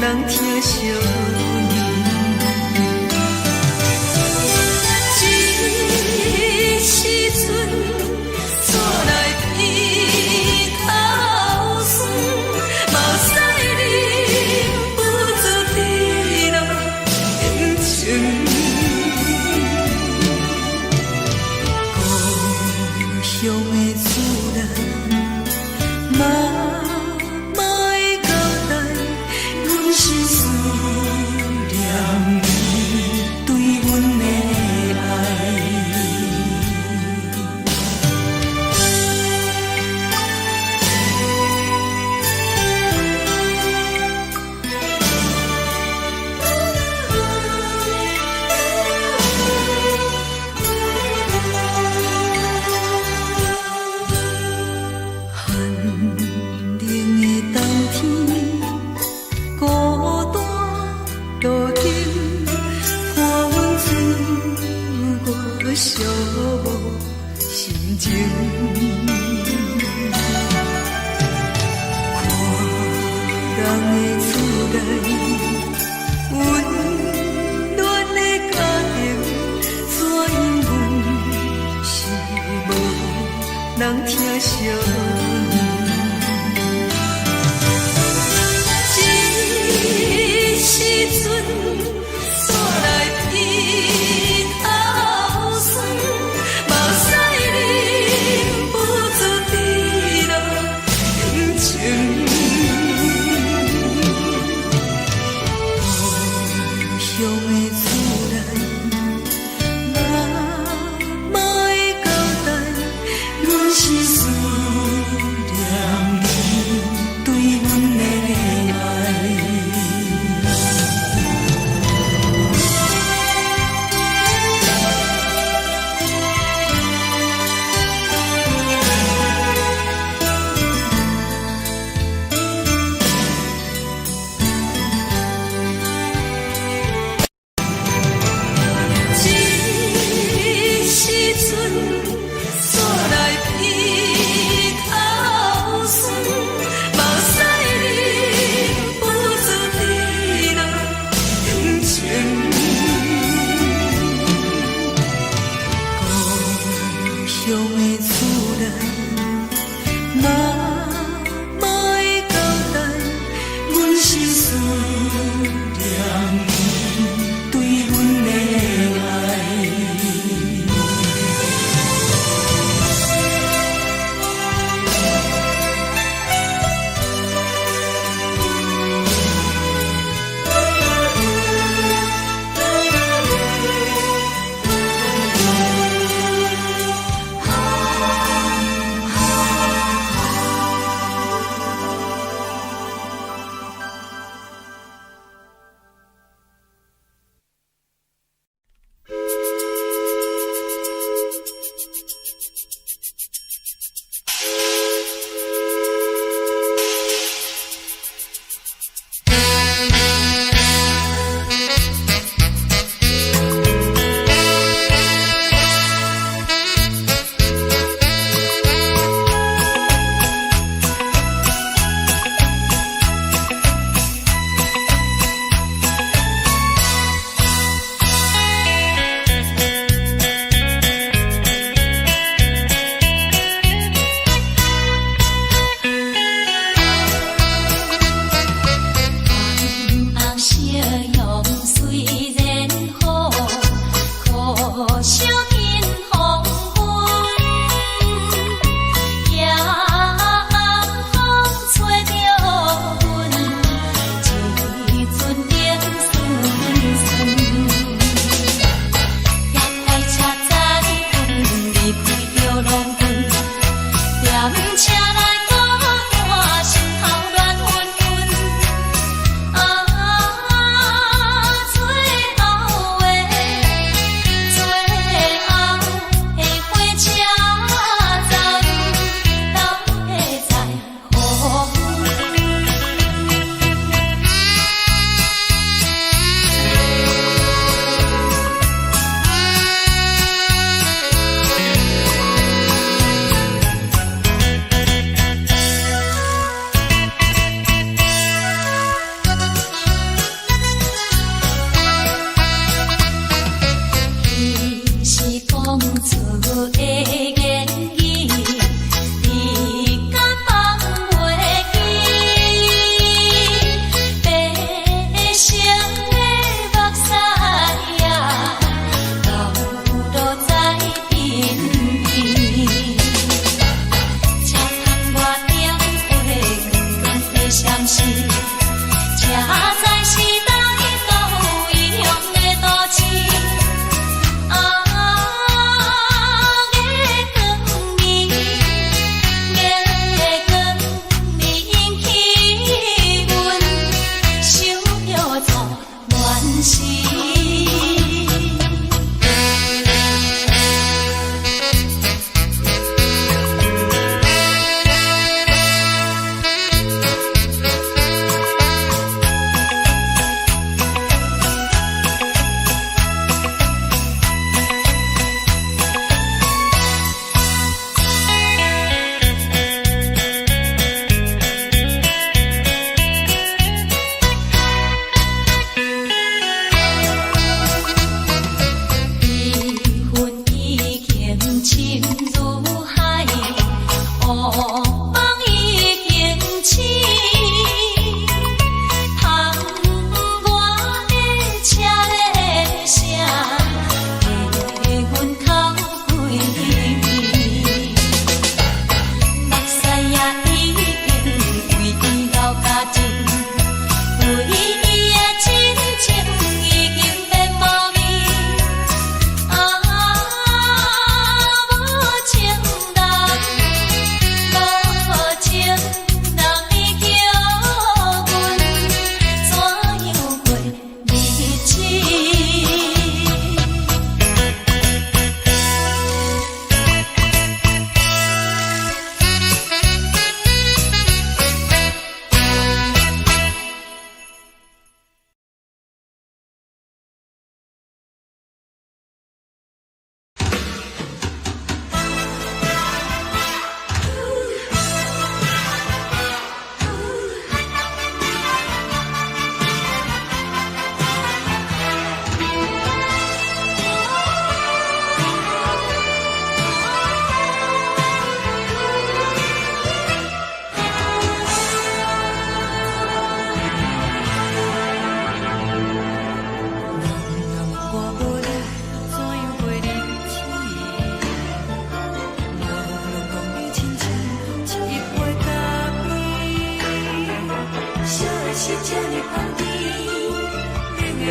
[SPEAKER 2] 人疼惜你。这时阵厝内鼻头酸，嘛有使你不住滴落眼睛。故乡的主人，妈妈的交代，阮心事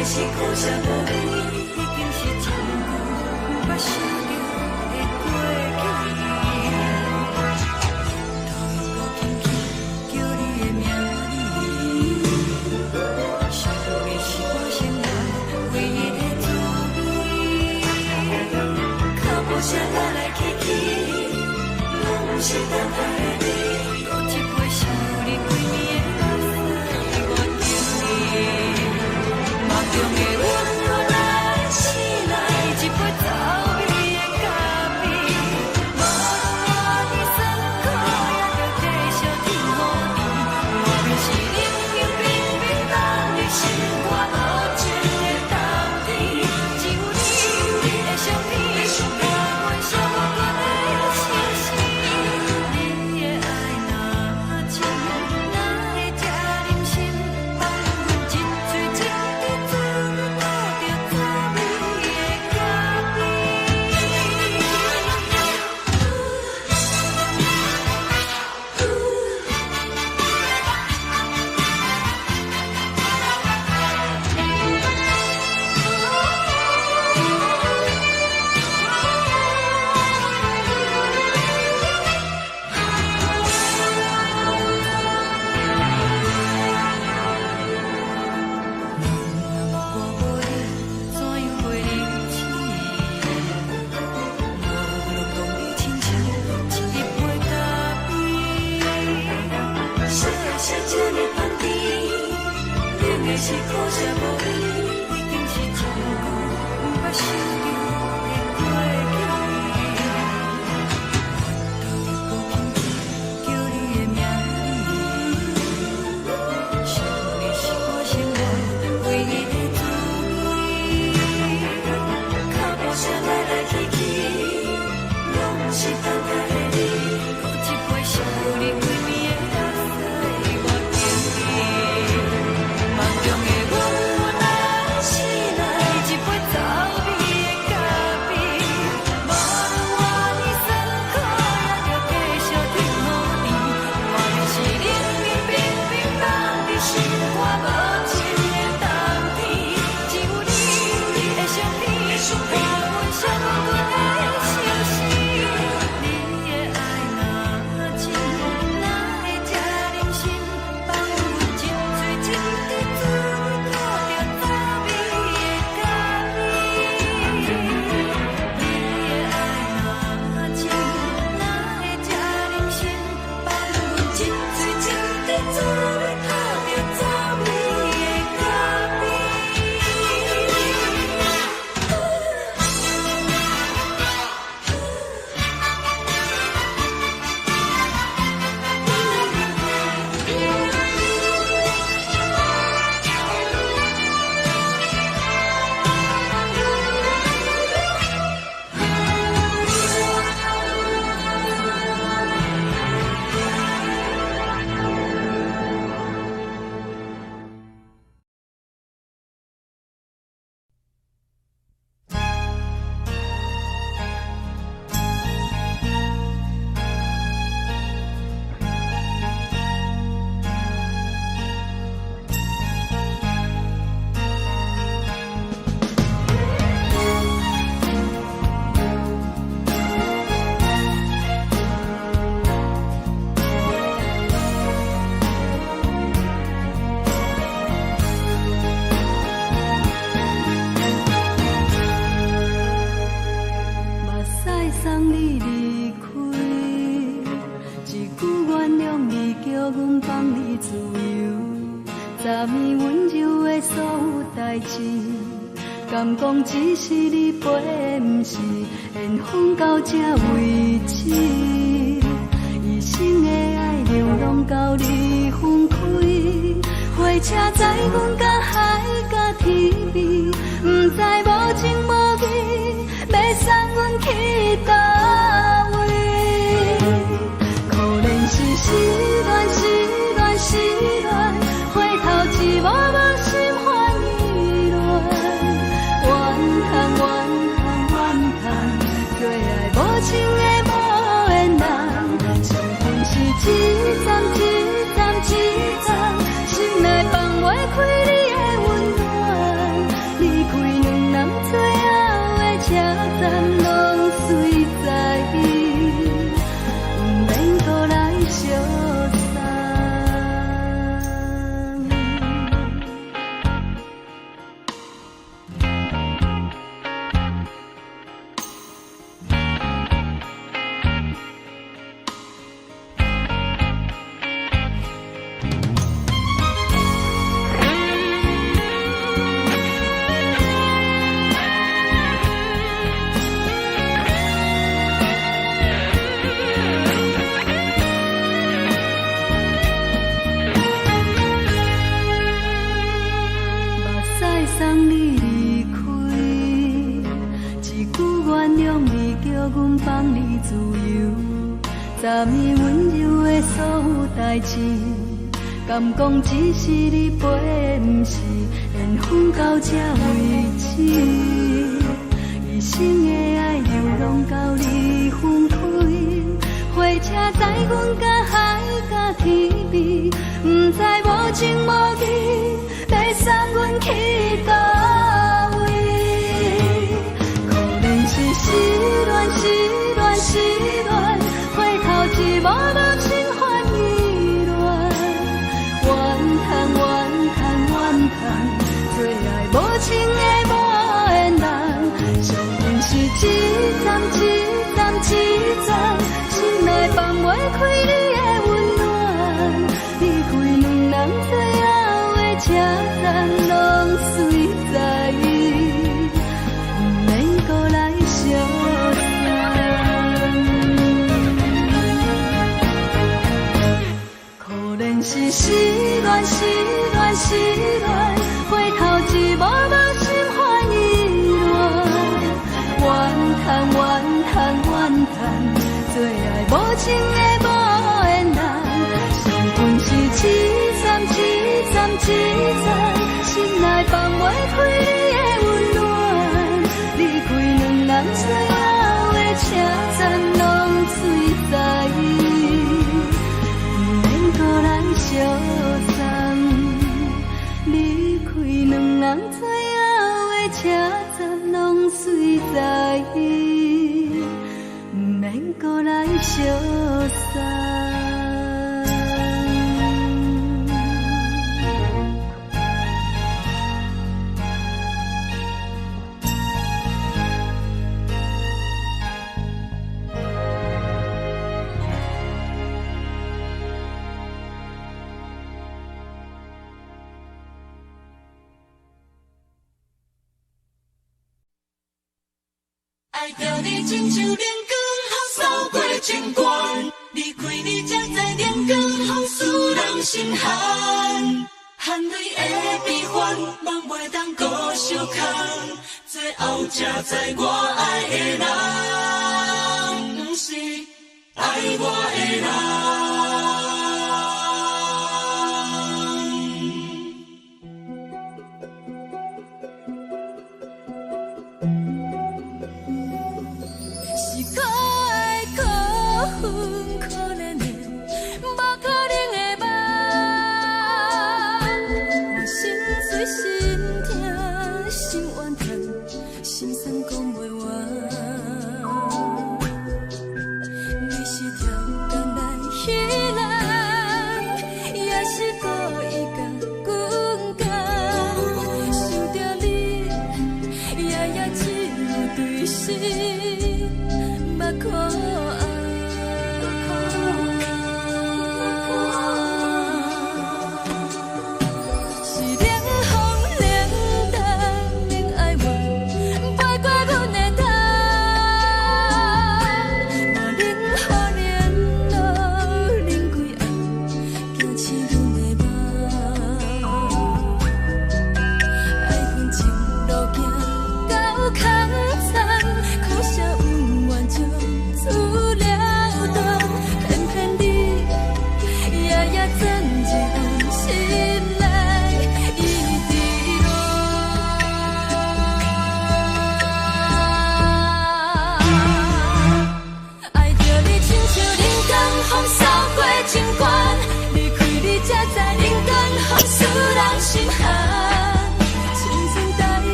[SPEAKER 4] 个是苦涩无味，已经是一句我想着的过去。头又轻轻叫你的名字，想你是我生活唯一的滋味。脚步声来来去去，拢不是等待的你，搁一杯想你几年的目屎，我着你。梦中的阮我来醒来，一杯走味的咖啡，无论我的酸苦，也着继续甜予你。外面是冷冷冰冰冷的心肝无情的冬天，只有你的相片，让阮寂寞过的相思。你的爱若真，哪会这忍心放阮一嘴一滴滋味，讨着滋味的咖啡。是苦涩无味，已经是一句我想着的过去。头又轻轻叫你的名字，想你是我生活唯一的滋味。脚步声来来去去，拢不是等待的你，搁一杯想你几暝的目屎，我着你。梦中的阮我来醒来，一杯走味的咖啡，无论我的酸苦，也着继续甜予你。外面是冷冷冰冰冷的心肝无情的冬天，只有你的相片，让阮寂寞过的相思。你的爱若真，哪会这忍心放阮一嘴一滴滋味，讨着滋味的咖啡。你的爱若真，哪会这忍心放阮一嘴一滴滋味，讨着滋味的咖啡。目屎送你离开，一句原谅你，叫阮放你自由，昨暝温柔的所有代志，敢讲只是你陪，不是缘分到这为止。一生的爱流浪到你分开，火车载阮甲海甲天边，不知无情无义，要送阮去倒位？可怜是失恋，失恋，失恋，回头一幕幕心烦意乱，怨叹，怨叹，怨叹，最爱无情的无缘人，情分是一站一站一站，心内放袂开你的温暖。
[SPEAKER 2] 送你离开，一句原谅你，叫阮放你自由，昨暝温柔的所有代志，敢讲只是你陪，不是缘分到这为止。一生的爱流浪到你分开，火车载阮甲海甲天边，不知无情无义，要送阮去倒位？可能是失恋，失恋，失恋，回头一幕幕心烦意乱，怨叹，怨叹，怨叹，最爱无情的无缘人，上运是一站一站一站，心内放袂开你的温暖，离开两人最后的车站，拢随在意，不免搁来相送。可能是失恋，失恋，失恋，回头一幕幕心烦意乱，怨叹，怨叹，怨叹，最爱无情的无缘人，上运是一站一站一站，心内放袂开你的温暖，离开两人最后的车站，拢随在意，不免搁来相送。离开两人最后的车站，拢随在意，不免搁来相送。
[SPEAKER 3] 爱着你亲像阳光扫过情关，离开你才知阳光风使人心寒，含泪的悲欢，望袂当搁相牵，最后才知我爱的人，不是爱我的人。
[SPEAKER 2] 是冷风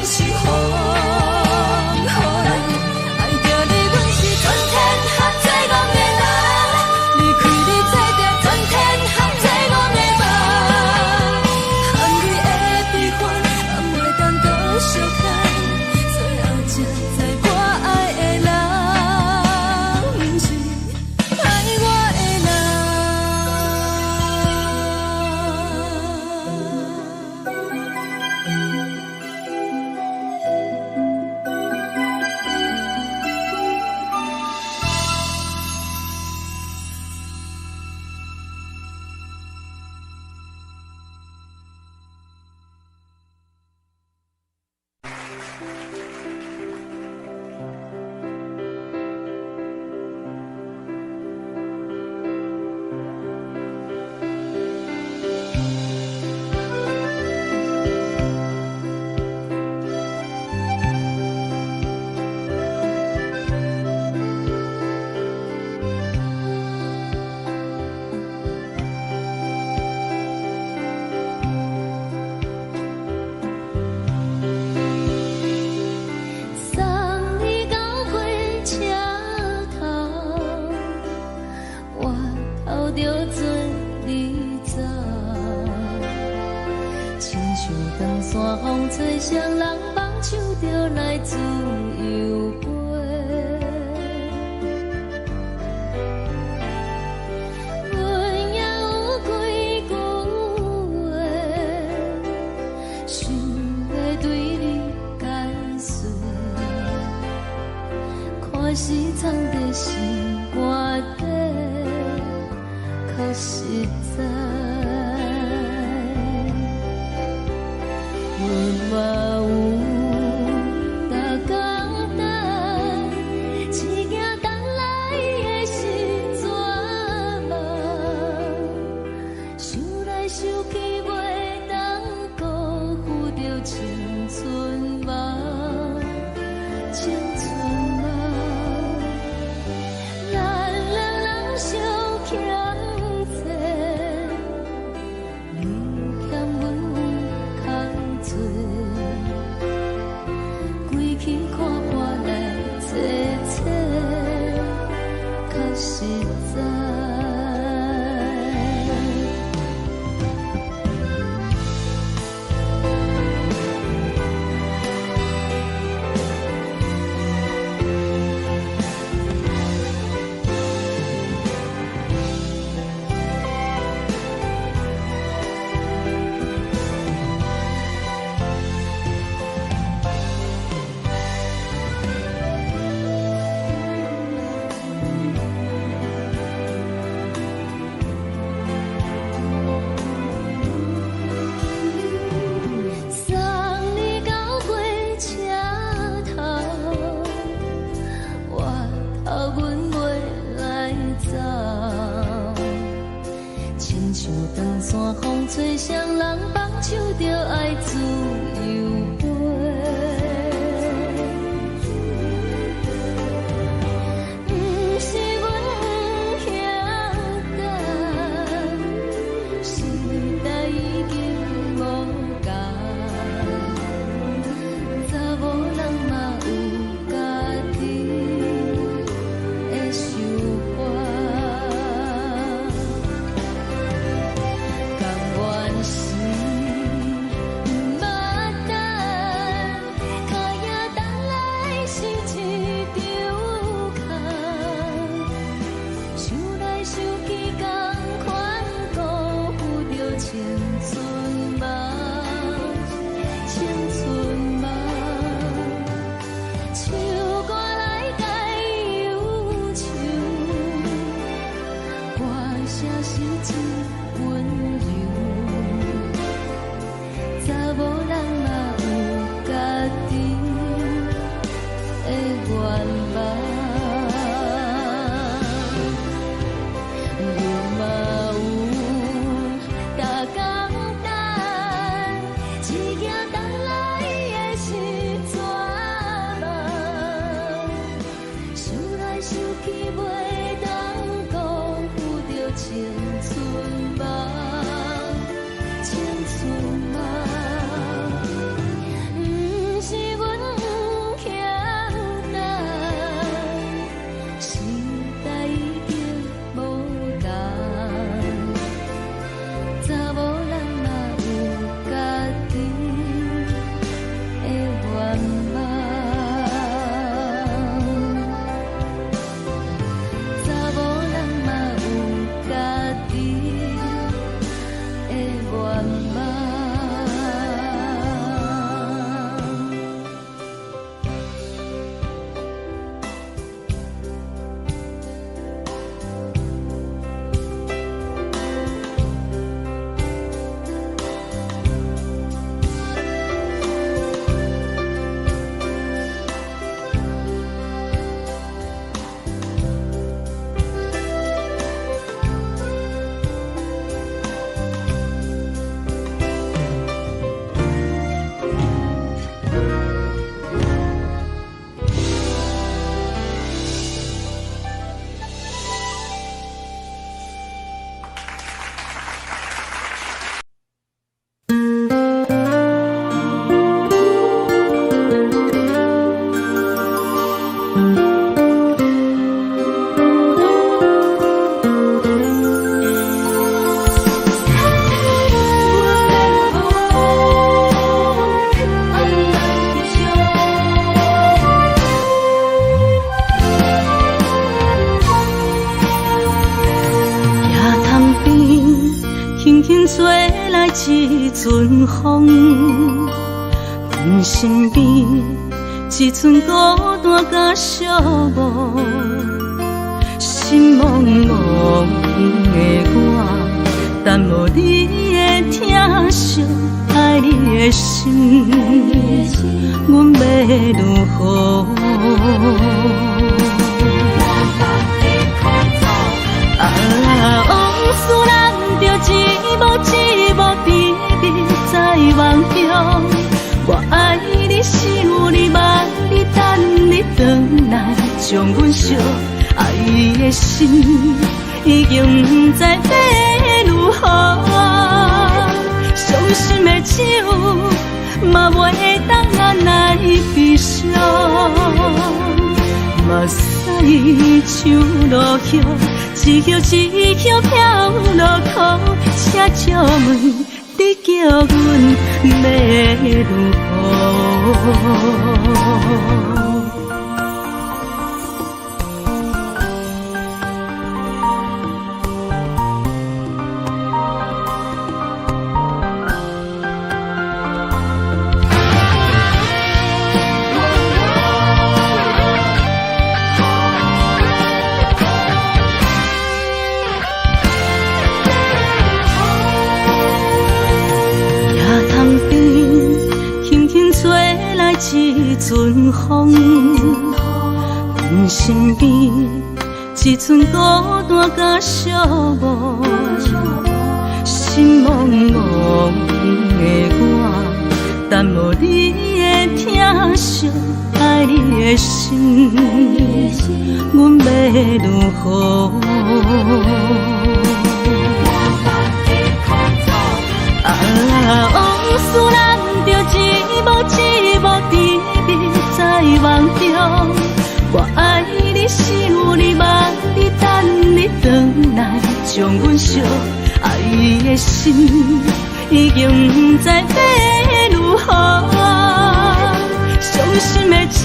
[SPEAKER 3] 是风，予人爱着你，阮是春天合作戆的人，离开你做着春天合作戆的梦，含泪的悲欢，也袂当搁相牵，最后才知我爱的人，不是爱我的人。
[SPEAKER 1] 送你到火车头，我头着准你走，亲像长山风吹双人梦手着来自由飞。阮也有几句话，想要对你解释，可是藏在心肝底，可实在。阮嘛有逐工等，一件等来的是怎梦？想来想去袂当辜负着青春梦，青春梦。咱两人相欠债，
[SPEAKER 2] 一阵风，阮身边一寸孤单甲寂寞，心茫茫的我，等无你的疼惜，爱你的心，阮要如何？往事人着一幕一幕甜蜜在梦中，我爱你想你望你等你回来，将阮惜爱的心已经不知要如何。伤心的手嘛袂当按来悲伤，目屎像落叶。一叶一叶飘落雨，请借问你叫阮要如何？一阵风，阮身边一寸孤单甲寂寞，心茫茫的我，等无你的疼惜，爱你的心，阮要如何？往事人着一幕一幕甜蜜在梦中，我爱你想你望你等你回来，将阮惜爱的心已经不知要如何。伤心的手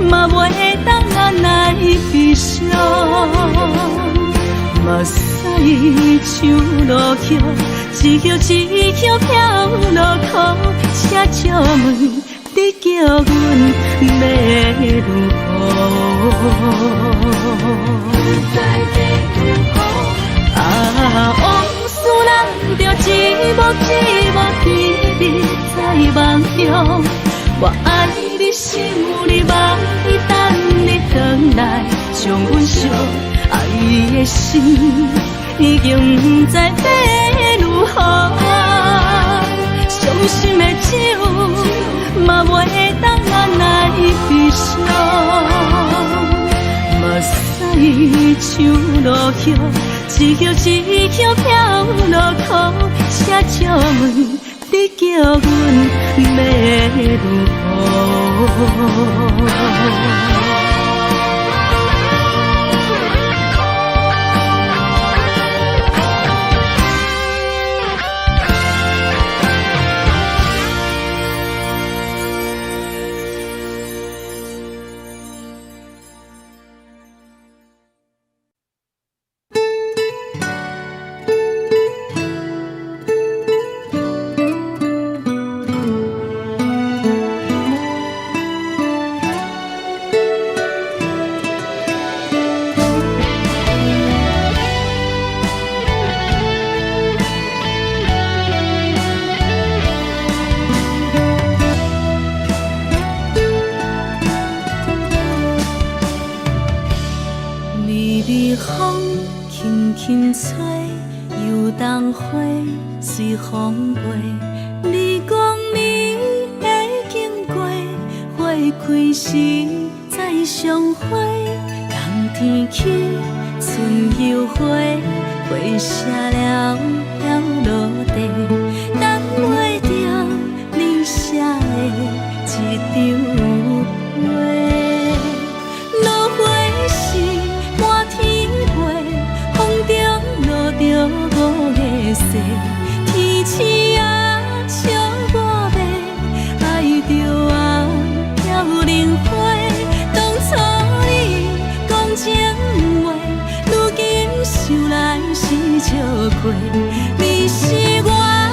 [SPEAKER 2] 嘛袂当按来悲伤，目屎像落叶。一叶一叶飘落雨，请借问你叫阮要如何？往事人着一幕一幕甜蜜在梦中，我爱你想你望你等你回来，将阮惜爱的心已经不知要如何。伤心的手嘛袂当按来悲伤，目屎像落叶，一叶一叶飘落雨，请借问你叫阮要如何？随风飞，你讲你会经过，花开时再相会。冬天起，春又回，花谢了了落地，等袂着你写的一张画。落花时满天飞，风中落着五个色。天星啊，笑我迷，爱着啊，飘零花。当初你讲情话，如今想来是笑亏。你是我。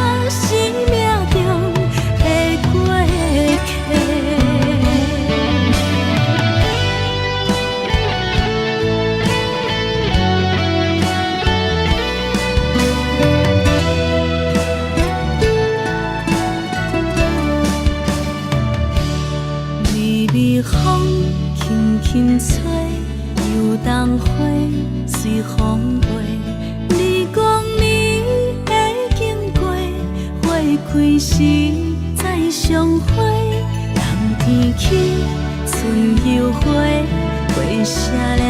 [SPEAKER 2] 轻吹，游东花随风飞。你讲你会经过，花开时再相会。人天起，春又花，花谢了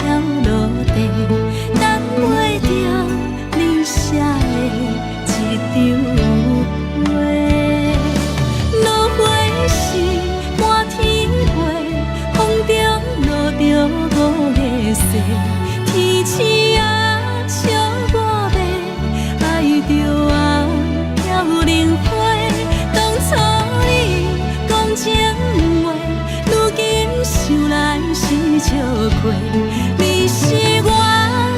[SPEAKER 2] 要落地，等袂着你写的一张话。落花时满天飞，风中落着五个色，天星啊笑我迷，爱着啊飘零花。当初你讲情话，如今想来是笑过，你是我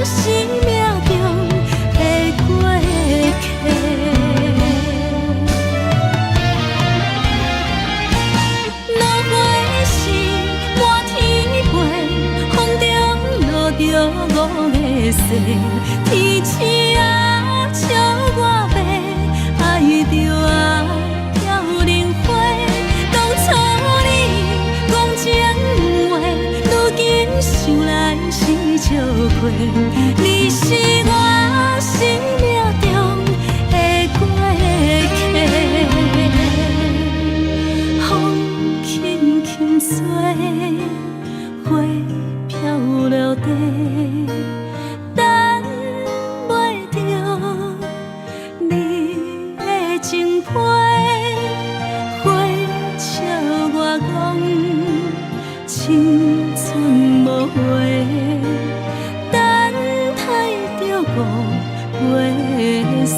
[SPEAKER 2] 生命中的过客。落花时满天飞，风中落着五个色，天星啊笑我迷，爱着啊飘零花。当初你讲情话，如今想来是笑过，你是我生命中的过客。风轻轻吹，花飘落地，等袂着你的情批。花笑我讲，青春无悔，等待着五月雪。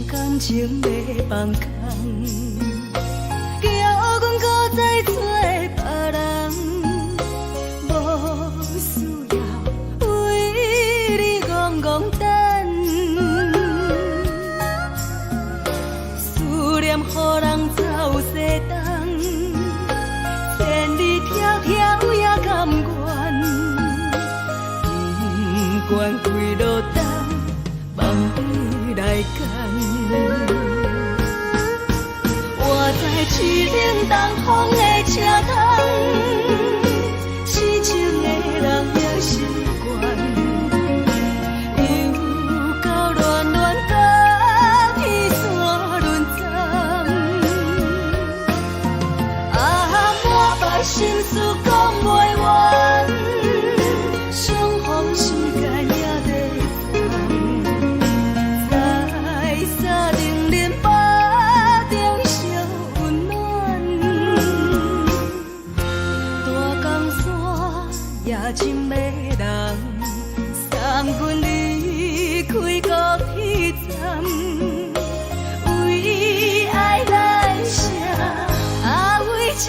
[SPEAKER 2] 感情要放空，叫阮搁再找别人，无需要为你戆戆等，思念予人走西东，千里迢迢也甘愿，不管几路灯，梦你来赶。我在七零东风的车窗，痴情的人也习惯，又到乱乱甲彼山论战。啊，满腹心事讲袂完，相逢时间也在长，在沙定林巴中相温暖。大江山也真迷人，三军离开高铁站，为爱来写啊为情。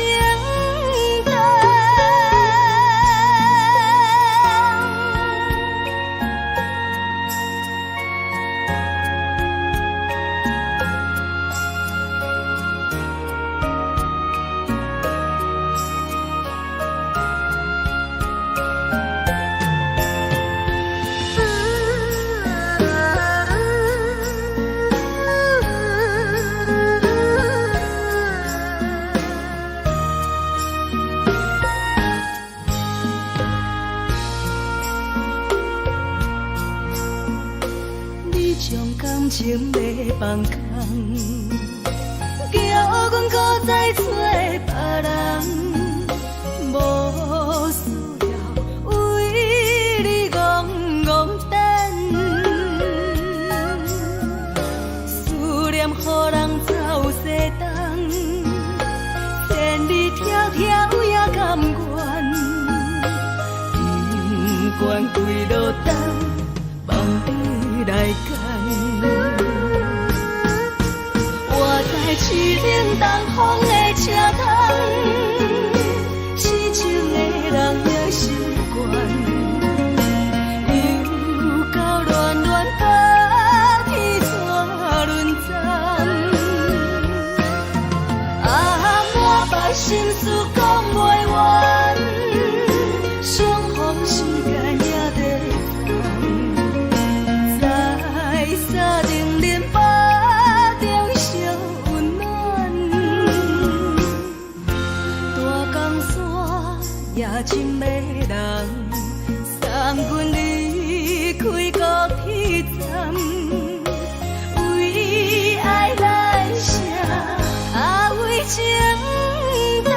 [SPEAKER 2] 感情要放空，叫阮搁再找别人，无需要为你戆戆等，思念予人走西东，千里迢迢也甘愿，不管几路灯，梦你来赶。我在七零东风的车窗，痴情的人也习惯，又到乱乱甲彼山论战。啊，满腹心事讲袂完，相逢时间也在长，在沙定林巴中相温暖。山也真迷人，送阮离开高铁站，为爱来生，为情等。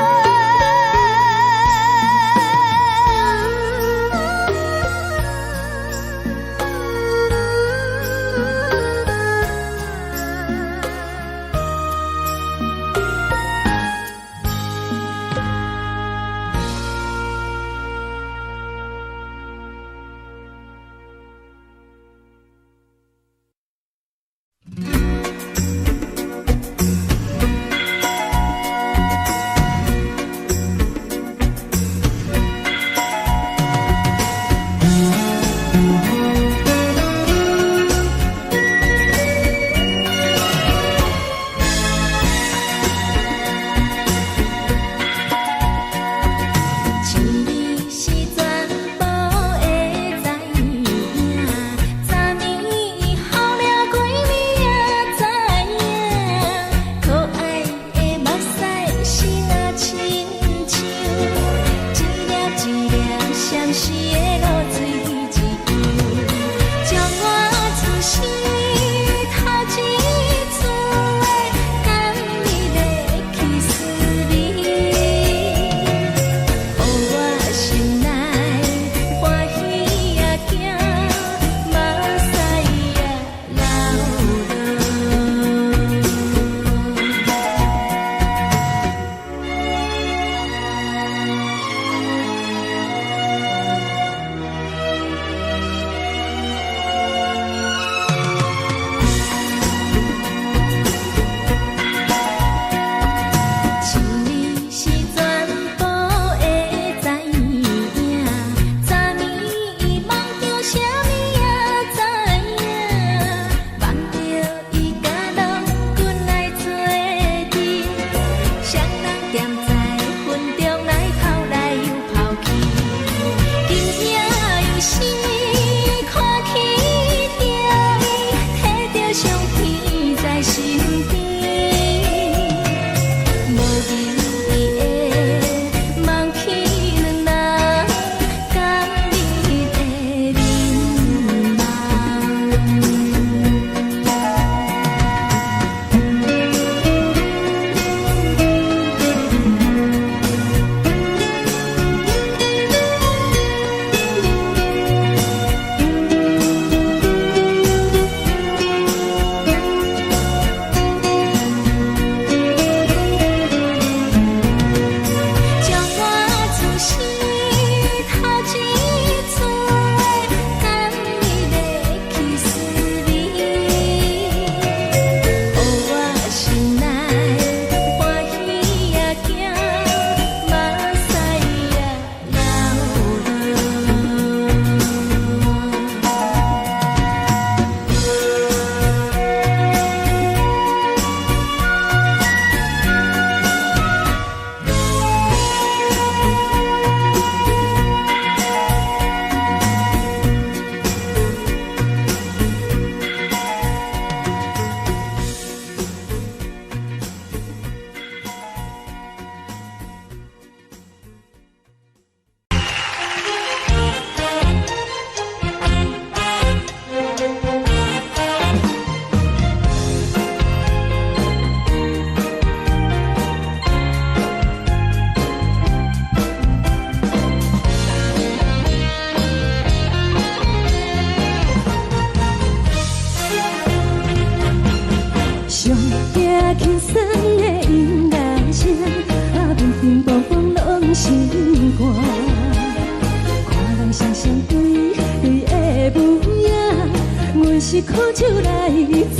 [SPEAKER 2] 是苦酒来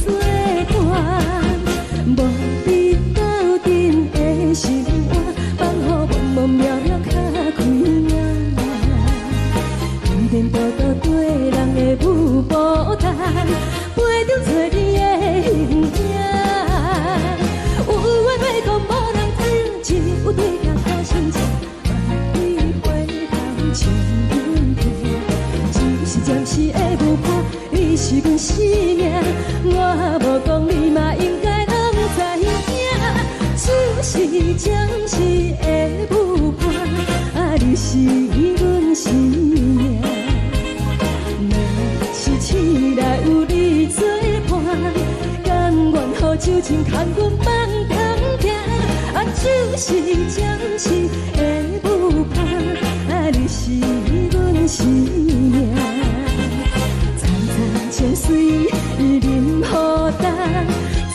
[SPEAKER 2] 作伴，无你斗阵的心肝，放予茫茫渺渺较开眼。天天报道对人的舞步弹，陪着做你的形影。有缘要讲无人知，只有对镜较深情，万里回头情意重，暂时的舞伴。你是阮生命，我无讲你嘛。你是阮生命。若是醒来有你作伴，甘愿予酒精牵阮梦通行。啊，就是暂时的舞伴，啊，你是阮生命。层层泉水饮予干，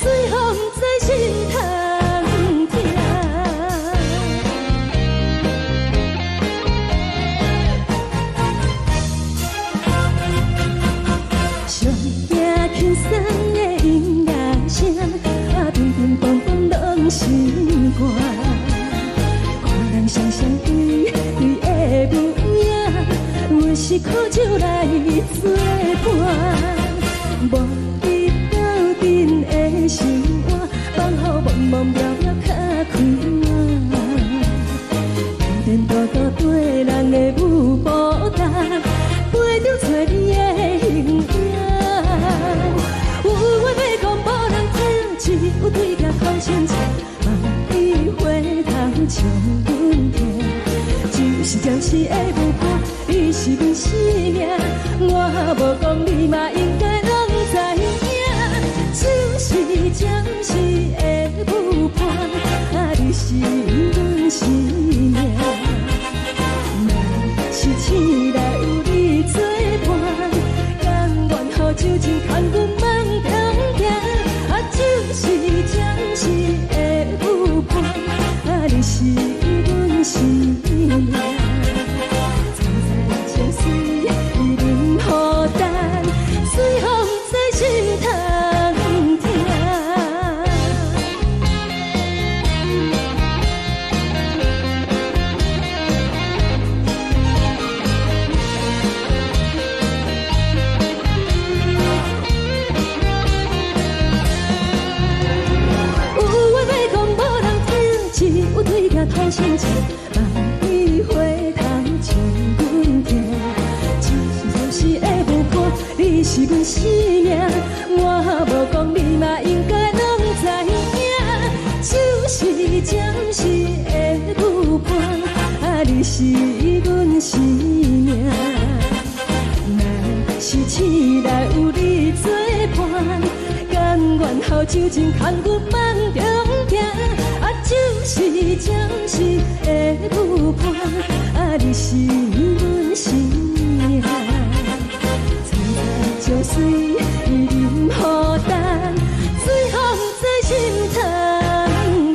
[SPEAKER 2] 水风在心头疼。上惊轻松的音乐声，啊，乒乒乓乓拢心肝。看人双双对对的模样，阮是苦酒来作伴。无伊斗阵的生活，放予茫茫渺渺较开满。颠颠倒倒对人的舞步单，陪着找你的形影。有话要讲无人听，只有对甲头前唱，梦里回头将阮听。就是暂时的舞伴，你是阮生命。我无讲你嘛应该拢知影，就是暂时的舞伴，啊，你是阮生命。若是醒来有你作伴，甘愿予酒精牵阮梦通行。啊，就是暂时的舞伴，啊，你是阮生命。层层泉水饮予干，水风在心头疼。有话要讲无人听，只有对甲头前唱，梦里回头将阮听。就是暂时的舞伴，你是阮生命。我无讲你嘛应该拢知影，就是暂时的舞伴，啊，你是阮生命。若是醒来有你作伴，甘愿予酒精牵阮梦中行。啊，就是暂时的舞伴，啊，你是阮生命。层层泉水饮予干，水风在心头疼。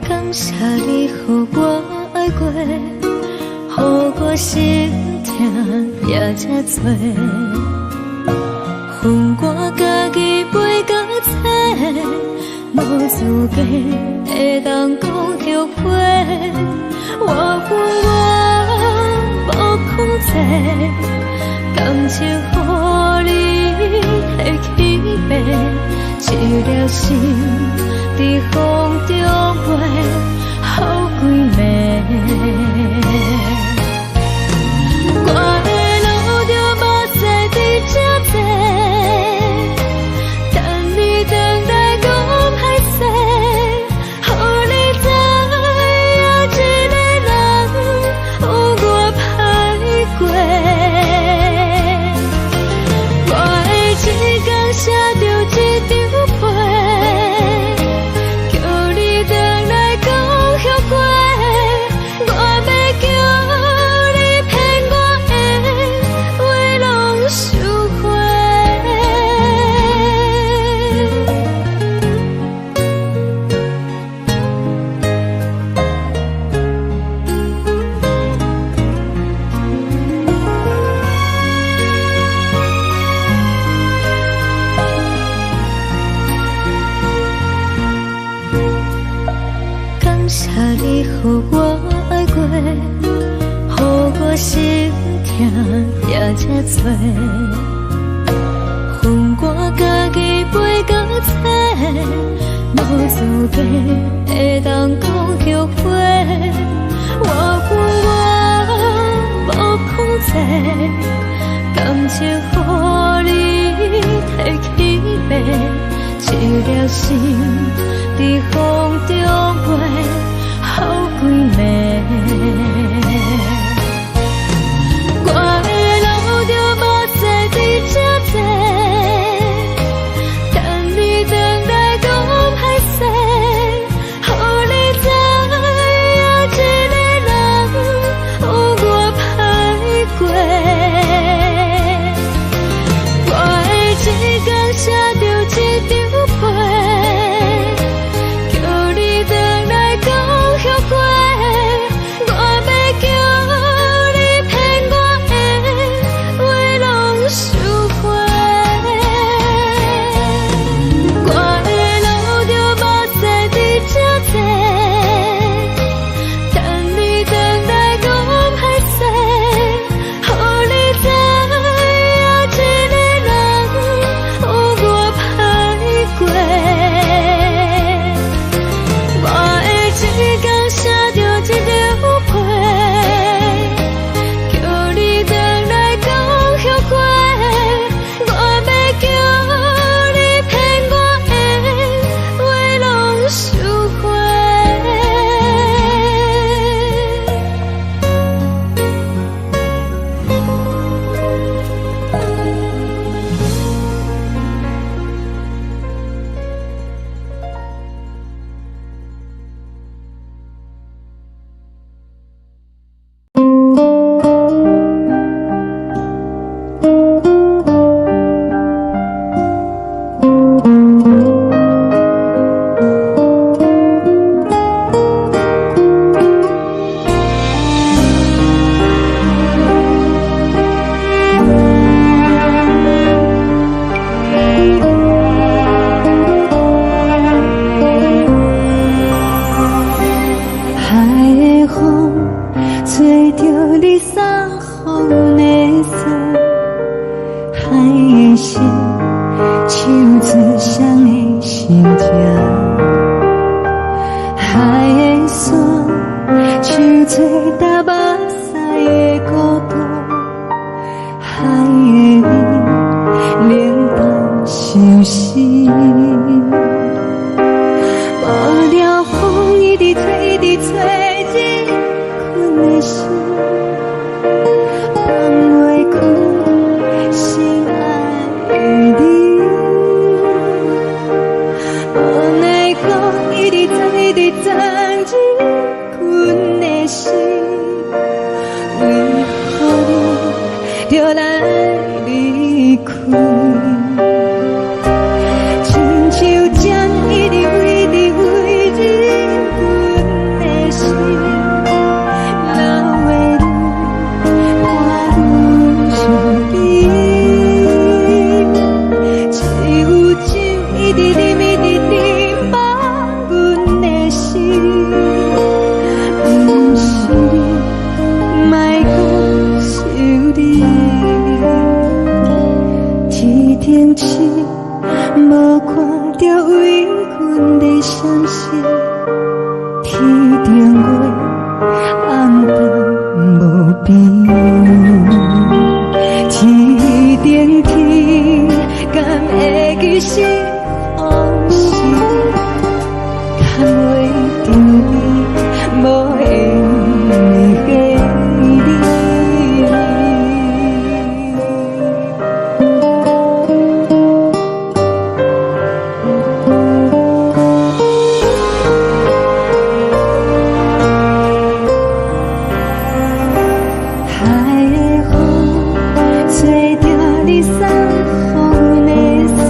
[SPEAKER 1] 感谢你，予我爱过，予我心痛也这多。分我家己陪到底，无资格会当讲后悔。我无控制，感情予你的起飞，一条心在风中飞，好几暝。我的路着目屎在这多，等你等来讲歹势，予你知影一个人有我歹过。我的一天写着一张被，叫你回来讲后悔。我要我爱过，予我心痛也这多，恨我家己飞到这，无资格会当讲后悔。我恨我无碰切，感情予你摕去卖，一粒心在风中飞，好几暝。我的路就无再伫这坐，等你回来讲歹势，予你知影一个人有我歹过。我的一天写着一张被，叫你回来讲后悔。我要叫你骗我的话拢收回。我的路就无再伫这坐，等你回来讲歹势，予你知影一个人有我歹过。我的一天写着一张被，叫你回来讲后悔。我要叫你骗我的话拢收回。海的风吹着你送予的伞，海的心手指双的心情，海的山手吹打目屎的孤独，海的你冷淡伤心。无聊风一直吹，一直吹，日困的心，放袂开心爱的你。无奈何一直藏，一直藏，日困的心，为何你就来离开？亲像针一直飞，一直飞，日阮的心，流的泪，我愈想你。只有酒一直啉，一直啉，放阮的心，不是你，莫讲想你。一天起，无看到为阮的伤心，天顶月暗淡无边，天顶天敢会记是往事，敢袂着你，无缘给你。海的风吹着你送予的伞，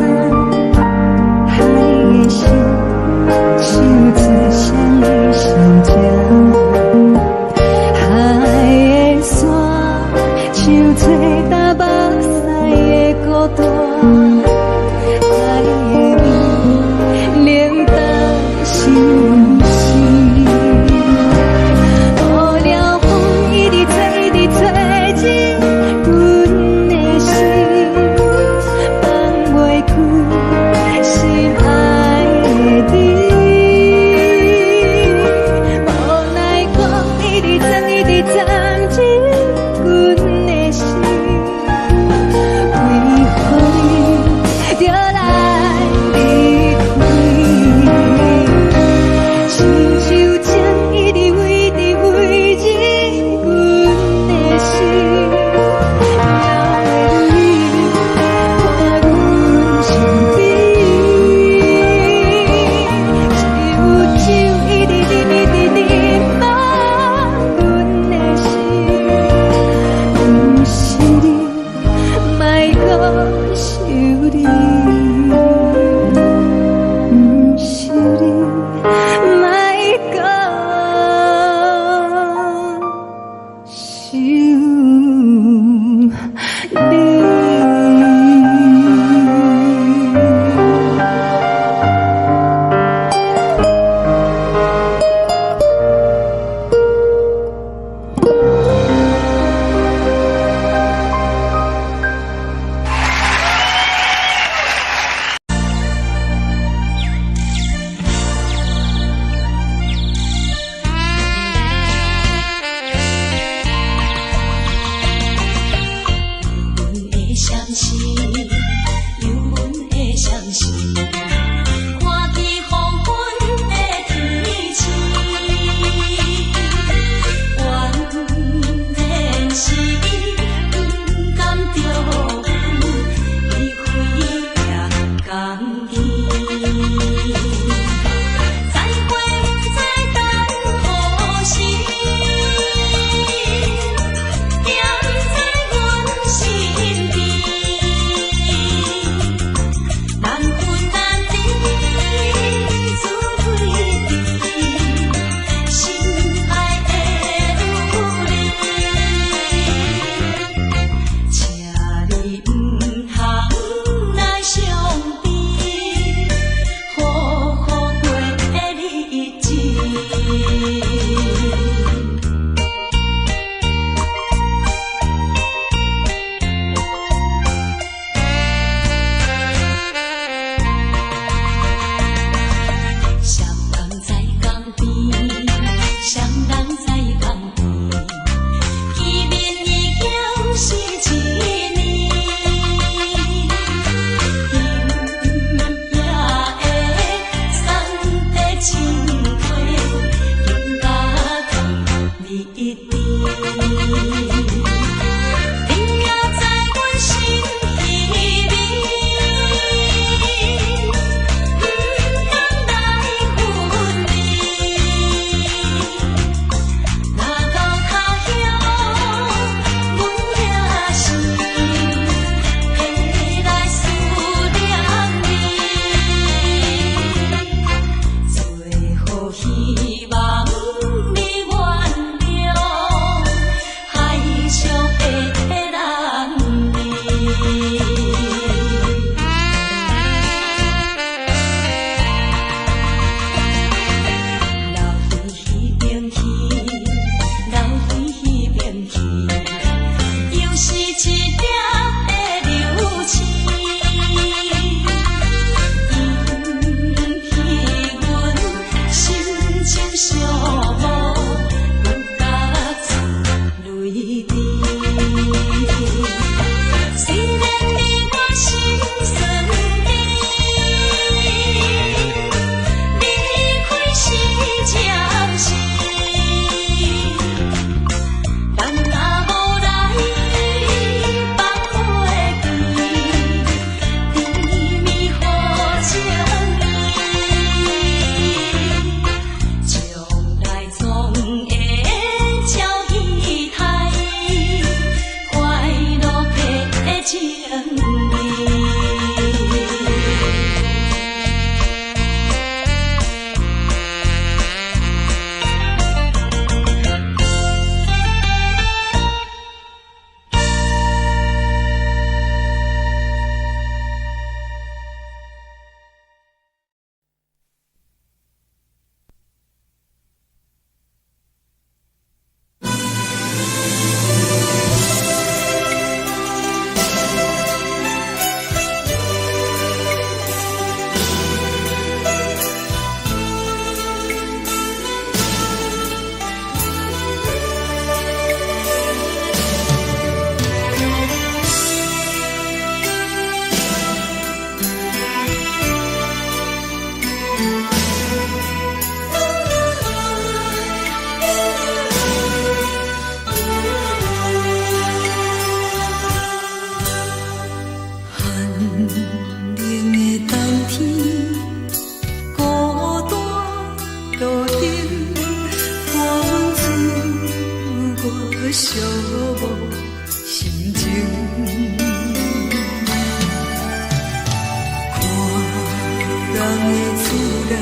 [SPEAKER 2] 来，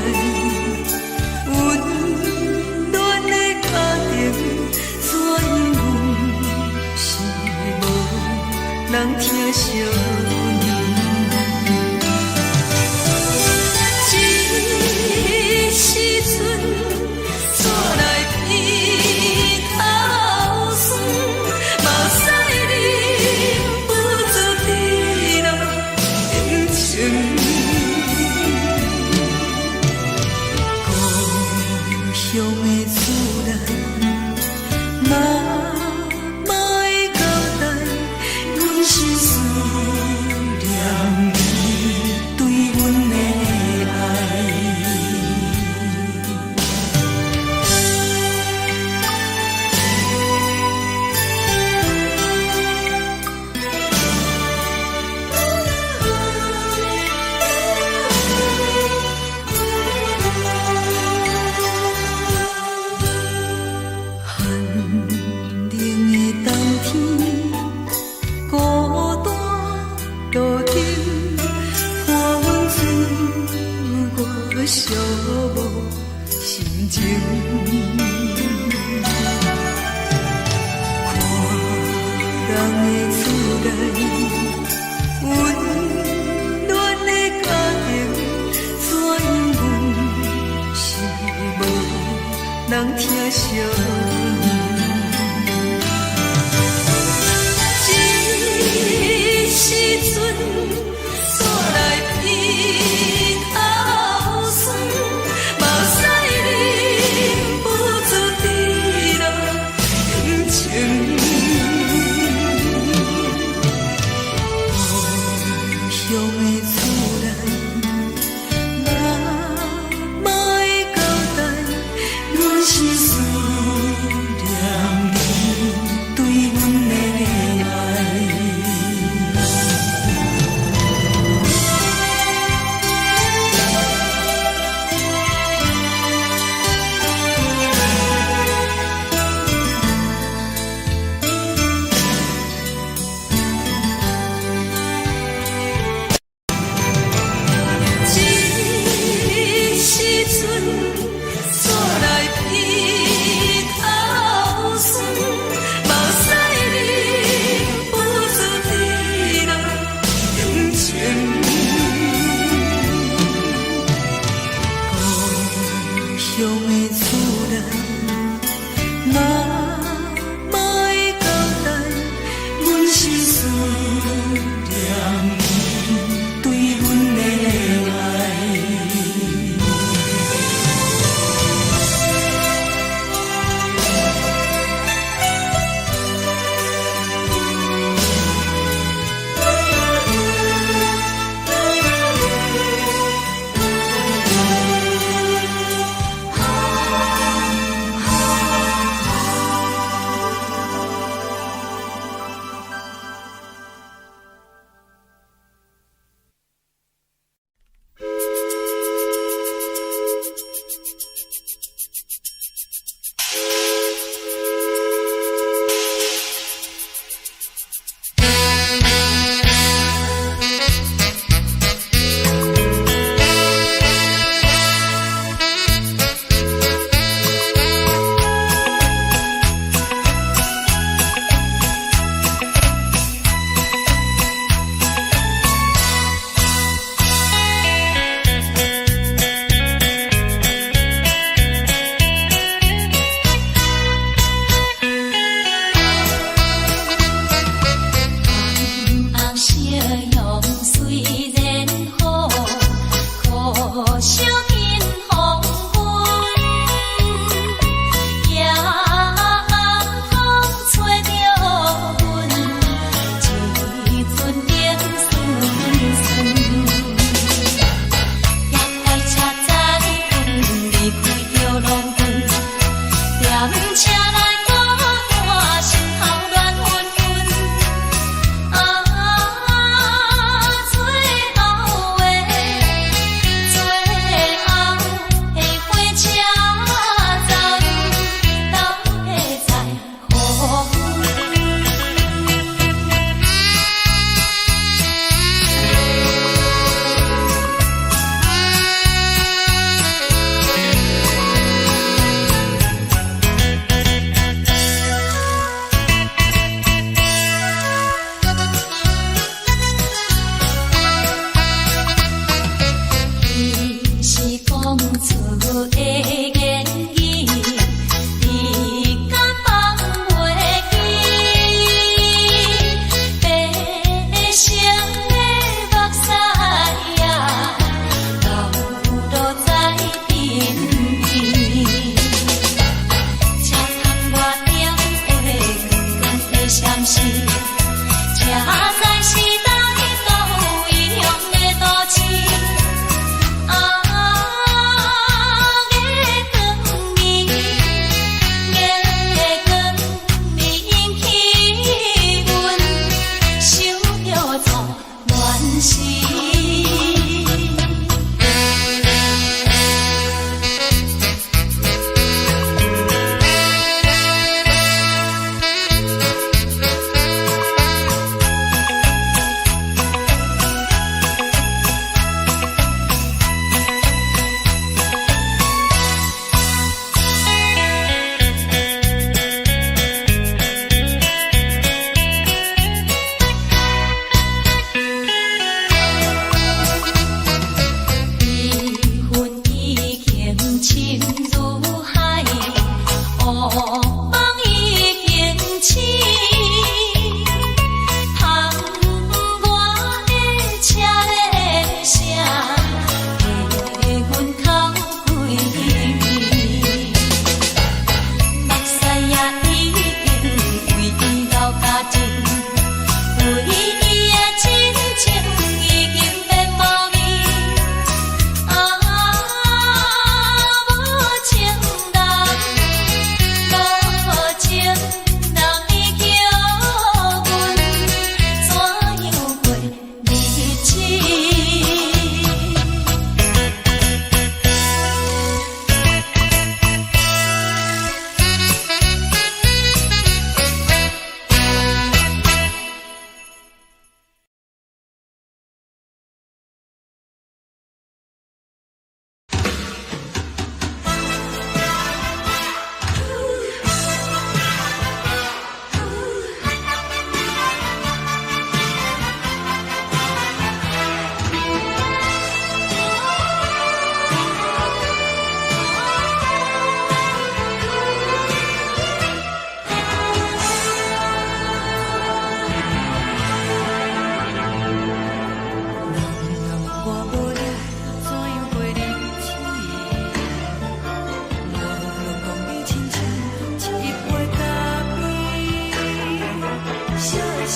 [SPEAKER 2] 温暖的家庭，怎因阮是无人疼惜你？这时阵怎来鼻头酸？目屎忍不住滴落眼睛。故乡的厝内，妈妈的交代，阮是思念你对阮的爱。寒冷的冬天，孤单路顶，看阮自我寂寞心情。看人的厝内，温暖的家庭，怎因阮是无人疼惜你？这时阵怎来鼻头酸？目屎忍不住滴落眼睛。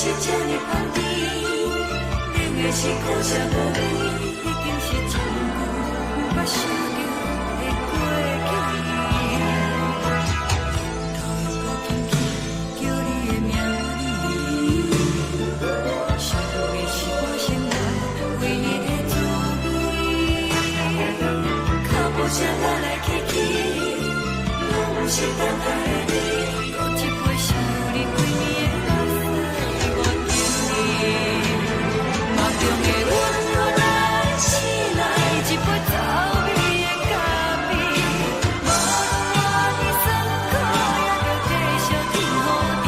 [SPEAKER 4] 是这呢香甜，冷的是苦涩无味，已经是真久无法想着的过去。头又搁轻轻叫你的名字，想的是我生活唯一的滋味。脚步声来来去去，拢不是等待的你，搁一杯想你几年的老水，我敬你。梦中的阮落来醒来，一杯走味的咖啡，无论我的酸苦，也着继续甜予你。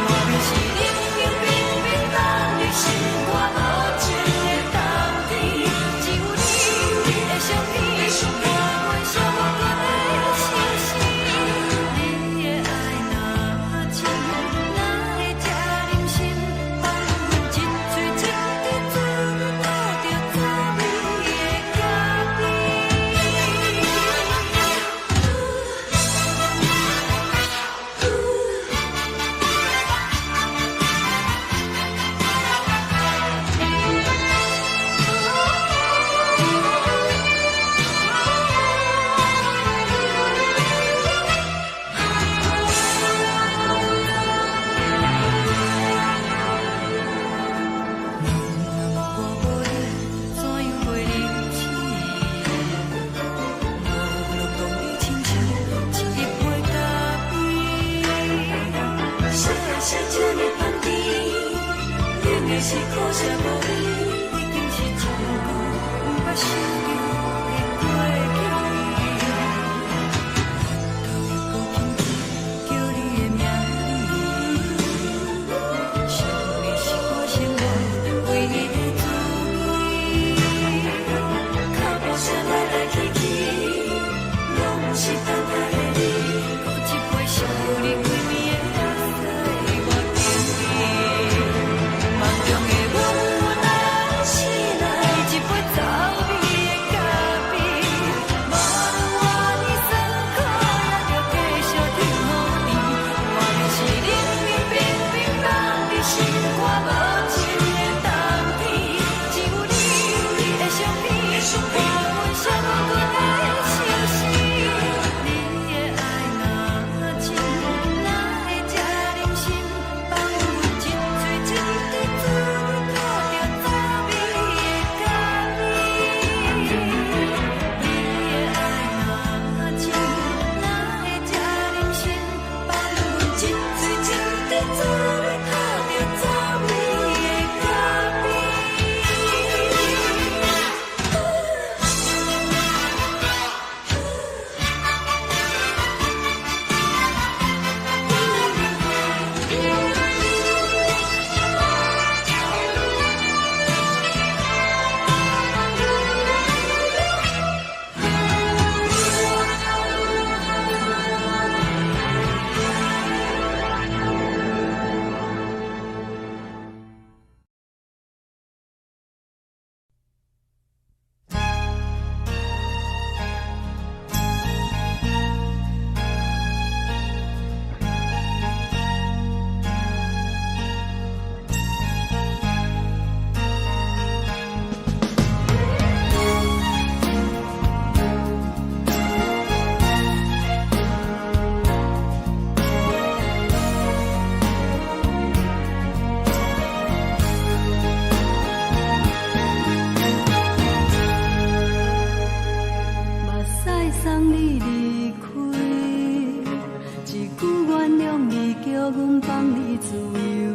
[SPEAKER 4] 外面是冷冷冰冰冷的心肝无情的冬天，只有你的相片，我阮寂寞过的心事。你的爱若真，哪会这忍心放阮一嘴一滴珠倒着滋味的咖啡？我无你，怎样袂离去？无路讲你亲像一杯咖啡，说的是这呢香甜，冷的是苦涩无味，已经是真久无法想着的过去。头又搁轻轻叫你的名字，想的是我生活唯一的滋味。脚步声来来去去，拢不是等待的你，搁一杯想你几年的老水，我敬你。梦中的阮落来醒来，一杯走味的咖啡，无论我的酸苦，也着继续甜予你。外面是冷冷冰冰冷的心肝无情的冬天，只有你的相片，我阮寂寞过的心事。你的爱若真，哪会这忍心放阮一嘴一滴珠倒着滋味的咖啡？你的爱若真，哪会这忍心放阮一嘴一滴珠倒着滋味的咖啡？目屎送你离开，一句原谅你，叫阮放你自由，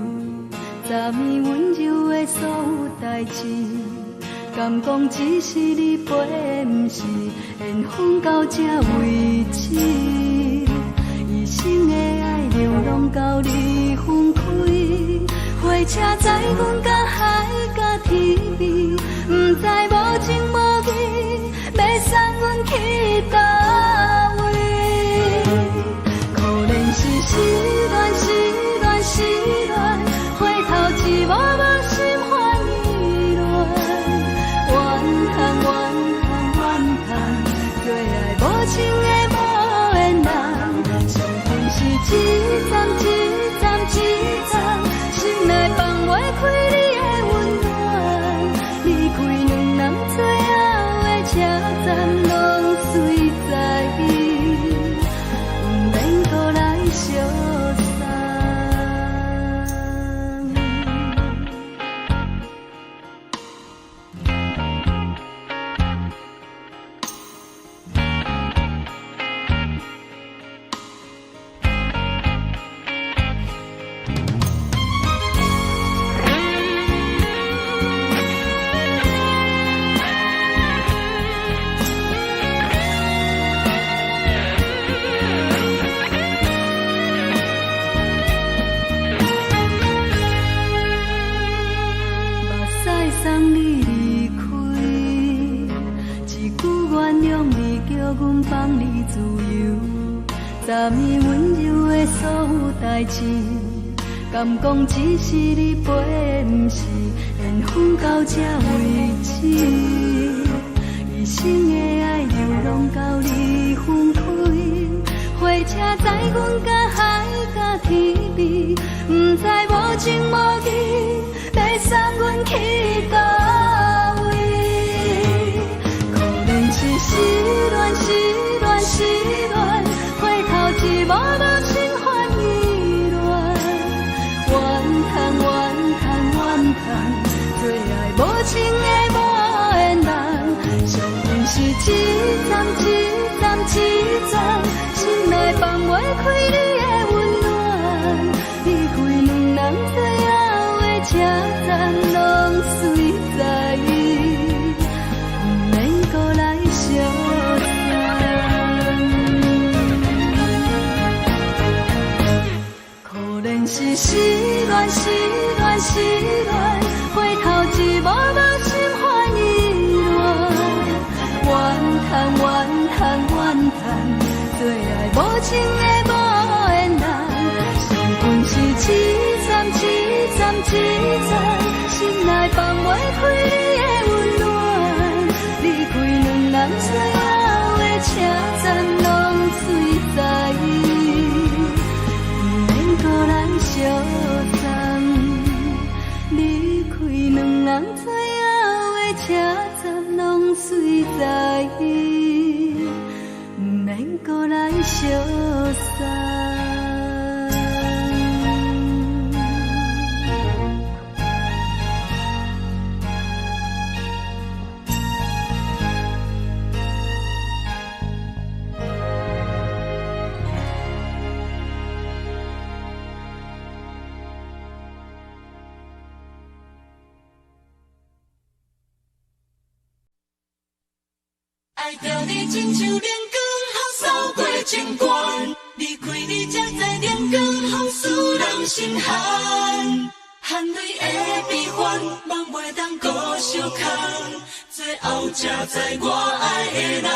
[SPEAKER 4] 昨暝温柔的所有代志，敢讲只是你陪，不是缘分到这为止。一生的爱流浪到你分开，火车载阮到海角天边，不知无情无义，要送阮去倒位？可能是失恋，失恋，失恋，回头一幕幕心花意乱，怨叹，怨叹，怨叹，最爱无情的无缘人，身份是一站一站一站，心内放。
[SPEAKER 2] 站拢随在意，不免搁来相送。送你离开，一句原谅你，叫阮放你自由。昨暝温柔的所有代志，敢讲只是你陪，不是缘分到这为止。一生的爱流浪到你分开，火车载阮甲海甲天边，不知无情无义。要送阮去倒位？可能是失恋，失恋，失恋，回头一幕幕心烦意乱，怨叹，怨叹，怨叹，最爱无情的无缘人，上恨是一站一站一站，心内放袂开你的温暖，离开两人最后的车站拢随在意，不免搁来相送。可能是失恋，失恋，失恋，回头一幕幕心烦意乱，怨叹，怨叹，怨叹，最爱无情的无缘人，上恨是一站一站一站，心内放袂开你的温暖，离开两人最后的车站拢随在意，不免搁来相送。离开两人最后的车站拢随在意，不免搁来相送。
[SPEAKER 3] 爱着你亲像阳光，扫过情关，离开你才知阳光风使人心寒。含泪的悲欢，望袂当搁相牵，最后才知我爱的人，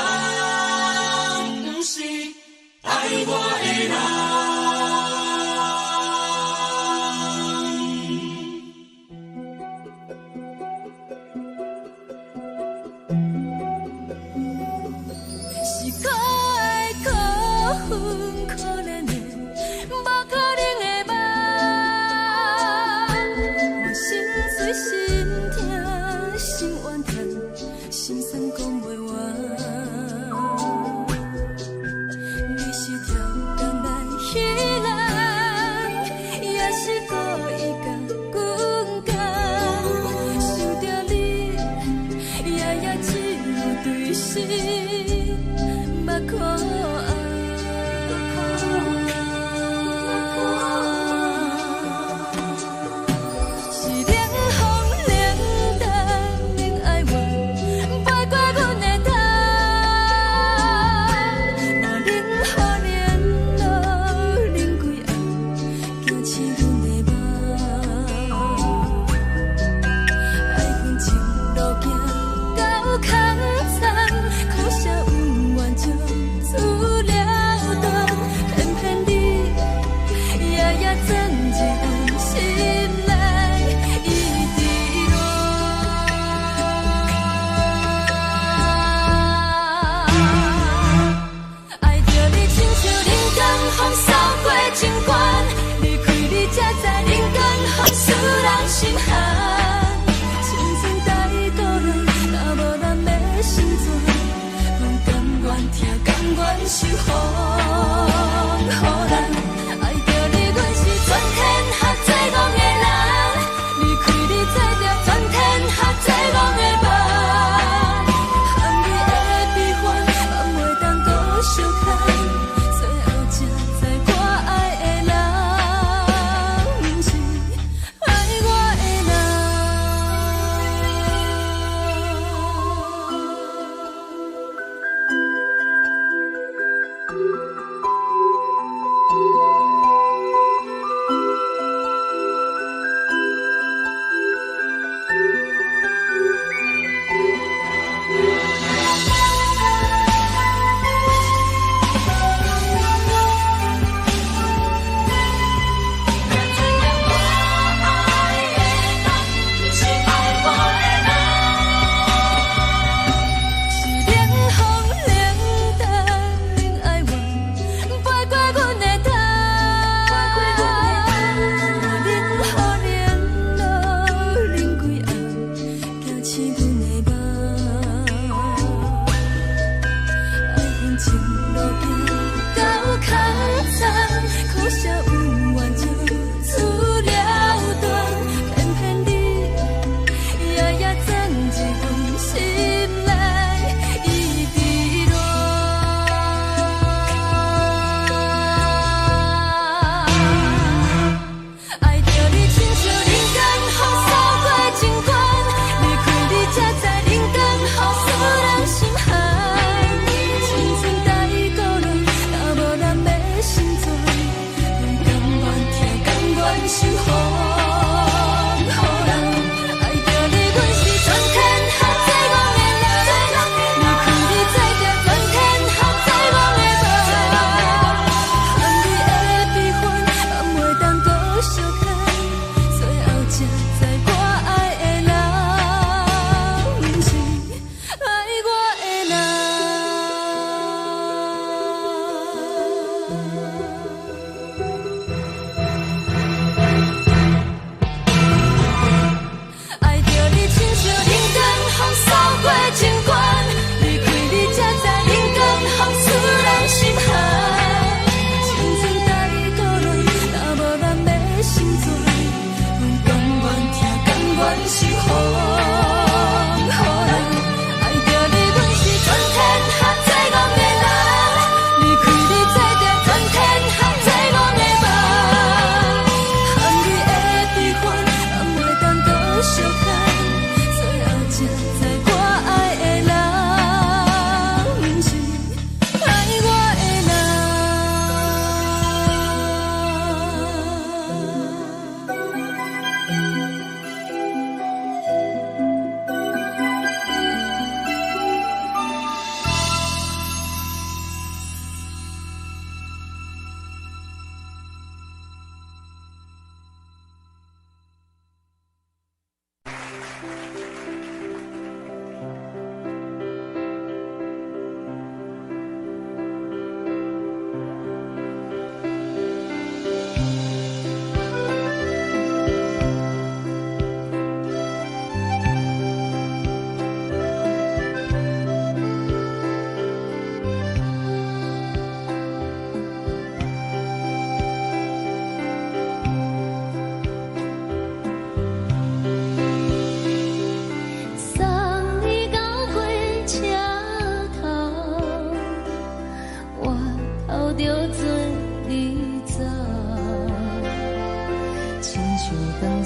[SPEAKER 3] 不是爱我的人。心酸讲袂完，你是跳工来彼人，也是故意甲阮讲，想着你，夜夜只有对视，目看爱。心寒，青春带过来，若无咱的心酸，愿守护，予人爱着你，阮是全天下最戆的人，离开你做着全天下最戆的梦，含你的悲欢，放袂当搁相牵，最后才知我爱的人，不是爱我的人。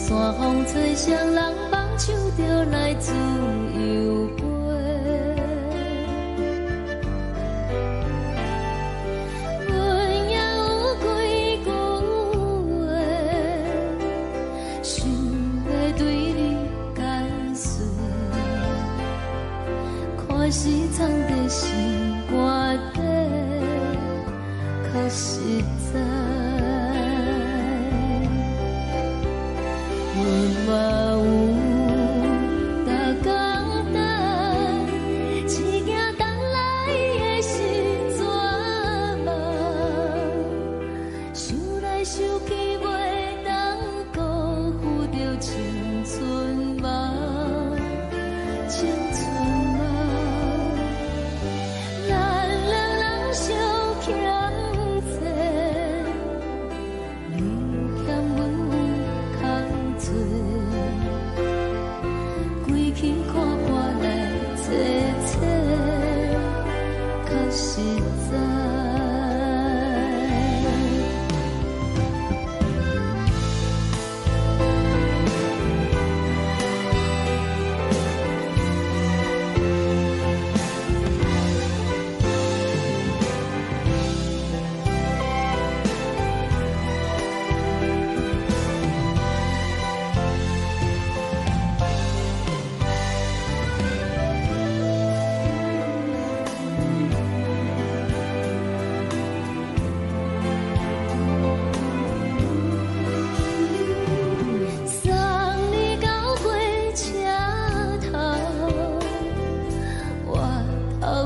[SPEAKER 1] 山风吹双人梦，唱着来自由飞。阮也有几句话，想要对你解释，看是藏在心肝底，较实在。 嘛有逐工等，一件等来的是怎梦？想来想去袂当辜负着青春梦，青春梦。咱两人相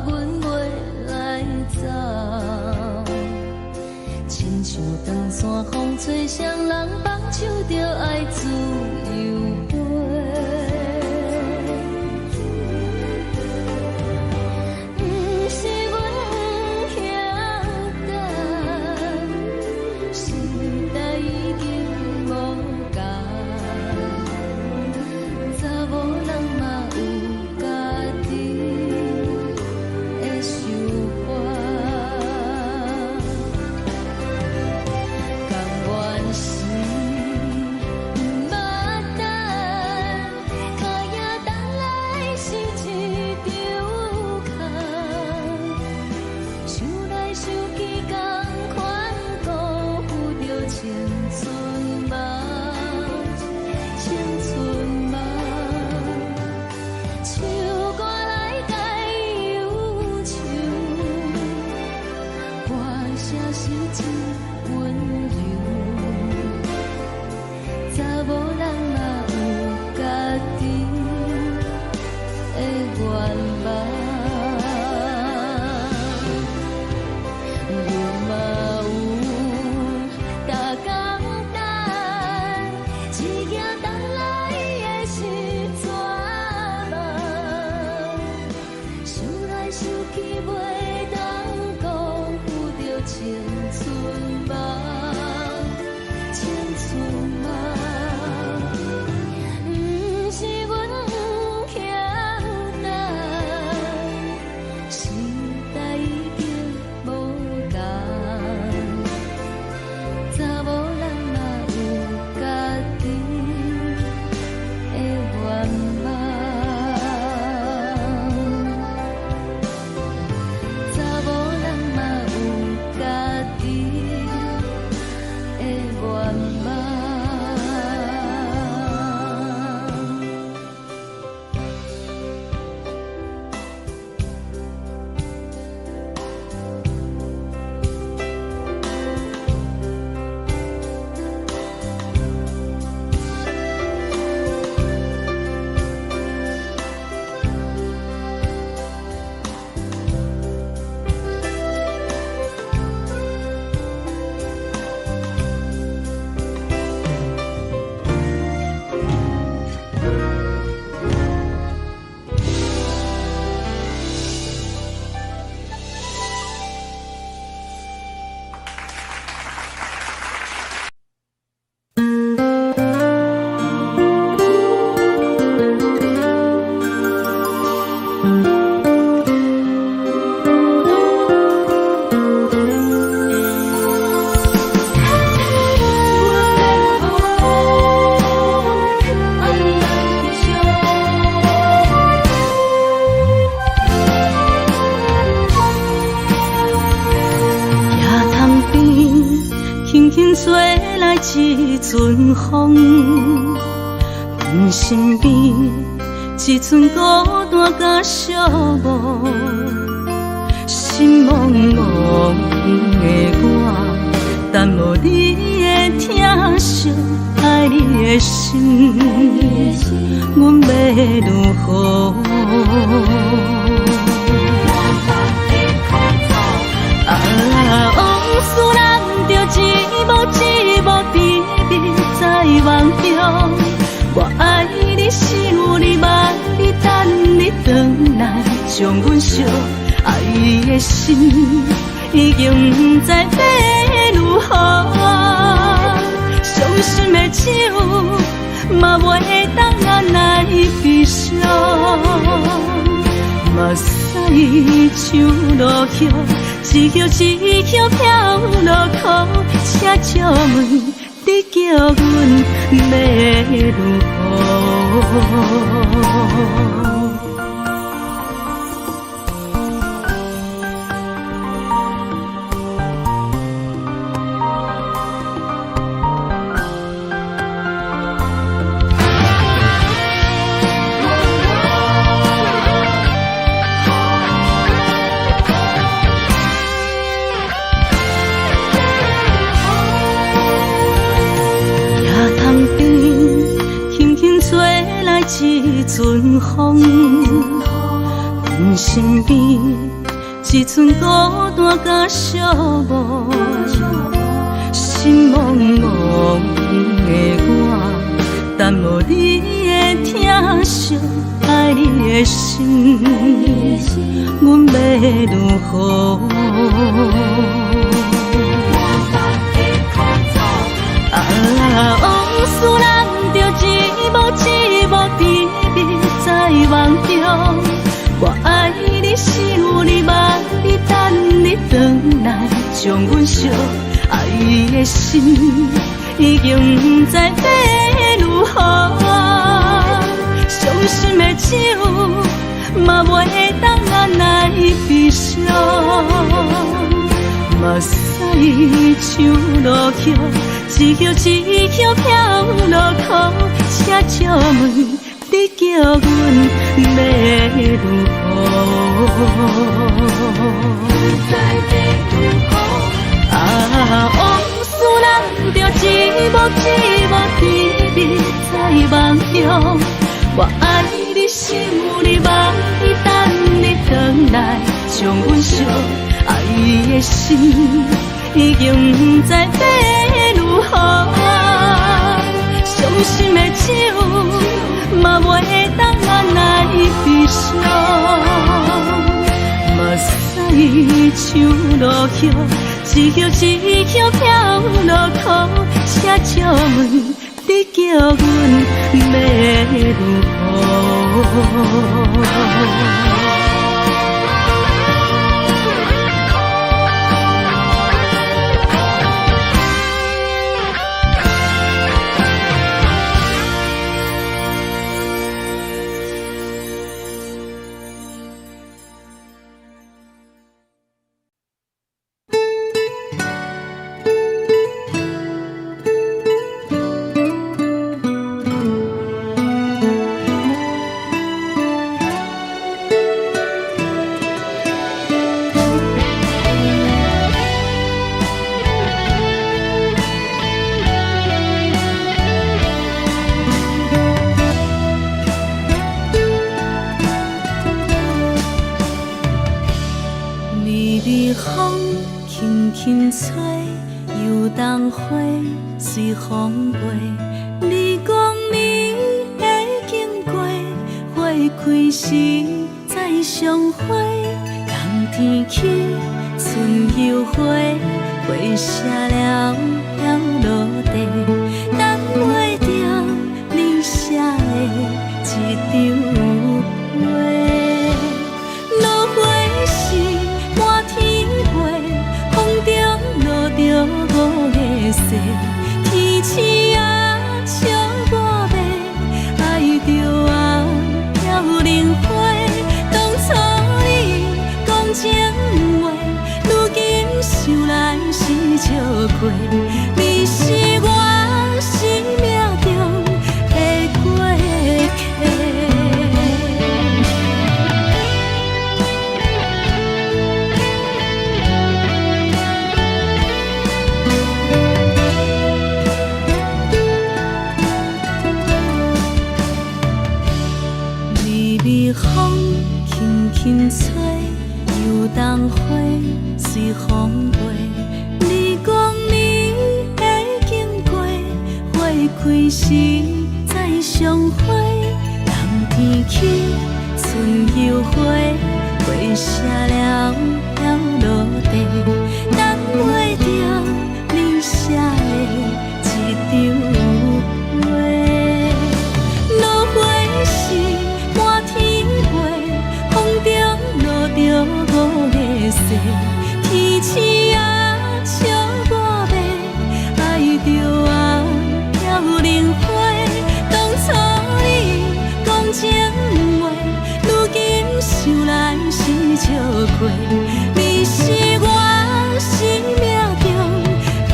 [SPEAKER 1] 阮袂来走。亲像长山风吹双人放手着爱自由飞。不是阮不晓得，时代已经无同，查某人嘛有家己的想法。甘愿是不捌等，脚也等来是一场空。想来想去，同款辜负着青春梦，青春梦。唱歌来解忧愁，歌声是真温柔。查某人嘛有家己的愿望。阮嘛有逐工等，一件等来的是绝望。想来想去，袂当辜负着青春梦，青春梦。不是阮不晓得，时代已经无同，查某人嘛有家己的愿望。查某人嘛有家己的愿望。轻轻吹来一阵风，阮身边一阵孤单甲寂寞，心茫茫的我，等无你的疼惜，爱你的心，阮要如何？往事人着一幕一幕甜蜜在梦中。我爱你是有你望你等你回来，将阮惜爱的心已经不知要如何。伤心的手嘛袂当按来悲伤，目屎像落雨。一曲一曲飘落雨，请借问你叫阮要如何？一阵风，阮身
[SPEAKER 2] 身边，只剩孤单甲寂寞，心茫茫的我，等无你的疼惜，爱你的心，阮要如何？往事人着一幕一幕甜蜜在梦中。我爱你，想你，望你，等你回来，将阮惜爱的心已经不知要如何。伤心的手嘛袂当按来悲伤，目屎像落叶。一叶一叶飘落雨，请借问你叫阮要如何？往事人着一幕一幕甜蜜在梦中。我爱你，想你，望你，等你回来，将阮惜爱的心已经不知要如何。伤心的手嘛袂当按来悲伤，目屎像落叶，一叶一叶飘落雨，请借问你叫阮要如何？随风飞，你讲你会经过，花开时再相会。冬天起，春又花，花谢了飘落地，等袂着你写的一张话。落花时满天飞，风中落着五个色。天星啊，笑我迷，爱着啊，飘零花。当初你讲情话，如今想来是笑过。你是我生命中的过客。风轻轻吹，游动花随风飞。你讲你会经过，花开时再相会。冬天起，春又花，花谢了飘落地，等袂着你写的一张话。落花时满天着五个色，天星啊，笑我迷，爱着啊，飘零花。当初你讲情话，如今想来是笑过。你是我生命中的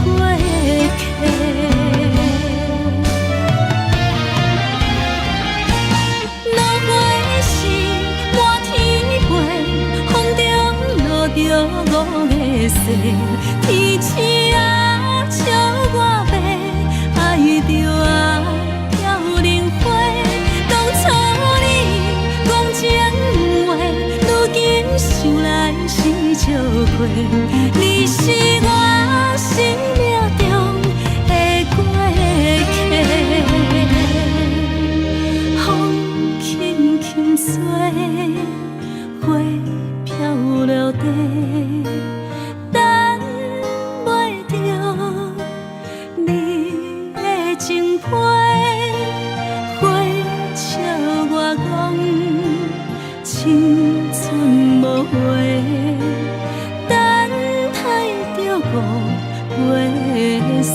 [SPEAKER 2] 过客。着五个色，天星啊，笑我迷，爱着啊，飘零花。当初你讲情话，如想来是笑过，你是我生命中的过客。风轻轻吹，花飘落地，等袂着你的情批。花笑我讲，青春无悔，等待着五月雪。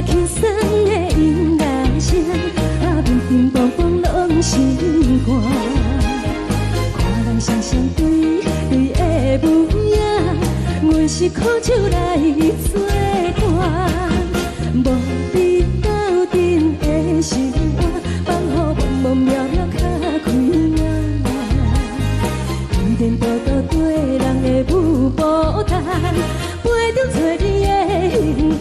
[SPEAKER 2] 轻松的音乐声，啊，面面风风拢心肝。看人双双对对的模样，阮是苦手来做伴。无你斗阵的生活，放予茫茫渺渺较开眼。颠颠倒倒对人的舞步弹，杯中找你的。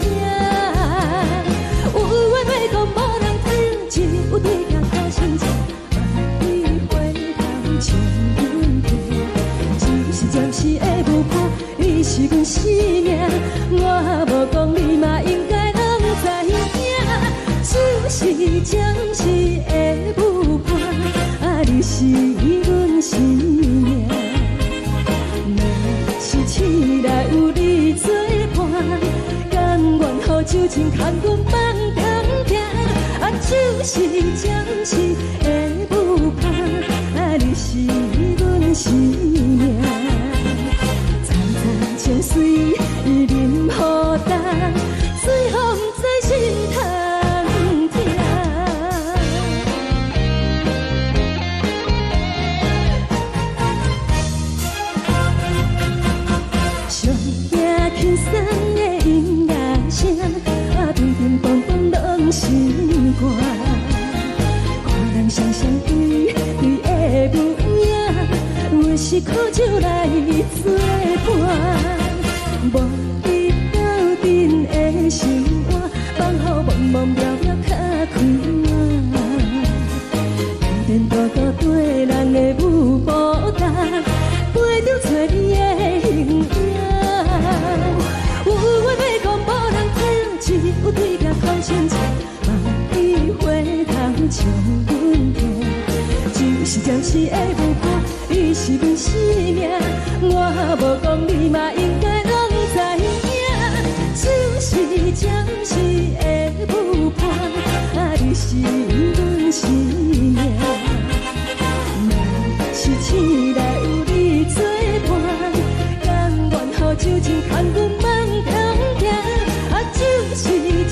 [SPEAKER 2] 酒精牵阮放长行，啊，就是暂时的舞伴，啊，你是阮生命。惨惨情水忍孤单，随风在心头痛。上夜轻松的音乐声，啊，乒乒乓乓拢心肝。看人双双对对的模样，我是苦酒来作伴。无你斗阵的心肝，放乎茫茫渺渺较快活。点点倒倒对人的舞步动，陪着找你的形影。有话要讲无人听，只有对镜头前唱，梦里回头将阮听。就是暂时的舞伴，你是阮生命。我无讲你嘛应该拢知影，就是暂时的舞伴，啊，你是阮生命。若是醒来有你作伴，甘愿予酒精牵阮放长行，啊，就是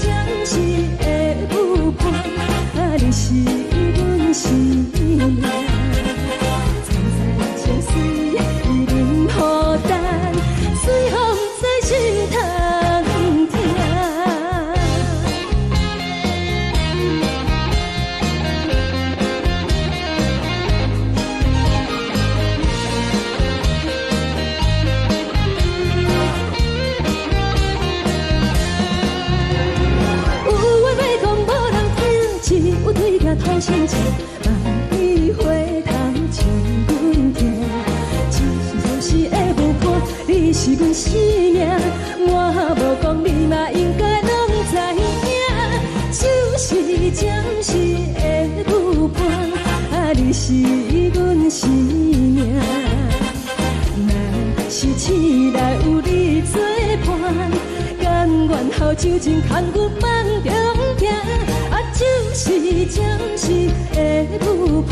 [SPEAKER 2] 暂时的舞伴，啊，你是阮生命。惨惨情水忍孤单，随风在心头痛。有话要讲无人听，只有对镜头前唱，梦里回头将阮听。就是暂时的舞伴，你是阮生命。我无讲你嘛应该拢知影，就是暂时的舞伴，啊，你是阮生命。若是醒来有你作伴，甘愿予酒精牵阮放长行，啊，就是暂时的舞伴，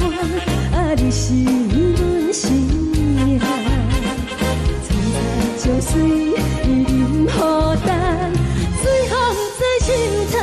[SPEAKER 2] 啊，你是阮生命。惨惨情水忍孤单，随风在心头痛。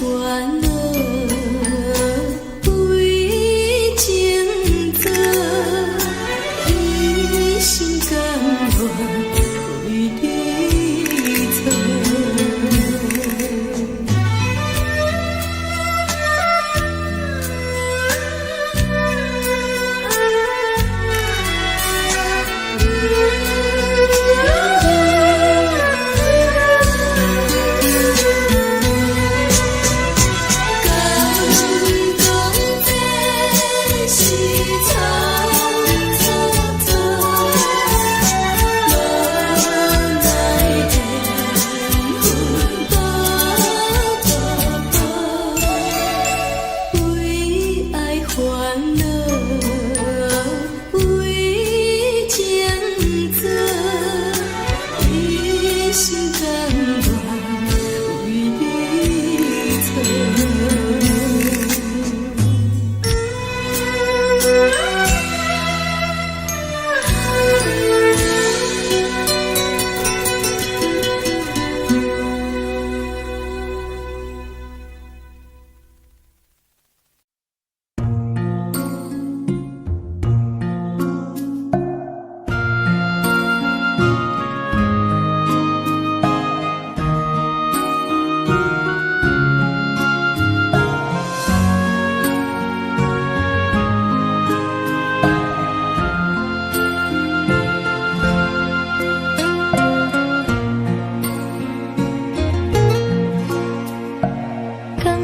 [SPEAKER 2] 烦恼为情做，一心甘愿为你错。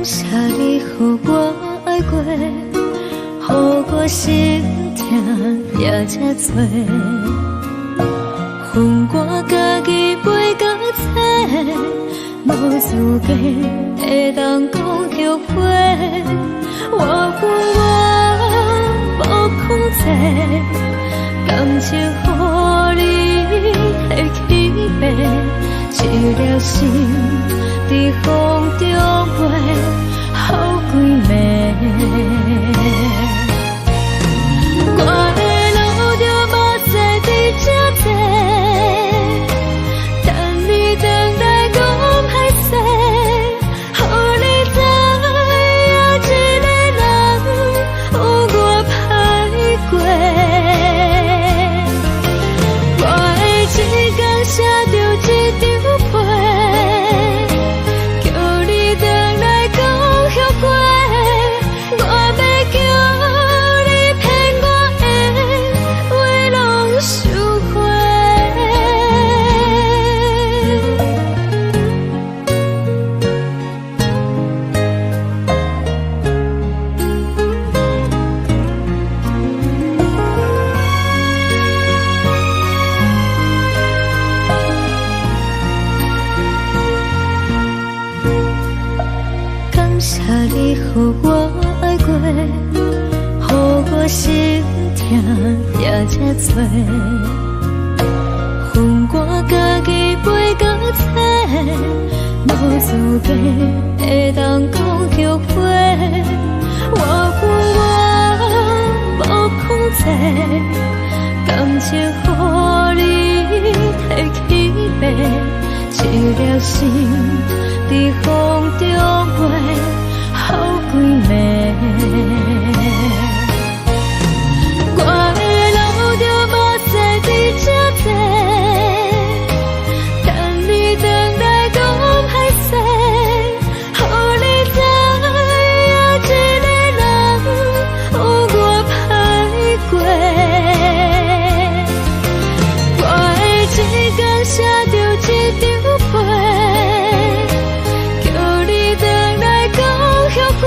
[SPEAKER 2] 谢你，予我爱过，予我心痛也这多，恨我家己袂到切，无资格会当讲后悔。我无控制，感情予你提起白，一粒心在风中飞。好几暝，我的路就无西伫这多，等你等待讲歹势，予你知影一个人有我歹过，我的一天写着一张被，叫你等来讲。我要叫你骗我的话拢收回。感谢你，予我爱过，予我心痛也这多，恨我家己袂到切，无资格会当讲后悔。我无控制，感情予你提起白，一粒心在风中飞。好几暝，我的路就无西伫这多，等你等待讲歹势，予你知影一个人有我歹过，我的一天写着一张被。后悔，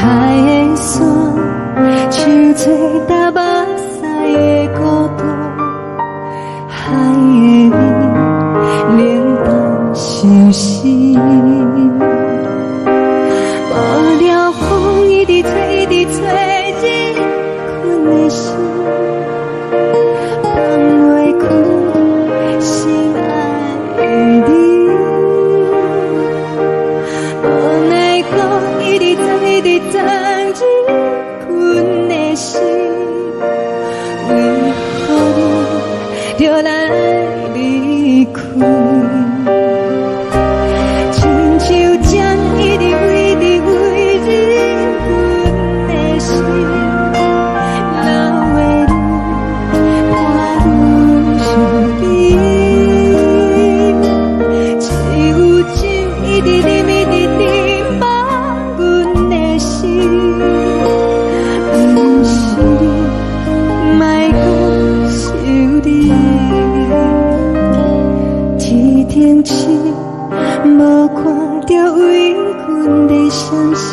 [SPEAKER 2] 海的山，像做搭目屎的孤独，海的味冷淡伤心。无聊风一直吹，一直吹，日困的心，放袂开心爱的你。无奈讲一直等，一直等，日困的心，为何你就来离开？亲像针一直为，一直为日困的心，流的泪伴阮伤悲。只有酒一直啉，一直啉，放阮的心。不是你，莫搁想你。天顶星，无看到为阮的闪烁。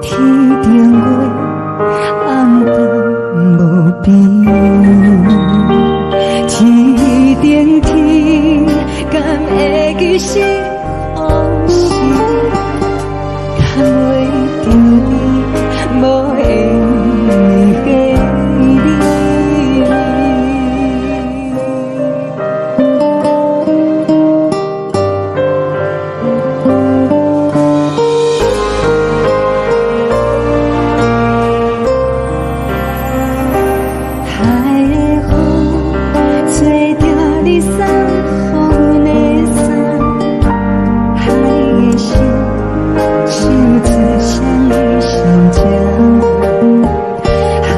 [SPEAKER 2] 天顶月，暗淡无边。天顶天，敢会记是往事？叹袂着你，无缘的你。海的风，吹着你送予阮的伞，海的心，像做双的相争。海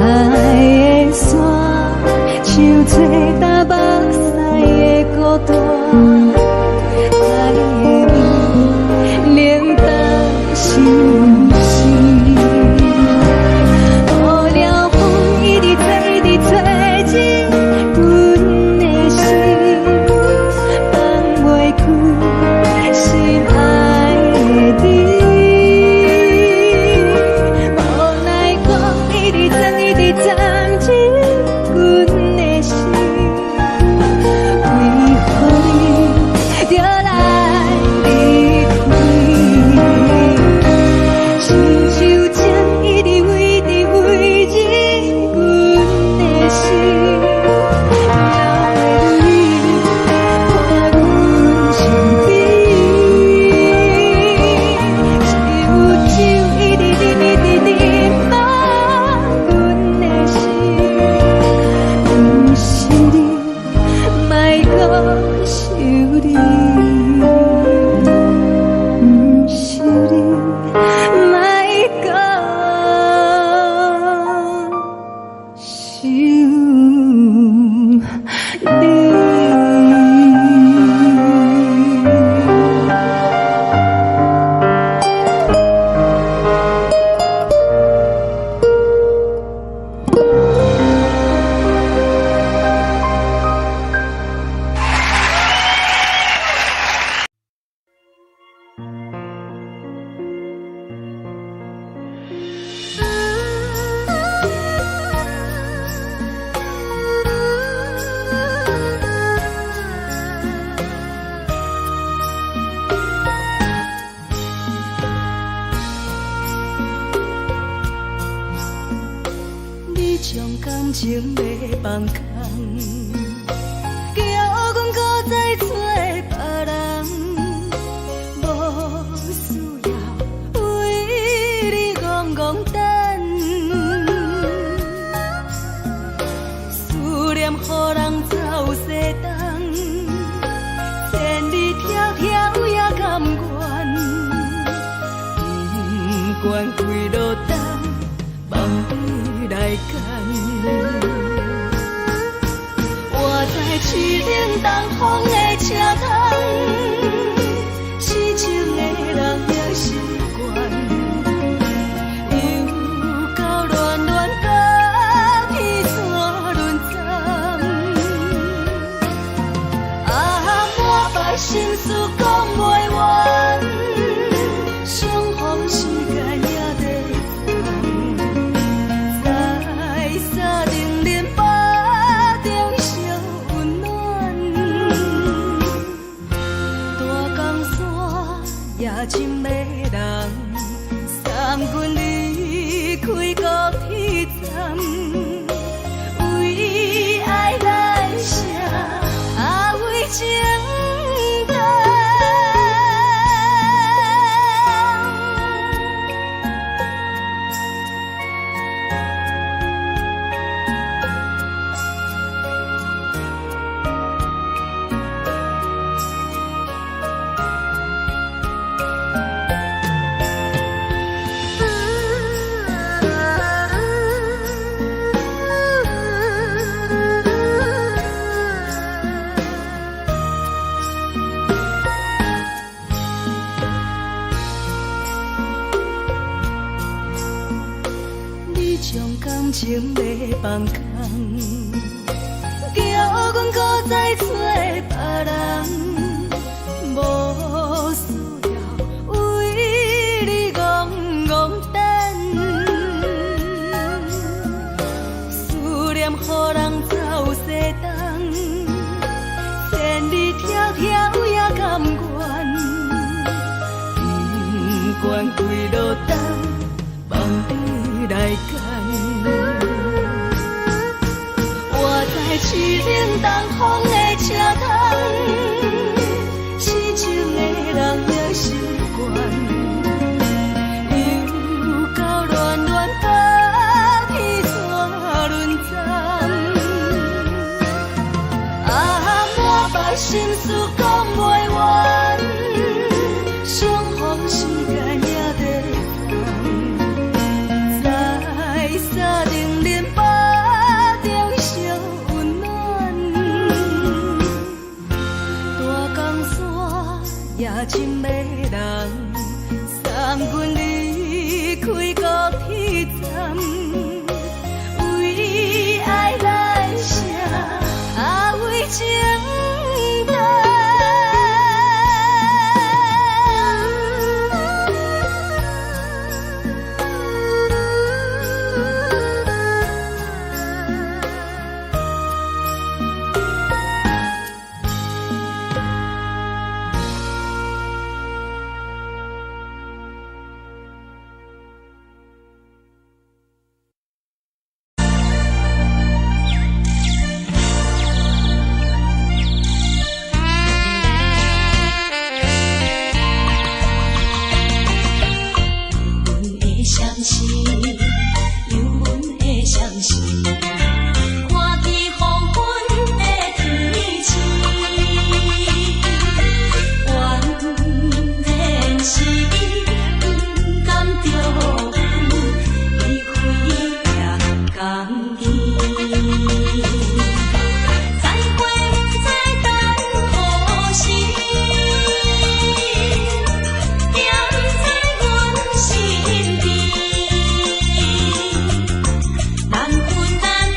[SPEAKER 2] 的山，像做搭目屎的孤单，海的味冷淡伤心。无聊风一直吹，一直吹，日阮的心，放袂开心爱的你。无奈讲一直等，一直等，日阮的心，为何你就来离开？亲像针一直为，一直为，日阮的心，流的泪伴阮伤悲。只有酒一直啉，一直啉，放阮的心。不是你，莫搁想你。不是你，莫搁想你。你将感情要放空，叫阮搁再找别人，无需要为你戆戆等。思念予人走西东，千里迢迢也甘愿，不管几路灯，梦伊来干。我在凄冷东风的车窗，痴情的人也习惯，又到乱乱甲彼山论斩。啊，满腹心事讲袂完，相逢时间也在。你将感情要放空，叫阮搁再找别人，无需要为你戆戆等。思念予人走西东，千里迢迢也甘愿，不管几落冬。放你来干，我在凄冷东风的车头，痴情的人也习惯，又到乱乱把天带轮转，满腹心事讲袂完，相逢时间也在。沙定连巴中烧温暖，大江山也真迷人，送阮离开高铁站，为爱来城，为情淡。
[SPEAKER 3] 难分难。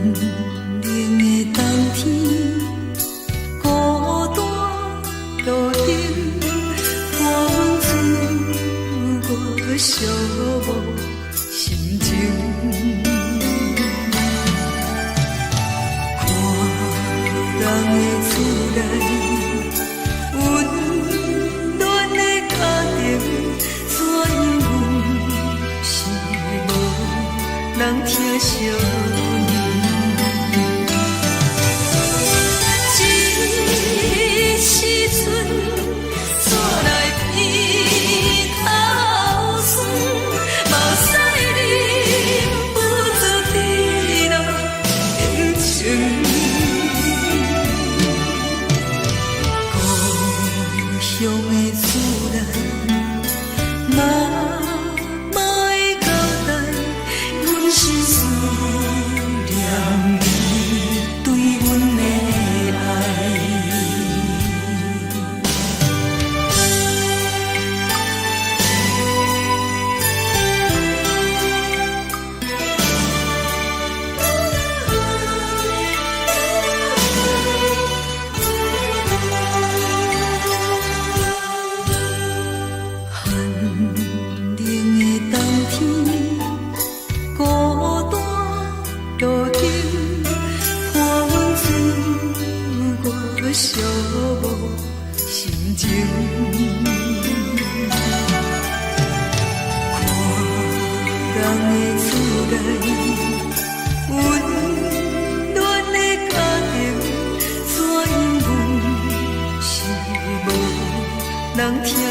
[SPEAKER 2] 冷的冬天，孤单路顶，风吹我寂寞心情。看人的厝内，温暖的家庭，怎样是无人疼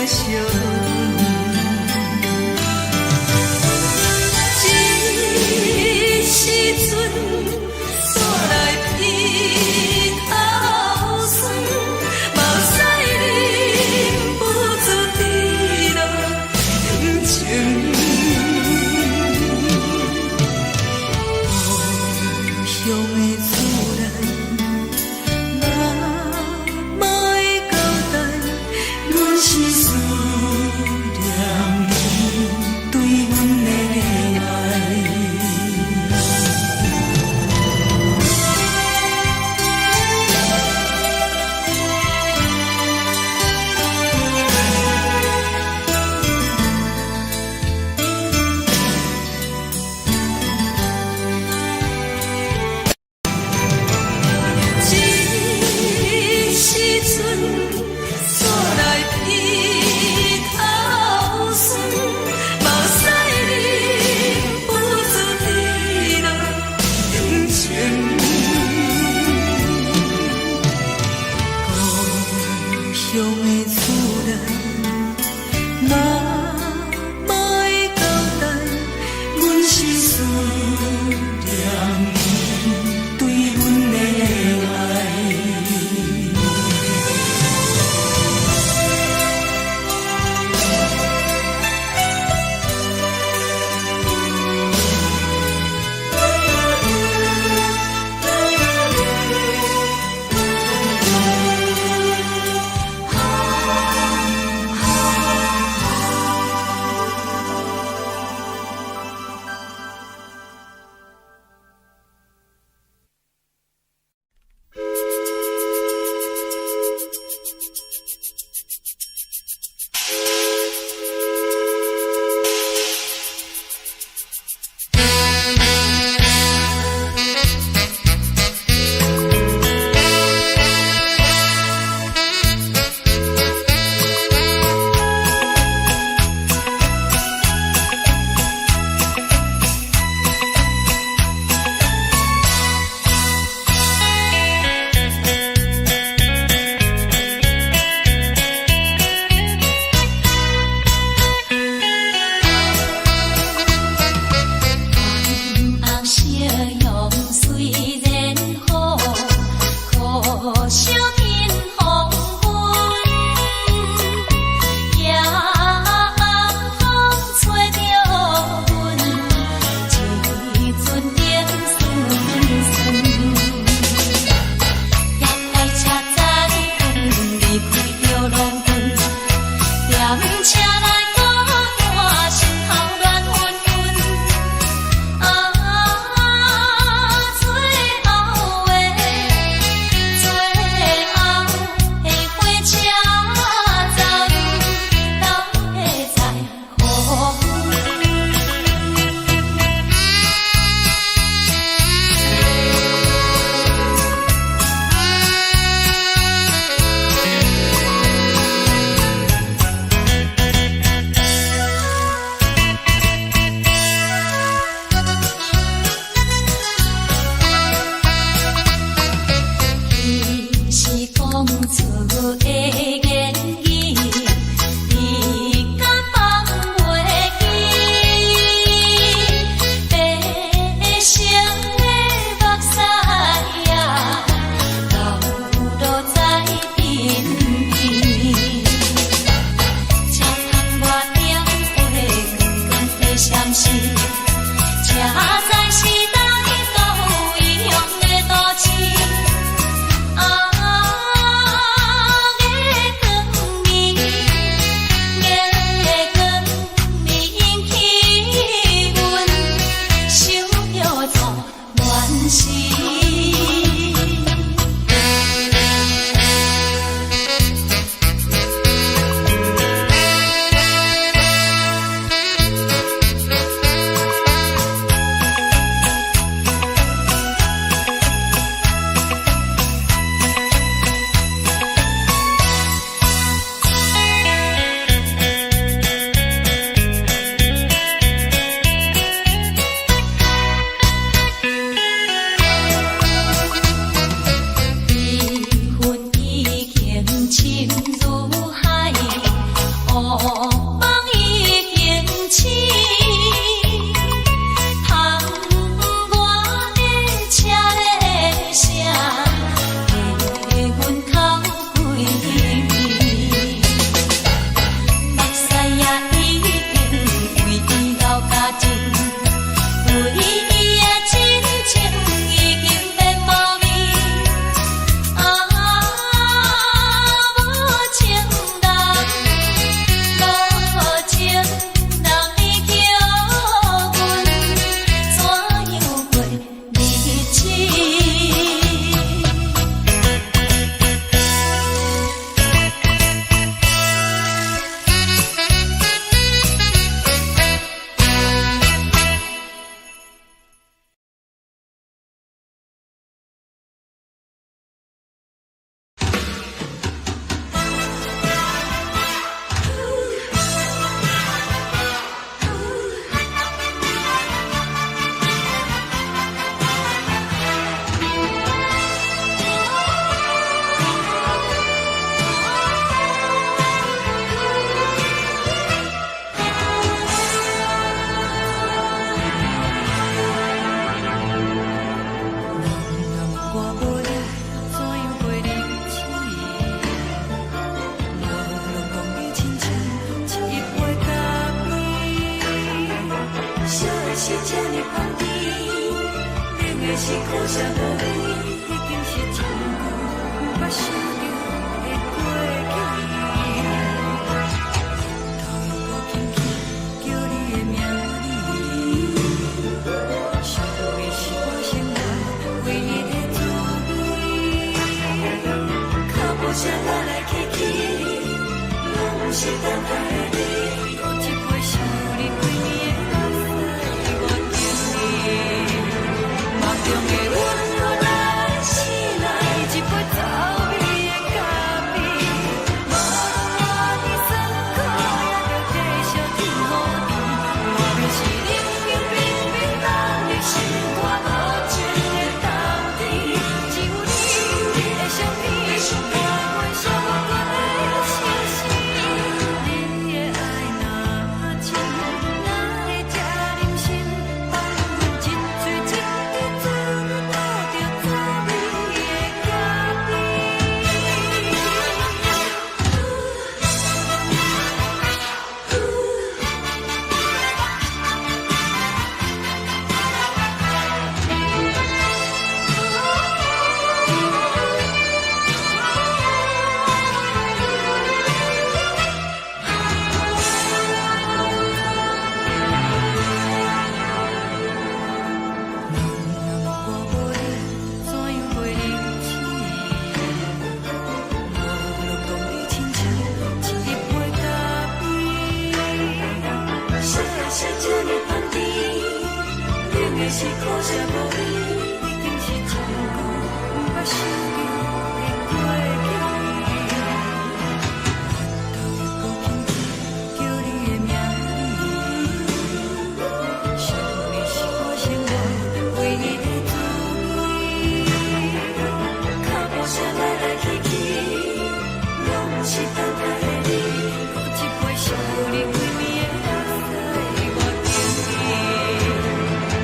[SPEAKER 2] 惜？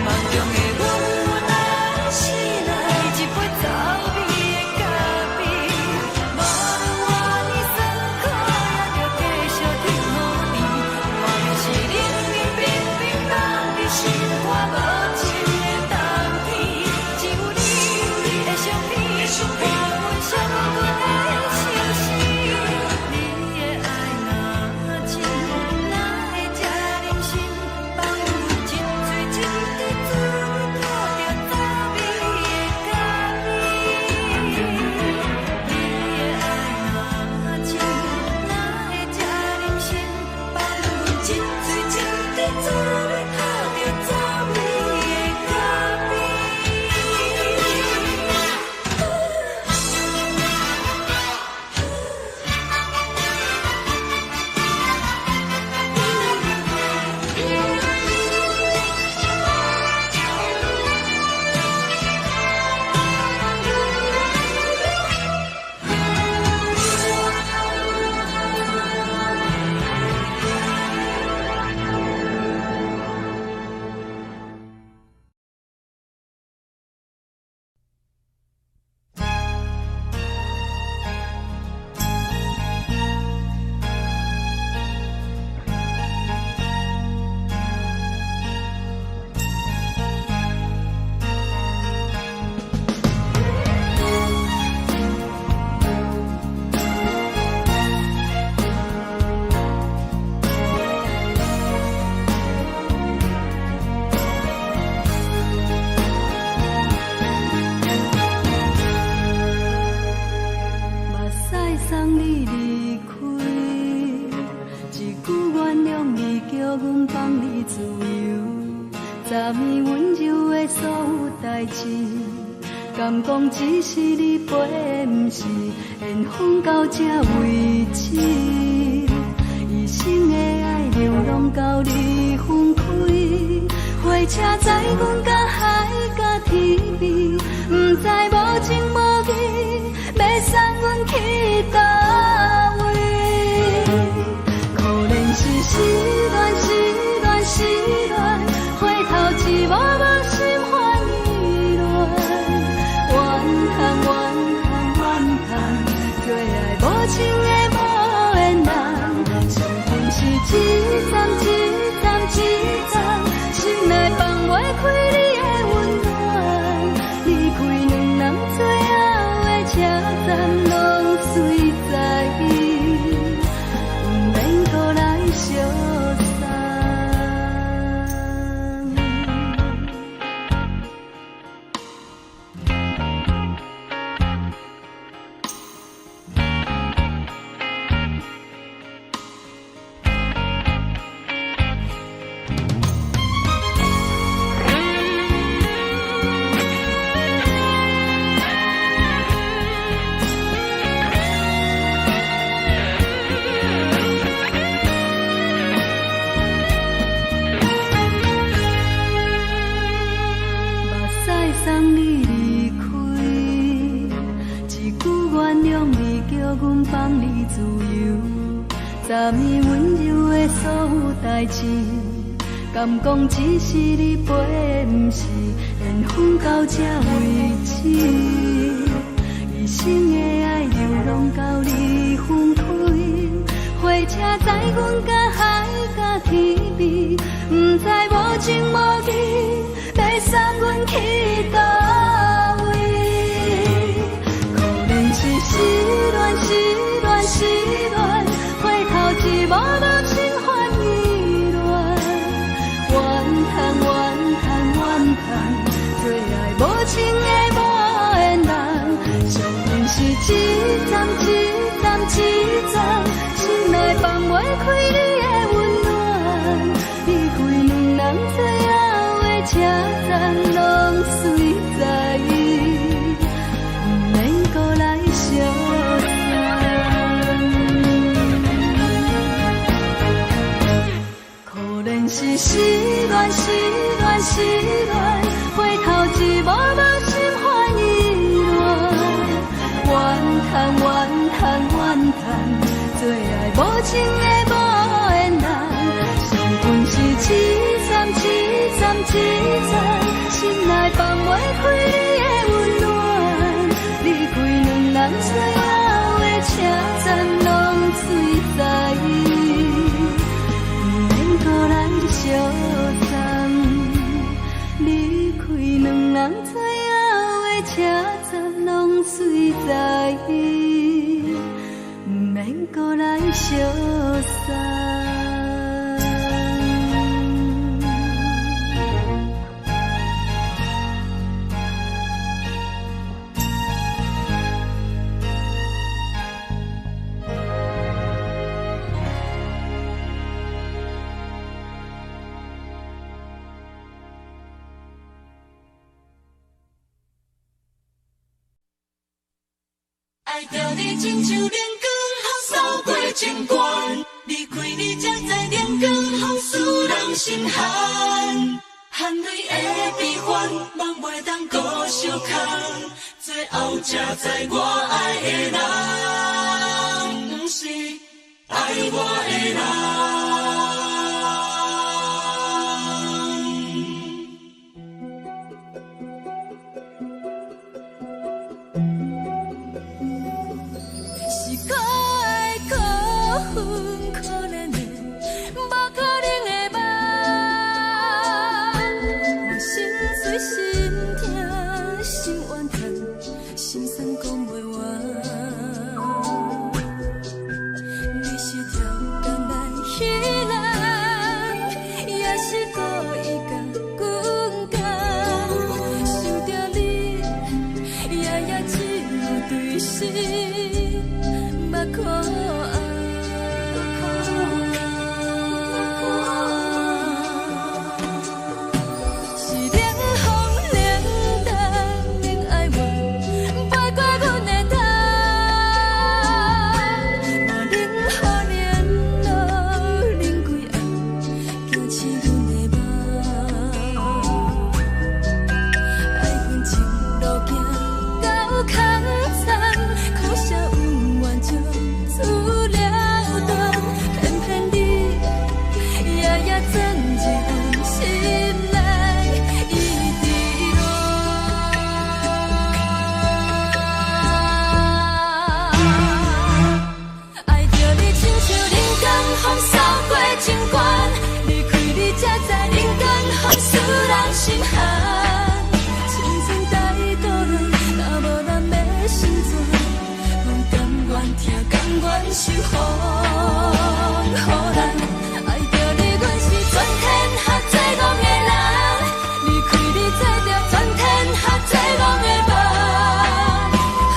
[SPEAKER 4] 梦中的阮，若是来一杯走味的咖
[SPEAKER 2] 代志，敢讲只是你陪，不是缘分到这为止。一生的爱流浪到你分开，火车载阮到海甲天边，不知无情无义，要送阮去倒位？可能是失恋，失恋，失恋，回头一幕幕心烦意乱，怨叹，怨叹，怨叹，最爱无情的无缘人，上恨是一站一站一站，心内放袂开你的温暖，离开两人最后的车站，拢随在不免搁来相送。送你离开，一句原谅你，叫阮放你自由。昨暝温柔的所有代志，敢讲只是你陪，不是缘分到这为止。一生的爱流浪到你分开，火车载阮到海甲天边，不知无情无义，要送阮去倒位？可能是失恋，失恋，失恋，回头一幕幕心烦意乱，怨叹，怨叹，怨叹，最爱无情的无缘人，上恨是一站一站一站，心内放袂开你的温暖，离开两人最后的车站，拢随在不免搁来相送。可能是失恋，失恋，失恋，回头一幕幕心烦意乱，怨叹，怨叹，怨叹，最爱无情的无缘人，上恨是一站一站一站，心内放袂开你的温暖，离开两人最后的车站，拢随在不免搁来相送，离开两人最后的车站，拢随在不免搁来相送。
[SPEAKER 3] 爱着你亲像阳光，扫过情关，离开你才知阳光风使人心寒。含泪的悲欢，望袂当搁相牵，最后才知我爱的人，不是爱我的人。
[SPEAKER 2] 是冷风冷
[SPEAKER 3] 守护，予人爱着你，阮是全天下最戆的人。离开你，做着全天下最戆的梦。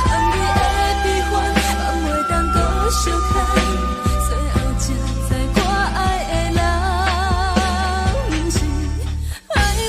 [SPEAKER 3] 含泪的悲欢，嘛袂当搁相牵。最后才知我爱的人，不是爱我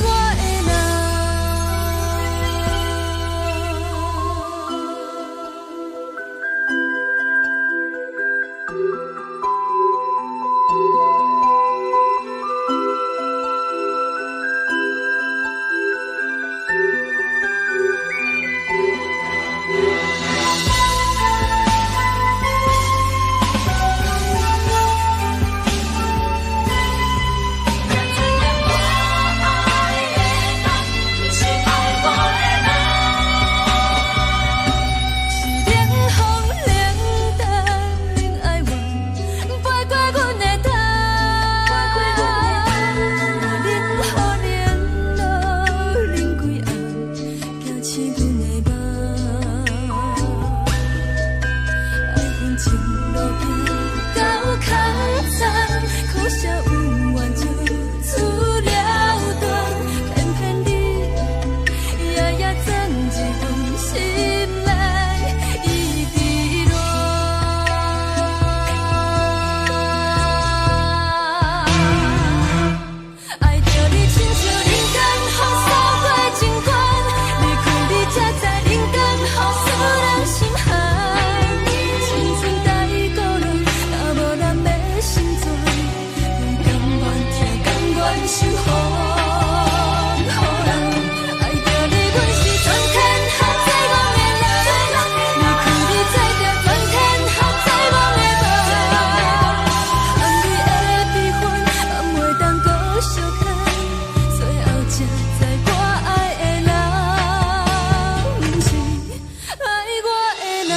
[SPEAKER 3] 的人。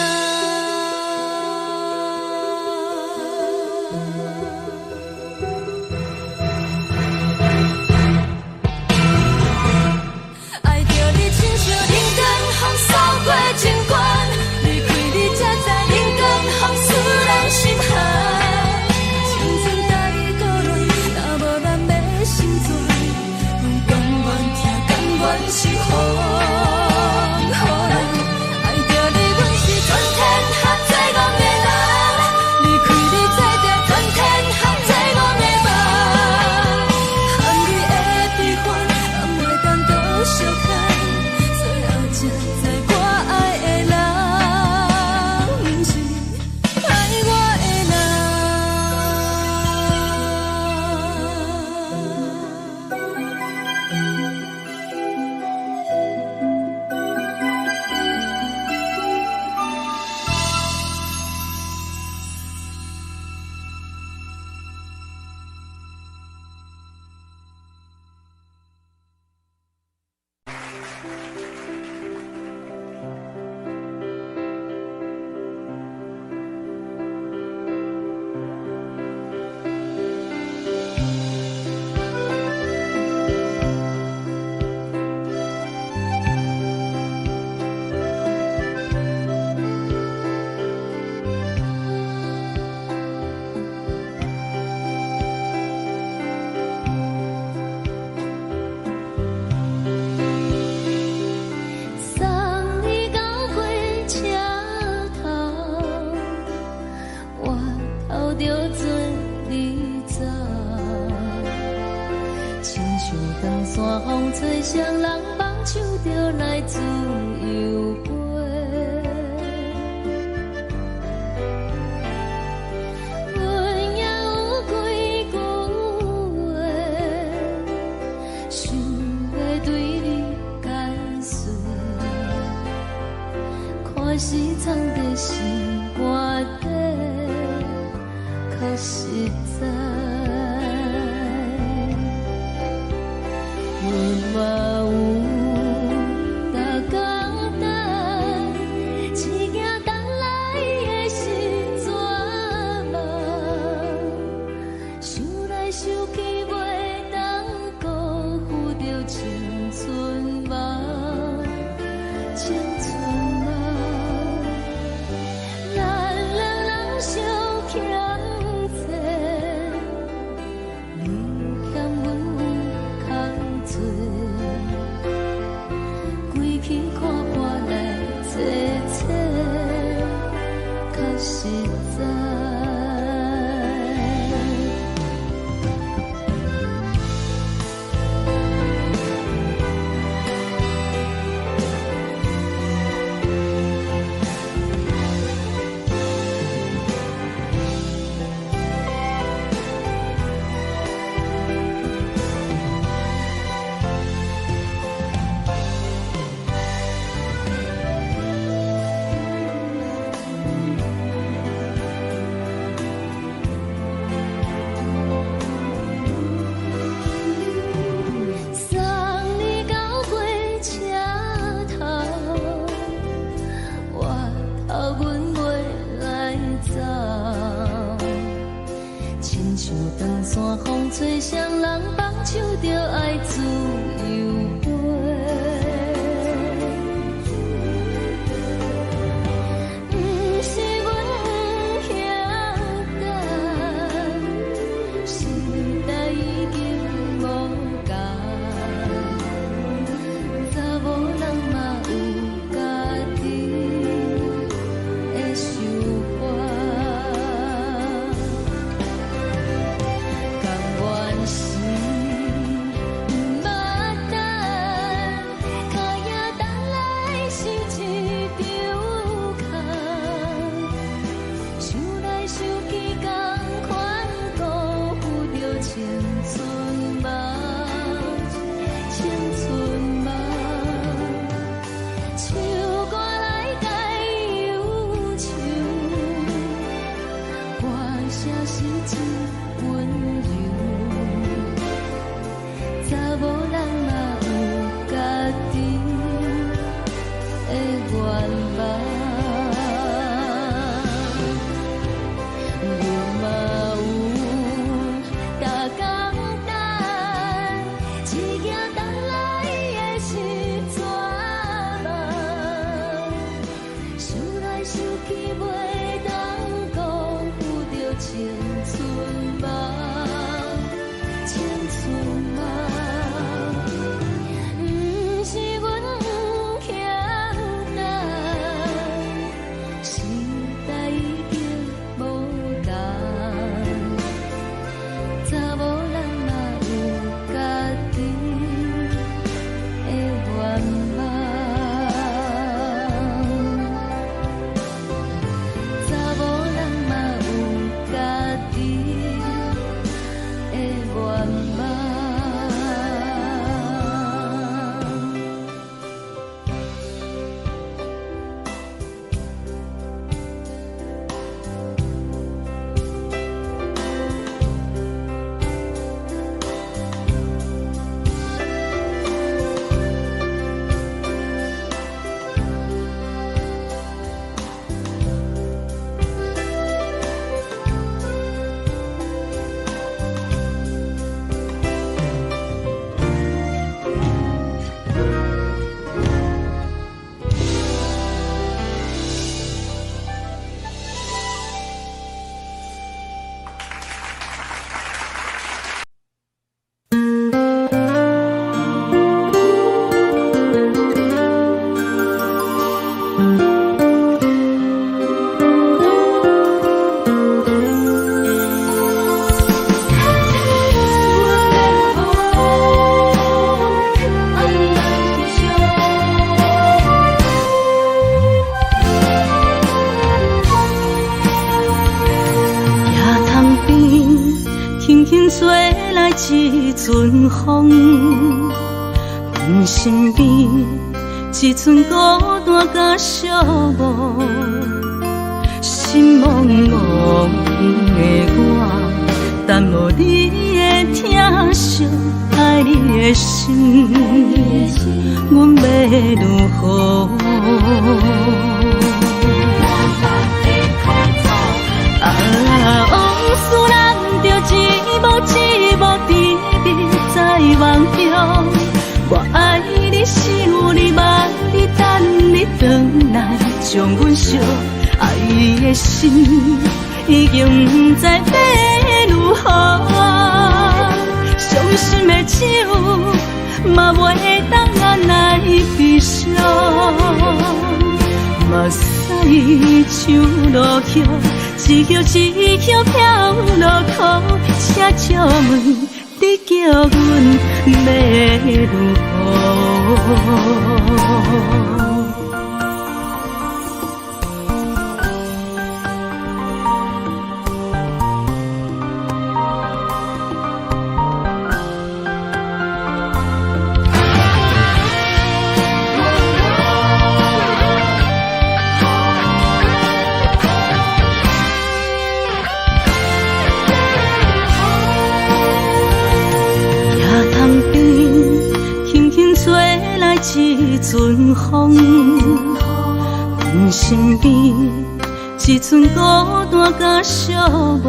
[SPEAKER 3] 山风吹双人梦，唱着来自由歌。阮也有几句话，想要对你解释，看是藏在心肝底，较实在。 嘛有逐工等，一件等来的是绝望，想来想去袂当辜负着青春梦，青春梦，咱两人相。
[SPEAKER 1] 山风吹双人放手着爱自由飞。不是阮不晓得，时代已经无同，查某人嘛有家己的想法。
[SPEAKER 2] 一阵风，阮身边一阵孤单甲寂寞，心茫茫的我，等无你的疼惜，爱你的心，阮要如何？往事人着一幕一幕甜蜜在梦中，我爱你想你望你等你回来，将阮惜爱的心已经不知要如何，伤心的手嘛袂当按来悲伤，目屎像落雨。一叶一叶飘落雨，请借问你叫阮要如何？一阵风，阮身边一阵孤单甲寂寞，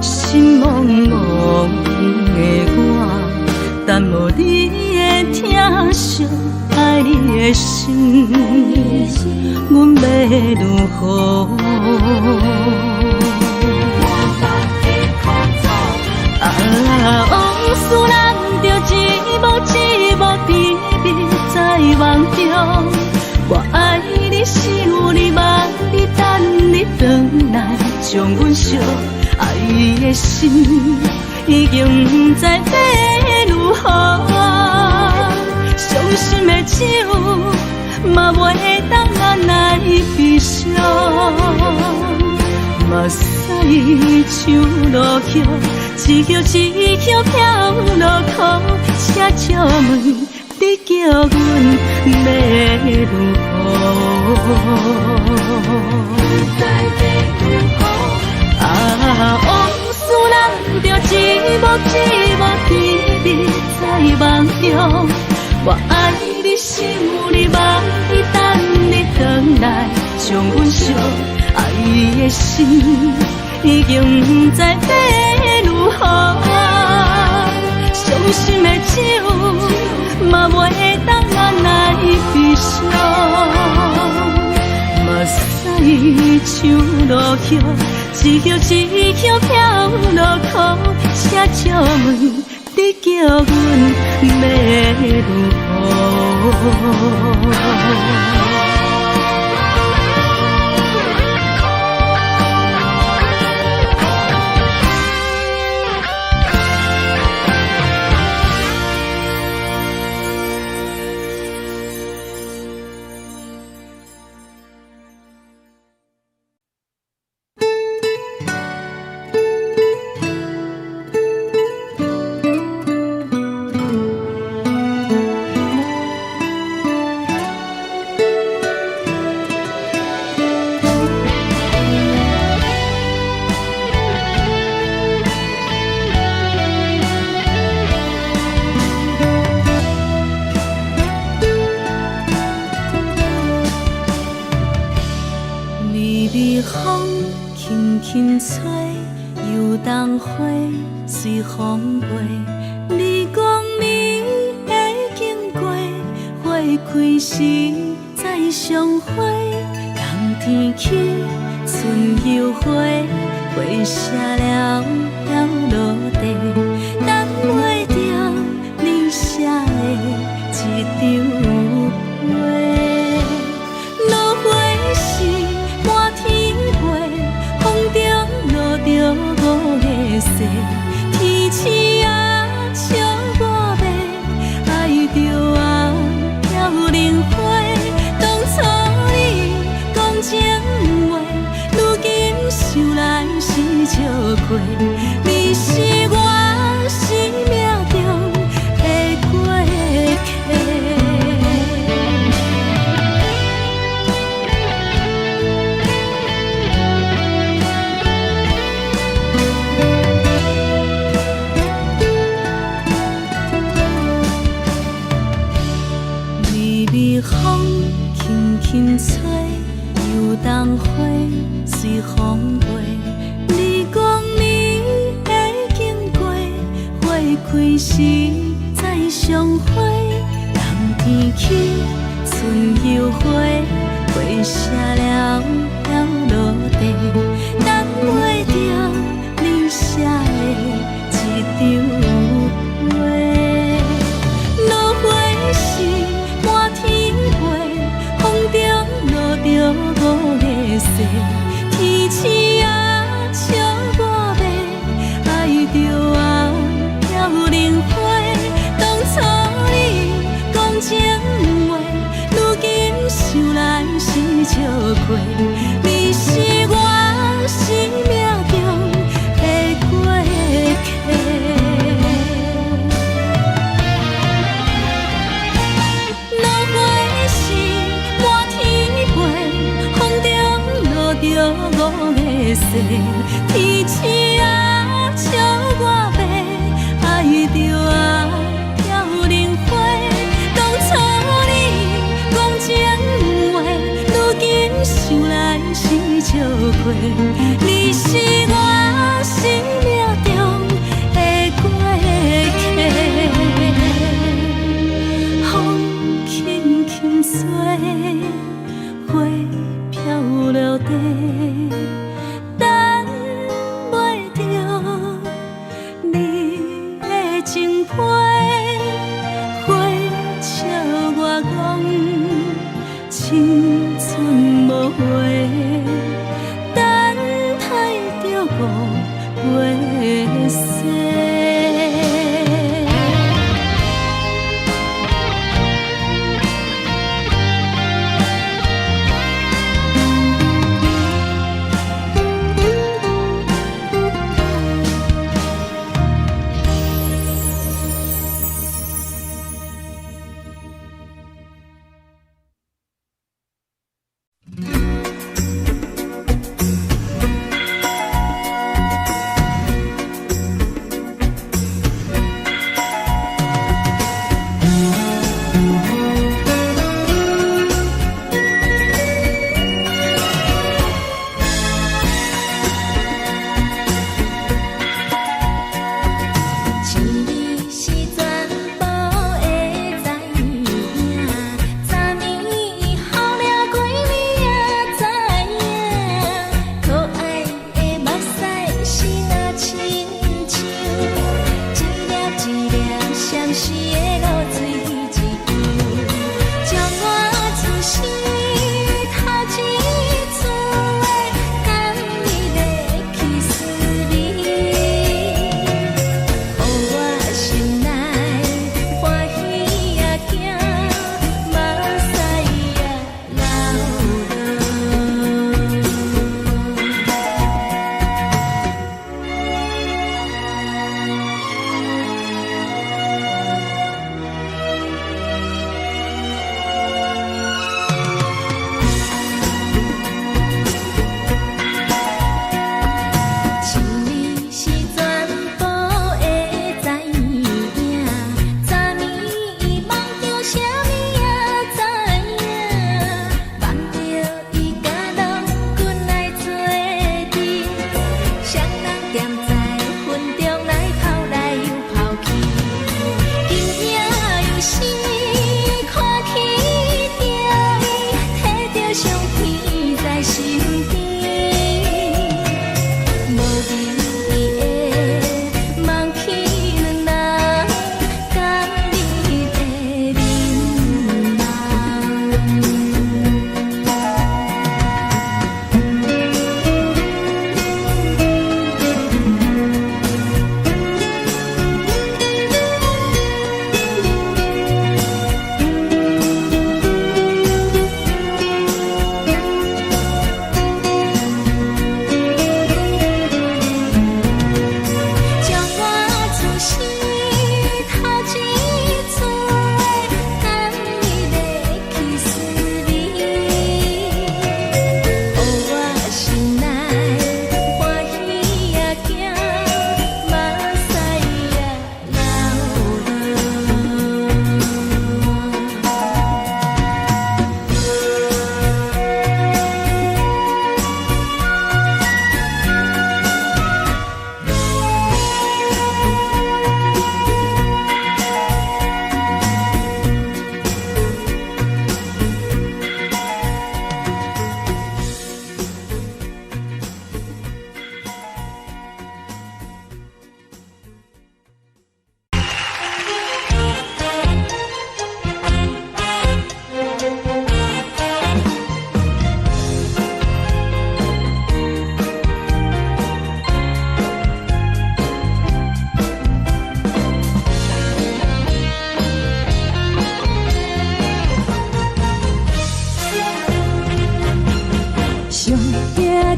[SPEAKER 2] 心心茫茫的我，但无你的疼惜，爱你的心，阮要如何？往事人着一幕一幕秘密在梦中。我爱你，想你，望你，等你回来，将阮惜爱的心，已经不知要如何。伤心的手，嘛袂当按来悲伤。目屎像落叶，一叶一叶飘落土，车借问你叫阮要如何？往事人着一幕一幕秘密在梦中。我爱你，想你，望你，等你回来，将阮惜爱的心，已经不知要如何。伤心的手，嘛袂当按来悲伤。目屎像落叶，一叶一叶飘落土，车借问你叫阮要如何？随风飞，你讲你会经过，花开时再相会。冬天起，春又回，花谢了要落地，等袂着你写的一张画。落花时满天飞，风中落着五个色。天星啊，笑我迷，爱着啊，飘零花。当初你讲情话，如今想来是笑过。你是我生命中的过客。风轻轻吹，游动花随风飞。你讲你会经过，花开时再相会。冬天起，春又回，花谢了要落地，等袂着你写的一张画。落花时满天飞，风中落着五个色。天星啊，笑我迷，爱着啊，飘零花。当初你讲情话，如今想来是笑过。你是我生命中的过客。五个色，天星啊，笑我迷，爱着啊，飘零花。当初你讲情话，如今想来是笑过。你是我生命水，花飘落地，等袂着你的情批。花笑我讲青春无悔，等待着五月雪。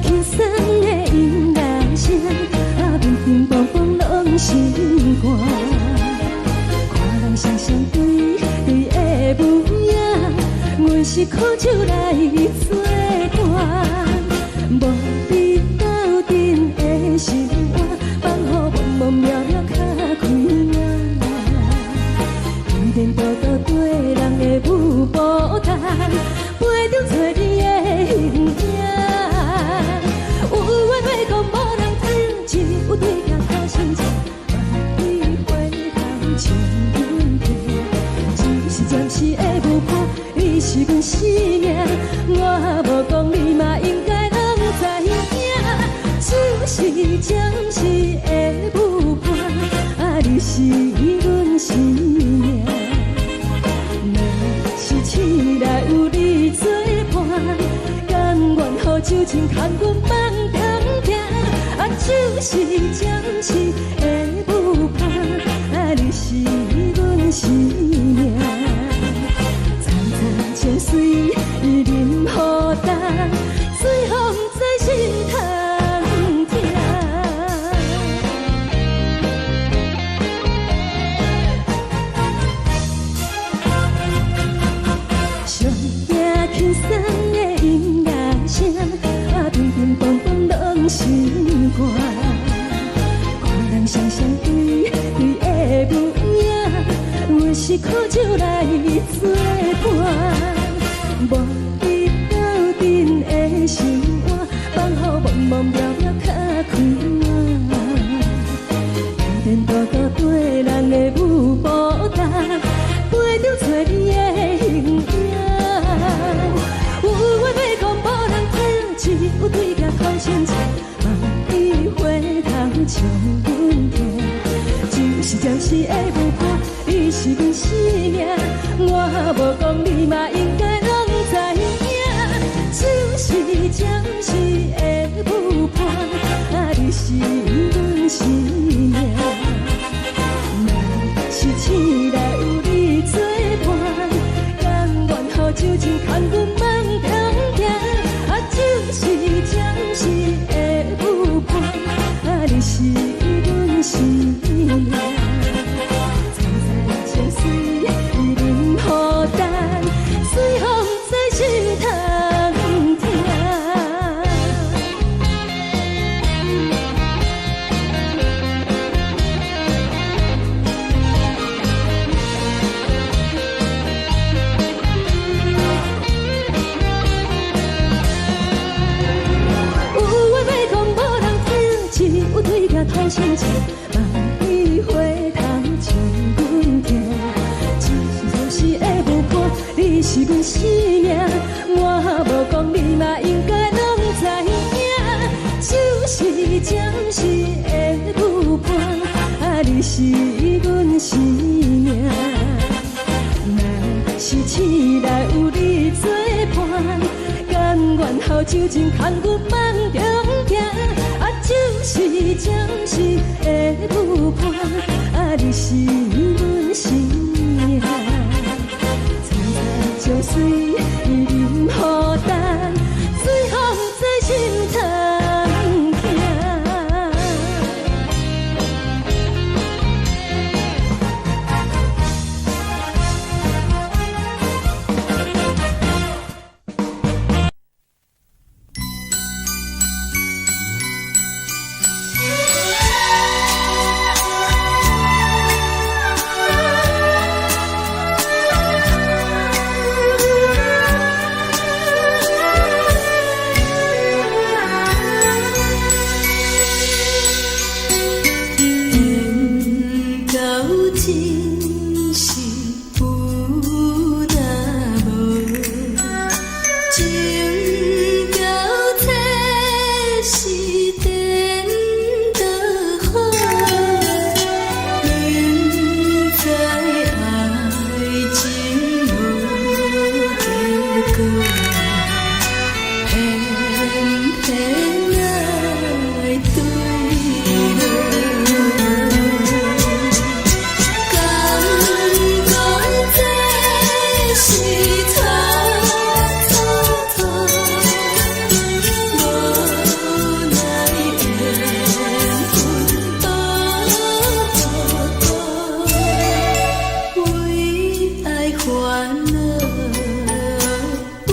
[SPEAKER 2] 轻松的音乐声，平平淡淡拢心肝。看人双双对对的模样，阮是苦酒来作伴。无你斗阵的心肝，放予梦梦渺渺较开眼。颠颠倒倒对人的舞步弹，陪着做你的形影。 有话要讲，无人听，有对镜靠心情，万里回头像阮家，一时暂时的无伴，你是是阮生命，我无讲你嘛应该拢知影，就是暂时的舞伴，啊，你是阮生命。若是醒来有你作伴，甘愿予酒精牵阮放长行，啊，就是暂时的舞伴，啊，你是阮生命。情水已淋雨淡，随风在心头听。上惊轻松的音乐声，啊，乒乒乓乓拢心肝。看人双双对对的舞影，我是苦酒来作伴。无你斗阵的生活，放予茫茫渺渺较开晏。颠颠倒倒对人的舞步踏，陪着找你的形影。有话要讲无人听，只有对镜头前镜，望你回头将阮听。就是暂时的舞伴，你是阮生命，我无讲你嘛应该。就是暂时的舞伴，啊，你是阮生命。若是醒来有你作伴，甘愿予酒精牵阮放长行，啊，就是暂时的舞伴，啊，你是阮生命。残残情水已淋雨淡，随风在心头。头前镜，望你回头将阮听。就是暂时的舞伴，你是阮生命，我无讲你嘛应该拢知影。就是暂时的舞伴，啊，你是阮生命。若是醒来有你作伴，甘愿予酒精牵阮放长行。就是暂时的舞伴，啊，你是阮生命。残残情水已淋雨淡，随风在心头听。
[SPEAKER 4] 为爱烦恼，为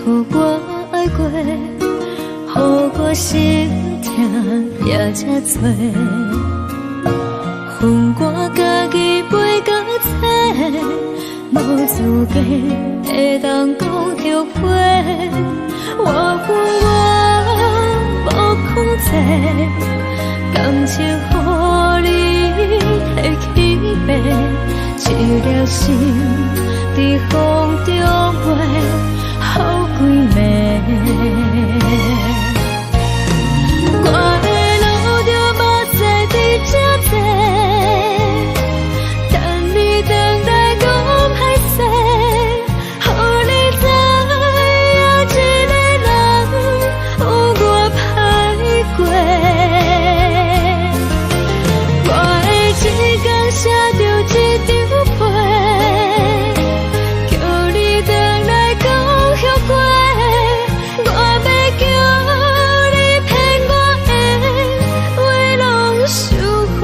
[SPEAKER 1] 予我爱过，予我心痛也这多。恨我家己袂到切，无资格会当讲后悔。我无控制，感情予你摕去卖，一粒心在风中飞，好几暝。我的路着目屎在这多，等你回来讲歹势，予你知影一个人有我歹过。我的一天写着一张被，叫你回来讲后悔。我要叫你骗我的话拢收回。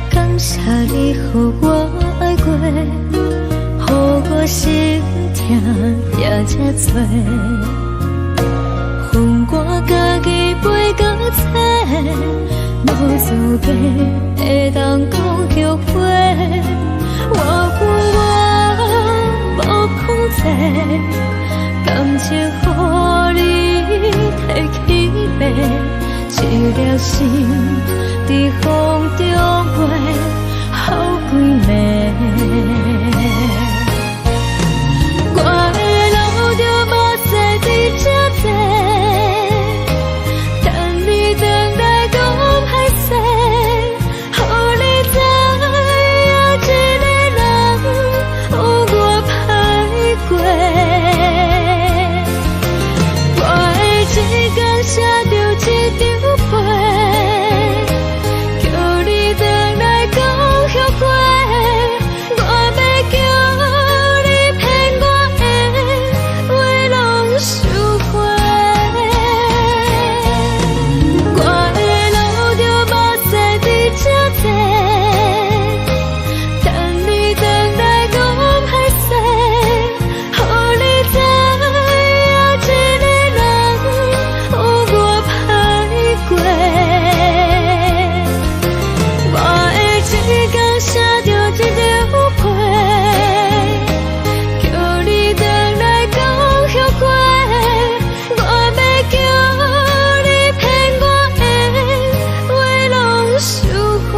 [SPEAKER 1] 感谢你予我爱过，予我心痛也这多。恨我家己袂到切，无资格会当讲后悔。我无控制，感情予你摕去卖，一粒心在风中飞，好几暝。我的路着目屎在这多，等你回来讲歹势，予你知影一个人有我歹过。我的一天写着一张被，叫你回来讲后悔。我要叫你骗我的话拢收回。我的路着目屎在这多，等你回来讲歹势，予你知影一个人有我歹过。我的一天写着一张被，叫你回来讲后悔。我要叫你骗我的话拢收回。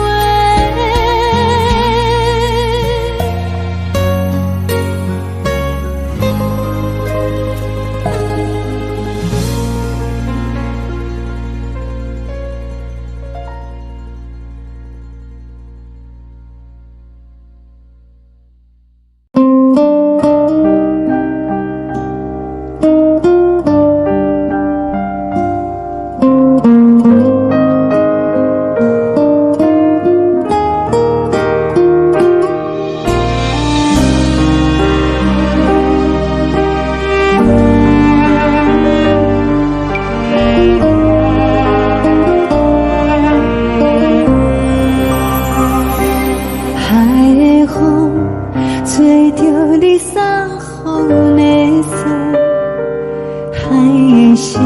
[SPEAKER 1] 海的风吹着你送风的伞，海的心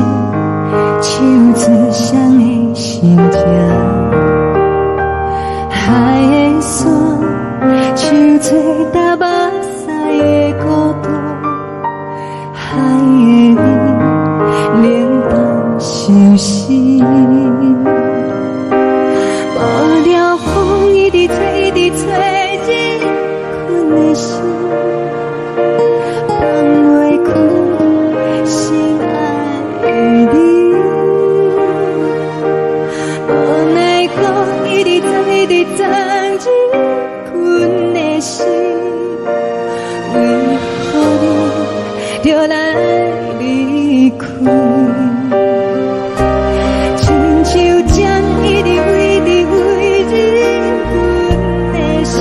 [SPEAKER 1] 手指双的心痛，海的山手吹打目屎的孤独，海的味冷淡伤心。无聊风一直吹，一直吹进困的心，放袂开心爱的你。无奈何一直藏，一直藏进困的心，为何你就来离开？亲像针一直为你困的心。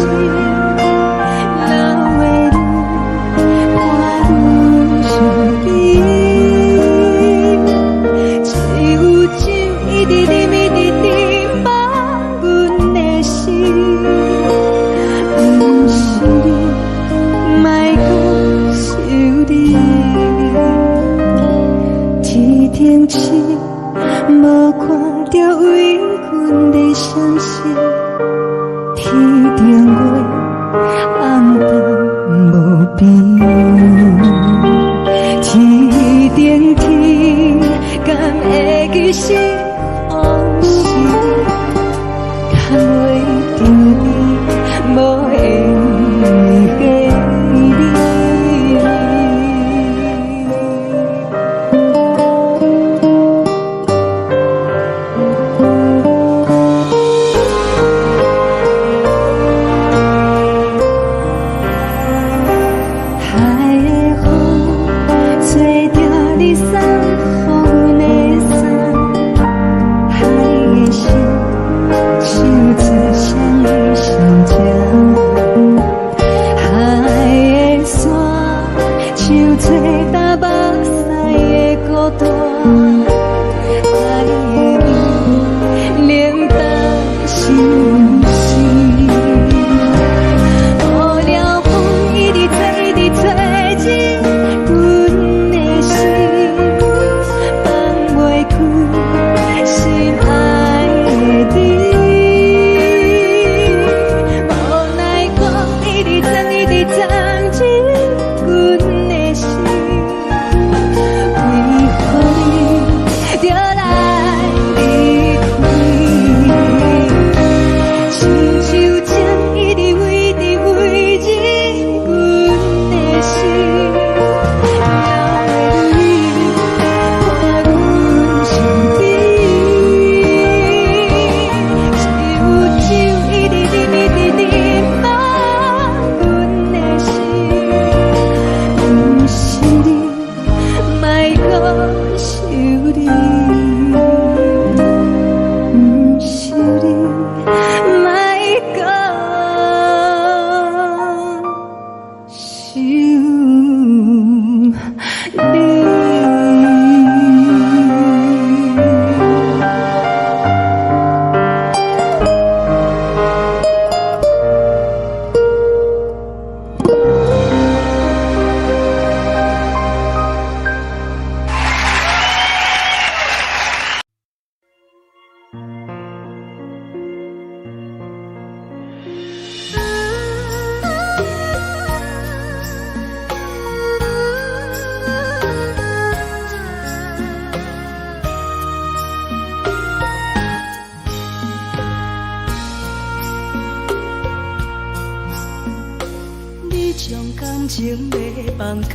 [SPEAKER 2] 感情要放空，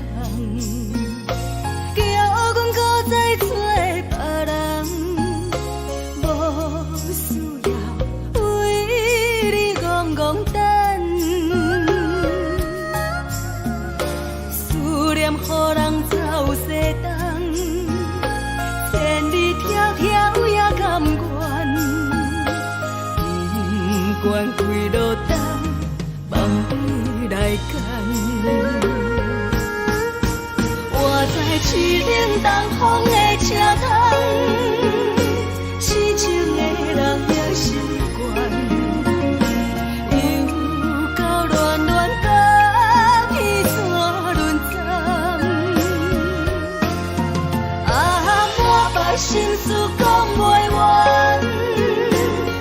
[SPEAKER 2] 叫阮搁再找别人，无需要为你戆戆等，思念予人走西东，千里迢迢也甘愿，不管几落冬，梦你来牵。我在市顶东风的车窗，痴情的人也习惯，又到乱乱甲彼山论斩。啊，满腹心事讲袂完，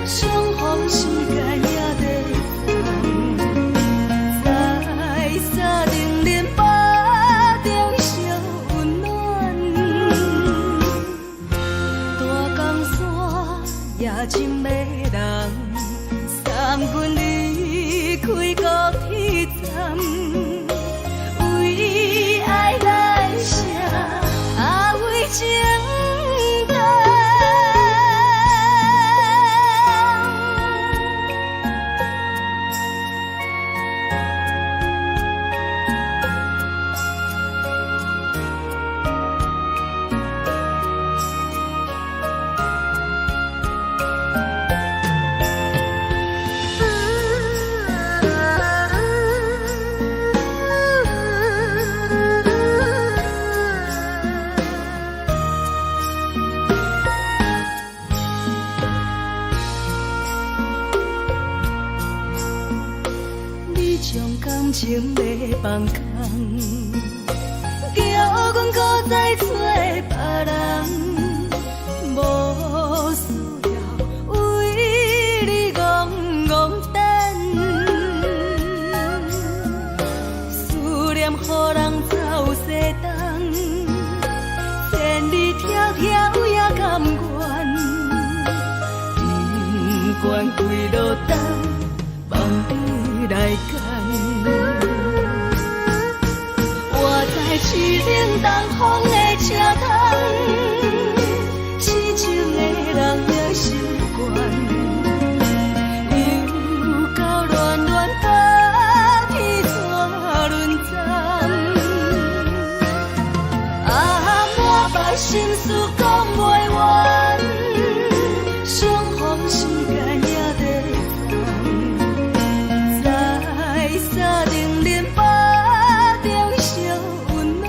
[SPEAKER 2] 相逢时间也在等，在沙定林巴中烧温暖，大江山夜深的人，送阮离开高铁站，为爱来写为情长。感情要放空，叫阮搁再找别人，无需要为你戆戆等，思念予人走西东，千里迢迢也甘愿，不管几落冬，梦你来牵。我在市顶东风的车窗，痴情的人也习惯，又到乱乱甲彼山论斩。啊，满腹心事讲袂完，相逢时间也在等，在沙定林巴中烧温暖，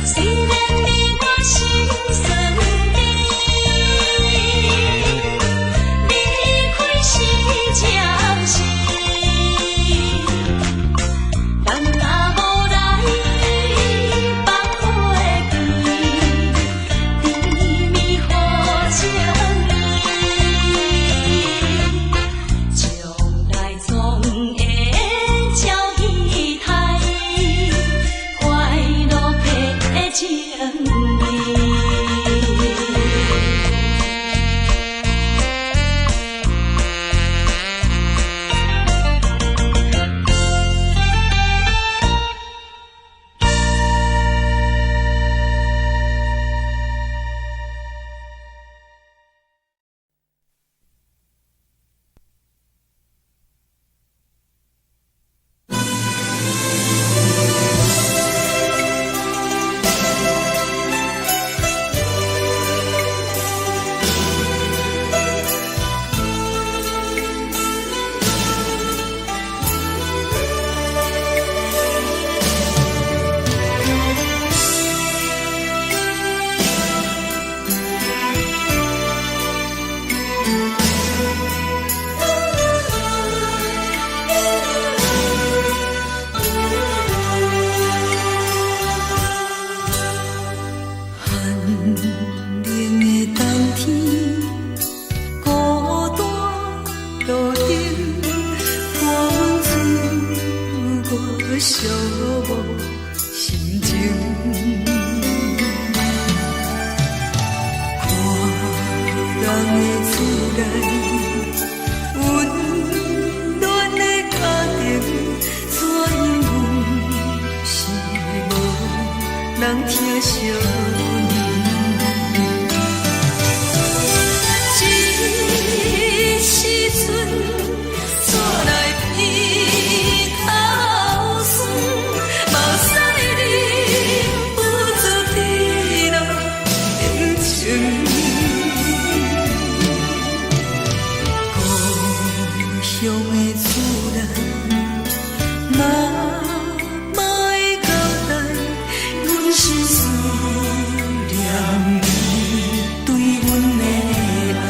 [SPEAKER 3] 虽然你我心酸甜，离开是暂时，但若无来放花开，甜蜜好情意，将来总会照仪态，快乐的情意。寂寞心情，看人的厝内温暖的家庭，怎因阮是无人疼惜你？这时阵带来鼻头酸，目屎忍不住滴落眼睛。故乡的厝内，妈妈的交代，阮是思念你对阮的爱。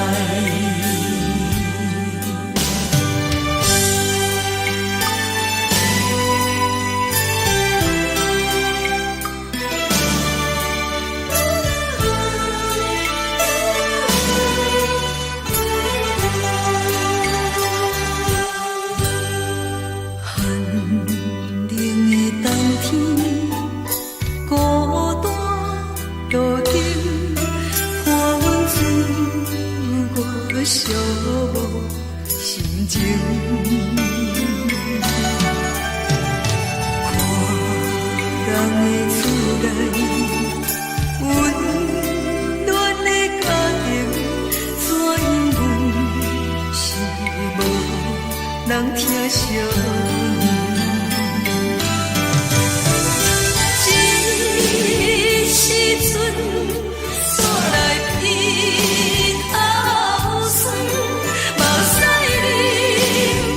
[SPEAKER 3] 寒冷的冬天，孤单路灯，伴阮走过寂寞心情。看人的厝内温暖的家庭，怎因阮是无人疼惜你？这时阵带来鼻头酸，目屎忍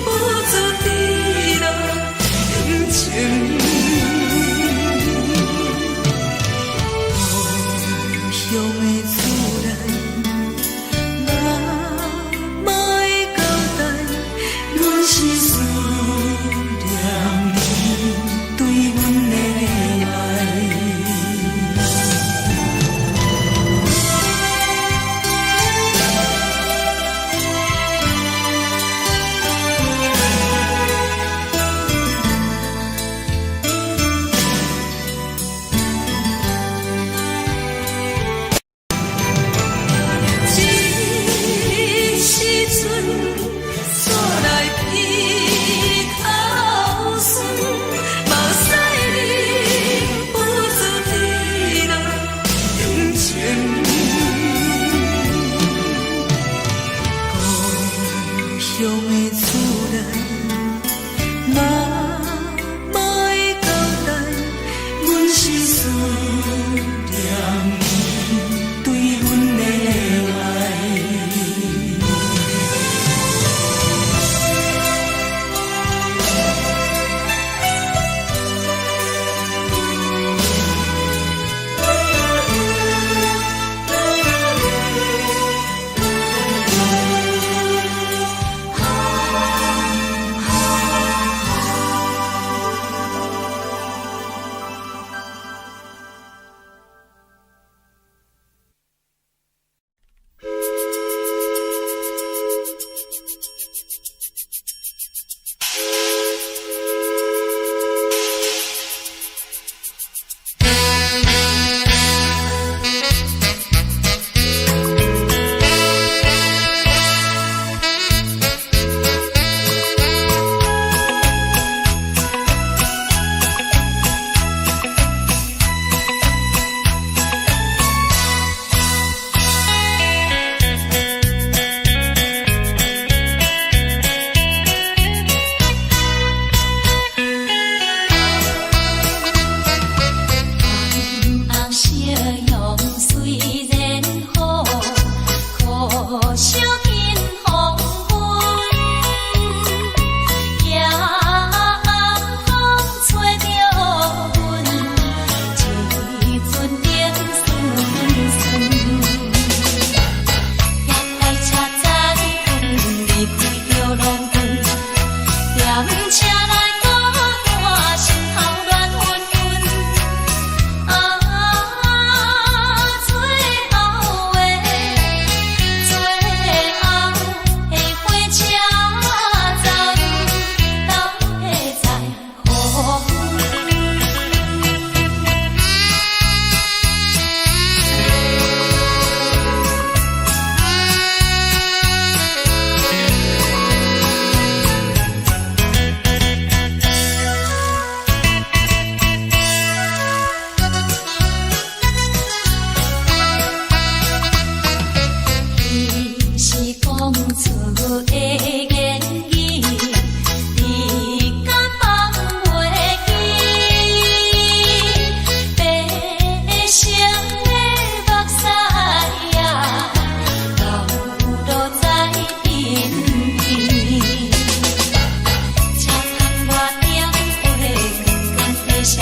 [SPEAKER 3] 不住滴落眼睛。故乡的厝内，妈妈的交代，阮是思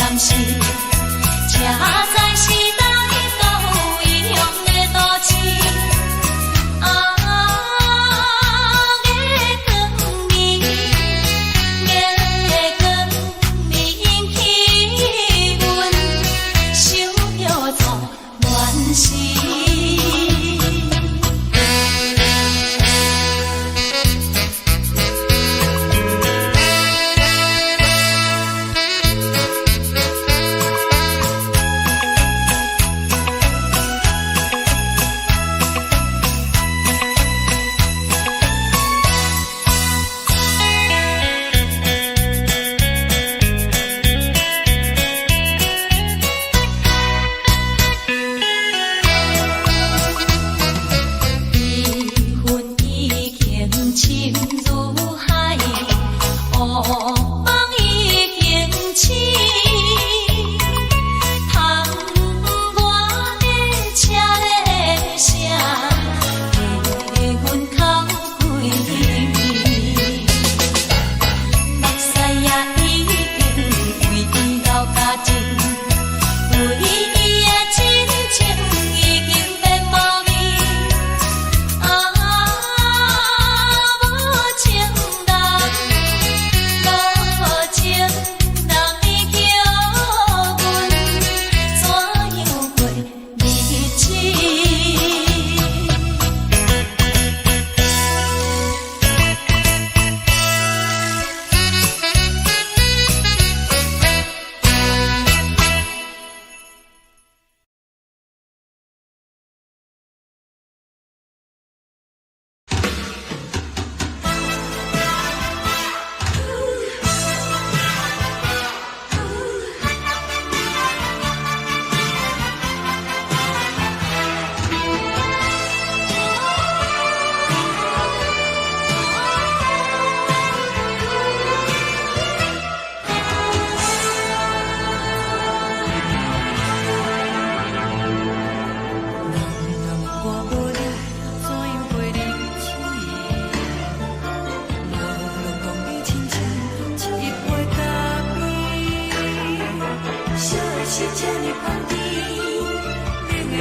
[SPEAKER 3] 男是，车载时代都一样的都市。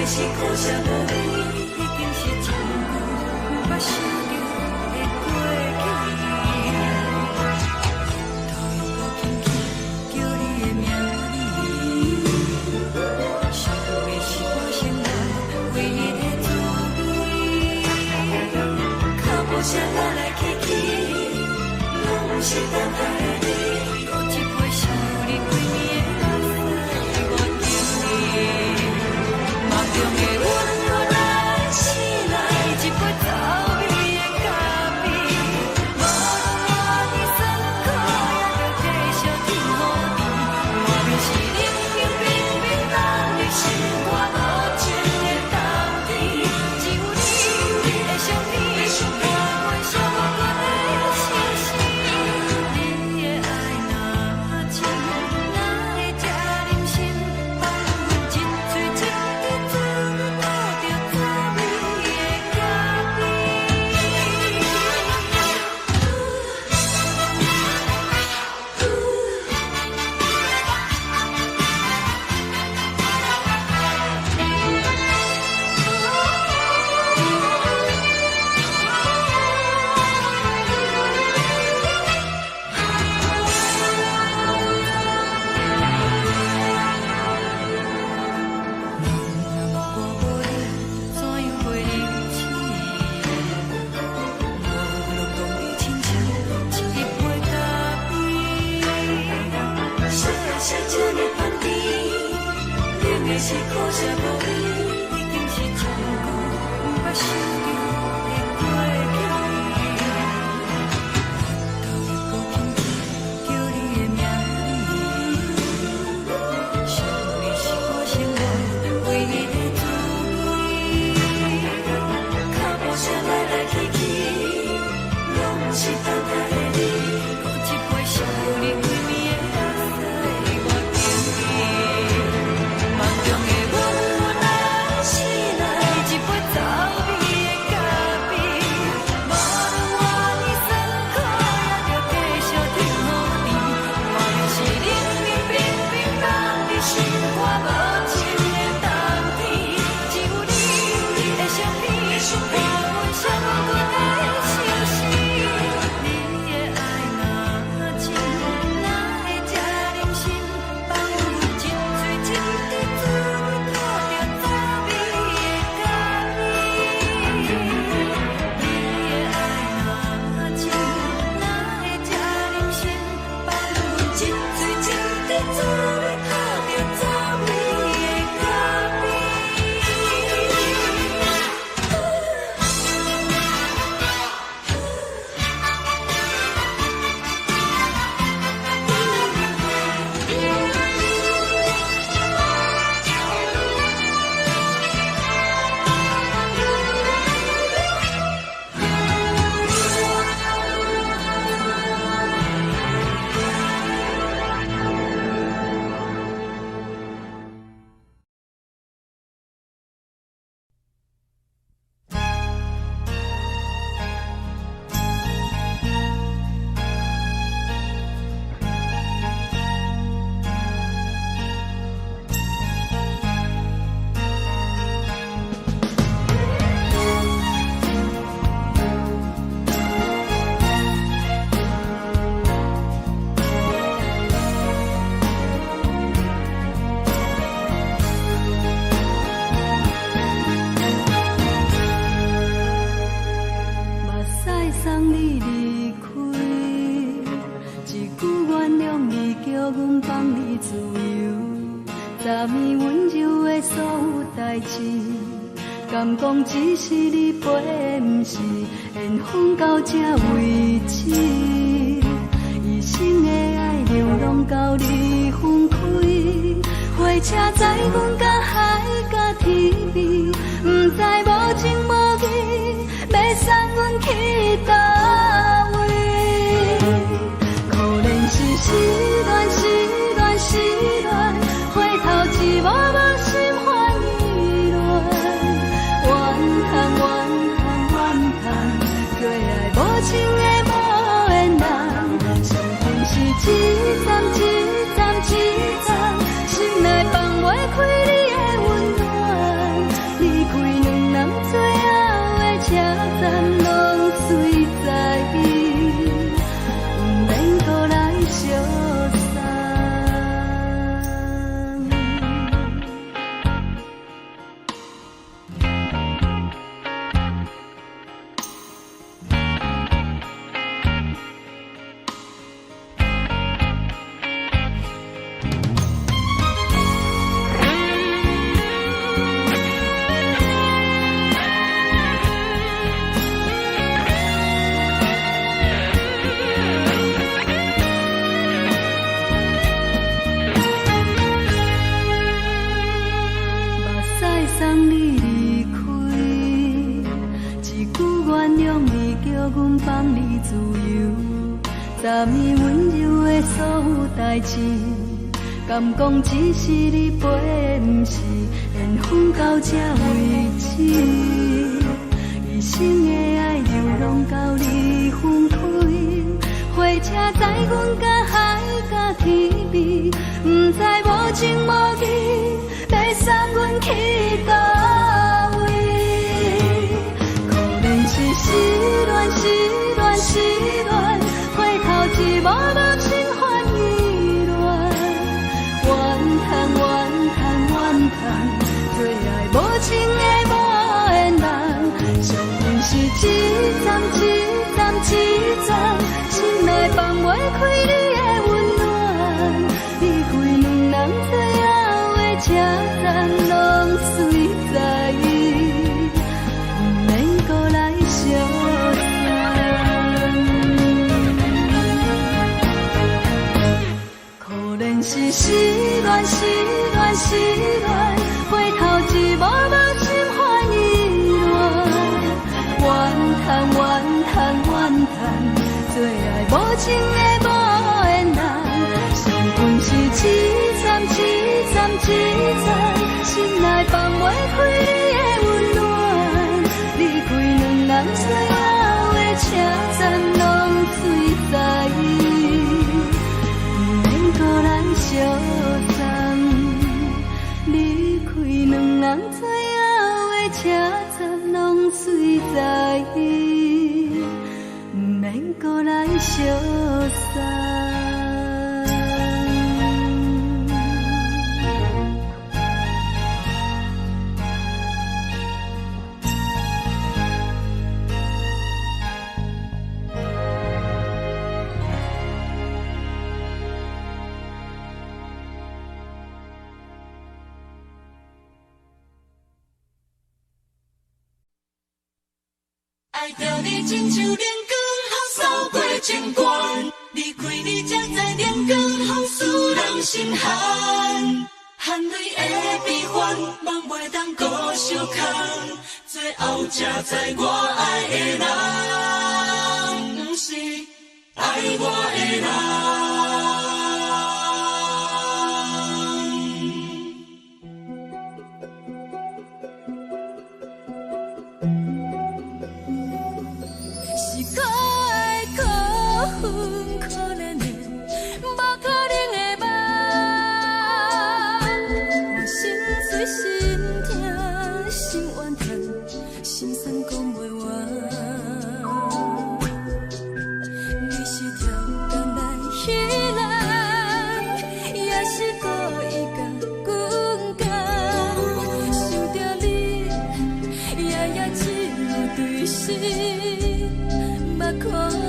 [SPEAKER 4] 是苦涩无味，已经是一句不捌想着的过去。头又无轻轻叫你的名字，想的是我心内唯一的滋味。脚步声来来去去，拢是等待的你。喝一杯想你几年的老水，我敬你。梦中的温柔来醒来，一杯走味的咖啡，无论你酸苦，也着继续甜予你。莫名是冷冷冰冰，咱的心肝无情的斗阵，只有你会想你，我会想我的心事。你的爱若深，哪会这忍心放阮一嘴一滴酒，倒着滋味的咖啡。若我无你，怎样会忍气？无路讲你亲像一杯咖啡，小的是这呢番甜，冷的是苦涩无味，已经是一句不捌想着的过去。头又无轻轻叫你的名字，想你是我心内唯一的滋味。脚步声来来去去，拢是等待的你。喝一杯想你几暝的老水，我敬你。梦中的温柔来醒来，一杯走味的心肝无情的冬天，只有你的相片，陪阮相阮的相思。你的爱若真，哪会这忍心放阮一嘴一滴滋味，吐着早味的咖啡？你的爱若真，哪会这忍心放阮一嘴一滴滋味，吐着早味的咖啡？目屎送你离开，一句原谅你，叫阮放你自由。昨暝温柔的所有代志，敢讲只是你陪，不是缘分到这为止。一生的爱流浪到你分开，火车载阮甲海甲天边，不知无情无义，要送阮去倒位？可怜是失恋，失恋，失恋，回头一幕幕心烦意乱，怨叹，怨叹，怨叹，最爱无情的无缘人，伤痕是一站一站一站，心内放袂开你的温暖，离开两人最后的车站，拢随在伊，不免搁来相送。目屎送你离开，一句原谅你，叫阮放你自由。昨暝温柔的所有代志，敢讲只是你陪，不是缘分到这为止。一生的爱流浪到你分开，火车载阮甲海甲天边，不知无情无义，要送阮去倒位？可怜是失恋，失恋，失恋，回头一幕幕心烦意乱，怨叹，怨叹，怨叹，最爱无情的无缘人，伤痕是一站一站一站，心内放袂开你的温暖，离开两人最后的车站，拢随在伊，不免搁来相送。可怜是失恋，失恋，失恋，回头一幕幕心烦意乱，怨叹，怨叹，怨叹，最爱无情的无缘人，伤痕是一站一站一站，心内放袂开你的温暖，离开两人最后的车站，拢随在伊，不免搁来相送。
[SPEAKER 3] 爱着你亲像阳光扫过情关，离开你才知阳光风使人心寒。含泪的悲欢，望袂当搁相牵，最后才知我爱的人，不是爱我的人。
[SPEAKER 2] 是可爱可恨可怜的，无可能的梦。我心碎心痛心怨叹，心酸讲袂完。你是挑工来彼人，也是故意甲阮讲，想着你，夜夜只有对视。目眶红，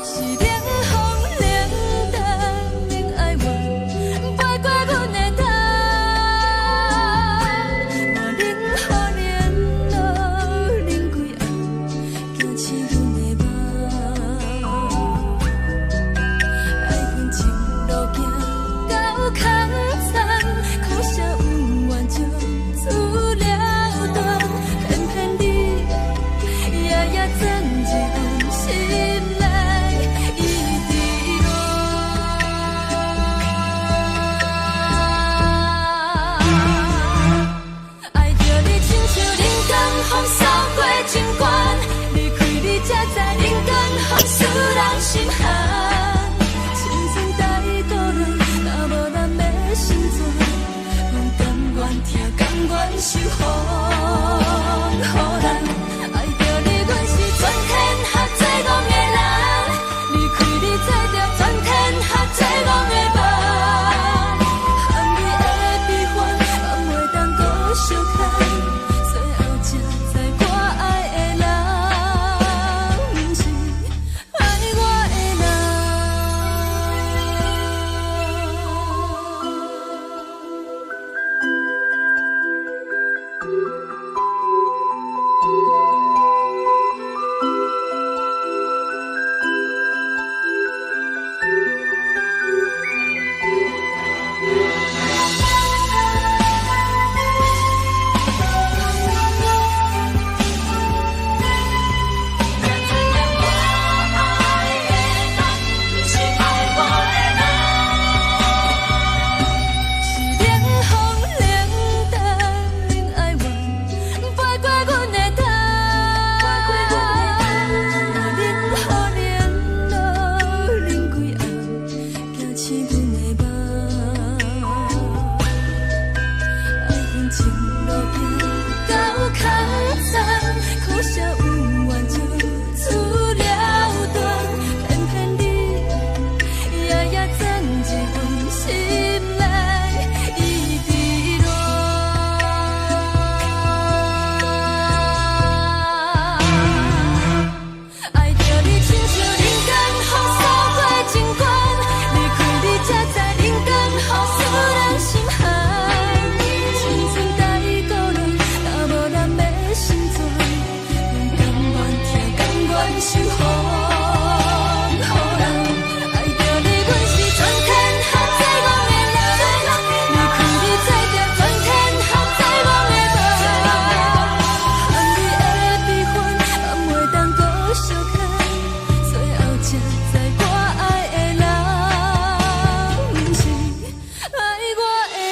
[SPEAKER 2] 是冷风冷淡冷爱我，飞过阮的头，嘛冷雨连落冷几暗，惊醒阮的梦，爱阮情路行到空残，苦涩有缘就。出了段，偏偏你夜夜钻入阮心内，一直乱。爱着你亲像冷光风扫过情关，离开你才知冷光风使人心寒。青春带倒来，若无咱要心酸。甘愿受风雨人，爱着你，阮是全天下最戆的人。离开你，才着全天下最戆的梦。含泪的悲欢，望袂当搁相牵，最后才知我爱的人，不是爱我的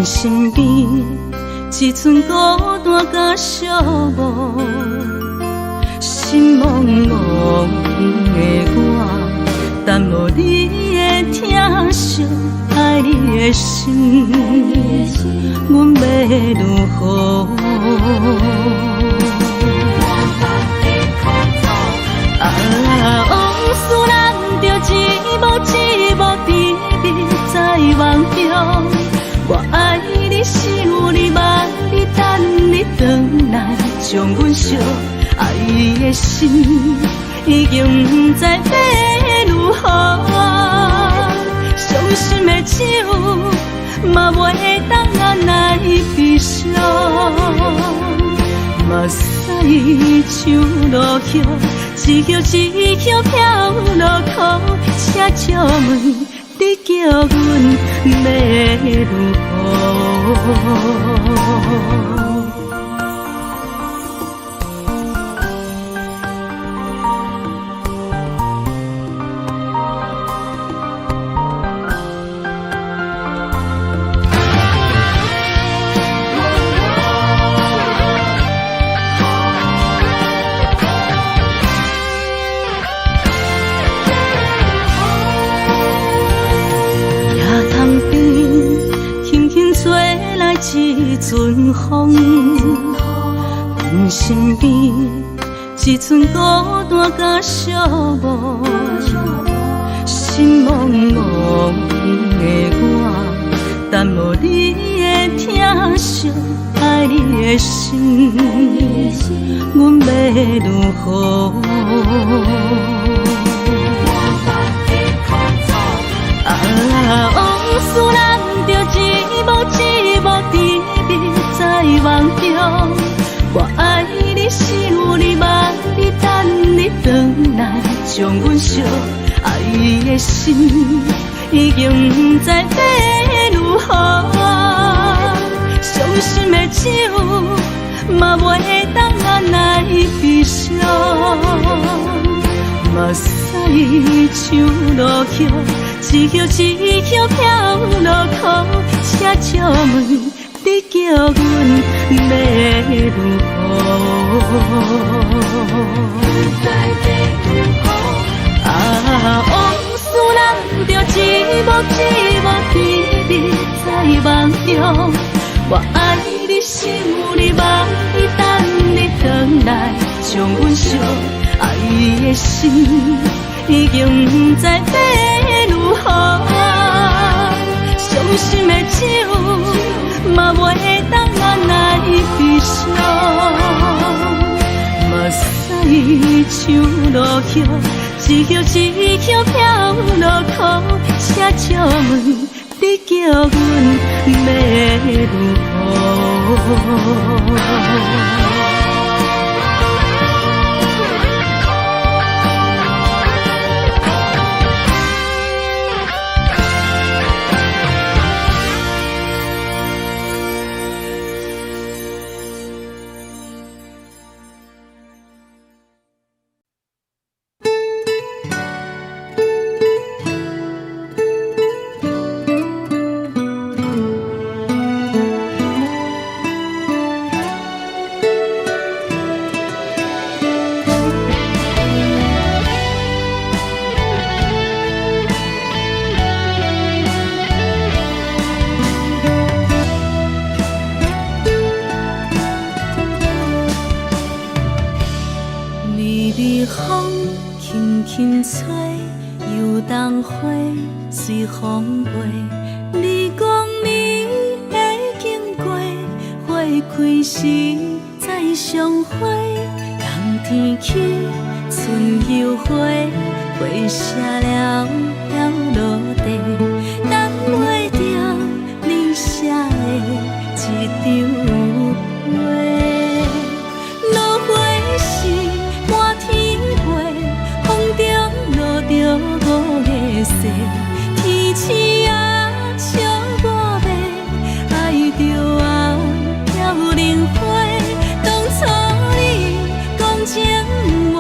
[SPEAKER 2] 阮身边只剩孤单甲寂寞，心茫茫的我，等无你的疼惜，爱你的心，阮要如何？往事咱着一幕一幕甜蜜在梦中。我爱你，想你，望你，等你回来，将阮惜爱你的心，已经不知要如何。伤心的手，嘛袂当按来悲伤。目屎像落雨，一曲一曲飘落雨，请借问你叫阮要如何？一阵风，阮身边只剩孤单甲寂寞，心茫茫的我，等无你的疼惜，爱你的心，阮要如何？往事咱着一幕一幕甜蜜在梦中。我爱你，想你，望你，等你回来，将阮惜爱的心，已经不知要如何。伤心的手，嘛袂当按来悲伤。目屎像落雨，一曲一曲飘落雨，请借问你叫阮要如何？往事咱着一幕一幕甜蜜在梦中。我爱你，想你，望你，等你回来，将阮惜爱的心，已经不知要如何。伤心的手，嘛袂当按来悲伤。目屎像落雨，一曲一曲飘落雨，请借问你叫阮要如何？随风飞，你讲你会经过，花开时再相会。冬天起，春又回，花谢了飘落地，等袂着你写的一张画。落花时满天飞，风中落着五个色。天星啊，笑我袂爱着啊，飘零花。当初你讲情话，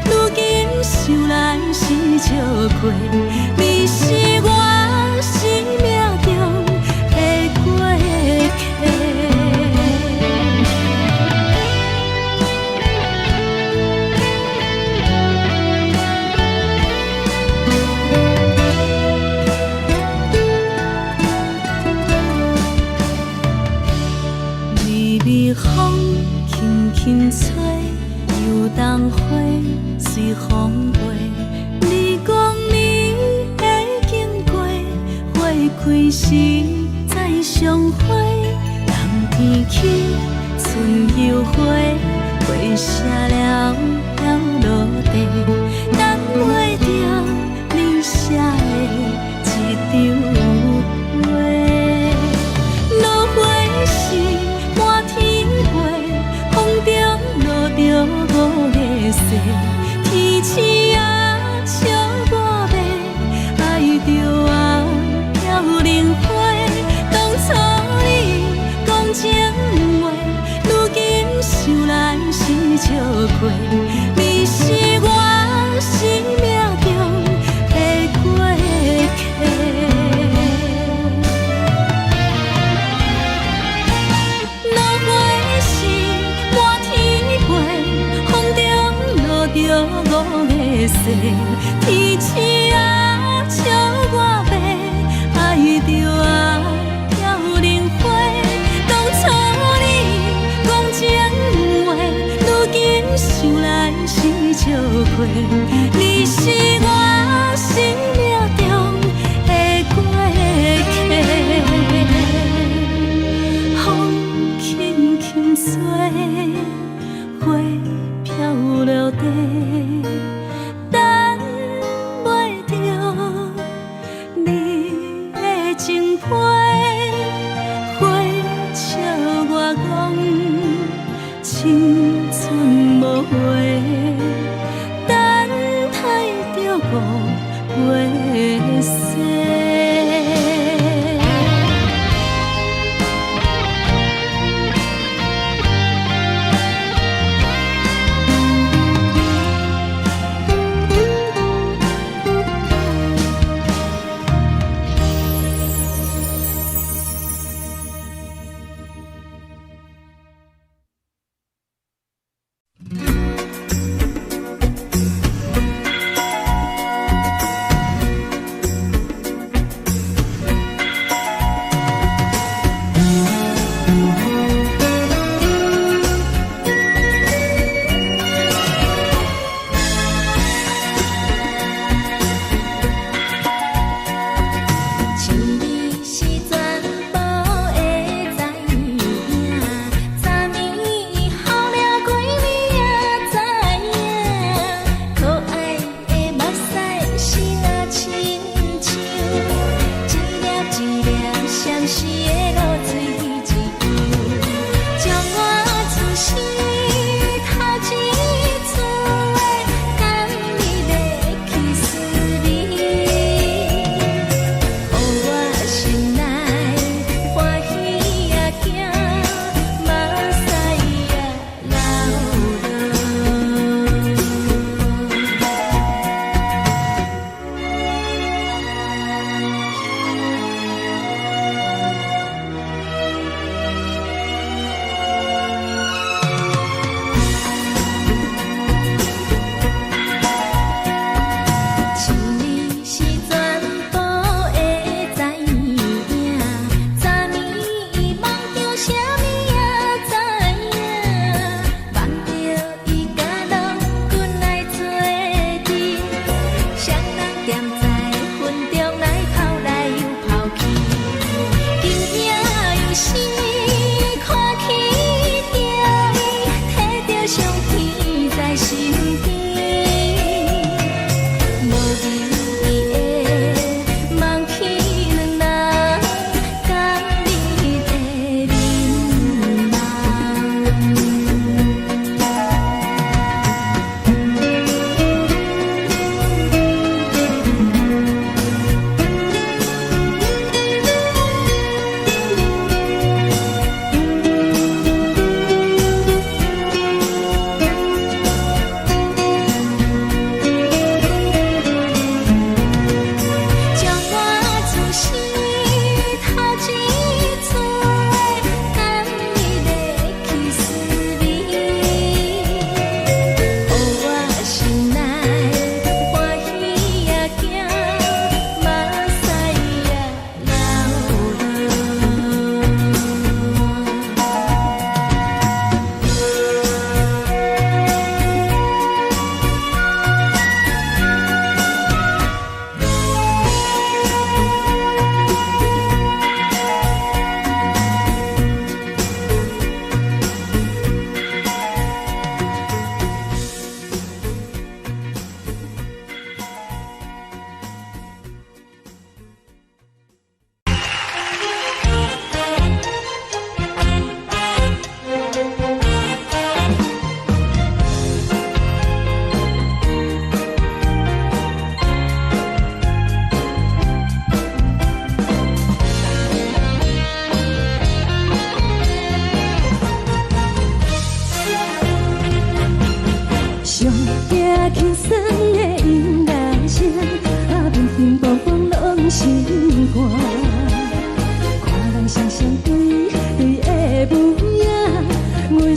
[SPEAKER 2] 如今想来是笑过。你是我生命中的过客。人花随风飞，你讲你会经过，花开时再相会。人天起，春又花，花谢了了落地，等袂着你写的一张话。落花时满天飞，风中落着五个色，天星啊笑我迷，爱着啊飘零花。当初你讲情话，如今想来是笑过，你是我生命中的过客。落花时满天飞，风中落着五个色，天星啊笑我迷，爱着啊飘零花。当初你讲情话，如今想来是笑过，你是我生命中的过客。风轻轻吹，花飘落地，等袂着你的情批。花笑我讲青春无悔，等待着五月色。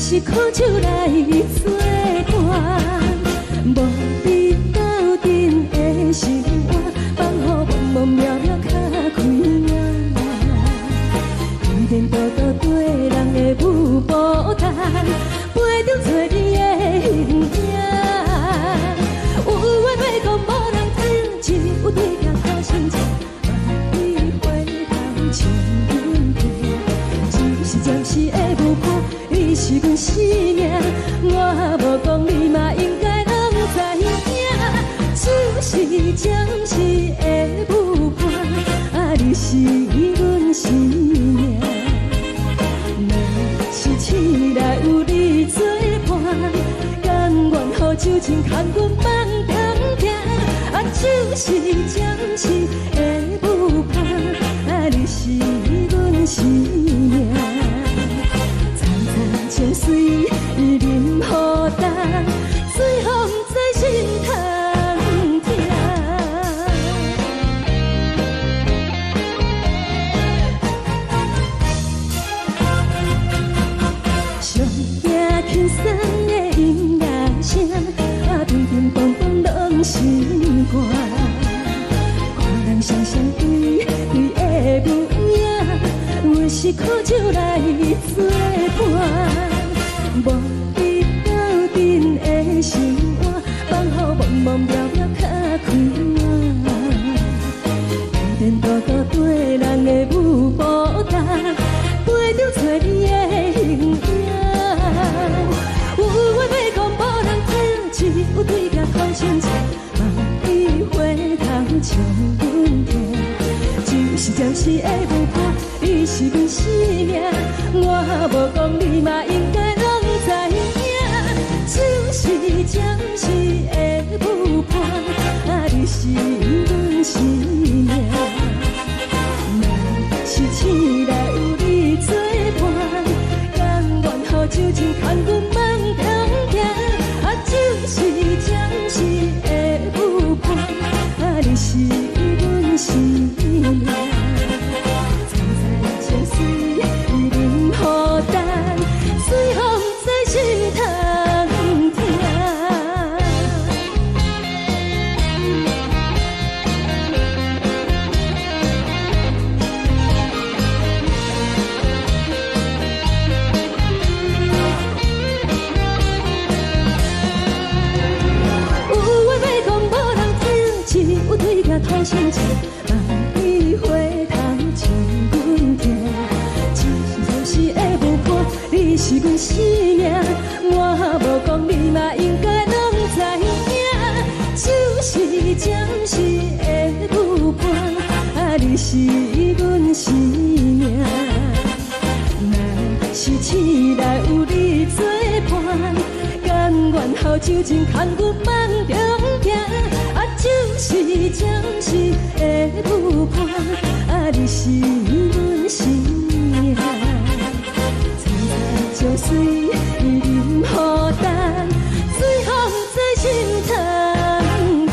[SPEAKER 2] 是苦酒来作伴，无你斗阵的生活，放予茫茫渺渺较快活。颠颠倒倒对人的舞步弹，陪着做你的形影。有话要讲无人听，只有对镜头心情，万里回头将阮听。只是暂时的舞伴，你是阮生命，我无讲你嘛应该拢知影。只是暂时的舞伴，你是阮生命。若是醒来有你作伴，甘愿予酒精牵阮放长行。就是暂时的舞伴，你是阮生命。层层情水任何等，随风在心头听。上惊轻松的音乐声，乒乒乓乓拢心肝。看人双双对对的舞影，我是苦酒来作伴。无你斗阵的生活，放予茫茫渺渺较快活。颠颠倒倒对人的舞步弹，陪着做你的形影。有话要讲无人听，只有对镜看心情，万里回头将阮听。只是暂时的舞伴，你是阮生命，我无讲你嘛应该拢知影。就是暂时的舞伴，你是阮生命。若是醒来有你作伴，甘愿予酒精牵阮放长行。就是暂时的舞伴，你是阮生命。层层情水任何等，随风在心头听。讨心情，万里回头将阮听。只是暂时的舞伴，你是阮生命，我无讲你嘛应该拢知影。就是暂时的舞伴，你是阮生命。若是醒来有你作伴，甘愿予酒精牵阮放长行。就是暂时的舞伴，你是阮生命。层层情水任何等，随风在心头听。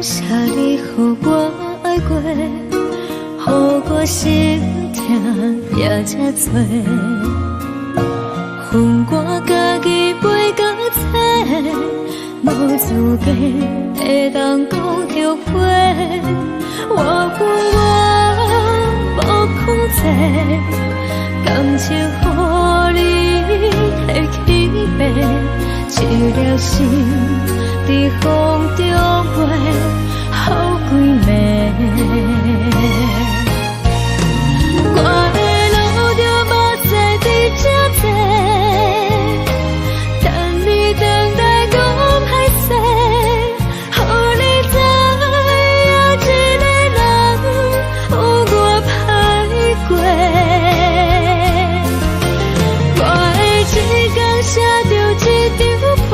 [SPEAKER 1] 谢你予我爱过，予我心痛也这多，恨我家己袂到切，无资格会当讲后悔。我恨我无控制，感情予你摕去卖，一条心在风中飞，好几暝。我的路就无再伫这坐，等你等待讲歹势，予你知影一个人有我歹过。我的一天写着一张被，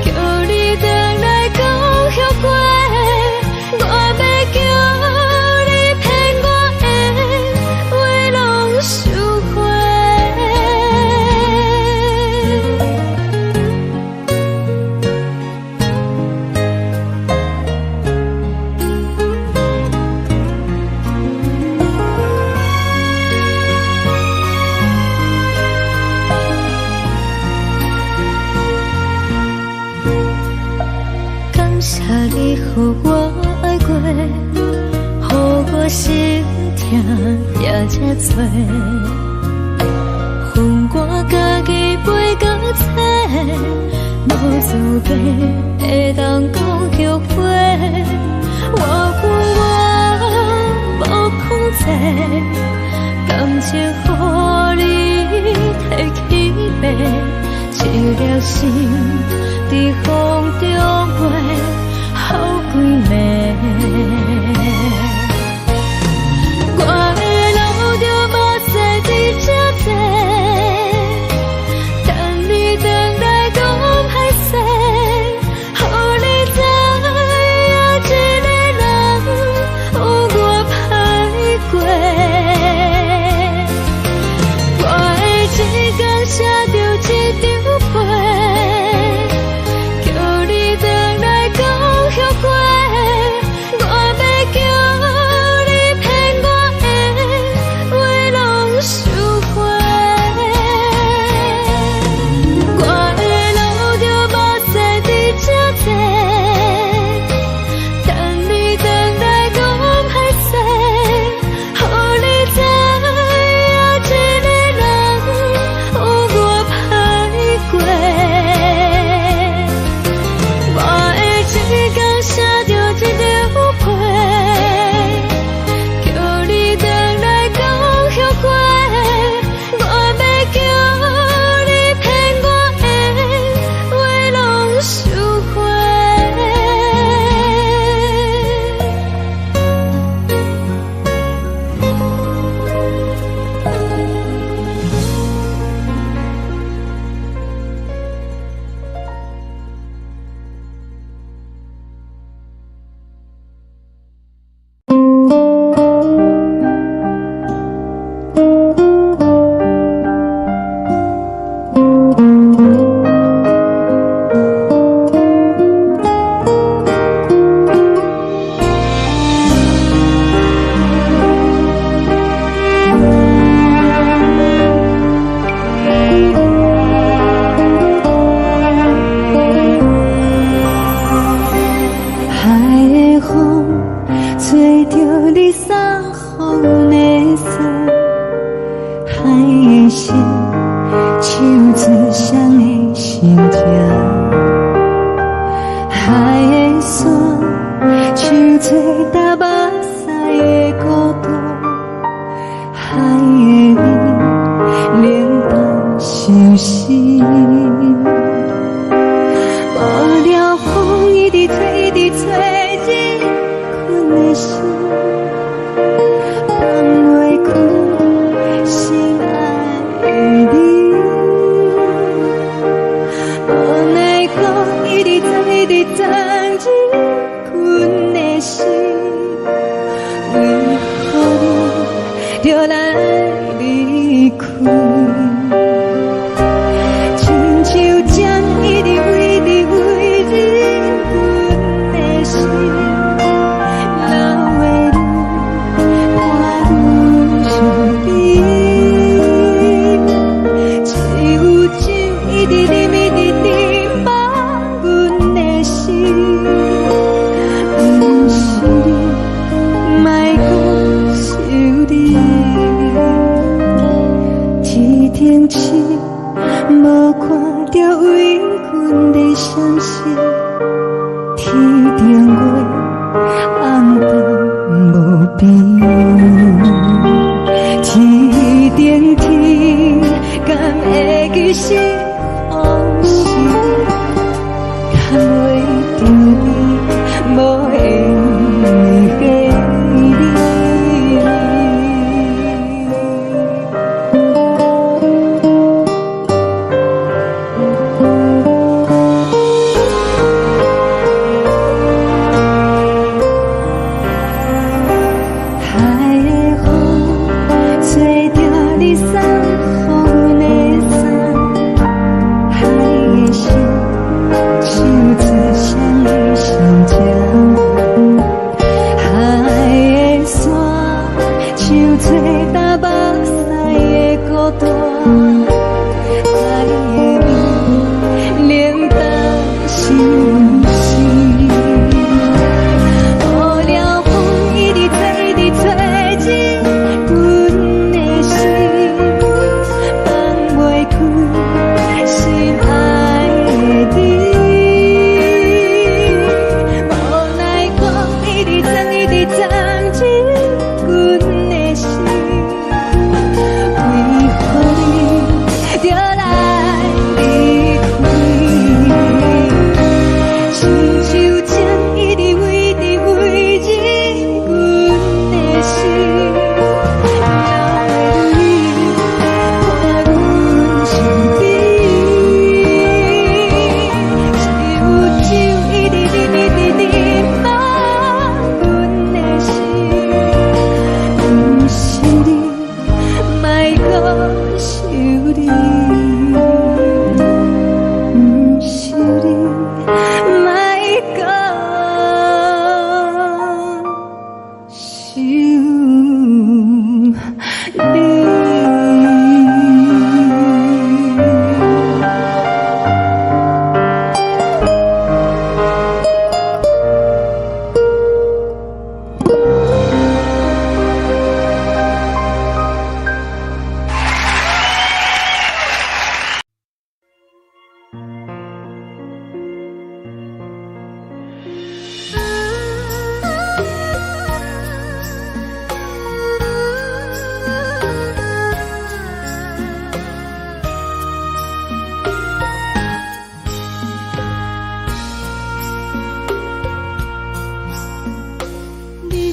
[SPEAKER 1] 叫你回来讲后悔。我要叫你骗我的话拢收回。感谢你予我爱过，予我心痛也这多，恨我家己袂到切，无资格会当讲后悔。我恨我无控制，感情予你摕去卖，一条心在风中飞，好几暝。我的路就无再伫这坐，等你等来讲歹势，予你知影一个人有我歹过。我的一天写着一张被，叫你回来讲后悔。我要叫你骗我的话拢收回。我的路就无再伫这坐，等你等来讲歹势，予你知影一个人有我歹过。我的一天写着一张被，叫你回来讲后悔。我要叫你骗我的话拢收回。海的风吹着你送风的伞，海的心手指双的心痛，海的山手吹打目屎的孤独，海的你冷淡伤心。无聊风一直吹，一直吹，日困的心，放袂开心爱的你。无奈
[SPEAKER 2] 天星，无看到为阮的相思，天顶月暗淡无边，天顶天，敢会记是往事，敢袂着你，无缘给你。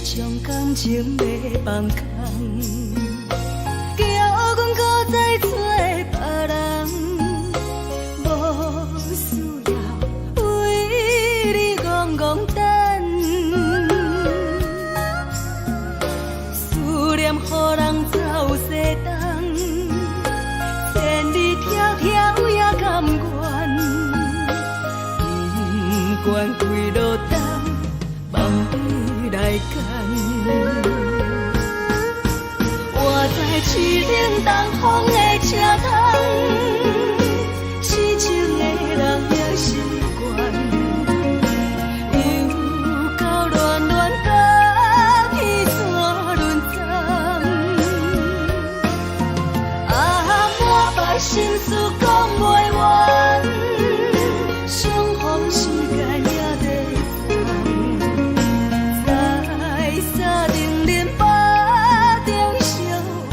[SPEAKER 2] 将感情要放空，叫阮搁再找别人，无需要为你戆戆等，思念予人走西东，千里迢迢也甘愿，不管几路东，望你来干。我在市顶东风的车窗，痴情的人也习惯，又到乱乱甲彼山论战。啊，满腹心事讲袂完，相逢时间也在等，在沙定连巴中烧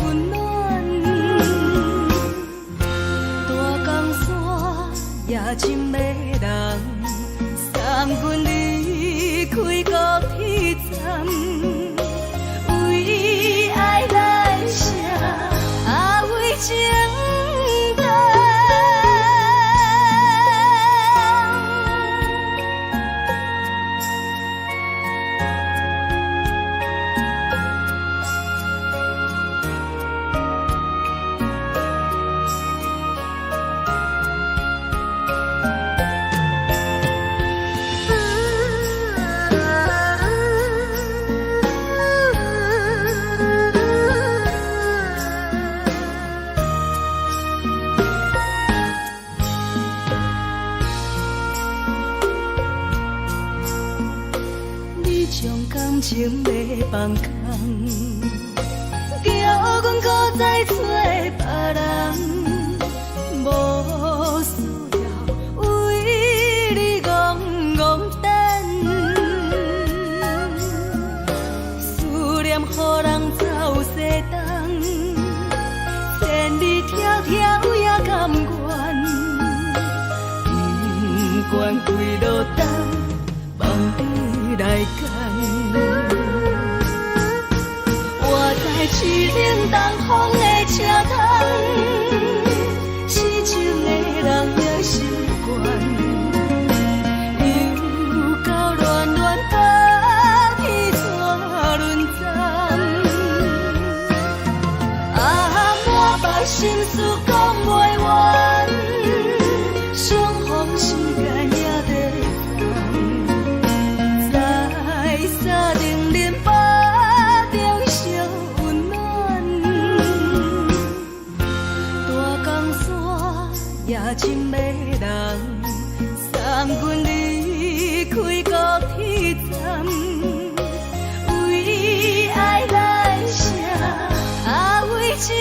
[SPEAKER 2] 温暖，大江山夜深的人，送阮离开高铁站，为爱来写为情长。将感情要放空，叫阮搁再找别人。关几落冬，望你来牵。我在市顶东风的车窗，痴情的人也习惯。心事讲袂完，相逢时间也在等，在沙丁林巴中相温暖。大江山也真迷人，送阮离开高铁站，为爱来写，为情。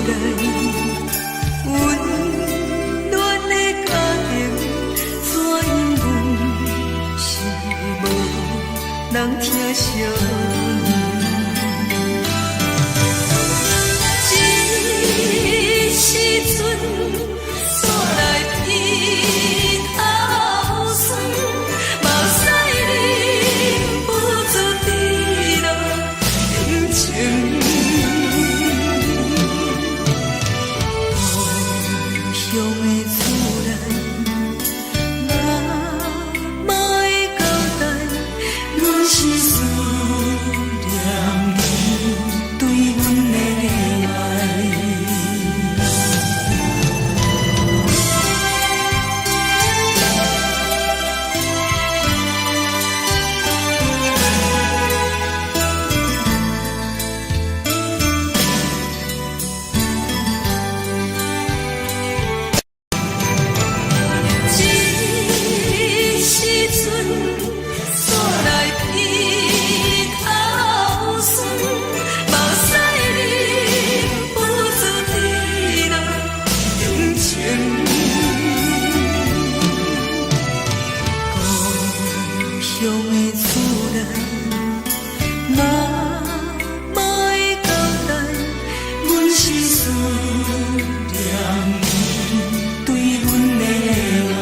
[SPEAKER 4] 然，温暖的家庭，怎因阮是无人疼惜？这时阵，煞来鼻头酸，目屎忍不住滴落眼睛。故乡的自然，哪会交代？阮是思念你对阮的爱。这时阵，煞来鼻头酸，目屎忍不住滴落眼睛。故乡的自然，哪会交代？阮是思念你对阮的爱。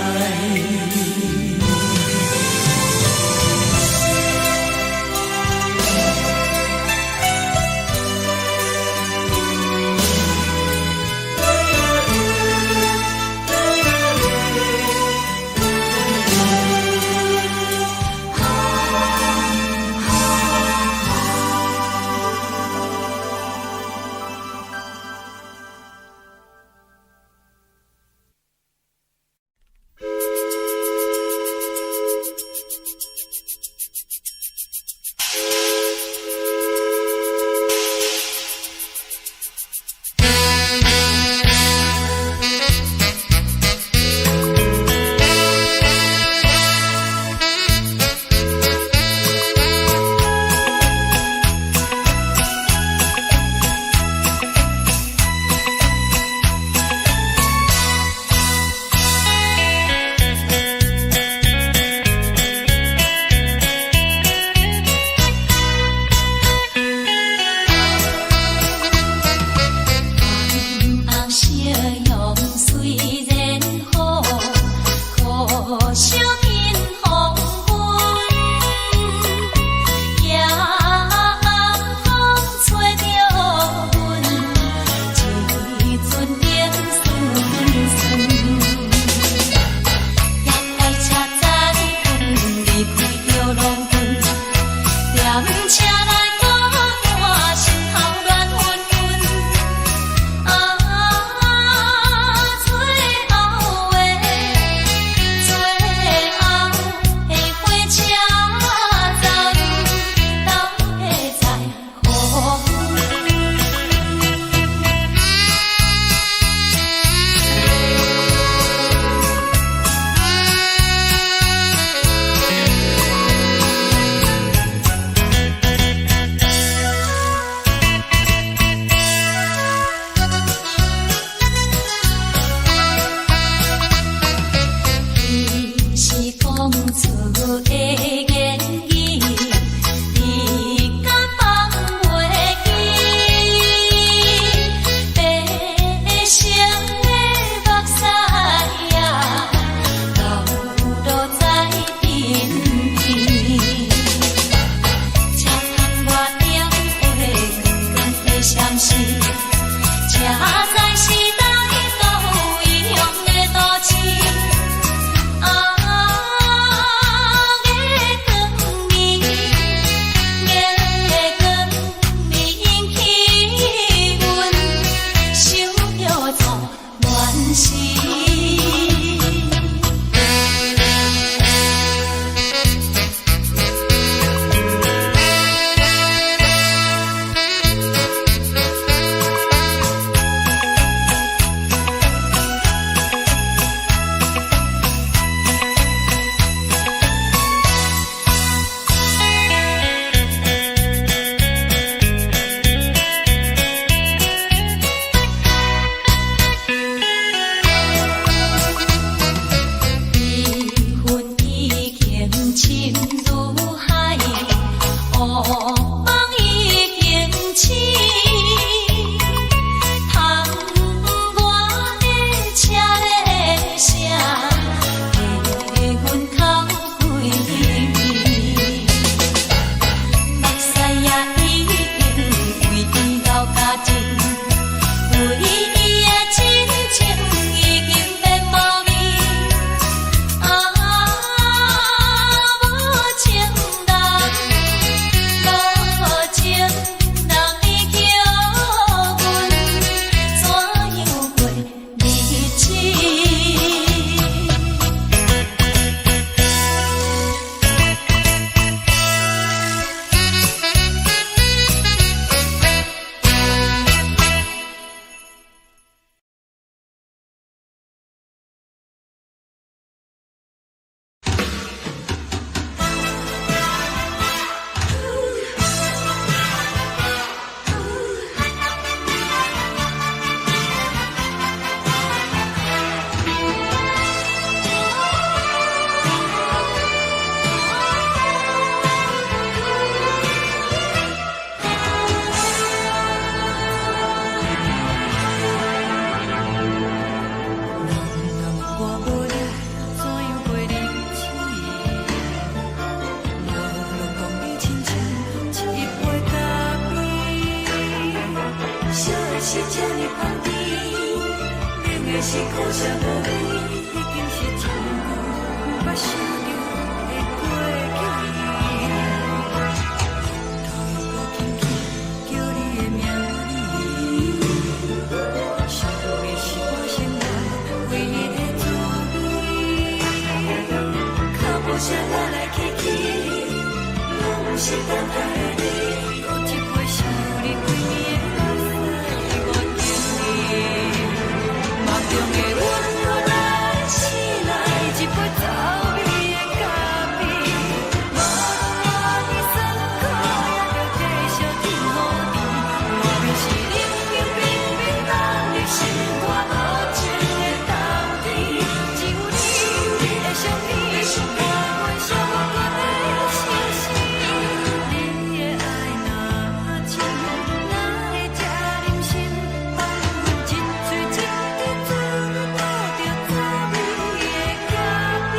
[SPEAKER 4] 是这呢放甜，冷的是苦涩无味，已经是真久无法想着的过去。头又搁轻轻叫你的名字，想你是我生活唯一的滋味。脚步声来来去去，拢是等待的你，搁一杯想你几年的老屎，我敬你。梦中的阮我来醒来，一杯走味的咖啡，无论我的酸苦，也着继续甜予你。外面是冷冰冰冰冷的心，我无情的冬天，只有你的相片，我阮寂寞过的心事。你的爱若深，哪会这忍心放阮一嘴一滴珠入倒着滋味的咖啡？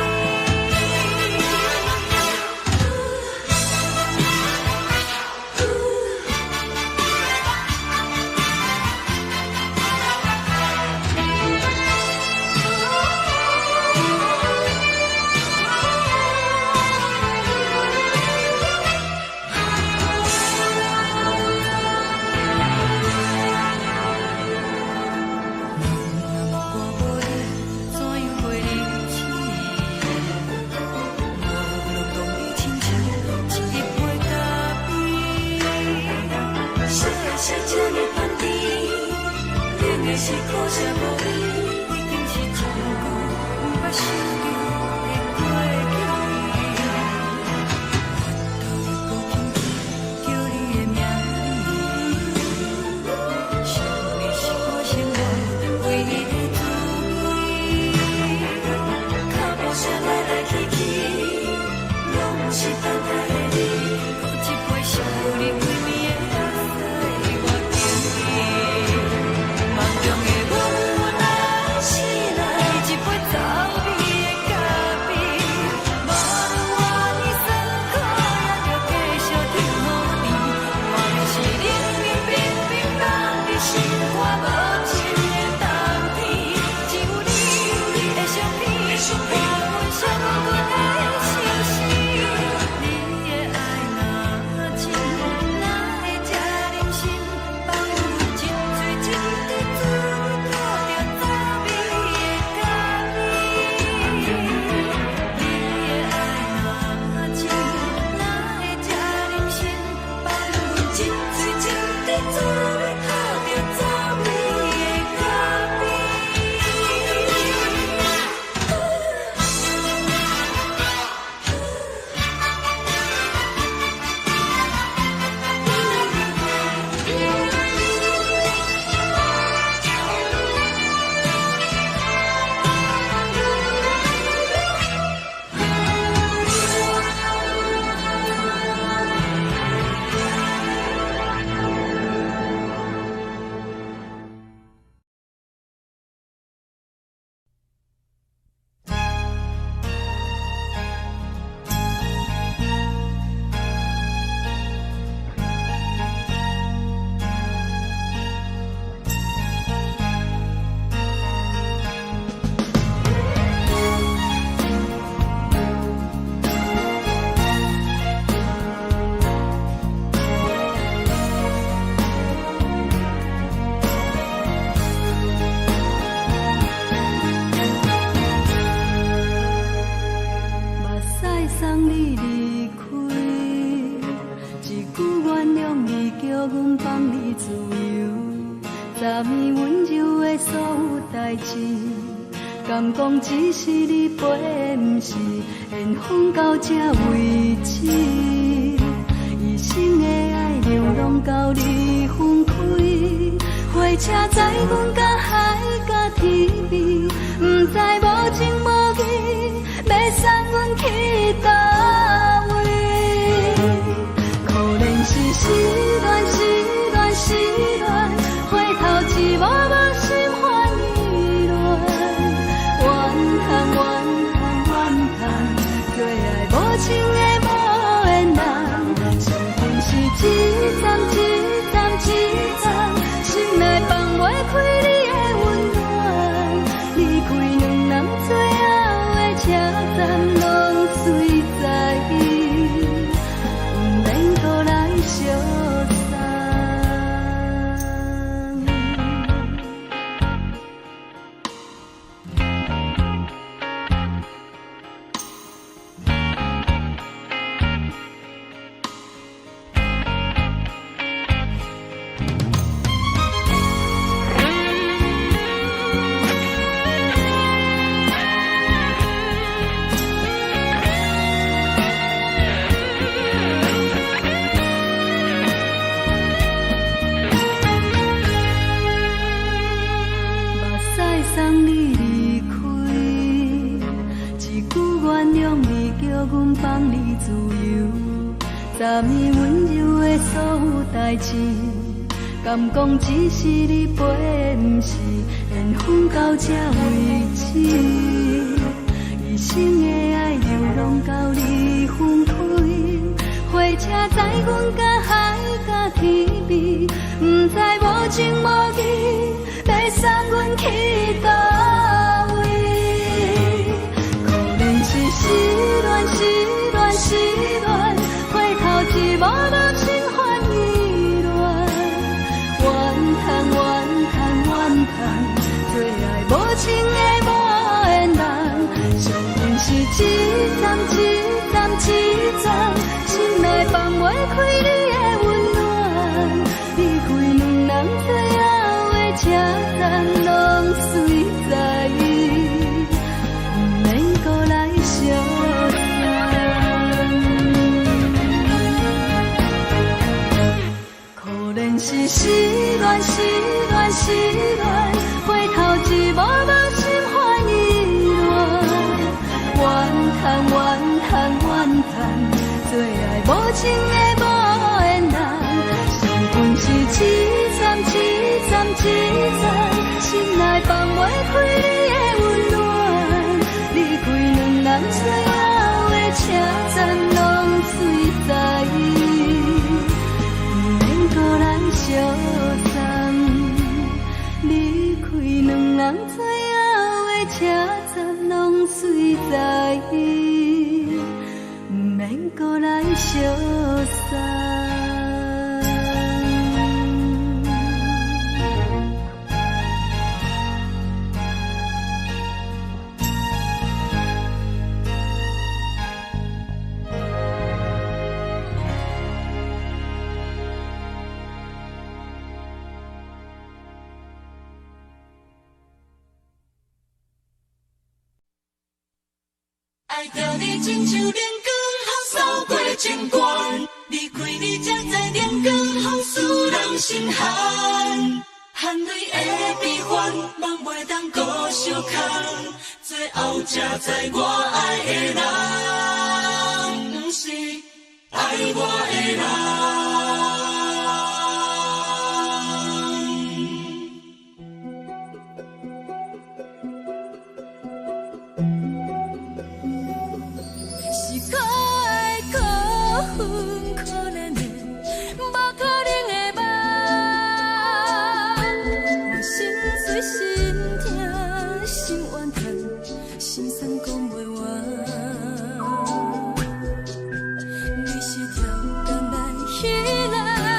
[SPEAKER 4] 我无你，怎样会忍气？无论当你亲像一杯咖啡，烧的是这呢放甜，冷的是苦涩无味，已经是真久无法想着的过去。头又搁轻轻叫你的名字，想你是我生活唯一的滋味。脚步声来来去去，拢是等待的你，搁一杯想你几暝的老屎，我敬你。梦中的阮我来醒来，一杯走味的咖啡，无论我的酸苦，也着继续甜予你。外面是冷冰冰冰冷的心，我无情的冬天，只有你的相片，我阮寂寞过的心事。你的爱若深，哪会这忍心放阮一嘴一滴珠入倒着滋味的咖啡？你的爱若深，哪会这忍心放阮一嘴一滴珠入倒着滋味的咖啡？目屎送你离开，一句原谅你，叫阮放你自由。昨暝温柔的所有代志，敢讲只是你陪，不是缘分到这为止。一生的爱流浪到你分开，火车载阮甲海甲天边，不知无情无义，要送阮去倒位？可能是失恋，失恋，失恋，回头一幕幕心烦意乱，怨叹，怨叹，怨叹，最爱无情的无缘人，身份是一站一站一站，心内放。
[SPEAKER 2] 昨暝温柔的所有代志，敢讲只是你陪，不是缘分到这为止。一生的爱流浪到你分开，火车载阮甲海甲天边，不知无情无义，要送阮去倒位？可能是失恋，失恋，失恋，回头一无落心烦意乱，怨叹，怨叹，怨叹，最爱无情的无缘人，上阮是一站一站一站，心内放袂开你的温暖，离开两人最后的车站，拢随在意，不免搁来相送。可能是失恋，失恋，失恋，回头一无落心烦意乱，怨叹，怨叹，怨叹，最爱无情的无缘人，上阮是一站一站一站，心内放袂开你的温暖，离开两人最后的车站，拢随在意，不免搁来相送。离开两人最后的车站，拢随在意，不免搁来相送。
[SPEAKER 3] 爱着你亲像阳光扫过情关，离开你才知阳光风使人心寒。含泪的悲欢，望袂当搁相牵，最后才知我爱的人，不是爱我的人。
[SPEAKER 2] 是可爱可恨可怜的，无可能的梦。我心碎心痛心怨叹，心酸讲袂完。你是条甘来彼来。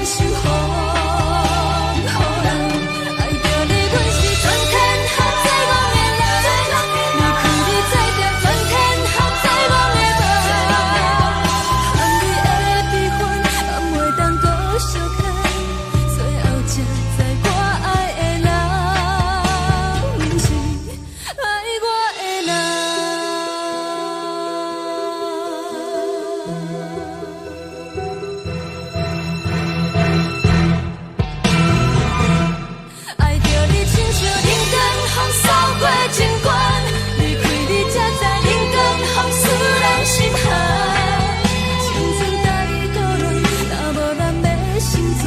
[SPEAKER 3] 守护。予人爱着你，阮是全天下最憨的人。离开你才着全天下最憨的梦。含泪的悲欢，敢袂当搁相牵？最后才知我爱的人，不是爱我的人。爱着你，亲像冷光风扫过情关，离开你才知冷光风使人心寒。青春带倒来，若无咱要成全，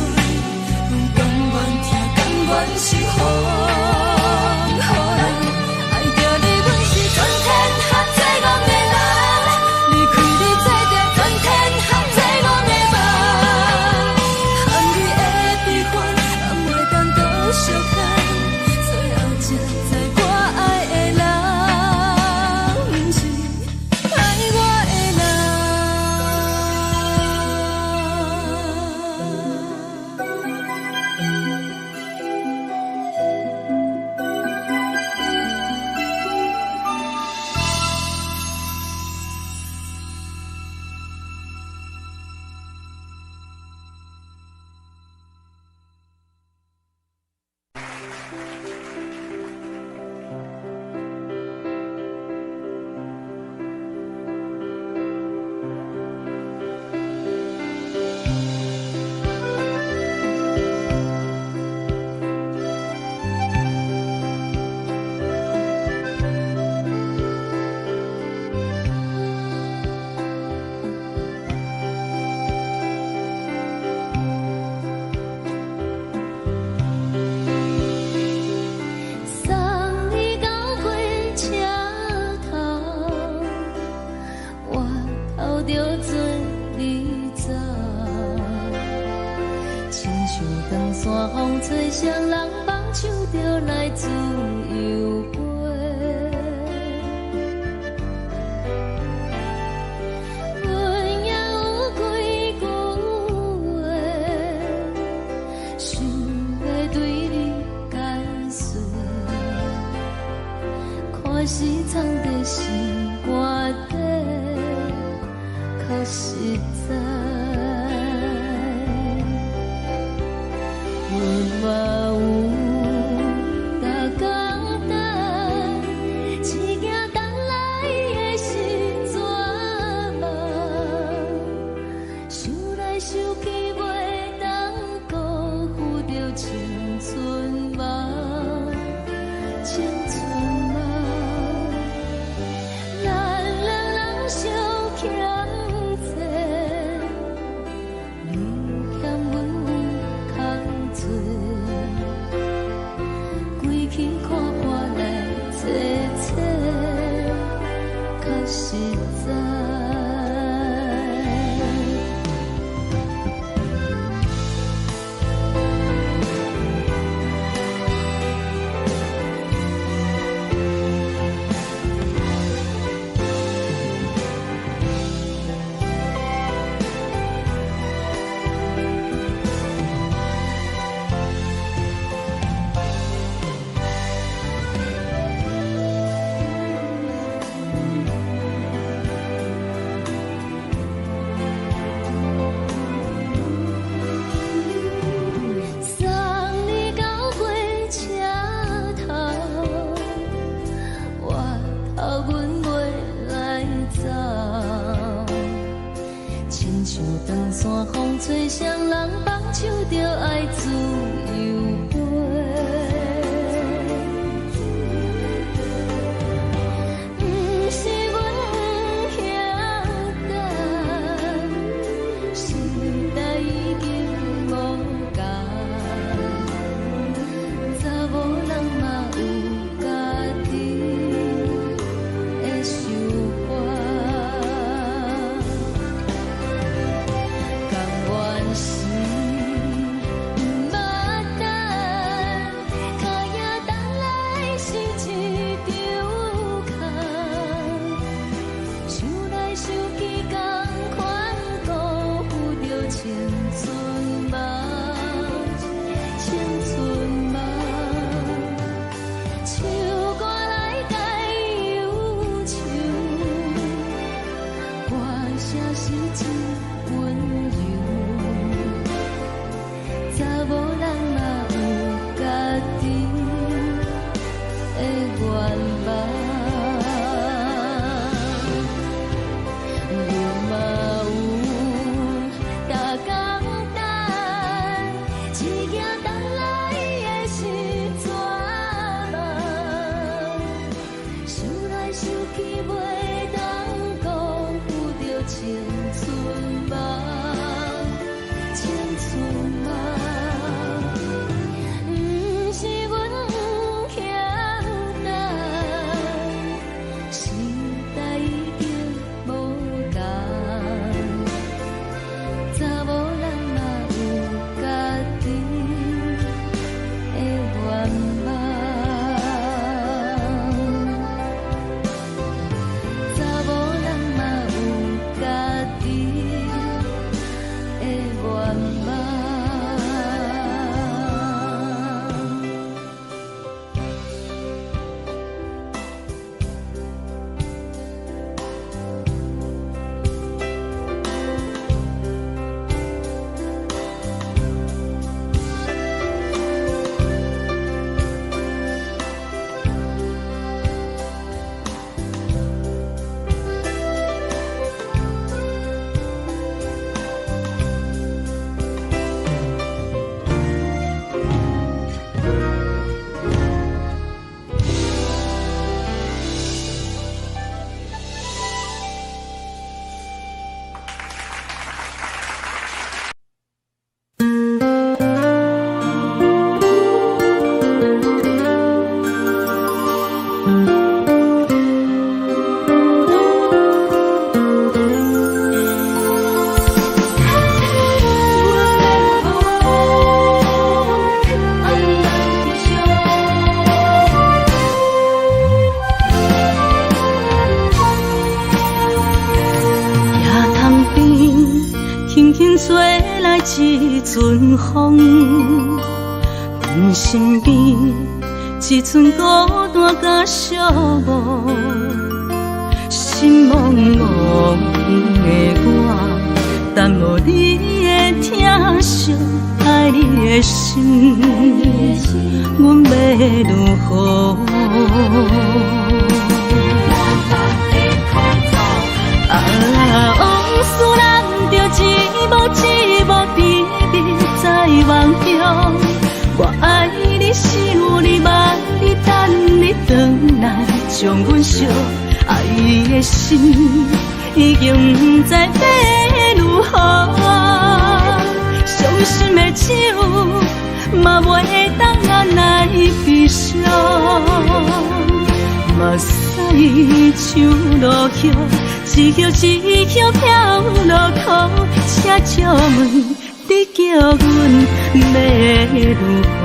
[SPEAKER 3] 阮甘愿听，甘愿守护。予人爱着你，阮是全天下最憨的人。离开你才着全天下最憨的梦。含泪的悲欢，敢袂当搁相牵？最后才知我爱的人，不是爱我的送你到火车头，我头着准你走，亲像长山风吹双人放手着来自由飞。阮也有几句话，想要对你解释，看是藏在心肝底，可实在。阮嘛有大简单，一件等来的是怎梦？想来想去袂当辜负着青春梦，青春梦。咱两人相欠债，你欠阮有空做，归去看破来切切，较实在。送你到火车头，我头阮袂来走，亲像长山风吹双人放手着爱自由飞。不是阮不晓等，时代已经无共，查某人嘛有家己的想法，甘愿是
[SPEAKER 2] 一阵风，阮身边一阵孤单甲寂寞，心茫茫的我，等无你的疼惜，爱你的心，阮要如何？往事人着一幕一幕甜蜜在梦中，我爱你想你望你等你回来，将阮惜爱的心已经不知要如何，伤心的手嘛袂当按来悲伤，目屎像落雨。一叶一叶飘落雨，请借问你叫阮要如何？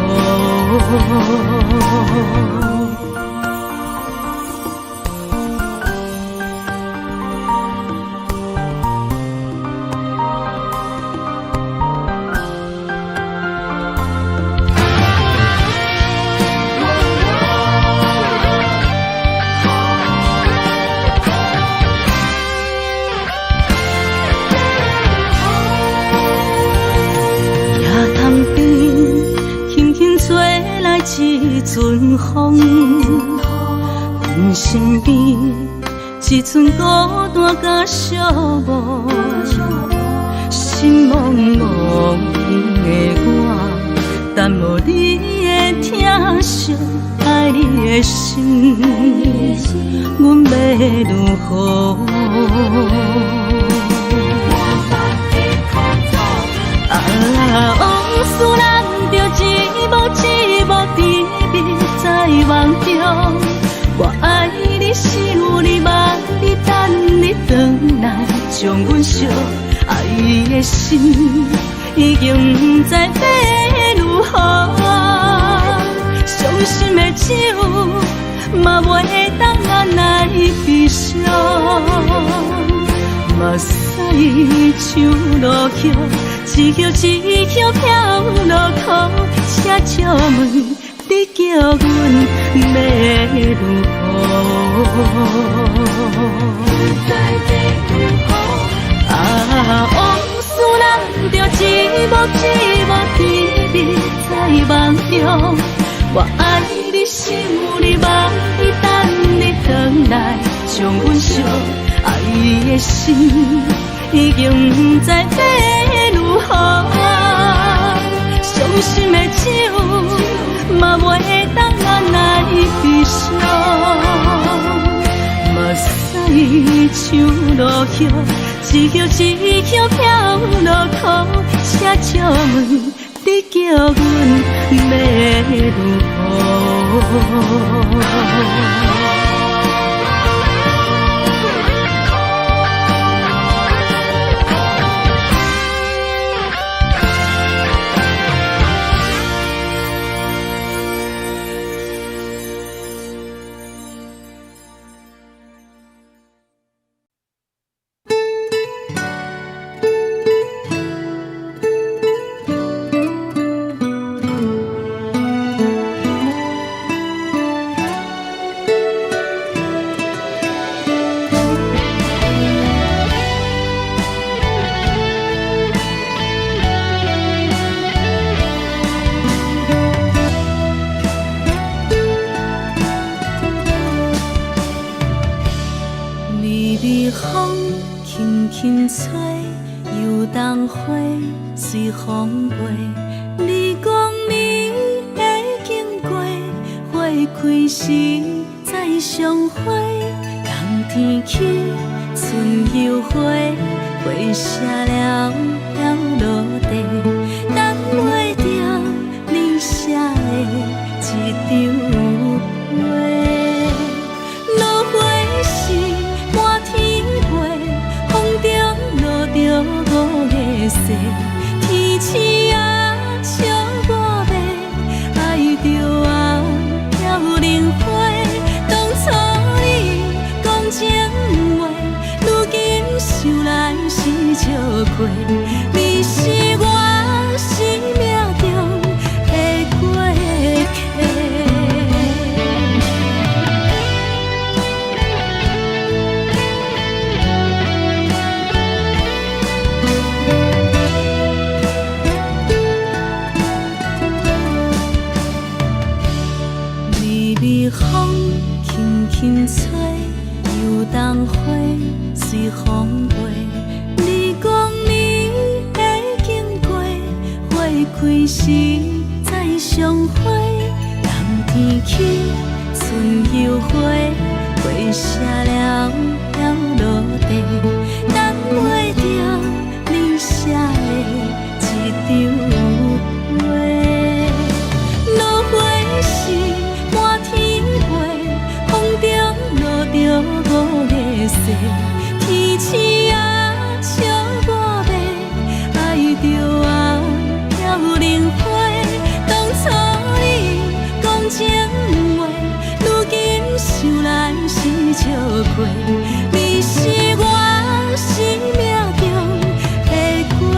[SPEAKER 2] 一阵风，阮身边一阵孤单甲寂寞，心茫茫的我，等无你的疼惜，爱你的心，阮要如何？往事人着一幕一幕甜蜜在梦中，我爱你想你望你等你回来，将阮惜爱的心已经不知要如何，伤心的手嘛袂当按来悲伤，目屎像落雨。一叶一叶飘落雨，请借问你叫阮要如何？往事人着一幕一幕甜蜜在梦中，我爱你想你望你等你回来，将阮惜爱的心已经不知要如何，伤心的手嘛袂当按来悲伤，目屎像落雨，一叶一叶飘落雨，请借问你叫阮要如何？随风飞，你讲你会经过，花开时再相会。冬天起，春又回，花谢了要落地，等袂着你写的一张画。落花时满天飞，风中落着五个色。天星啊，笑我袂爱着啊，飘零花。当初你讲情话，如今想来是笑过。你是我开时再相会，冬天起春又花，花谢了了落地，等袂着你写的一张话。落花是满天飞，风中落着五个色，天星啊笑我迷，爱着啊飘零花。当初你讲情话，如今想来是笑过，你是我生命中的过客。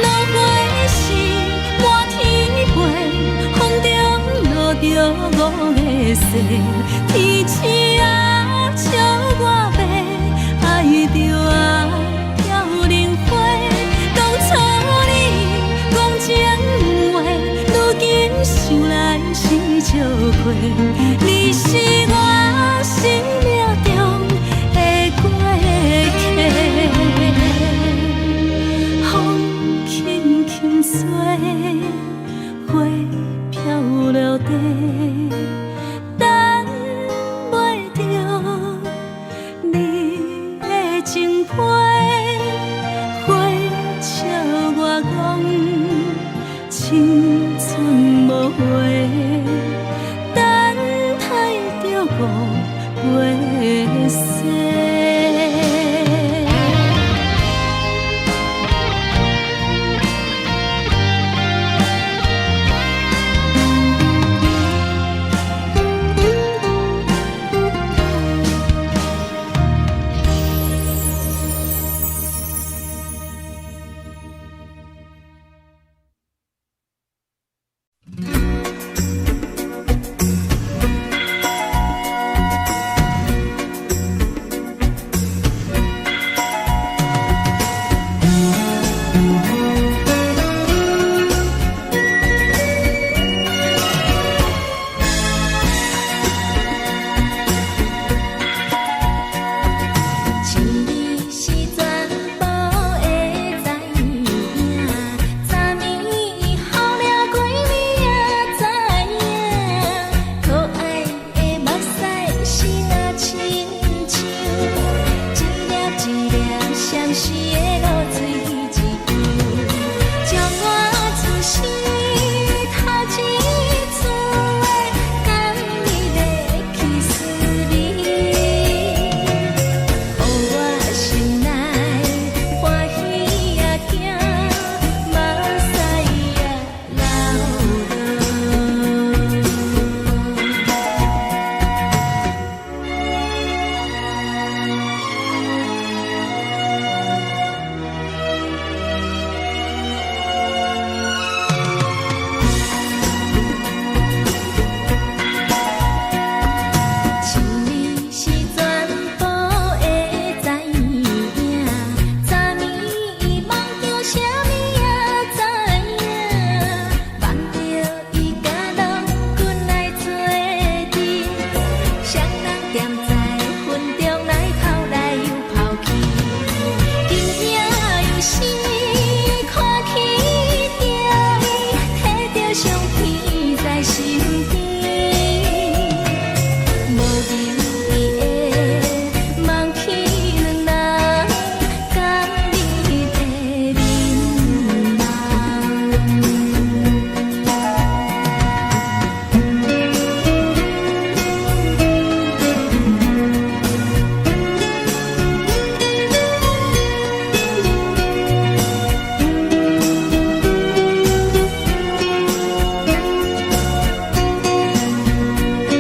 [SPEAKER 2] 落花是满天飞，风中落着五个色，天星啊笑我迷，爱着啊飘零花。当初你讲情话，如今想来是笑过，你是我生命中的过客。风轻轻吹，花飘落地，等袂着你的情批，花笑我讲情。